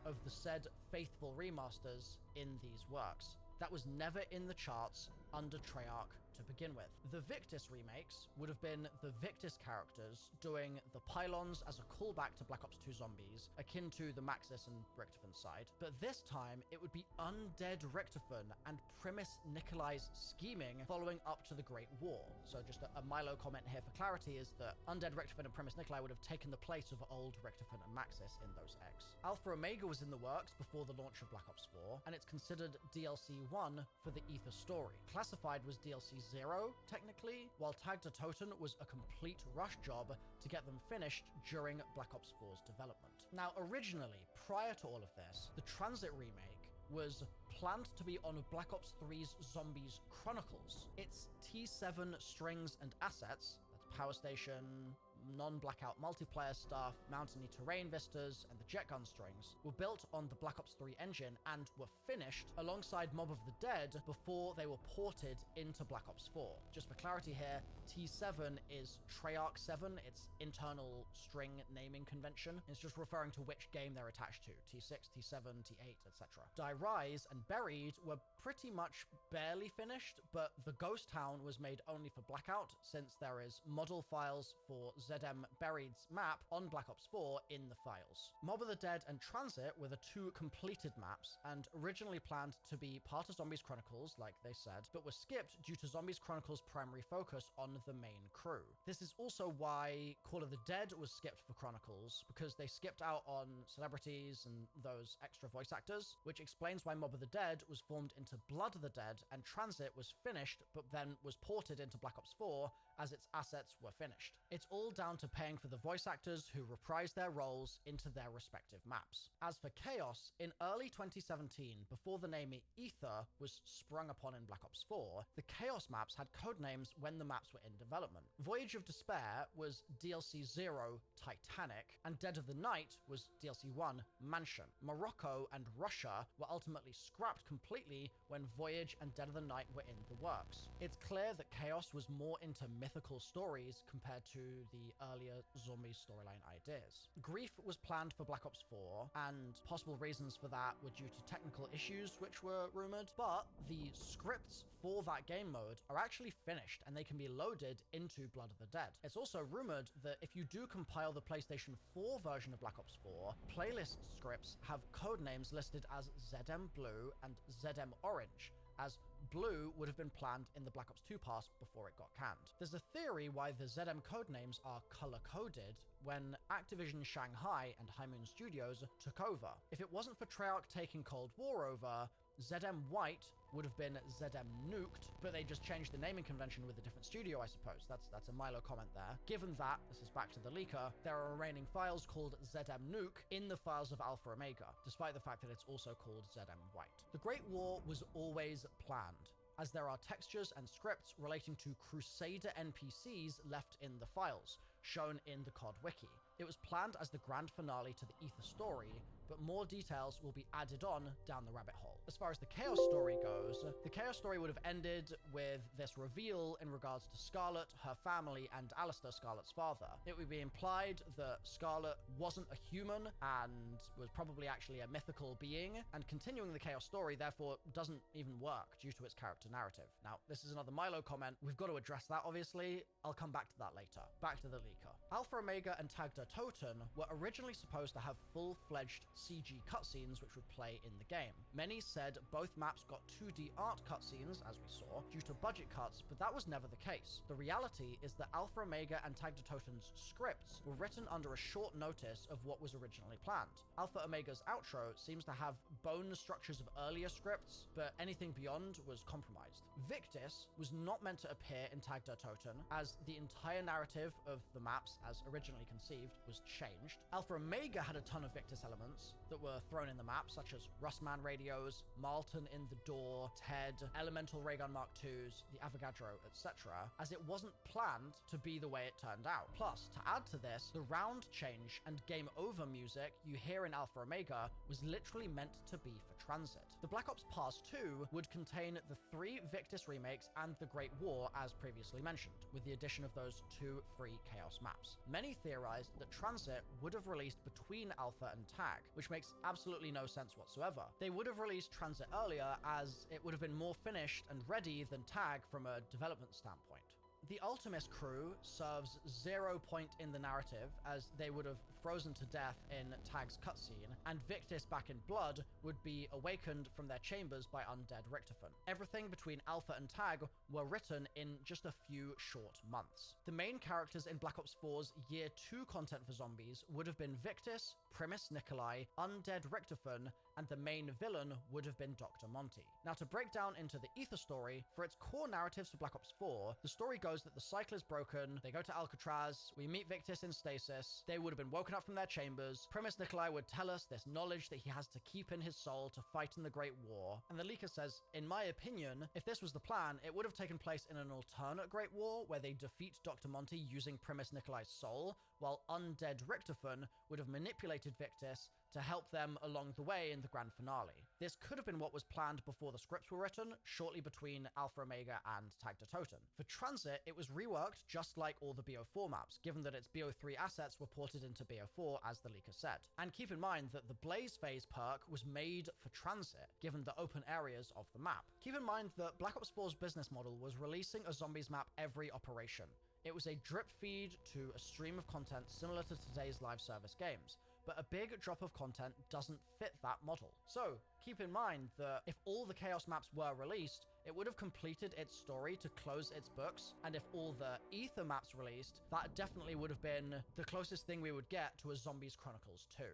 of the said faithful remasters in these works. That was never in the charts under Treyarch to begin with. The Victus remakes would have been the Victus characters doing the pylons as a callback to Black Ops 2 Zombies, akin to the Maxis and Richtofen side. But this time, it would be Undead Richtofen and Primus Nikolai's scheming following up to the Great War. So just a Milo comment here for clarity is that Undead Richtofen and Primus Nikolai would have taken the place of old Richtofen and Maxis in those X. Alpha Omega was in the works before the launch of Black Ops 4, and it's considered DLC 1 for the Ether story. Classified was DLC 0, technically, while Tag der Toten was a complete rush job to get them finished during Black Ops 4's development. Now, originally, prior to all of this, the Transit remake was planned to be on Black Ops 3's Zombies Chronicles. Its T7 strings and assets, that's Power Station, non-blackout multiplayer stuff, mountainy terrain vistas, and the jet gun strings, were built on the Black Ops 3 engine and were finished alongside Mob of the Dead before they were ported into Black Ops 4. Just for clarity here, T7 is Treyarch 7, its internal string naming convention. It's just referring to which game they're attached to, T6, T7, T8, etc. Die Rise and Buried were pretty much barely finished, but the Ghost Town was made only for Blackout, since there is model files for ZM Buried's map on Black Ops 4 in the files. Mob of the Dead and Transit were the 2 completed maps, and originally planned to be part of Zombies Chronicles, like they said, but were skipped due to Zombies Chronicles' primary focus on the main crew. This is also why Call of the Dead was skipped for Chronicles, because they skipped out on celebrities and those extra voice actors, which explains why Mob of the Dead was formed into Blood of the Dead, and Transit was finished, but then was ported into Black Ops 4 as its assets were finished. It's all down to paying for the voice actors who reprised their roles into their respective maps. As for Chaos, in early 2017, before the name Ether was sprung upon in Black Ops 4, the Chaos maps had codenames when the maps were in development. Voyage of Despair was DLC 0 Titanic, and Dead of the Night was DLC 1 Mansion. Morocco and Russia were ultimately scrapped completely when Voyage and Dead of the Night were in the works. It's clear that Chaos was more into mythical stories compared to the earlier zombie storyline ideas. Grief was planned for Black Ops 4, and possible reasons for that were due to technical issues which were rumored, but the scripts for that game mode are actually finished and they can be loaded into Blood of the Dead. It's also rumored that if you do compile the PlayStation 4 version of Black Ops 4, playlist scripts have codenames listed as ZM Blue and ZM Orange, as Blue would have been planned in the Black Ops 2 pass before it got canned. There's a theory why the ZM codenames are color-coded when Activision Shanghai and High Moon Studios took over. If it wasn't for Treyarch taking Cold War over, ZM White would have been ZM Nuked, but they just changed the naming convention with a different studio, I suppose. That's a Milo comment there. Given that, this is back to the leaker, there are remaining files called ZM Nuke in the files of Alpha Omega, despite the fact that it's also called ZM White. The Great War was always planned, as there are textures and scripts relating to Crusader NPCs left in the files, shown in the COD wiki. It was planned as the grand finale to the Ether story, but more details will be added on down the rabbit hole. As far as the Chaos story goes, the Chaos story would have ended with this reveal in regards to Scarlet, her family, and Alistair, Scarlet's father. It would be implied that Scarlet wasn't a human and was probably actually a mythical being, and continuing the Chaos story therefore doesn't even work due to its character narrative. Now, this is another Milo comment. We've got to address that, obviously. I'll come back to that later. Back to the leaker. Alpha Omega and Tagda Toten were originally supposed to have full-fledged CG cutscenes which would play in the game. Many said both maps got 2D art cutscenes, as we saw, due to budget cuts, but that was never the case. The reality is that Alpha Omega and Tagda Toten's scripts were written under a short notice of what was originally planned. Alpha Omega's outro seems to have bone structures of earlier scripts, but anything beyond was compromised. Victis was not meant to appear in Tagda Toten, as the entire narrative of the maps as originally conceived was changed. Alpha Omega had a ton of Victis elements that were thrown in the map, such as Rustman radios, Marlton in the door, Ted, Elemental Raygun Mark IIs, the Avogadro, etc., as it wasn't planned to be the way it turned out. Plus, to add to this, the round change and game over music you hear in Alpha Omega was literally meant to be for Transit. The Black Ops Pass 2 would contain the 3 Victis remakes and the Great War, as previously mentioned, with the addition of those 2 free Chaos maps. Many theorized that Transit would have released between Alpha and Tag, which makes absolutely no sense whatsoever. They would have released Transit earlier, as it would have been more finished and ready than Tag from a development standpoint. The Ultimus crew serves 0 point in the narrative, as they would have frozen to death in Tag's cutscene, and Victis back in Blood would be awakened from their chambers by undead Richtofen. Everything between Alpha and Tag were written in just a few short months. The main characters in Black Ops 4's Year 2 content for zombies would have been Victis, Primus Nikolai, undead Richtofen, and the main villain would have been Dr. Monty. Now, to break down into the Ether story, for its core narratives for Black Ops 4, the story goes that the cycle is broken, they go to Alcatraz, we meet Victis in stasis, they would have been woken up from their chambers, Primus Nikolai would tell us this knowledge that he has to keep in his soul to fight in the Great War, and the leaker says, in my opinion, if this was the plan, it would have taken place in an alternate Great War, where they defeat Dr. Monty using Primus Nikolai's soul, while undead Richtofen would have manipulated Victis to help them along the way in the grand finale. This could have been what was planned before the scripts were written, shortly between Alpha Omega and Tagda Toten. For Transit, it was reworked just like all the BO4 maps, given that its BO3 assets were ported into BO4, as the leaker said. And keep in mind that the Blaze Phase perk was made for Transit, given the open areas of the map. Keep in mind that Black Ops 4's business model was releasing a zombies map every operation. It was a drip feed to a stream of content similar to today's live service games, but a big drop of content doesn't fit that model. So, keep in mind that if all the Chaos maps were released, it would have completed its story to close its books, and if all the Ether maps released, that definitely would have been the closest thing we would get to a Zombies Chronicles 2.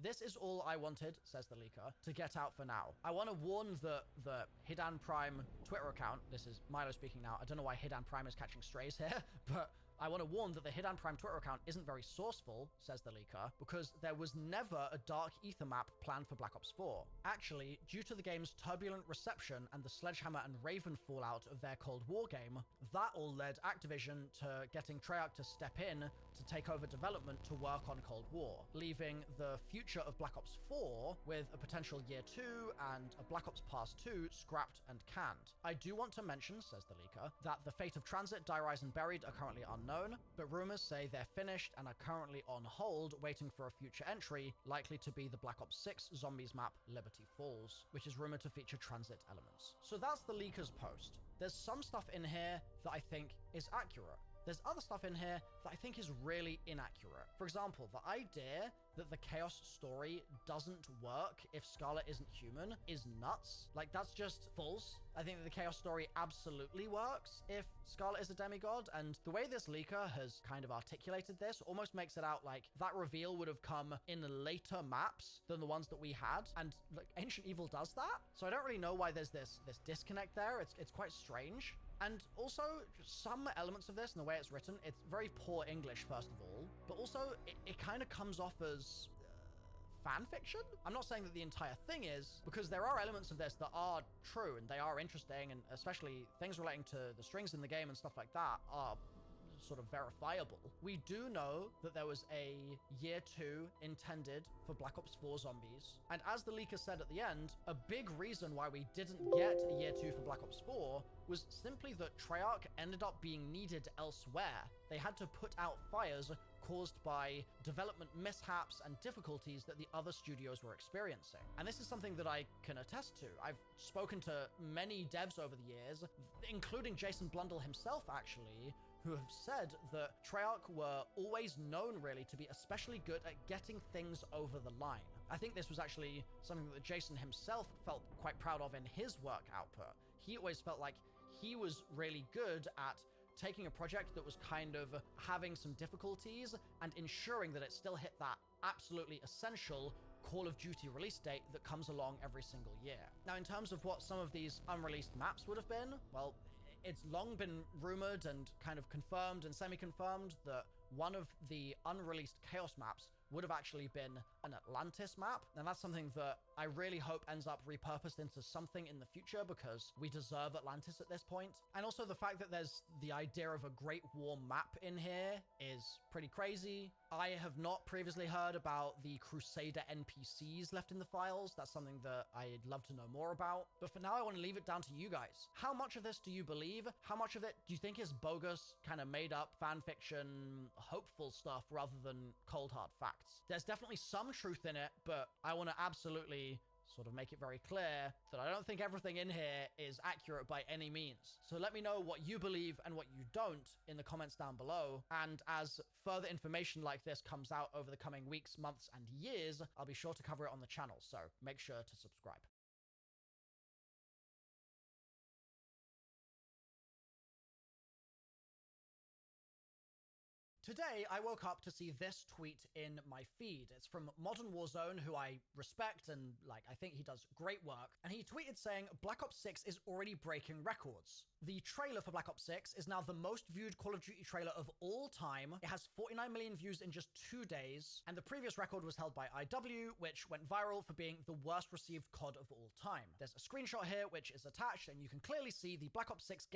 This is all I wanted, says the leaker, to get out for now. I want to warn the Hidan Prime Twitter account, this is Milo speaking now, I don't know why Hidan Prime is catching strays here, but I want to warn that the Hidan Prime Twitter account isn't very sourceful, says the leaker, because there was never a Dark Ether map planned for Black Ops 4. Actually, due to the game's turbulent reception and the Sledgehammer and Raven fallout of their Cold War game, that all led Activision to getting Treyarch to step in to take over development to work on Cold War, leaving the future of Black Ops 4 with a potential Year 2 and a Black Ops Pass 2 scrapped and canned. I do want to mention, says the leaker, that the fate of Transit, Die Rise, and Buried are currently unknown, but rumors say they're finished and are currently on hold, waiting for a future entry, likely to be the Black Ops 6 Zombies map Liberty Falls, which is rumored to feature Transit elements. So that's the leaker's post. There's some stuff in here that I think is accurate. There's other stuff in here that I think is really inaccurate. For example, the idea that the Chaos story doesn't work if Scarlet isn't human is nuts. Like, that's just false. I think that the Chaos story absolutely works if Scarlet is a demigod, and the way this leaker has kind of articulated this almost makes it out like that reveal would have come in later maps than the ones that we had, and like Ancient Evil does that. So I don't really know why there's this disconnect there. It's quite strange. And also, some elements of this and the way it's written, it's very poor English, first of all, but also it kind of comes off as fan fiction. I'm not saying that the entire thing is, because there are elements of this that are true and they are interesting, and especially things relating to the strings in the game and stuff like that are sort of verifiable. We do know that there was a Year 2 intended for Black Ops 4 Zombies, and as the leaker said at the end, a big reason why we didn't get a Year 2 for Black Ops 4 was simply that Treyarch ended up being needed elsewhere. They had to put out fires caused by development mishaps and difficulties that the other studios were experiencing. And this is something that I can attest to. I've spoken to many devs over the years, including Jason Blundell himself actually, who have said that Treyarch were always known really to be especially good at getting things over the line. I think this was actually something that Jason himself felt quite proud of in his work output. He always felt like he was really good at taking a project that was kind of having some difficulties and ensuring that it still hit that absolutely essential Call of Duty release date that comes along every single year. Now, in terms of what some of these unreleased maps would have been, well, it's long been rumored and kind of confirmed and semi-confirmed that one of the unreleased Chaos maps would have actually been an Atlantis map, and that's something that I really hope ends up repurposed into something in the future, because we deserve Atlantis at this point. And also the fact that there's the idea of a Great War map in here is pretty crazy. I have not previously heard about the Crusader NPCs left in the files. That's something that I'd love to know more about. But for now, I want to leave it down to you guys. How much of this do you believe? How much of it do you think is bogus, kind of made up fan fiction, hopeful stuff rather than cold hard facts? There's definitely some truth in it, but I want to absolutely sort of make it very clear that I don't think everything in here is accurate by any means. So let me know what you believe and what you don't in the comments down below. And as further information like this comes out over the coming weeks, months, and years, I'll be sure to cover it on the channel. So make sure to subscribe. Today, I woke up to see this tweet in my feed. It's from Modern Warzone, who I respect and, like, I think he does great work. And he tweeted saying, Black Ops 6 is already breaking records. The trailer for Black Ops 6 is now the most viewed Call of Duty trailer of all time. It has 49 million views in just 2 days. And the previous record was held by IW, which went viral for being the worst received COD of all time. There's a screenshot here, which is attached, and you can clearly see the Black Ops 6